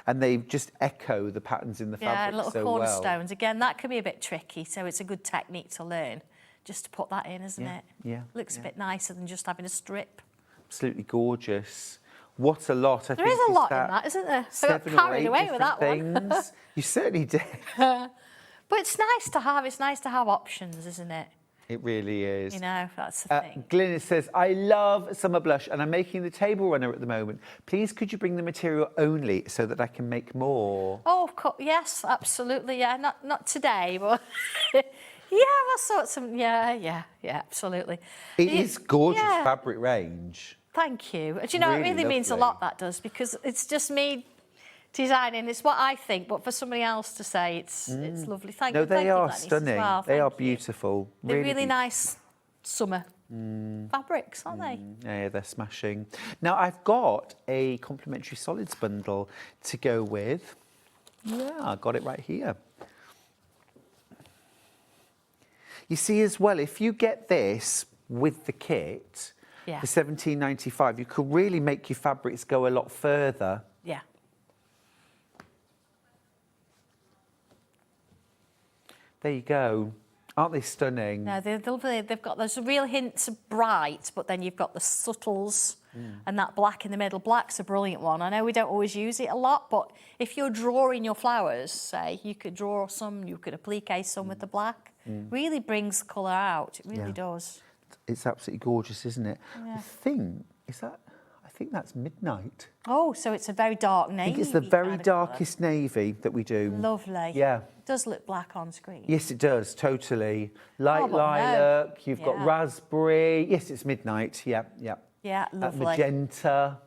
And they just echo the patterns in the fabric little so cornerstones. Again, that can be a bit tricky, so it's a good technique to learn. Just to put that in, isn't it? Yeah. Looks a bit nicer than just having a strip. Absolutely gorgeous. What a lot. I There think is a it's lot in that, isn't there? I got 7 or carried 8 away with that different one. things. You certainly did. But it's nice to have. It's nice to have options, isn't it? It really is. You know, that's the thing. Glynis says, I love summer blush and I'm making the table runner at the moment. Please could you bring the material only so that I can make more? Oh, of course. Yes, absolutely. Yeah, not today, but yeah, what sorts of yeah, absolutely. It is gorgeous yeah. fabric range. Thank you. Do you know, it really means a lot, that does, because it's just me designing. It's what I think, but for somebody else to say it's lovely. Thank you. No, they Thank are you, Glenys, as stunning. well. They are Thank you. beautiful. They're really beautiful. nice summer fabrics, aren't they? Yeah, they're smashing. Now, I've got a complimentary solids bundle to go with. Yeah, I got it right here. You see as well, if you get this with the kit for $17.95, you could really make your fabrics go a lot further. Yeah. There you go. Aren't they stunning? No, they're lovely. They've got those real hints of bright, but then you've got the subtles and that black in the middle. Black's a brilliant one. I know we don't always use it a lot, but if you're drawing your flowers, say, you could draw some, you could applique some with the black. Really brings colour out. It really does. It's absolutely gorgeous, isn't it? Yeah. I think that's midnight. Oh, so it's a very dark navy. I think it's the very darkest navy that we do. Lovely. Yeah. It does look black on screen. Yes, it does, totally. Light but no. lilac, you've got Yeah. raspberry. Yes, it's midnight. Yeah. Yeah, lovely. Magenta.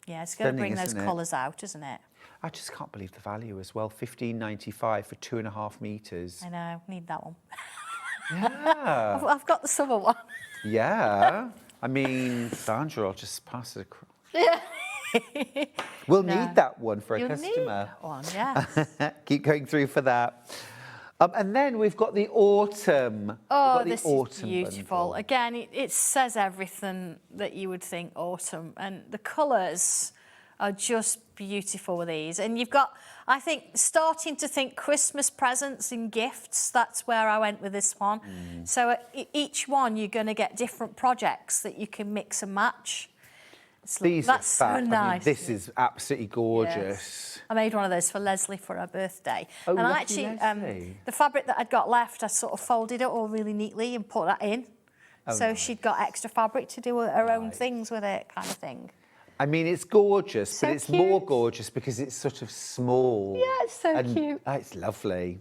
Yeah, it's going to bring those isn't it? colours out, isn't it? I just can't believe the value as well. $15.95 for 2.5 metres. I know, need that one. Yeah. I've got the summer one. Yeah. I mean, Sandra, I'll just pass it across. Yeah. We'll need that one for a You'll customer. need that one, yes. Keep going through for that. And then we've got the autumn. Oh, this is beautiful. Bundle. Again, it says everything that you would think autumn. And the colours are just beautiful with these. And you've got, I think, starting to think Christmas presents and gifts. That's where I went with this one. So each one, you're going to get different projects that you can mix and match. That's so nice. I mean, this is absolutely gorgeous. Yes. I made one of those for Leslie for her birthday. Oh, and lucky actually, Leslie. the fabric that I'd got left, I sort of folded it all really neatly and put that in. Oh, so nice. she'd got extra fabric to do her own things with it, kind of thing. I mean, it's gorgeous, So but it's cute. more gorgeous because it's sort of small. Yeah, it's so cute. It's lovely.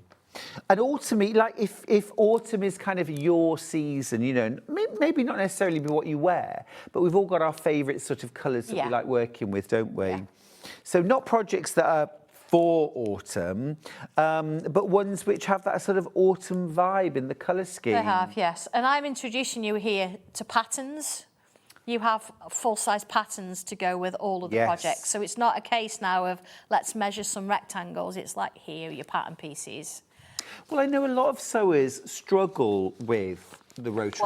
And autumn, like if autumn is kind of your season, you know, maybe not necessarily be what you wear, but we've all got our favourite sort of colours that we like working with, don't we? Yeah. So not projects that are for autumn, but ones which have that sort of autumn vibe in the colour scheme. They have, yes. And I'm introducing you here to patterns. You have full-size patterns to go with all of the projects. So it's not a case now of let's measure some rectangles. It's like, here are your pattern pieces. Well, I know a lot of sewers struggle with the rotary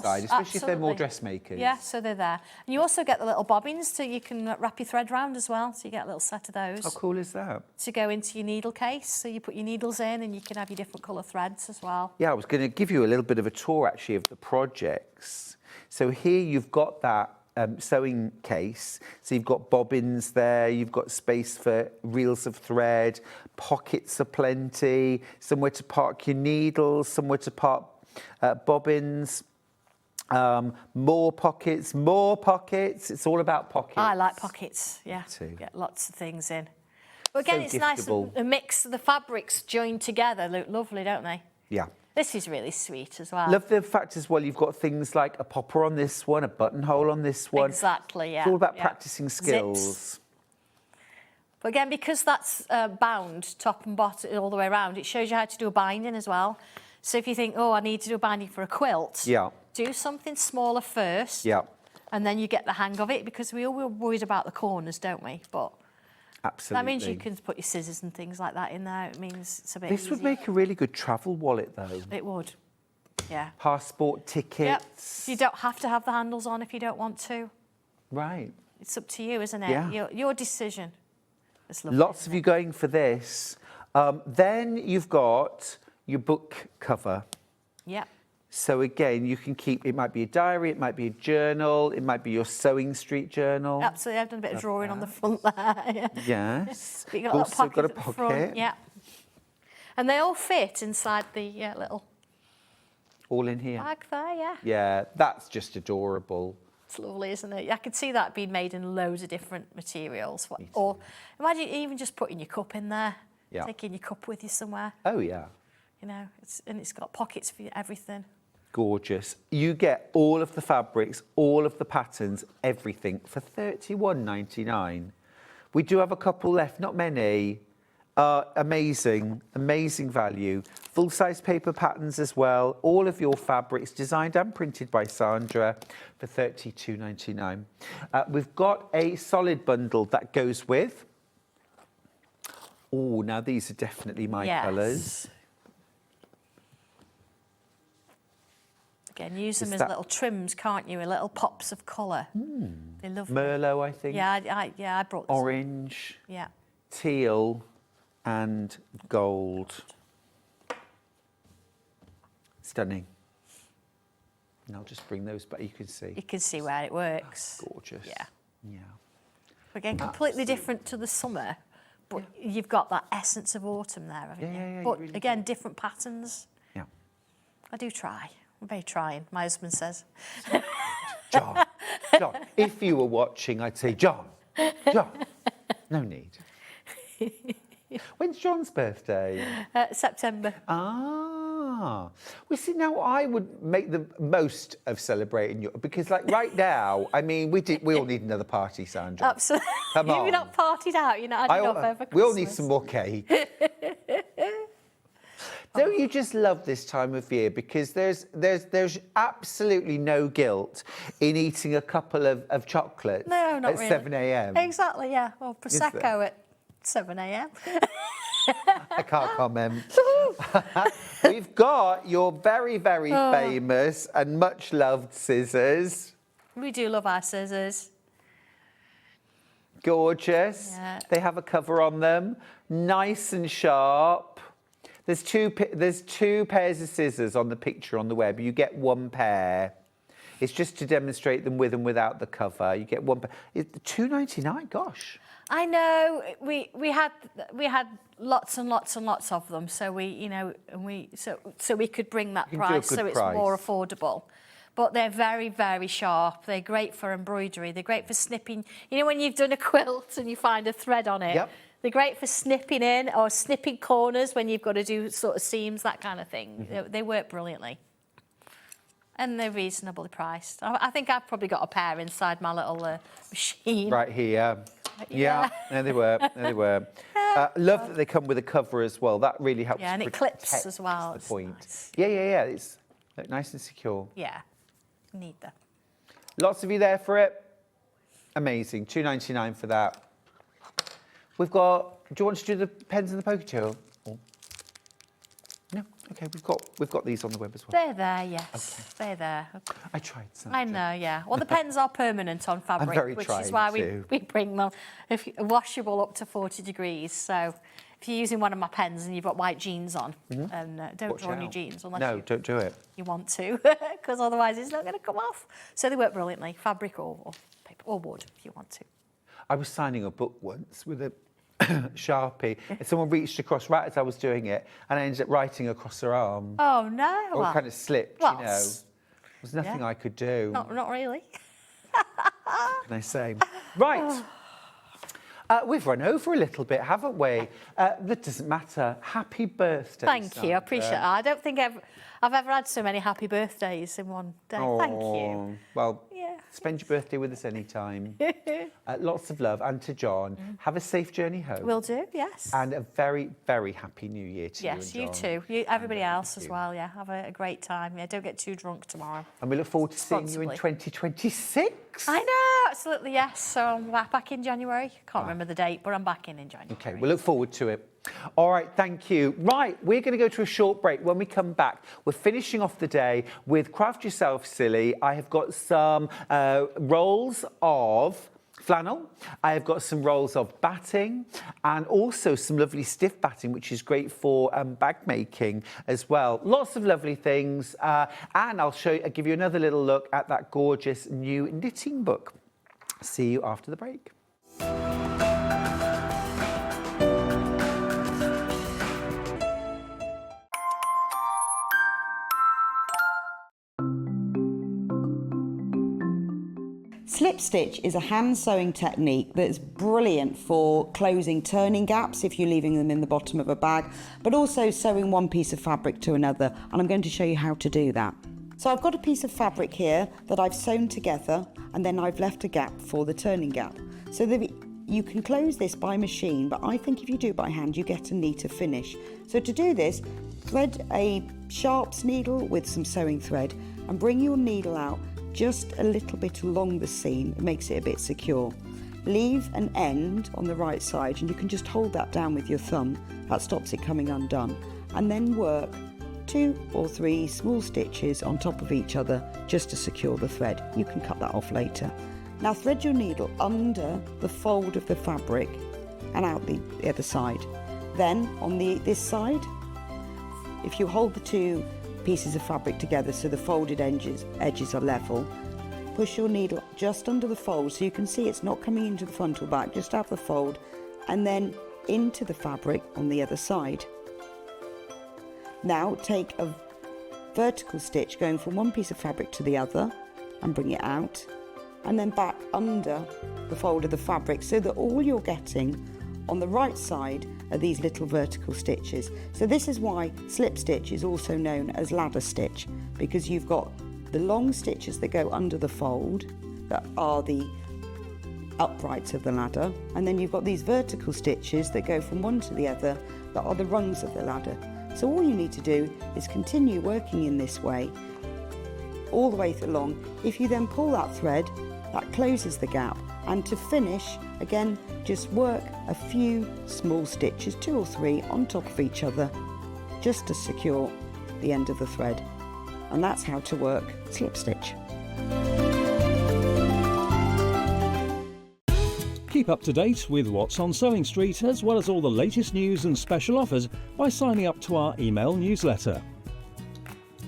side, especially if they're more dressmakers. Yeah, so they're there. And you also get the little bobbins so you can wrap your thread round as well. So you get a little set of those. How cool is that? To go into your needle case. So you put your needles in and you can have your different colour threads as well. Yeah, I was going to give you a little bit of a tour, actually, of the projects. So here you've got that sewing case. So you've got bobbins there, you've got space for reels of thread, pockets aplenty, somewhere to park your needles, somewhere to park bobbins, more pockets. It's all about pockets. I like pockets, yeah. Too. Get lots of things in. But again, So it's nice, giftable. a mix of the fabrics joined together look lovely, don't they? Yeah. This is really sweet as well. Love the fact as well, you've got things like a popper on this one, a buttonhole on this one. Exactly, yeah. It's all about yeah. practicing skills. Zips. But again, because that's bound top and bottom all the way around, it shows you how to do a binding as well. So if you think, oh, I need to do a binding for a quilt, do something smaller first, and then you get the hang of it, because we're worried about the corners, don't we? But absolutely. that means you can put your scissors and things like that in there. It means it's a bit This would easier. make a really good travel wallet, though. It would, yeah. Passport, tickets. You don't have to have the handles on if you don't want to. Right. It's up to you, isn't it? Yeah. Your decision. It's lovely, Lots of you going for this. Then you've got your book cover. Yeah. So again, you can keep, it might be a diary, it might be a journal, it might be your SewingStreet journal. Absolutely, I've done a bit of drawing on the front there. Yes. But you got Also that pocket got a at the pocket. front, yeah. And they all fit inside the little All in here. bag there, yeah. Yeah, that's just adorable. It's lovely, isn't it? I could see that being made in loads of different materials. Or imagine even just putting your cup in there, Yeah. taking your cup with you somewhere. Oh, yeah. You know, it's got pockets for everything. Gorgeous. You get all of the fabrics, all of the patterns, everything for £31.99. We do have a couple left, not many. Amazing, amazing value. Full-size paper patterns as well. All of your fabrics designed and printed by Sandra for £32.99. We've got a solid bundle that goes with. Oh, now these are definitely my colours. Again, use them Is as that- little trims, can't you? Little pops of colour. They love them. Merlot, I think. Yeah, I brought this. Orange, Yeah. teal, and gold. Stunning. And I'll just bring those back. You can see. You can see where it works. Gorgeous. Yeah. Yeah. Again, completely different to the summer, but you've got that essence of autumn there, haven't you? yeah, you But really again, different patterns. Yeah. I do try. I'm very trying, my husband says. John, if you were watching, I'd say, John, no need. When's John's birthday? September. Ah. Well, see, now I would make the most of celebrating you, because, like, right now, I mean, we all need another party, Sandra. Absolutely. Come on. You're not partied out, you're not had enough over Christmas. We all need some more cake. Don't you just love this time of year? Because there's absolutely no guilt in eating a couple of chocolates No, not at really. 7 a.m. Exactly, yeah. Well, there? Prosecco at 7 a.m. I can't comment. We've got your very, very famous and much loved scissors. We do love our scissors. Gorgeous. Yeah. They have a cover on them. Nice and sharp. There's two pairs of scissors on the picture on the web. You get one pair. It's just to demonstrate them with and without the cover. You get one pair. It's £2.99. Gosh. I know we had lots and lots and lots of them, so we could bring that You can do a price, good so it's price. more affordable. But they're very, very sharp. They're great for embroidery. They're great for snipping. You know when you've done a quilt and you find a thread on it? Yep. They're great for snipping in or snipping corners when you've got to do sort of seams, that kind of thing. They work brilliantly. And they're reasonably priced. I think I've probably got a pair inside my little machine. Right here. Yeah, there they were. There they were. Love that they come with a cover as well. That really helps. Yeah, and it protect clips as well. The It's point. nice. Yeah. It's nice and secure. Yeah, need them. Lots of you there for it. Amazing. £2.99 for that. We've got. Do you want to do the pens and the poker tail? No. Okay. We've got these on the web as well. They're there, yes. They're there. I tried some. I know, yeah. Well, the pens are permanent on fabric, very which trying is why to. we bring them washable up to 40 degrees. So if you're using one of my pens and you've got white jeans on, and don't Watch draw on your out. jeans unless No, don't do it. you want to, because otherwise it's not going to come off. So they work brilliantly, fabric or paper or wood if you want to. I was signing a book once with a Sharpie, and someone reached across right as I was doing it, and I ended up writing across her arm. Oh no! Or it kind of slipped, well, you know. There was nothing I could do. Not really. What can I say? Right. We've run over a little bit, haven't we? That doesn't matter. Happy birthday, Thank you, I Sandra. appreciate that. I don't think I've ever had so many happy birthdays in one day. Thank you. Well, Yeah. spend your birthday with us anytime. Lots of love. And to John, have a safe journey home. Will do, yes. And a very, very happy new year to Yes, you you and John. too. Everybody else as well, yeah. Have a great time. Yeah, don't get too drunk tomorrow. And we look forward to seeing you in Responsibly. 2026. I know, absolutely, yes. So I'm back in January. Can't remember the date, but I'm back in January. Okay, we look forward to it. All right, thank you. Right, we're going to go to a short break. When we come back, we're finishing off the day with Craft Yourself Silly. I have got some rolls of flannel. I have got some rolls of batting and also some lovely stiff batting, which is great for bag making as well. Lots of lovely things. And I'll give you another little look at that gorgeous new knitting book. See you after the break. Slip stitch is a hand sewing technique that's brilliant for closing turning gaps if you're leaving them in the bottom of a bag, but also sewing one piece of fabric to another, and I'm going to show you how to do that. So I've got a piece of fabric here that I've sewn together, and then I've left a gap for the turning gap. So you can close this by machine, but I think if you do it by hand you get a neater finish. So to do this, thread a sharps needle with some sewing thread and bring your needle out just a little bit along the seam. It makes it a bit secure. Leave an end on the right side and you can just hold that down with your thumb. That stops it coming undone. And then work 2 or 3 small stitches on top of each other just to secure the thread. You can cut that off later. Now thread your needle under the fold of the fabric and out the other side. Then on this side, if you hold the 2 pieces of fabric together so the folded edges are level, push your needle just under the fold so you can see it's not coming into the front or back, just have the fold, and then into the fabric on the other side. Now take a vertical stitch going from one piece of fabric to the other and bring it out, and then back under the fold of the fabric so that all you're getting on the right side are these little vertical stitches. So this is why slip stitch is also known as ladder stitch, because you've got the long stitches that go under the fold that are the uprights of the ladder, and then you've got these vertical stitches that go from one to the other that are the rungs of the ladder. So all you need to do is continue working in this way all the way along. If you then pull that thread, that closes the gap, and to finish, again, just work a few small stitches, 2 or 3 on top of each other, just to secure the end of the thread. And that's how to work slip stitch. Keep up to date with what's on Sewing Street, as well as all the latest news and special offers by signing up to our email newsletter.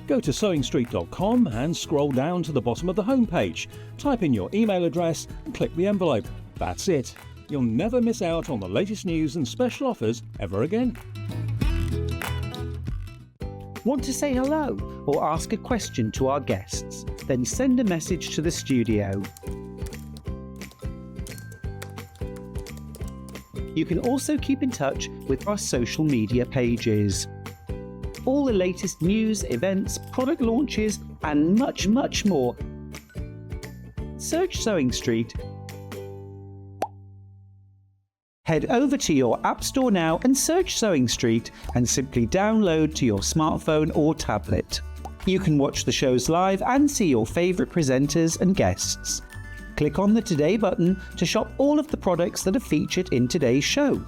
Go to SewingStreet.com and scroll down to the bottom of the homepage. Type in your email address and click the envelope. That's it. You'll never miss out on the latest news and special offers ever again. Want to say hello or ask a question to our guests? Then send a message to the studio. You can also keep in touch with our social media pages. All the latest news, events, product launches, and much, much more. Search Sewing Street. Head over to your App Store now and search Sewing Street and simply download to your smartphone or tablet. You can watch the shows live and see your favourite presenters and guests. Click on the Today button to shop all of the products that are featured in today's show.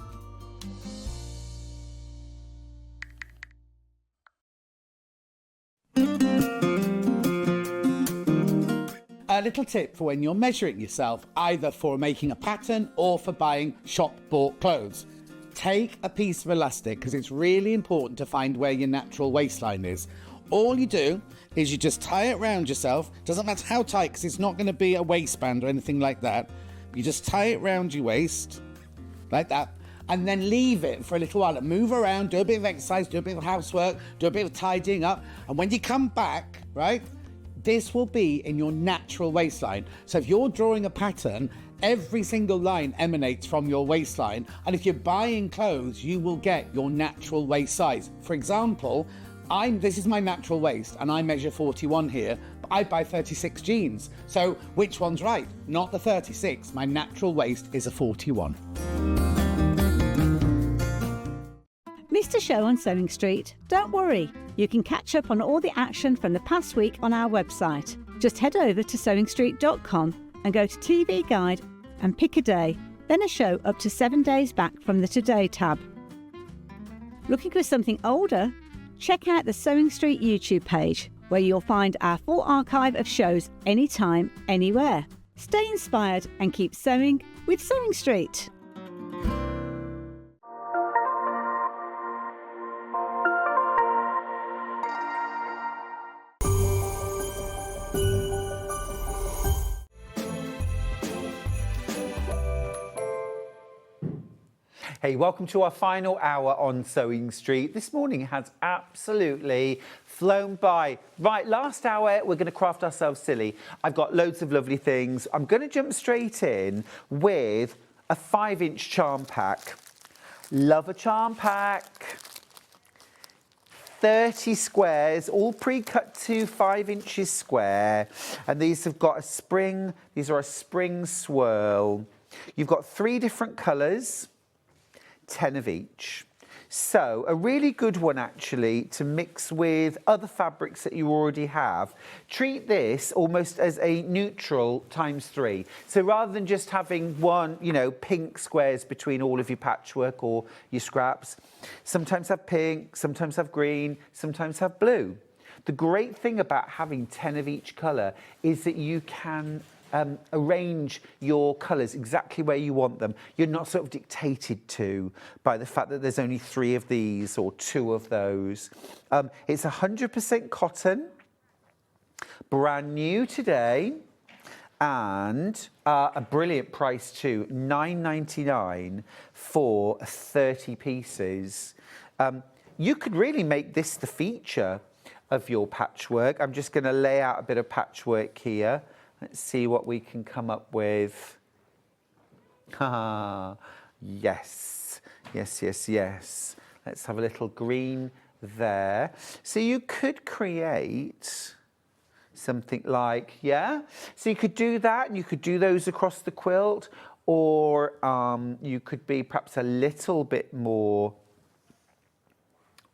A little tip for when you're measuring yourself, either for making a pattern or for buying shop-bought clothes. Take a piece of elastic, because it's really important to find where your natural waistline is. All you do is you just tie it around yourself. Doesn't matter how tight, because it's not going to be a waistband or anything like that. You just tie it around your waist, like that, and then leave it for a little while. Move around, do a bit of exercise, do a bit of housework, do a bit of tidying up, and when you come back, right, this will be in your natural waistline. So if you're drawing a pattern, every single line emanates from your waistline, and if you're buying clothes, you will get your natural waist size. For example, this is my natural waist, and I measure 41 here, but I buy 36 jeans. So which one's right? Not the 36. My natural waist is a 41. Missed a show on Sewing Street? Don't worry, you can catch up on all the action from the past week on our website. Just head over to SewingStreet.com and go to TV Guide and pick a day, then a show up to 7 days back from the Today tab. Looking for something older? Check out the Sewing Street YouTube page, where you'll find our full archive of shows anytime, anywhere. Stay inspired and keep sewing with Sewing Street. Hey, welcome to our final hour on Sewing Street. This morning has absolutely flown by. Right, last hour, we're going to craft ourselves silly. I've got loads of lovely things. I'm going to jump straight in with a 5-inch charm pack. Love a charm pack. 30 squares, all pre-cut to 5 inches square. And these have got a spring, these are a spring swirl. You've got 3 different colours. 10 of each. So a really good one actually to mix with other fabrics that you already have. Treat this almost as a neutral ×3. So rather than just having one, pink squares between all of your patchwork or your scraps, sometimes have pink, sometimes have green, sometimes have blue. The great thing about having 10 of each colour is that you can arrange your colours exactly where you want them. You're not sort of dictated to by the fact that there's only 3 of these or 2 of those. It's 100% cotton, brand new today, and a brilliant price too, $9.99 for 30 pieces. You could really make this the feature of your patchwork. I'm just going to lay out a bit of patchwork here. Let's see what we can come up with. Yes. Let's have a little green there. So you could create something like, so you could do that, and you could do those across the quilt, or you could be perhaps a little bit more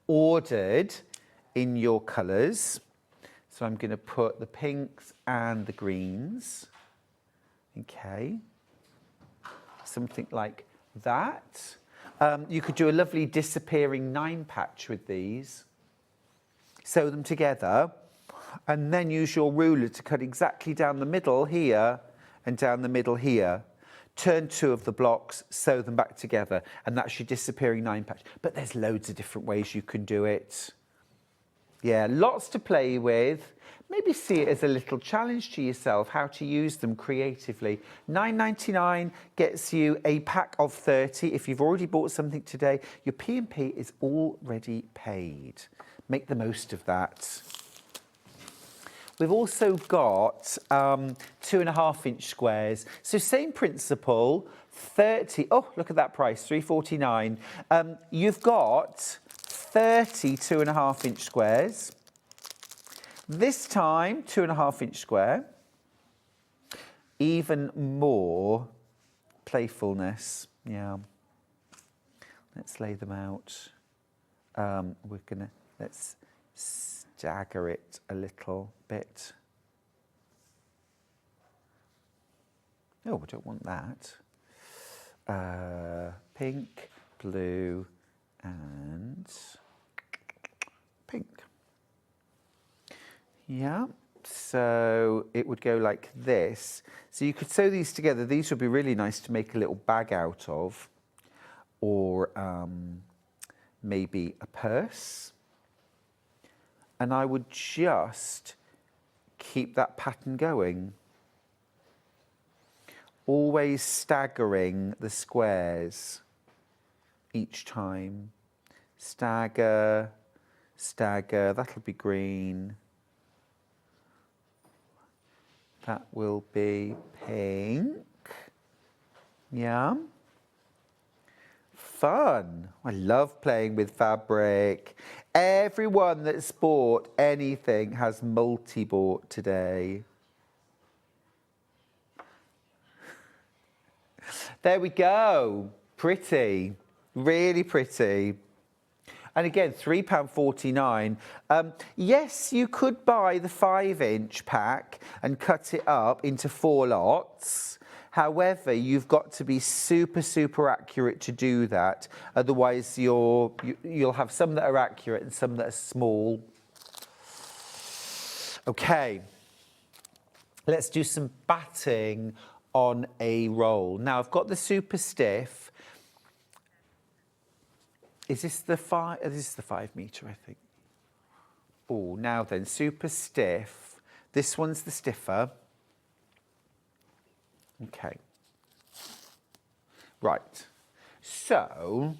ordered in your colours. So I'm going to put the pinks and the greens. Okay. Something like that. You could do a lovely disappearing 9 patch with these. Sew them together. And then use your ruler to cut exactly down the middle here and down the middle here. Turn 2 of the blocks, sew them back together. And that's your disappearing 9 patch. But there's loads of different ways you can do it. Yeah, lots to play with. Maybe see it as a little challenge to yourself, how to use them creatively. $9.99 gets you a pack of 30. If you've already bought something today, your P&P is already paid. Make the most of that. We've also got 2.5-inch squares. So same principle, 30. Oh, look at that price, $3.49. You've got 30 2.5-inch squares. This time, 2.5-inch square. Even more playfulness. Yeah. Let's lay them out. Let's stagger it a little bit. Oh, we don't want that. Pink, blue, and pink. Yeah, so it would go like this. So you could sew these together. These would be really nice to make a little bag out of, or maybe a purse. And I would just keep that pattern going. Always staggering the squares each time. Stagger, stagger, that'll be green. That will be pink. Yeah. Fun. I love playing with fabric. Everyone that's bought anything has multi-bought today. There we go. Pretty. Really pretty. And again, £3.49. Yes, you could buy the 5-inch pack and cut it up into 4 lots. However, you've got to be super, super accurate to do that. Otherwise, you'll have some that are accurate and some that are small. Okay. let's do some batting on a roll. Now, I've got the super stiff. Is this the 5? This is the 5 metre, I think. Oh, now then, super stiff. This one's the stiffer. Okay. Right. So,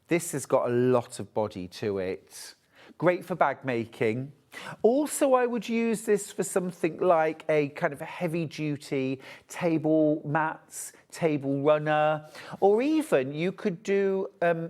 this has got a lot of body to it. Great for bag making. Also, I would use this for something like a kind of a heavy-duty table mats, table runner, or even you could do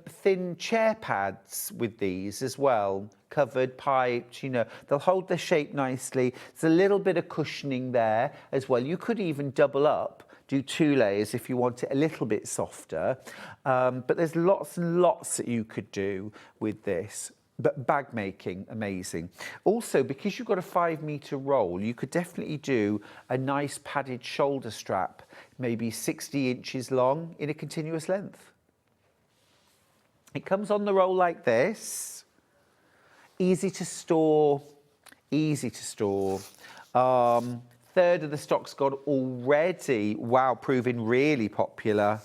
thin chair pads with these as well, covered, piped, you know, they'll hold their shape nicely. There's a little bit of cushioning there as well. You could even double up, do 2 layers if you want it a little bit softer, but there's lots and lots that you could do with this. But bag making, amazing. Also, because you've got a 5 metre roll, you could definitely do a nice padded shoulder strap, maybe 60 inches long in a continuous length. It comes on the roll like this. Easy to store, easy to store. Third of the stock's gone already. Wow, proving really popular.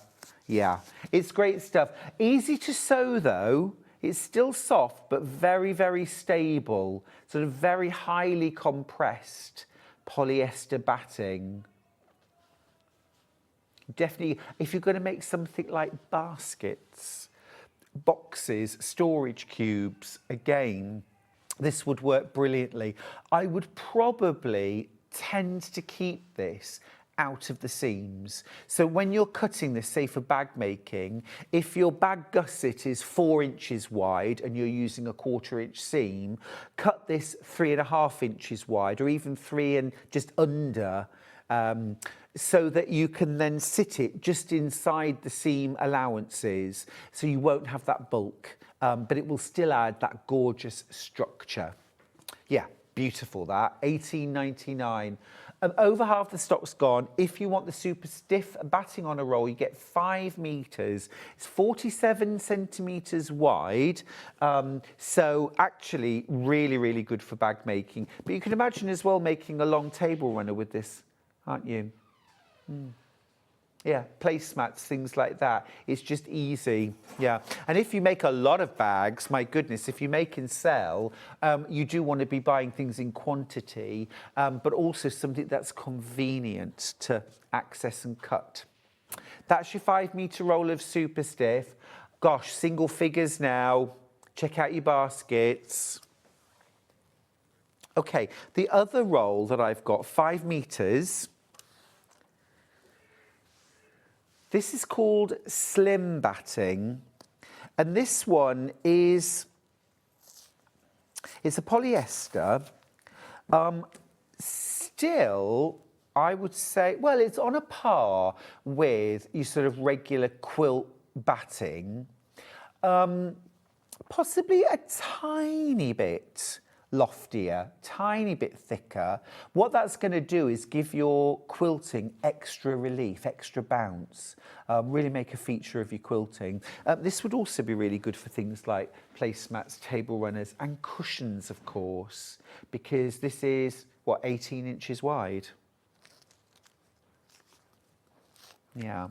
Yeah, it's great stuff. Easy to sew though. It's still soft, but very, very stable, sort of very highly compressed polyester batting. Definitely, if you're going to make something like baskets, boxes, storage cubes, again, this would work brilliantly. I would probably tend to keep this out of the seams. So when you're cutting this, say for bag making, if your bag gusset is 4 inches wide and you're using a 1/4 inch seam, cut this 3.5 inches wide or even 3 and just under, so that you can then sit it just inside the seam allowances, so you won't have that bulk, but it will still add that gorgeous structure. Yeah, beautiful that, $18.99. Over half the stock's gone. If you want the super stiff batting on a roll, you get 5 metres. It's 47 centimetres wide. So actually really, really good for bag making. But you can imagine as well making a long table runner with this, aren't you? Yeah, placemats, things like that. It's just easy, yeah. And if you make a lot of bags, my goodness, if you make and sell, you do want to be buying things in quantity, but also something that's convenient to access and cut. That's your 5 metre roll of super stiff. Gosh, single figures now. Check out your baskets. Okay, the other roll that I've got, 5 metres. This is called slim batting, and this one is, it's a polyester. Still, I would say, well, it's on a par with your sort of regular quilt batting, possibly a tiny bit loftier, tiny bit thicker. What that's going to do is give your quilting extra relief, extra bounce, really make a feature of your quilting. This would also be really good for things like placemats, table runners and cushions, of course, because this is, what, 18 inches wide? Yeah.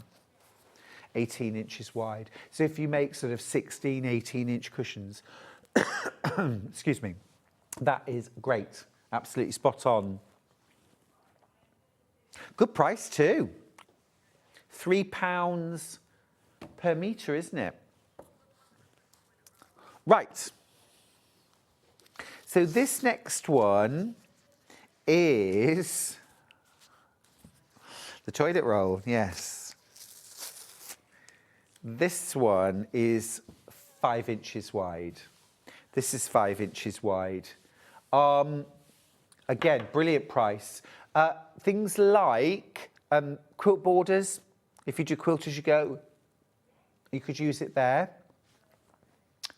18 inches wide. So if you make sort of 16, 18-inch cushions, excuse me, that is great. Absolutely spot on. Good price too. £3 per metre, isn't it? Right. So this next one is the toilet roll, yes. This one is 5 inches wide. This is 5 inches wide. Again, brilliant price. Things like quilt borders. If you do Quilt As You Go, you could use it there.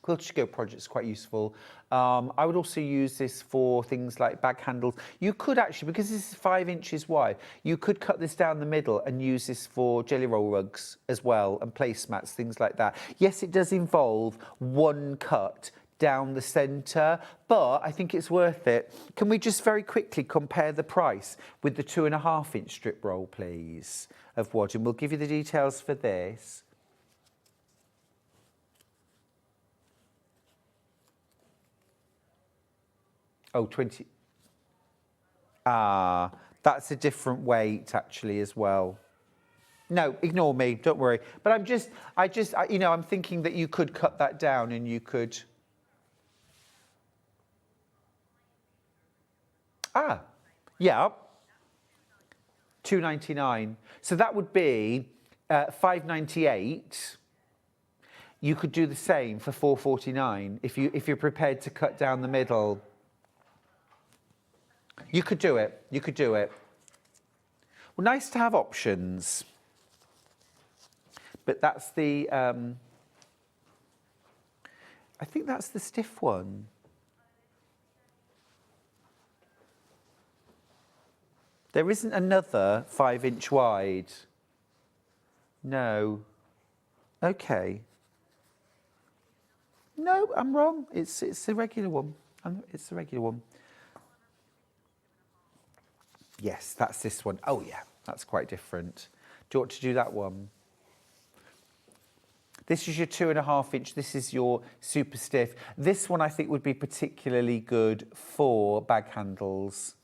Quilt As You Go project is quite useful. I would also use this for things like bag handles. You could actually, because this is 5 inches wide, you could cut this down the middle and use this for jelly roll rugs as well, and placemats, things like that. Yes, it does involve one cut down the centre, but I think it's worth it. Can we just very quickly compare the price with the 2.5 inch strip roll, please, of wadding? We'll give you the details for this. Oh, 20. Ah, that's a different weight actually as well. No, ignore me, don't worry. But you know, I'm thinking that you could cut that down and you could. Ah, yeah. $2.99. So that would be $5.98. You could do the same for $4.49 if you're prepared to cut down the middle. You could do it. You could do it. Well, nice to have options. But that's the, I think that's the stiff one. There isn't another 5 inch wide. No. Okay. No, I'm wrong. It's the regular one. It's the regular one. Yes, that's this one. Oh yeah, that's quite different. Do you want to do that one? This is your 2.5 inch. This is your super stiff. This one I think would be particularly good for bag handles.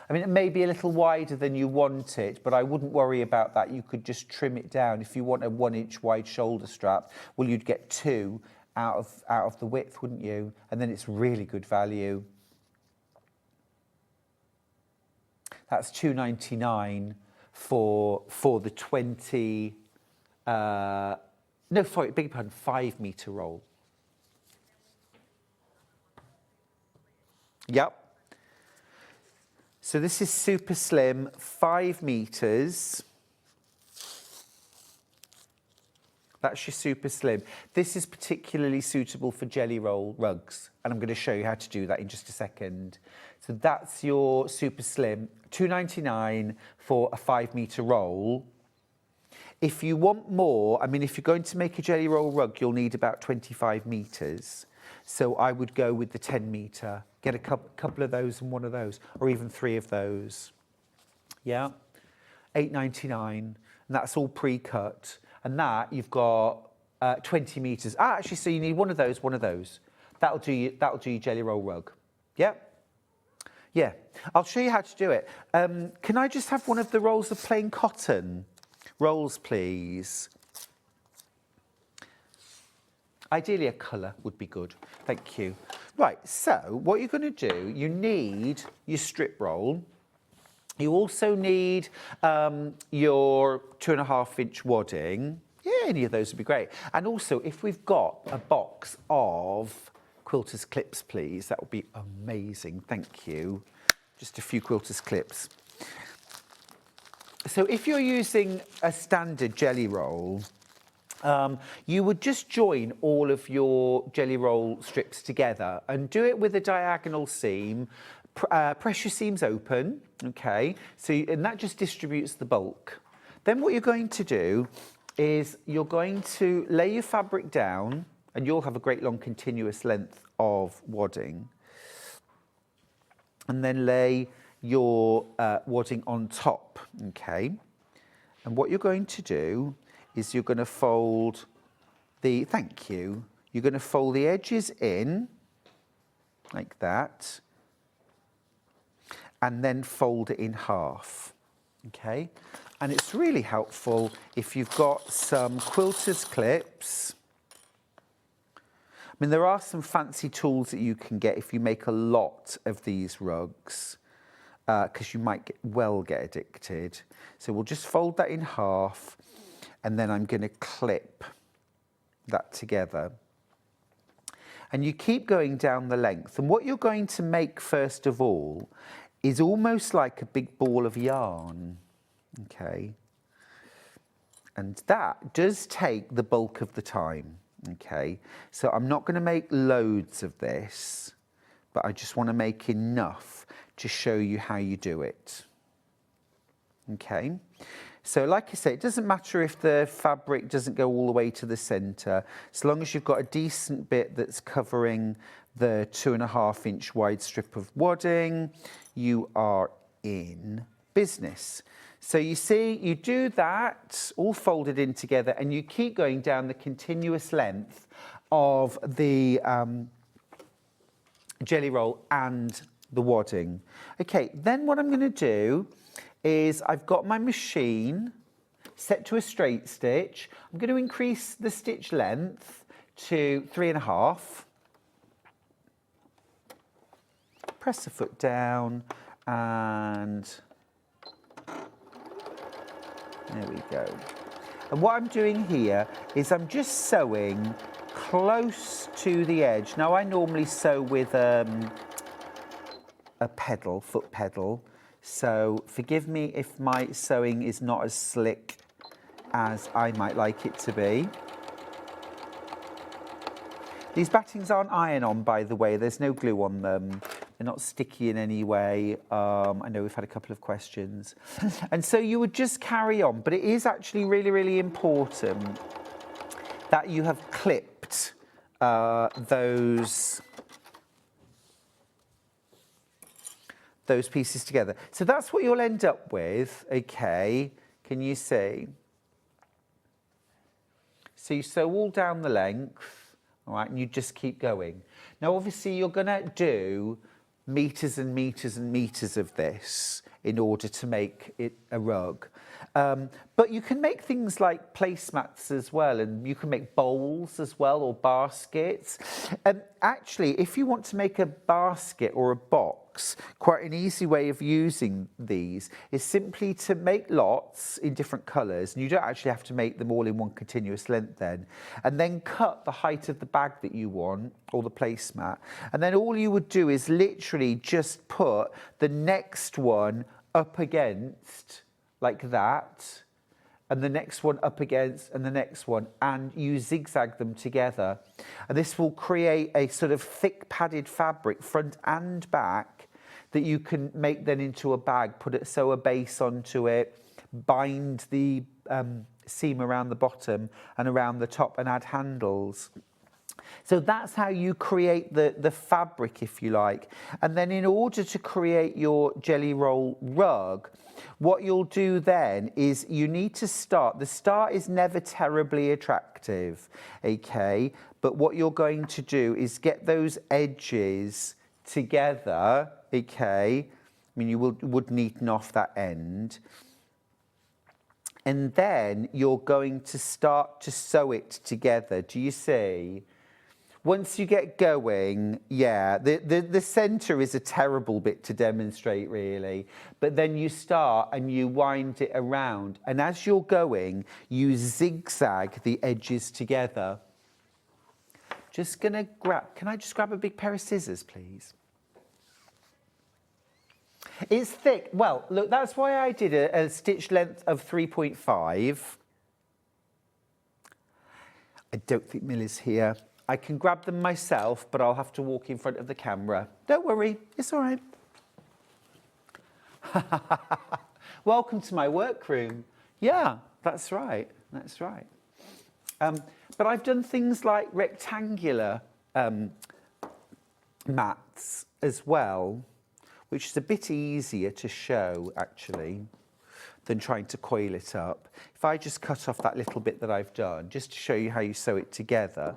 I mean, it may be a little wider than you want it, but I wouldn't worry about that. You could just trim it down. If you want a 1 inch wide shoulder strap, well, you'd get 2 out of the width, wouldn't you? And then it's really good value. That's $2.99 for the 20. No, sorry, beg your pardon, 5 metre roll. Yep. So this is super slim, 5 metres. That's your super slim. This is particularly suitable for jelly roll rugs, and I'm going to show you how to do that in just a second. So that's your super slim, $2.99 for a 5 metre roll. If you want more, I mean, if you're going to make a jelly roll rug, you'll need about 25 metres. So I would go with the 10 metre. Get a couple of those and one of those, or even 3 of those. Yeah, $8.99, and that's all pre-cut. And that you've got 20 metres. Ah, actually, so you need one of those, one of those. That'll do your jelly roll rug. Yeah. Yeah, I'll show you how to do it. Can I just have one of the rolls of plain cotton? Rolls, please. Ideally, a colour would be good. Thank you. Right, so what you're going to do, you need your strip roll. You also need your 2.5 inch wadding. Yeah, any of those would be great. And also, if we've got a box of quilter's clips, please, that would be amazing. Thank you. Just a few quilter's clips. So if you're using a standard jelly roll, you would just join all of your jelly roll strips together and do it with a diagonal seam. Press your seams open, okay? And that just distributes the bulk. Then what you're going to do is you're going to lay your fabric down, and you'll have a great long continuous length of wadding. And then lay your wadding on top, okay? And what you're going to do is you're going to fold you're going to fold the edges in like that, and then fold it in half, okay? And it's really helpful if you've got some quilter's clips. I mean, there are some fancy tools that you can get if you make a lot of these rugs, because you might get addicted. So we'll just fold that in half, and then I'm going to clip that together. And you keep going down the length. And what you're going to make first of all is almost like a big ball of yarn, okay? And that does take the bulk of the time, okay? So I'm not going to make loads of this, but I just want to make enough to show you how you do it, okay? So like I say, it doesn't matter if the fabric doesn't go all the way to the centre, as long as you've got a decent bit that's covering the 2.5 inch wide strip of wadding, you are in business. So you see, you do that all folded in together and you keep going down the continuous length of the jelly roll and the wadding. Okay, then what I'm going to do is I've got my machine set to a straight stitch. I'm going to increase the stitch length to 3.5. Press the foot down and there we go. And what I'm doing here is I'm just sewing close to the edge. Now I normally sew with a pedal, foot pedal. So forgive me if my sewing is not as slick as I might like it to be. These battings aren't iron-on, by the way. There's no glue on them. They're not sticky in any way. I know we've had a couple of questions. And so you would just carry on, but it is actually really, really important that you have clipped those pieces together. So that's what you'll end up with, okay? Can you see? So you sew all down the length, all right, and you just keep going. Now, obviously, you're gonna do meters and meters and meters of this in order to make it a rug. But you can make things like placemats as well, and you can make bowls as well, or baskets. Actually, if you want to make a basket or a box, quite an easy way of using these is simply to make lots in different colours, and you don't actually have to make them all in one continuous length then, and then cut the height of the bag that you want, or the placemat, and then all you would do is literally just put the next one up against, like that, and the next one up against, and the next one, and you zigzag them together. And this will create a sort of thick padded fabric, front and back, that you can make then into a bag, sew a base onto it, bind the seam around the bottom and around the top, and add handles. So that's how you create the fabric, if you like. And then in order to create your jelly roll rug, what you'll do then is you need to start. The start is never terribly attractive, okay? But what you're going to do is get those edges together, okay? I mean, you would neaten off that end. And then you're going to start to sew it together. Do you see? Once you get going, yeah, the centre is a terrible bit to demonstrate, really. But then you start and you wind it around. And as you're going, you zigzag the edges together. Just going to can I just grab a big pair of scissors, please? It's thick. Well, look, that's why I did a stitch length of 3.5. I don't think Milly's here. I can grab them myself, but I'll have to walk in front of the camera. Don't worry, it's all right. Welcome to my workroom. Yeah, that's right, that's right. But I've done things like rectangular mats as well, which is a bit easier to show, actually, than trying to coil it up. If I just cut off that little bit that I've done, just to show you how you sew it together.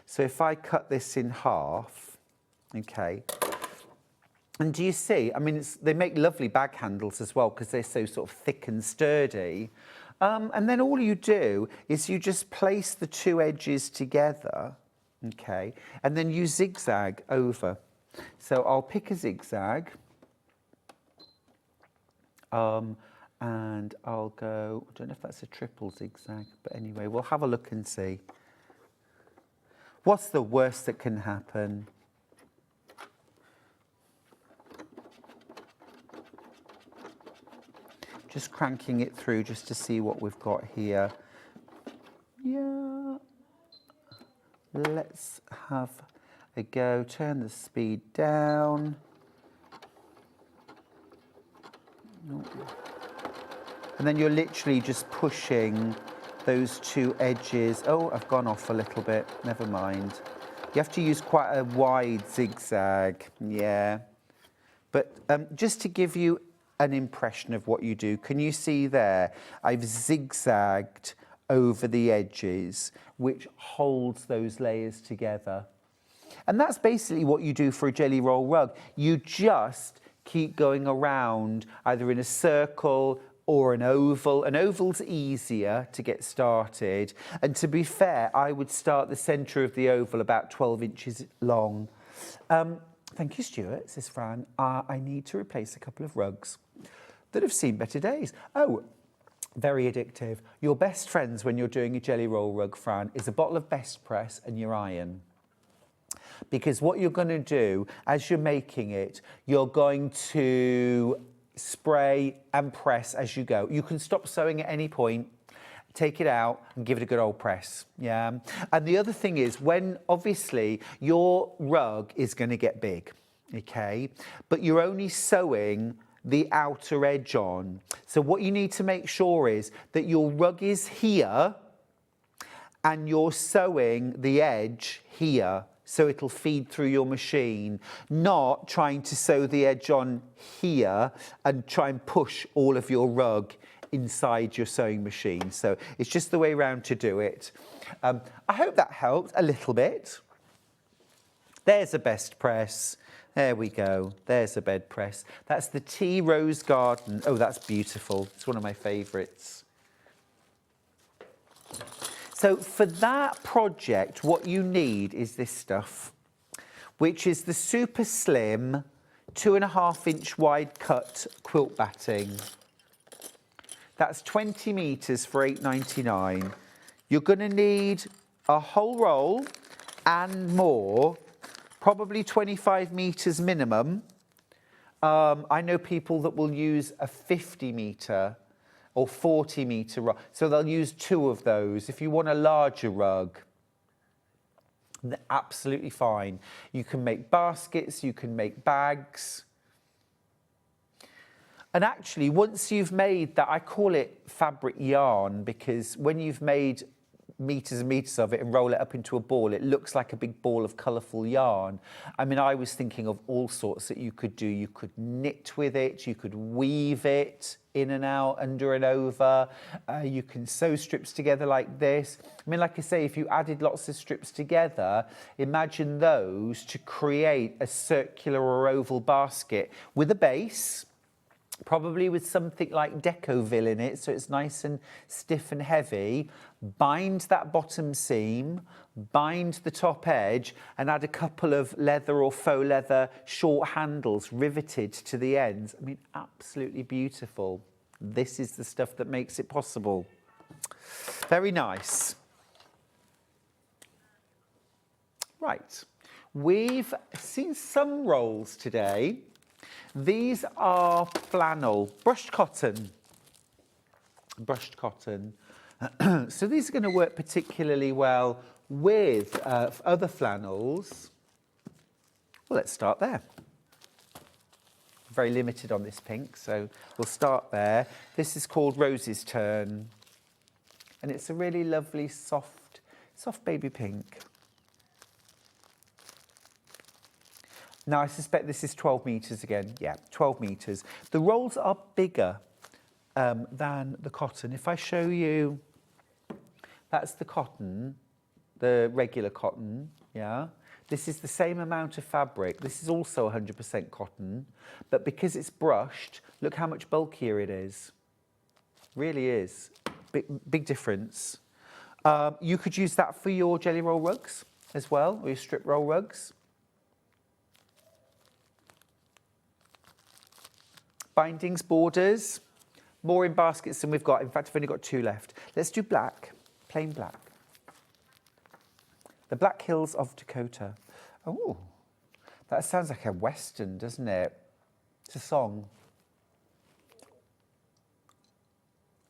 So if I cut this in half, okay, and do you see, I mean, they make lovely bag handles as well because they're so sort of thick and sturdy. And then all you do is you just place the two edges together, okay, and then you zigzag over. So I'll pick a zigzag. And I'll go, I don't know if that's a triple zigzag, but anyway, we'll have a look and see. What's the worst that can happen? Just cranking it through just to see what we've got here. Yeah. Let's have a go. Turn the speed down. And then you're literally just pushing those two edges. Oh, I've gone off a little bit, never mind. You have to use quite a wide zigzag, yeah. But just to give you an impression of what you do, can you see there? I've zigzagged over the edges, which holds those layers together. And that's basically what you do for a jelly roll rug. You just keep going around, either in a circle or an oval. An oval's easier to get started. And to be fair, I would start the centre of the oval about 12 inches long. Thank you, Stuart, says Fran. I need to replace a couple of rugs that have seen better days. Oh, very addictive. Your best friends when you're doing a jelly roll rug, Fran, is a bottle of Best Press and your iron. Because what you're going to do as you're making it, you're going to spray and press as you go. You can stop sewing at any point, take it out and give it a good old press, yeah? And the other thing is, when obviously your rug is going to get big, okay? But you're only sewing the outer edge on. So what you need to make sure is that your rug is here and you're sewing the edge here, so it'll feed through your machine, not trying to sew the edge on here and try and push all of your rug inside your sewing machine. So it's just the way around to do it. I hope that helped a little bit. There's a Best Press. There we go. There's a bed press. That's the Tea Rose Garden. Oh, that's beautiful. It's one of my favourites. So for that project, what you need is this stuff, which is the super slim 2.5 inch wide cut quilt batting. That's 20 metres for $8.99. You're going to need a whole roll and more, probably 25 metres minimum. I know people that will use a 50 metre or 40 metre rug. So they'll use 2 of those. If you want a larger rug, they're absolutely fine. You can make baskets, you can make bags. And actually, once you've made that, I call it fabric yarn, because when you've made meters and meters of it and roll it up into a ball, it looks like a big ball of colourful yarn. I mean, I was thinking of all sorts that you could do. You could knit with it, you could weave it in and out, under and over. You can sew strips together like this. I mean, like I say, if you added lots of strips together, imagine those to create a circular or oval basket with a base, probably with something like Decoville in it, so it's nice and stiff and heavy. Bind that bottom seam, bind the top edge, and add a couple of leather or faux leather short handles riveted to the ends. I mean, absolutely beautiful. This is the stuff that makes it possible. Very nice. Right, we've seen some rolls today. These are flannel, brushed cotton. Brushed cotton. So these are going to work particularly well with other flannels. Well, let's start there. Very limited on this pink, so we'll start there. This is called Rose's Turn. And it's a really lovely, soft baby pink. Now, I suspect this is 12 metres again. Yeah, 12 metres. The rolls are bigger than the cotton. If I show you, that's the cotton, the regular cotton, yeah? This is the same amount of fabric. This is also 100% cotton, but because it's brushed, look how much bulkier it is. Really is. Big difference. You could use that for your jelly roll rugs as well, or your strip roll rugs. Bindings, borders, more in baskets than we've got. In fact, I've only got 2 left. Let's do black, plain black. The Black Hills of Dakota. Oh, that sounds like a Western, doesn't it? It's a song.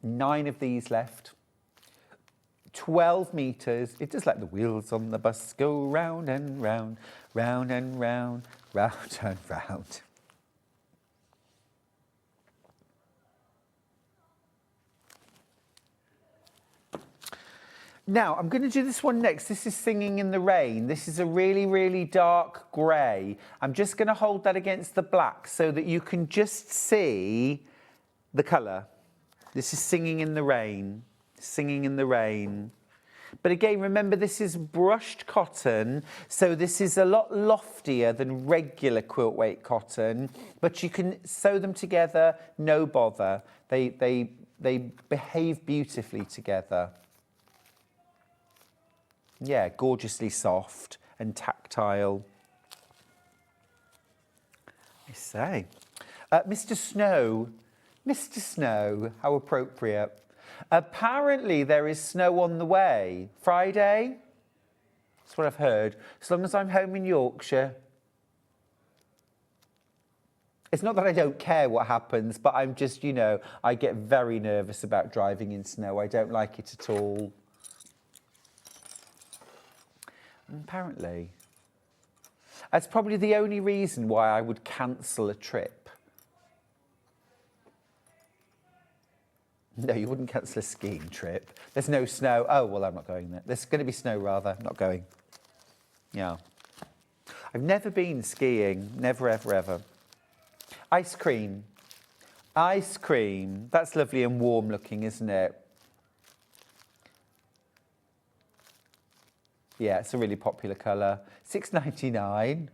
9 of these left. 12 metres. It does like the wheels on the bus go round and round, round and round, round and round. Now, I'm going to do this one next. This is Singing in the Rain. This is a really, really dark grey. I'm just going to hold that against the black so that you can just see the colour. This is Singing in the Rain. Singing in the Rain. But again, remember, this is brushed cotton, so this is a lot loftier than regular quilt weight cotton, but you can sew them together, no bother. They behave beautifully together. Yeah, gorgeously soft and tactile. I say. Mr. Snow. Mr. Snow, how appropriate. Apparently there is snow on the way. Friday? That's what I've heard. As long as I'm home in Yorkshire. It's not that I don't care what happens, but I'm just, you know, I get very nervous about driving in snow. I don't like it at all. Apparently. That's probably the only reason why I would cancel a trip. No, you wouldn't cancel a skiing trip. There's no snow. Oh, well, I'm not going there. There's going to be snow, rather. I'm not going. Yeah. I've never been skiing. Never, ever, ever. Ice cream. Ice cream. That's lovely and warm looking, isn't it? Yeah, it's a really popular colour. $6.99.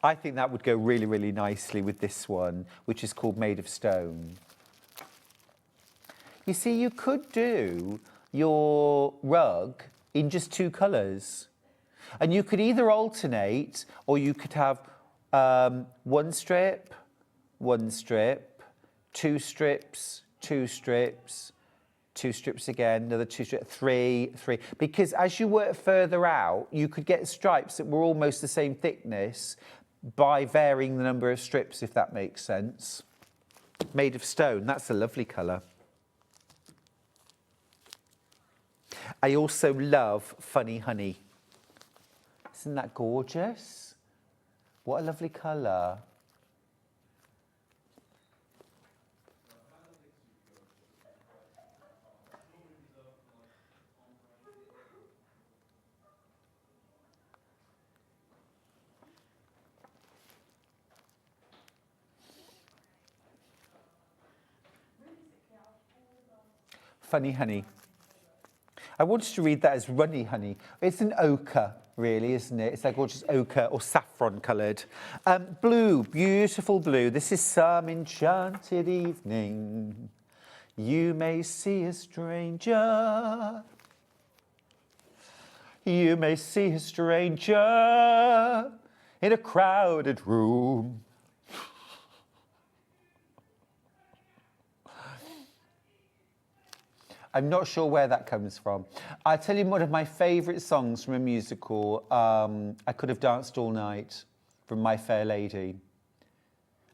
I think that would go really, really nicely with this one, which is called Made of Stone. You see, you could do your rug in just two colours. And you could either alternate, or you could have one strip, two strips, two strips again, another two strips, three. Because as you work further out, you could get stripes that were almost the same thickness by varying the number of strips, if that makes sense. Made of Stone, that's a lovely colour. I also love Funny Honey. Isn't that gorgeous? What a lovely colour. Funny Honey. I wanted to read that as Runny Honey. It's an ochre, really, isn't it? It's like gorgeous ochre or saffron coloured. Blue, beautiful blue. This is Some Enchanted Evening. You may see a stranger. You may see a stranger in a crowded room. I'm not sure where that comes from. I'll tell you one of my favourite songs from a musical, I Could Have Danced All Night, from My Fair Lady.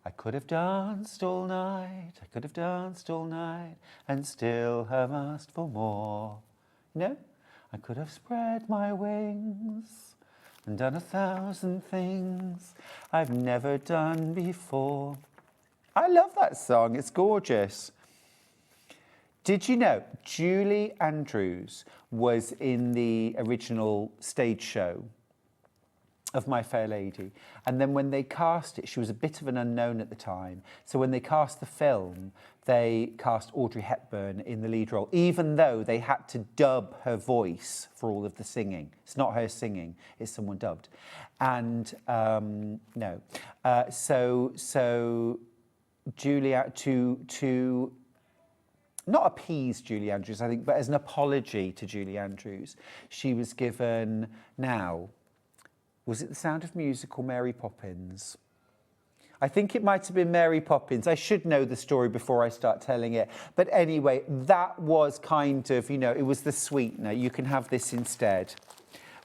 I could have danced all night, I could have danced all night, and still have asked for more. You know? I could have spread my wings and done 1,000 things I've never done before. I love that song, it's gorgeous. Did you know Julie Andrews was in the original stage show of My Fair Lady? And then when they cast it, she was a bit of an unknown at the time. So when they cast the film, they cast Audrey Hepburn in the lead role, even though they had to dub her voice for all of the singing. It's not her singing, it's someone dubbed. And so Julia, to not appease Julie Andrews, I think, but as an apology to Julie Andrews, she was given, now, was it The Sound of Music or Mary Poppins? I think it might have been Mary Poppins. I should know the story before I start telling it. But anyway, that was kind of, you know, it was the sweetener. You can have this instead,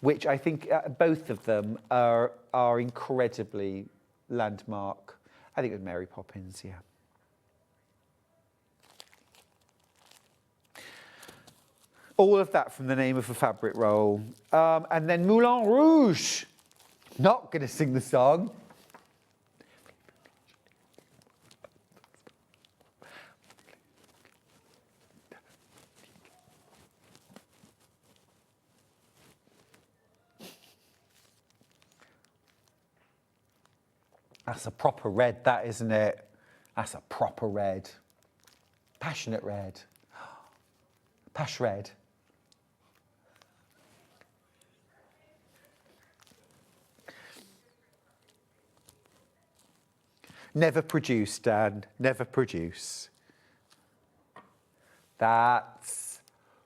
which I think both of them are incredibly landmark. I think it was Mary Poppins, yeah. All of that from the name of a fabric roll. And then Moulin Rouge. Not going to sing the song. That's a proper red, that, isn't it? That's a proper red. Passionate red. Pash red. Never produce, Dan. Never produce. That's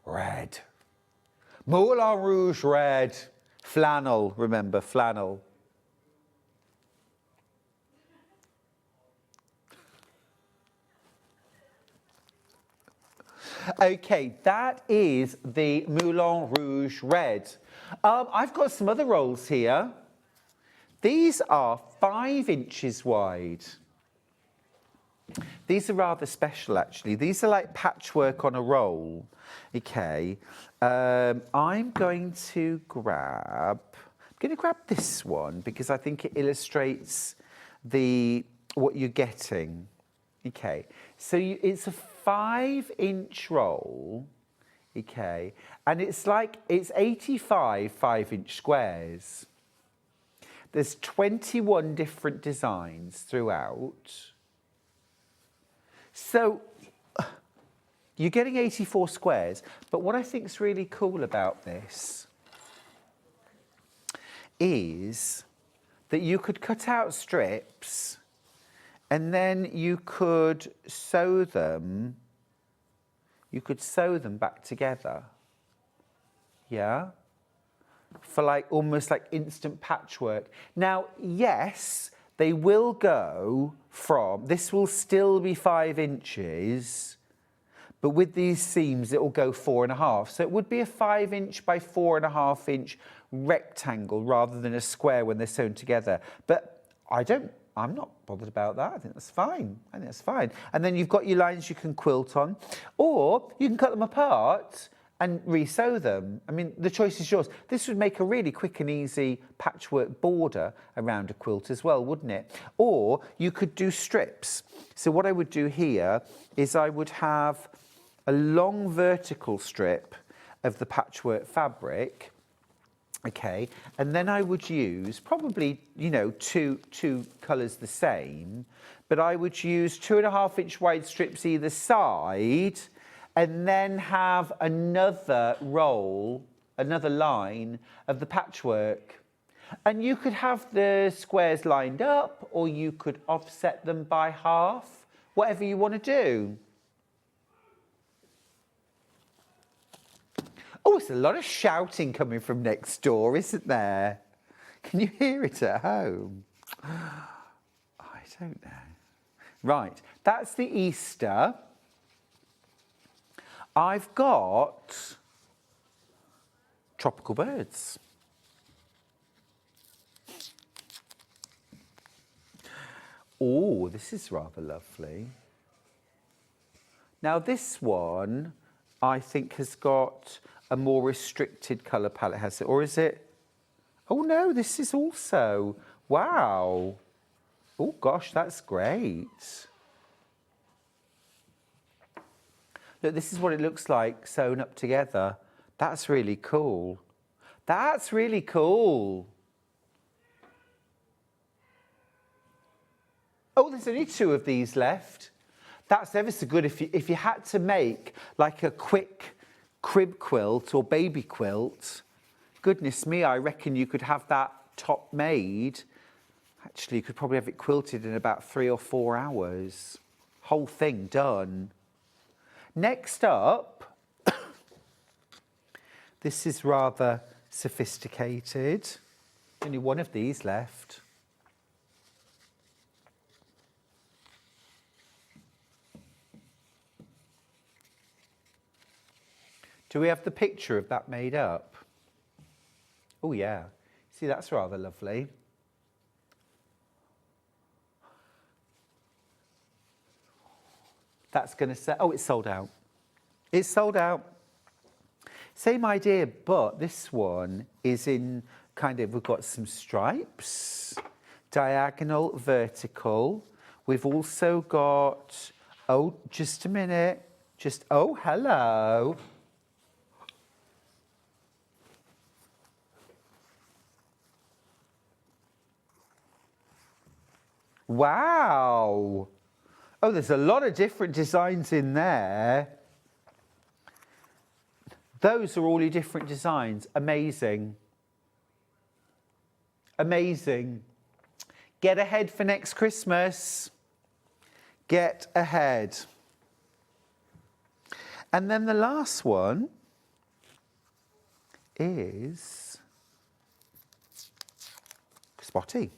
red. Moulin Rouge red. Flannel, remember, flannel. Okay, that is the Moulin Rouge red. I've got some other rolls here. These are 5 inches wide. These are rather special, actually. These are like patchwork on a roll. Okay, I'm going to grab this one because I think it illustrates what you're getting. Okay, so it's a 5-inch roll. Okay, and it's 85 5-inch squares. There's 21 different designs throughout. So you're getting 84 squares, but what I think is really cool about this is that you could cut out strips and then you could sew them. You could sew them back together. Yeah? For almost like instant patchwork. Now, yes, they will go from, this will still be 5 inches, but with these seams, it will go 4.5. So it would be a 5-inch by 4.5-inch rectangle rather than a square when they're sewn together. But I'm not bothered about that. I think that's fine. And then you've got your lines you can quilt on, or you can cut them apart and re-sew them. I mean, the choice is yours. This would make a really quick and easy patchwork border around a quilt as well, wouldn't it? Or you could do strips. So what I would do here is I would have a long vertical strip of the patchwork fabric, okay, and then I would use probably, two colours the same, but I would use 2.5-inch wide strips either side, and then have another roll, another line of the patchwork. And you could have the squares lined up, or you could offset them by half, whatever you want to do. Oh, it's a lot of shouting coming from next door, isn't there? Can you hear it at home? I don't know. Right, that's the Easter. I've got tropical birds. Oh, this is rather lovely. Now this one, I think, has got a more restricted colour palette, has it? Or is it? Oh no, this is also, wow. Oh gosh, that's great. Look, this is what it looks like sewn up together. That's really cool. That's really cool. Oh, there's only 2 of these left. That's ever so good if you had to make like a quick crib quilt or baby quilt. Goodness me, I reckon you could have that top made. Actually, you could probably have it quilted in about 3 or 4 hours. Whole thing done. Next up, this is rather sophisticated. Only one of these left. Do we have the picture of that made up? Oh yeah, see, that's rather lovely. That's going to say, oh, it's sold out. It's sold out. Same idea, but this one is in kind of, we've got some stripes, diagonal, vertical. We've also got, oh, just a minute. Oh, hello. Wow. Oh, there's a lot of different designs in there. Those are all your different designs. Amazing. Amazing. Get ahead for next Christmas. Get ahead. And then the last one is Spotty.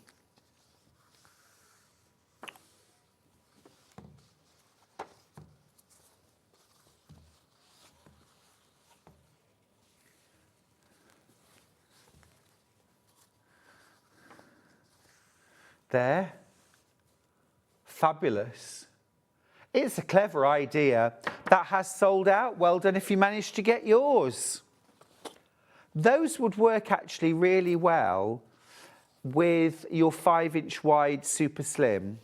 There. Fabulous. It's a clever idea. That has sold out. Well done if you managed to get yours. Those would work actually really well with your 5-inch wide super slim.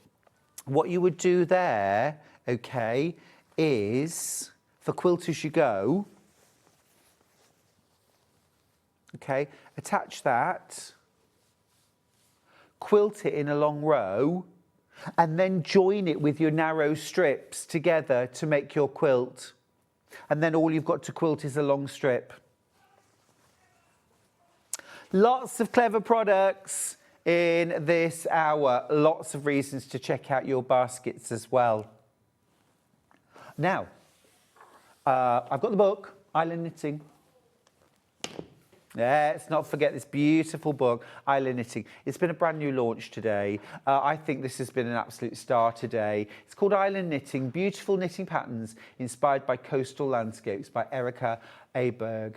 What you would do there, okay, is for Quilt As You Go, okay, attach that, quilt it in a long row, and then join it with your narrow strips together to make your quilt. And then all you've got to quilt is a long strip. Lots of clever products in this hour. Lots of reasons to check out your baskets as well. Now, I've got the book, Island Knitting. Let's not forget this beautiful book, Island Knitting. It's been a brand new launch today. I think this has been an absolute star today. It's called Island Knitting, Beautiful Knitting Patterns Inspired by Coastal Landscapes by Erica Aberg.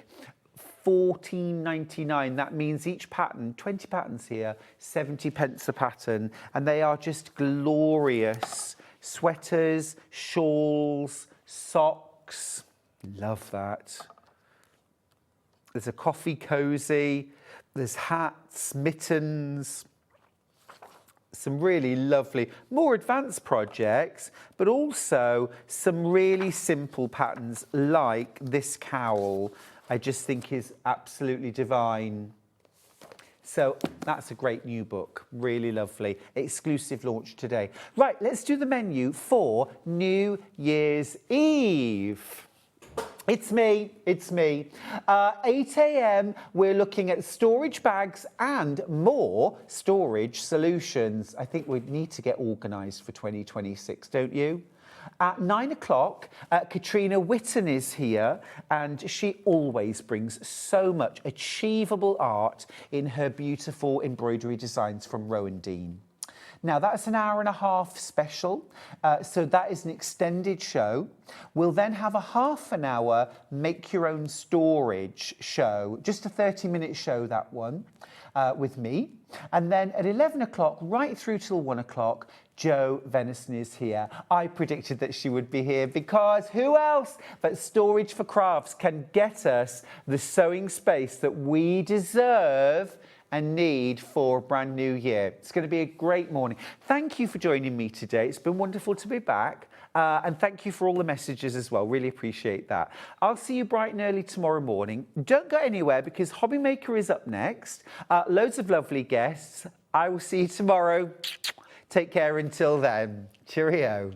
£14.99. That means each pattern, 20 patterns here, 70 pence a pattern. And they are just glorious. Sweaters, shawls, socks. Love that. There's a coffee cozy, there's hats, mittens, some really lovely, more advanced projects, but also some really simple patterns like this cowl. I just think is absolutely divine. So that's a great new book, really lovely. Exclusive launch today. Right, let's do the menu for New Year's Eve. It's me. 8 a.m. we're looking at storage bags and more storage solutions. I think we need to get organised for 2026, don't you? At 9 o'clock, Katrina Whitten is here, and she always brings so much achievable art in her beautiful embroidery designs from Rowan Dean. Now, that's an hour-and-a-half special, so that is an extended show. We'll then have a half-an-hour make-your-own storage show, just a 30-minute show, that one, with me. And then at 11 o'clock, right through till 1 o'clock, Jo Venison is here. I predicted that she would be here because who else but Storage for Crafts can get us the sewing space that we deserve and need for a brand new year. It's going to be a great morning. Thank you for joining me today. It's been wonderful to be back. And thank you for all the messages as well. Really appreciate that. I'll see you bright and early tomorrow morning. Don't go anywhere because Hobby Maker is up next. Loads of lovely guests. I will see you tomorrow. Take care until then. Cheerio.